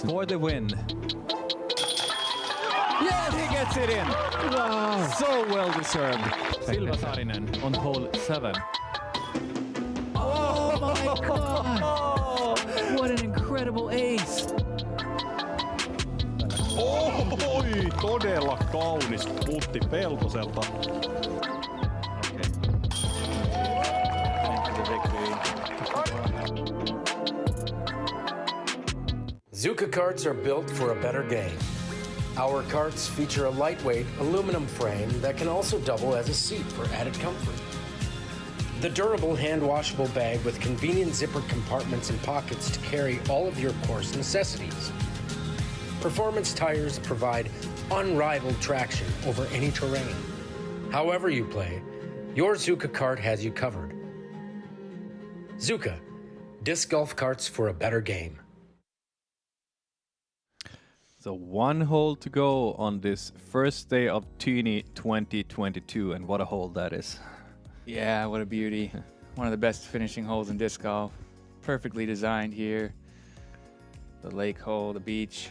For the win. Yes, he gets it in. Wow. So well deserved. Silva Saarinen on hole 7. Oh my God! What an incredible ace. Oi, todella kaunis putti Peltoselta. Zuka carts are built for a better game. Our carts feature a lightweight aluminum frame that can also double as a seat for added comfort. The durable hand-washable bag with convenient zippered compartments and pockets to carry all of your course necessities. Performance tires provide unrivaled traction over any terrain. However you play, your Zuka cart has you covered. Zuka, disc golf carts for a better game. So 1 hole to go on this first day of Tyyni 2022, and what a hole that is. Yeah, what a beauty. One of the best finishing holes in disc golf. Perfectly designed here. The lake hole, the beach.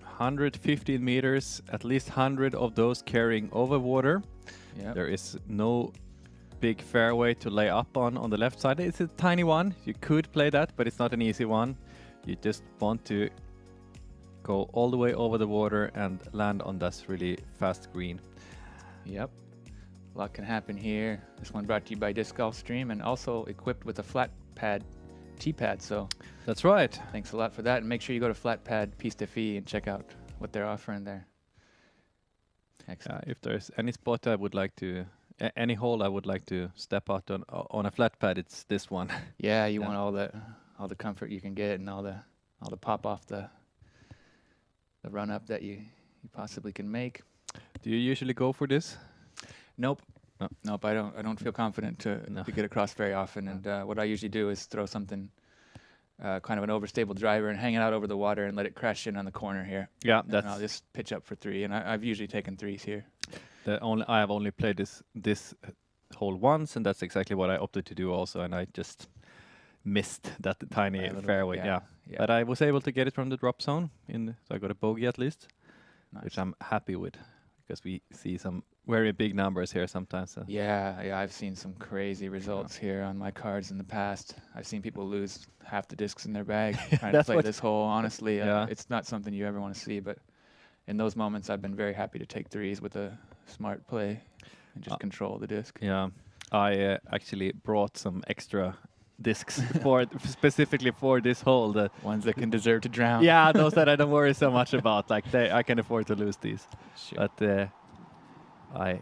115 meters, at least 100 of those carrying over water. Yep. There is no big fairway to lay up on the left side. It's a tiny one. You could play that, but it's not an easy one. You just want to go all the way over the water and land on this really fast green. Yep. A lot can happen here. This one brought to you by Disc Golf Stream and also equipped with a flat pad tee pad. So that's right. Thanks a lot for that. And make sure you go to Flat Pad Piste de Fille and check out what they're offering there. Excellent. If there's any spot I would like to, any hole I would like to step out on a flat pad, it's this one. Yeah, you want all the comfort you can get and all the pop off the run up that you possibly can make. Do you usually go for this? Nope. No. Nope. I don't feel confident to get across very often. And what I usually do is throw something kind of an overstable driver and hang it out over the water and let it crash in on the corner here. Yeah, and I'll just pitch up for 3. And I've usually taken 3s here. I have only played this hole once, and that's exactly what I opted to do also. And I just missed that tiny fairway. Yeah. But I was able to get it from the drop zone, so I got a bogey at least, which I'm happy with, because we see some very big numbers here sometimes. So. Yeah, I've seen some crazy results here on my cards in the past. I've seen people lose half the discs in their bag trying to play this hole. Honestly, it's not something you ever want to see, but in those moments, I've been very happy to take 3s with a smart play and just control the disc. Yeah, I actually brought some extra discs specifically for this hole. The ones that can deserve to drown. Yeah, those that I don't worry so much about. Like I can afford to lose these. Sure. But I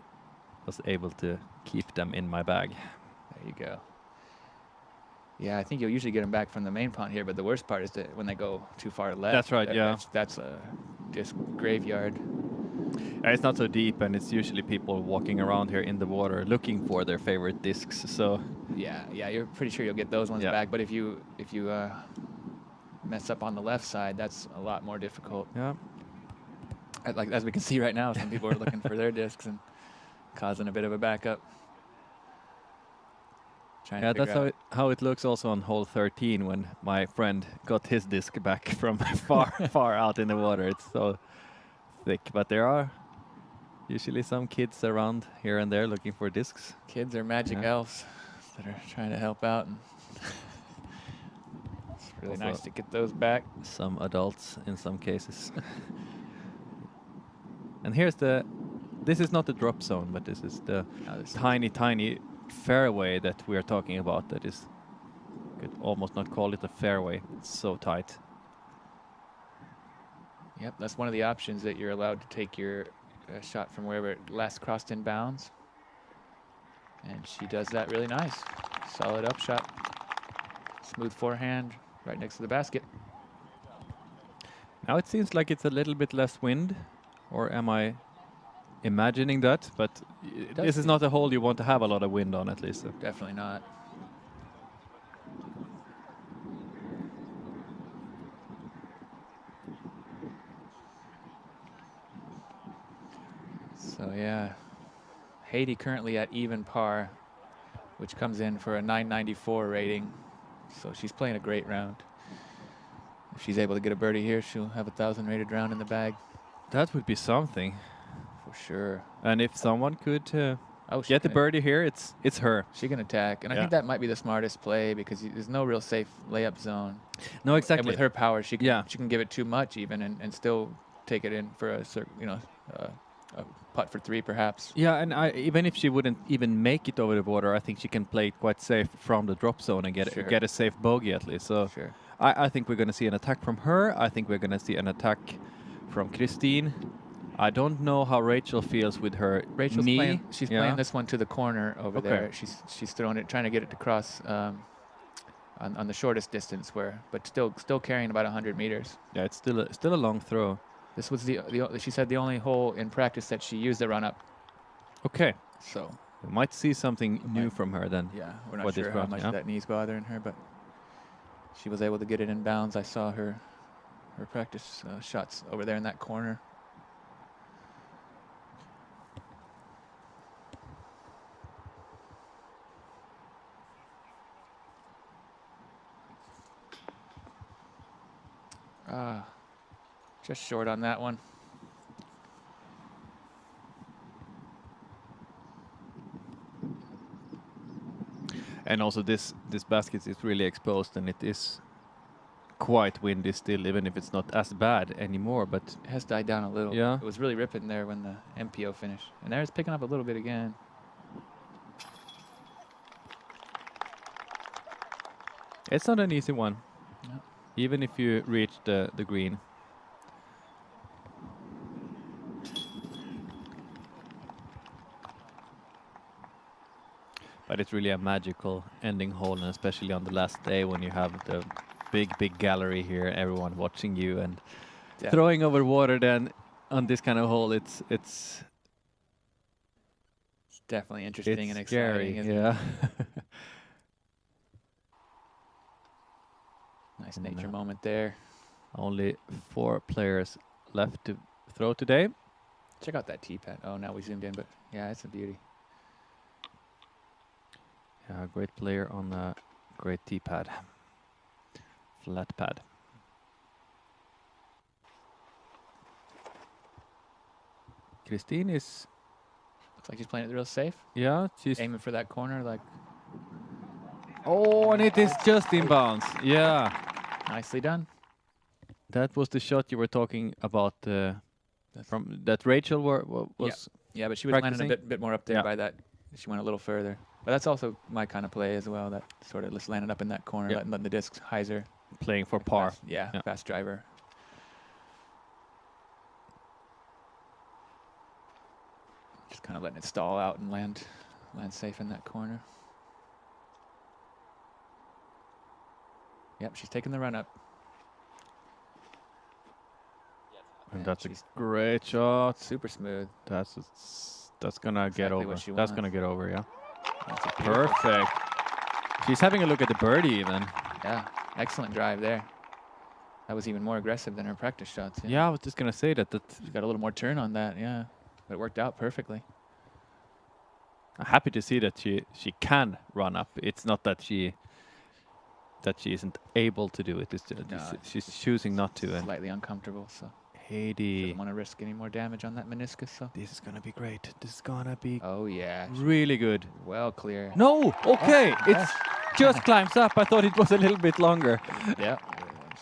was able to keep them in my bag. There you go. Yeah, I think you'll usually get them back from the main pond here, but the worst part is that when they go too far left. That's right. That's a disc graveyard. It's not so deep, and it's usually people walking around here in the water looking for their favorite discs. So yeah, you're pretty sure you'll get those ones back. But if you mess up on the left side, that's a lot more difficult. Yeah. Like as we can see right now, some people are looking for their discs and causing a bit of a backup. Yeah, that's how it looks also on hole 13 when my friend got his disc back from far out in the water. It's so thick, but there are usually some kids around here and there looking for discs. Kids are magic elves that are trying to help out. And it's really nice to get those back. Some adults in some cases. And here's this is not the drop zone, but this is the tiny fairway that we are talking about. That is, could almost not call it a fairway. It's so tight. Yep, that's one of the options, that you're allowed to take your shot from wherever it last crossed in bounds. And she does that really nice. Solid upshot. Smooth forehand right next to the basket. Now it seems like it's a little bit less wind, or am I imagining that? But this is not a hole you want to have a lot of wind on, at least. So. Definitely not. So yeah, Heidi currently at even par, which comes in for a 994 rating. So she's playing a great round. If she's able to get a birdie here, she'll have a 1,000 rated round in the bag. That would be something. For sure. And if someone could get the birdie here, it's her. She can attack. And I think that might be the smartest play, because there's no real safe layup zone. No, exactly. And with her power, she can give it too much even and still take it in for a putt for 3 perhaps. Yeah, and even if she wouldn't even make it over the water, I think she can play it quite safe from the drop zone and get a safe bogey at least. So I think we're going to see an attack from her. I think we're going to see an attack from Kristin. I don't know how Rachel feels with her knee. She's playing this one to the corner over there. She's throwing it, trying to get it to cross on the shortest distance, but still carrying about 100 meters. Yeah, it's still a long throw. This was she said the only hole in practice that she used the run up. Okay. So We might see something new from her then. Yeah, we're not for this sure how round, much yeah. that knee's bothering her, but she was able to get it in bounds. I saw her practice shots over there in that corner. Just short on that one. And also this basket is really exposed, and it is quite windy still, even if it's not as bad anymore. But It has died down a little. Yeah. It was really ripping there when the MPO finished. And there's picking up a little bit again. it's not an easy one, No. even if you reach the green. But it's really a magical ending hole, and especially on the last day when you have the big gallery here, everyone watching you and Yeah. throwing over water. Then on this kind of hole, it's It's definitely interesting and scary. exciting. Isn't Yeah. it? Nice nature moment there. Only 4 players left to throw today. Check out that tee pad. Oh, now we zoomed in, but yeah, it's a beauty. Yeah, great player on a great tee pad, flat pad. Kristin is, Looks like she's playing it real safe. yeah, she's Aiming for that corner, like oh, and it is just in bounds. Yeah, nicely done. that was the shot you were talking about from that Rachel was. Yeah, but she was landing practicing? a bit more up there Yeah. by that. She went a little further. But that's also my kind of play as well. That sort of just landing up in that corner, Yeah. letting the disc hyzer. Playing for par. Fast, yeah, Yeah. fast driver. Just kind of letting it stall out and land safe in that corner. Yep, she's taking the run up. And Yeah, that's a she's great shot. super smooth. That's gonna get Exactly over. what she That's wants. gonna get over. Yeah. That's a beautiful- Perfect. She's having a look at the birdie even. Yeah, excellent drive there. That was even more aggressive than her practice shots. Yeah, I was just gonna say that. She got a little more turn on that, yeah. But it worked out perfectly. I'm happy to see that she can run up. It's not that she isn't able to do it. It's just, No, she's choosing not to. And Slightly uncomfortable, so Heidi, didn't want to risk any more damage on that meniscus. So. this is gonna be great. This is gonna be Oh yeah, really good. well clear. No, okay, Oh, it's just climbs up. I thought it was a little bit longer. Yeah,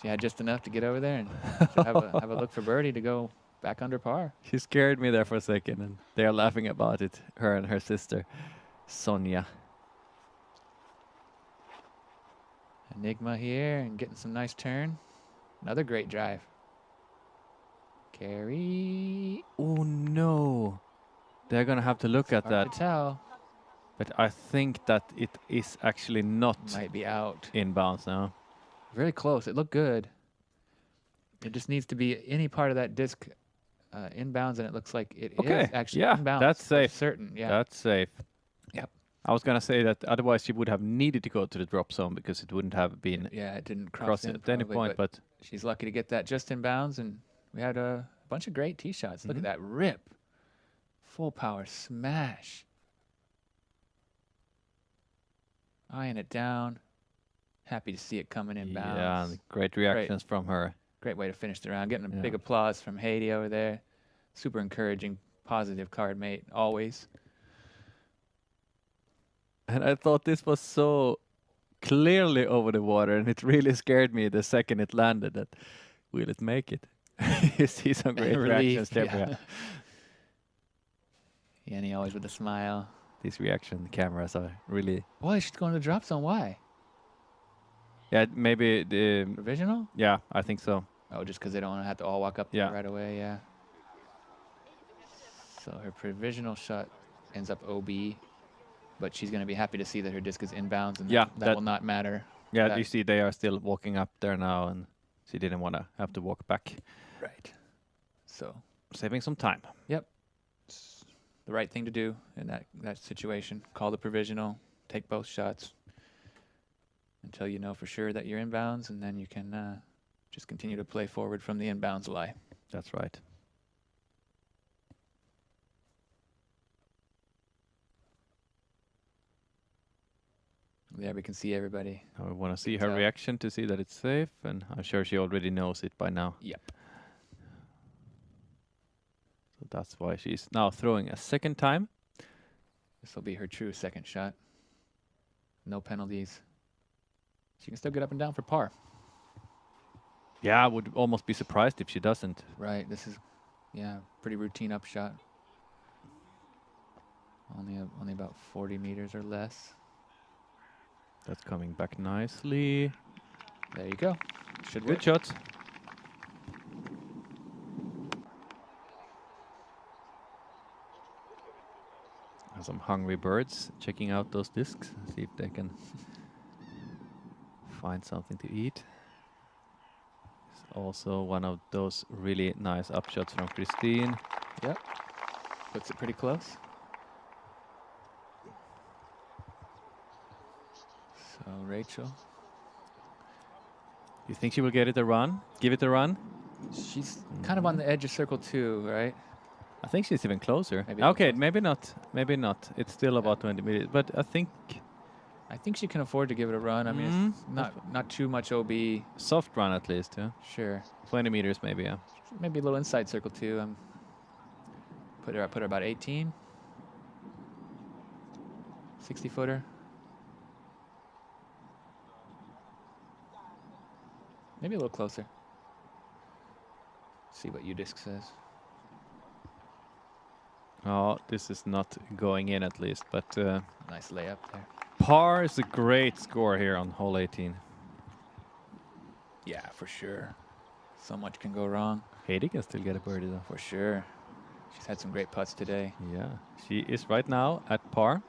she had just enough to get over there and have a look for birdie to go back under par. She scared me there for a second, and they're laughing about it. Her and her sister, Sonia. Enigma here and getting some nice turn. Another great drive. Carry. Oh no, they're gonna have to look at Hard that. to tell. But I think that it is actually not Might be out. in bounds now. Very close. It looked good. It just needs to be any part of that disc inbounds, and it looks like it Okay, is actually yeah, inbounds. that's for safe. certain. Yeah. That's safe. Yep. I was gonna say that otherwise she would have needed to go to the drop zone because it wouldn't have been Yeah, it didn't cross crossed in at any probably, point. But she's lucky to get that just in bounds, and we had a bunch of great tee shots. Look at that rip. Full power smash. Eyeing it down. Happy to see it coming in bounds. yeah, and great reactions from her. Great way to finish the round. Getting a Yeah. big applause from Heidi over there. Super encouraging, positive card mate, always. And I thought this was so clearly over the water, and it really scared me the second it landed. That will it make it? You see some great reactions there. yeah. Jenni always with a smile. These reaction cameras are really. Boy, she's going to the drop zone. Why? Yeah, maybe the. Provisional? Yeah, I think so. Oh, just because they don't want to have to all walk up Yeah. there right away, yeah. So her provisional shot ends up OB, but she's going to be happy to see that her disc is inbounds, and Yeah, that that- will not matter. Yeah, That- you see they are still walking up there now, and she didn't want to have to walk back, Right. So, saving some time. yep. the right thing to do in that situation. Call the provisional, take both shots until you know for sure that you're inbounds, and then you can just continue to play forward from the inbounds lie. That's right. There we can see everybody. Now we want to see her reaction to see that it's safe, and I'm sure she already knows it by now. Yep. So that's why she's now throwing a second time. This will be her true second shot. No penalties. She can still get up and down for par. Yeah, I would almost be surprised if she doesn't. Right. This is, pretty routine up shot. Only about 40 meters or less. That's coming back nicely. There you go. Should Good work. shots. And some hungry birds checking out those discs, see if they can find something to eat. It's also one of those really nice upshots from Kristin. Yep. Puts it pretty close. So Rachel. You think she will get it a run? Give it a run? She's kind of on the edge of circle 2, right? I think she's even closer. Maybe okay, maybe not. Maybe not. It's still about 20 minutes, but I think she can afford to give it a run. I mean, it's not too much OB. Soft run at least, yeah. Sure. 20 meters maybe, yeah. Maybe a little inside circle 2. Put her about 18. 60 footer. Maybe a little closer. See what UDisc says. Oh, this is not going in at least, but nice layup there. Par is a great score here on hole 18. Yeah, for sure. So much can go wrong. Heidi can still get a birdie though. For sure. She's had some great putts today. Yeah, she is right now at par.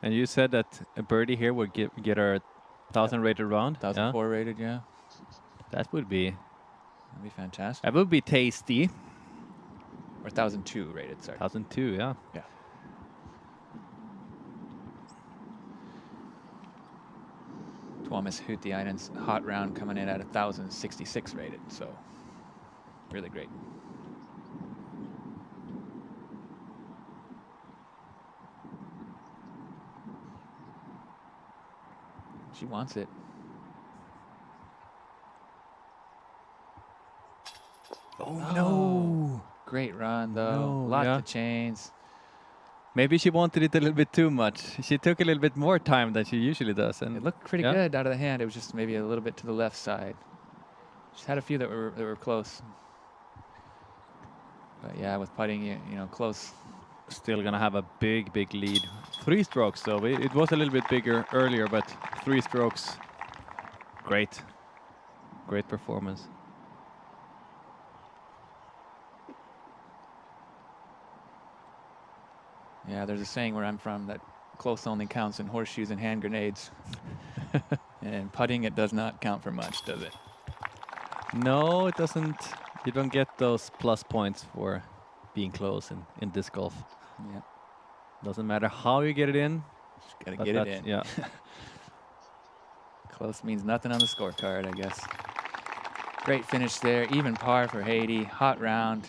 And you said that a birdie here would get her 1,000 rated round. 1,004 rated, yeah. That would be... That'd be fantastic. That would be tasty. Or 1,002 rated, sorry. 1,002, yeah. Yeah. Tuomas Hytiainen's hot round coming in at 1,066 rated, so really great. She wants it. Oh, no. Great run, though. Lots of chains. Maybe she wanted it a little bit too much. She took a little bit more time than she usually does. And it looked pretty good out of the hand. It was just maybe a little bit to the left side. She's had a few that were close. But yeah, with putting, you know, close. Still gonna have a big lead. 3 strokes though. It was a little bit bigger earlier, but 3 strokes. Great performance. Yeah, there's a saying where I'm from that close only counts in horseshoes and hand grenades. And putting, it does not count for much, does it? No, it doesn't. You don't get those plus points for being close in disc golf. Yeah. Doesn't matter how you get it in. Just gotta get it in. Yeah. Close means nothing on the scorecard, I guess. Great finish there. Even par for Heidi. Hot round.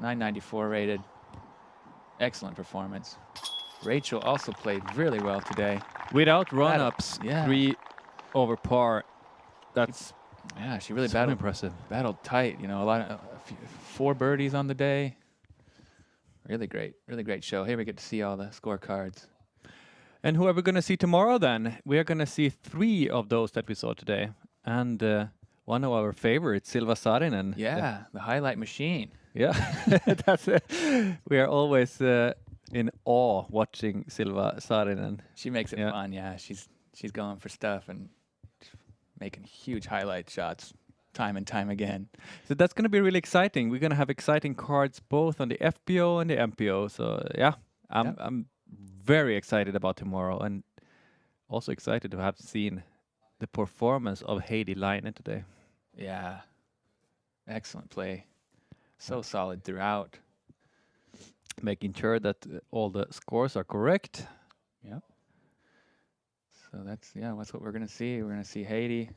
994 rated. Excellent performance. Rachel also played really well today. Without run-ups, 3 over par. That's she really so impressive. Battled tight. You know, a 4 birdies on the day. Really great show. Here we get to see all the scorecards. And who are we going to see tomorrow then? We are going to see 3 of those that we saw today. And one of our favorites, Silva Saarinen. Yeah, the highlight machine. Yeah, that's we are always in awe watching Silva Saarinen. She makes it fun, yeah. She's going for stuff and making huge highlight shots time and time again. So that's going to be really exciting. We're going to have exciting cards both on the FPO and the MPO. So yeah, I'm very excited about tomorrow, and also excited to have seen the performance of Heidi Laine today. Yeah, excellent play. So solid throughout. making sure that all the scores are correct. Yep. So that's what we're gonna see. We're gonna see Heidi,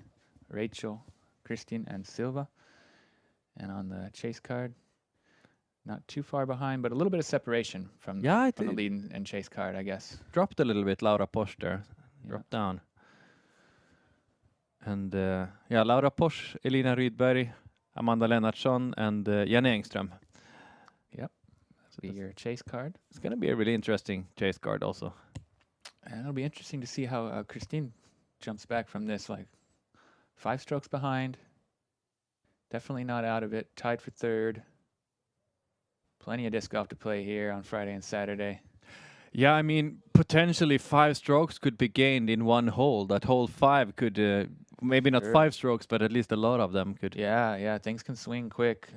Rachel, Kristin, and Silva. And on the chase card, not too far behind, but a little bit of separation from the lead and chase card, I guess. Dropped a little bit, Laura Posch there. Dropped down. And Laura Posch, Elina Rydberg, Amanda Lennartsson, and Jenni Engström. Yep. That'll be your chase card. It's going to be a really interesting chase card also. And it'll be interesting to see how Kristin jumps back from this, like 5 strokes behind. Definitely not out of it. Tied for 3rd. Plenty of disc golf to play here on Friday and Saturday. Yeah, I mean, potentially 5 strokes could be gained in one hole. That hole 5 could, maybe not 5 strokes, but at least a lot of them could. Yeah, things can swing quick.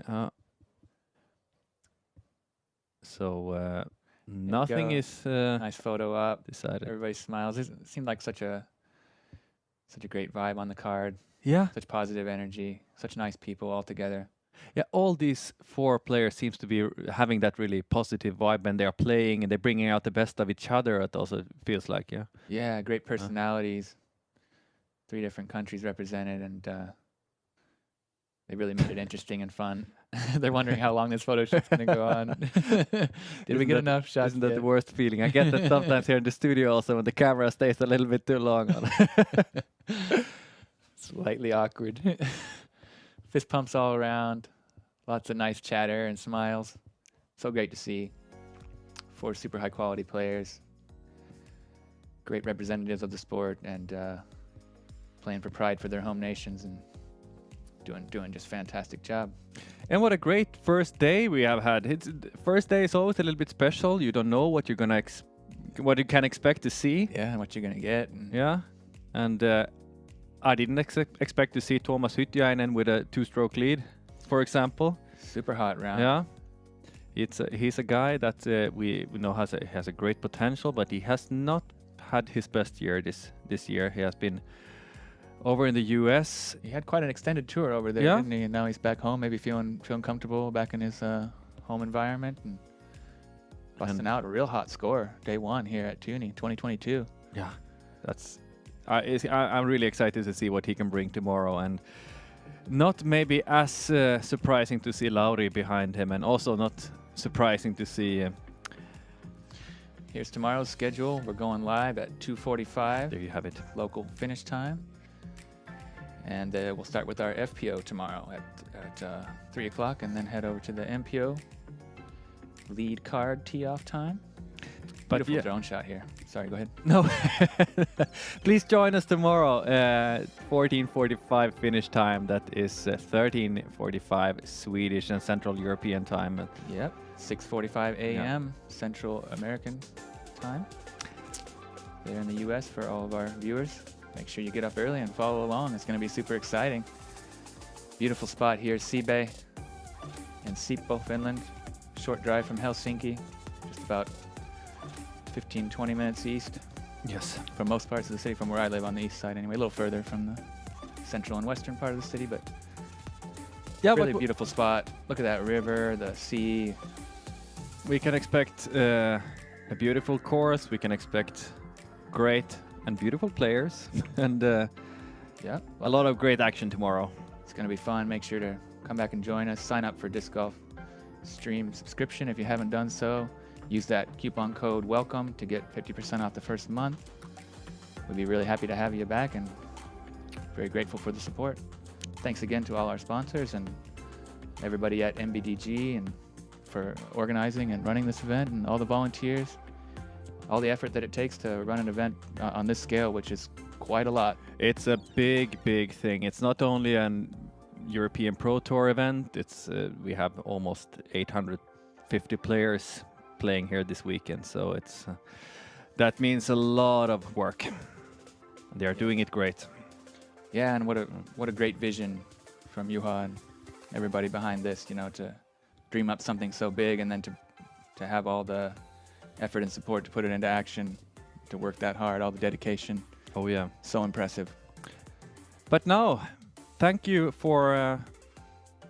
So nothing is nice photo up. Decided. Everybody smiles. It seemed like such a great vibe on the card. Yeah. Such positive energy. Such nice people all together. Yeah, all these 4 players seems to be having that really positive vibe when they are playing and they're bringing out the best of each other. It also feels like, Yeah, great personalities. 3 different countries represented, and they really made it interesting and fun. They're wondering how long this photo shoot's going to go on. Did we get enough shots? Isn't that the worst feeling? I get that sometimes here in the studio also when the camera stays a little bit too long on. Slightly awkward. Fist pumps all around. Lots of nice chatter and smiles. So great to see. 4 super high quality players. Great representatives of the sport, and playing for pride for their home nations and doing just fantastic job. And what a great first day we have had. First day is always a little bit special. You don't know what you're gonna what you can expect to see. Yeah, and what you're gonna get. And I didn't expect to see Tuomas Hyttiainen with a 2-stroke lead, for example. Super hot round. Yeah, he's a guy that we know has a great potential, but he has not had his best year this year. He has been over in the US. He had quite an extended tour over there, didn't he? And now he's back home, maybe feeling comfortable back in his home environment and busting out a real hot score day 1 here at Tyyni 2022. Yeah, I'm really excited to see what he can bring tomorrow, and not maybe as surprising to see Lauri behind him, and also not surprising to see. Here's tomorrow's schedule. We're going live at 2:45. There you have it. Local finish time. And we'll start with our FPO tomorrow at 3 o'clock, and then head over to the MPO lead card tee-off time. Beautiful drone shot here. Sorry, go ahead. No. Please join us tomorrow, 14:45 finish time. That is 13:45 Swedish and Central European time. Yep, 6:45 a.m. Central American time. There in the US for all of our viewers. Make sure you get up early and follow along. It's going to be super exciting. Beautiful spot here, Sibbe in Sibbe, Finland. Short drive from Helsinki, just about 15-20 minutes east. Yes. From most parts of the city, from where I live on the east side anyway, a little further from the central and western part of the city, but really beautiful spot. Look at that river, the sea. We can expect a beautiful course. We can expect great and beautiful players, and a lot of great action tomorrow. It's going to be fun. Make sure to come back and join us. Sign up for Disc Golf Stream subscription if you haven't done so. Use that coupon code WELCOME to get 50% off the first month. We'd be really happy to have you back, and very grateful for the support. Thanks again to all our sponsors and everybody at MBDG and for organizing and running this event, and all the volunteers, all the effort that it takes to run an event on this scale, which is quite a lot. It's a big thing. It's not only an European Pro Tour event. It's we have almost 850 players playing here this weekend, so it's that means a lot of work. They are doing it great. Yeah, and what a great vision from Juha and everybody behind this. You know, to dream up something so big, and then to have all the effort and support to put it into action, to work that hard, all the dedication. Oh yeah, so impressive. But now, thank you for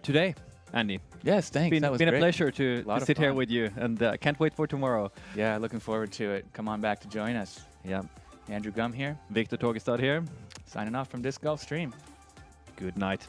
today. Andy. Yes, thanks. Been that was been great. a pleasure to Lot of sit here fun. with you, and can't wait for tomorrow. Yeah, looking forward to it. Come on back to join us. Yeah. Andrew Gum here, Victor Tågestad here. signing off from Disc Golf Stream. Good night.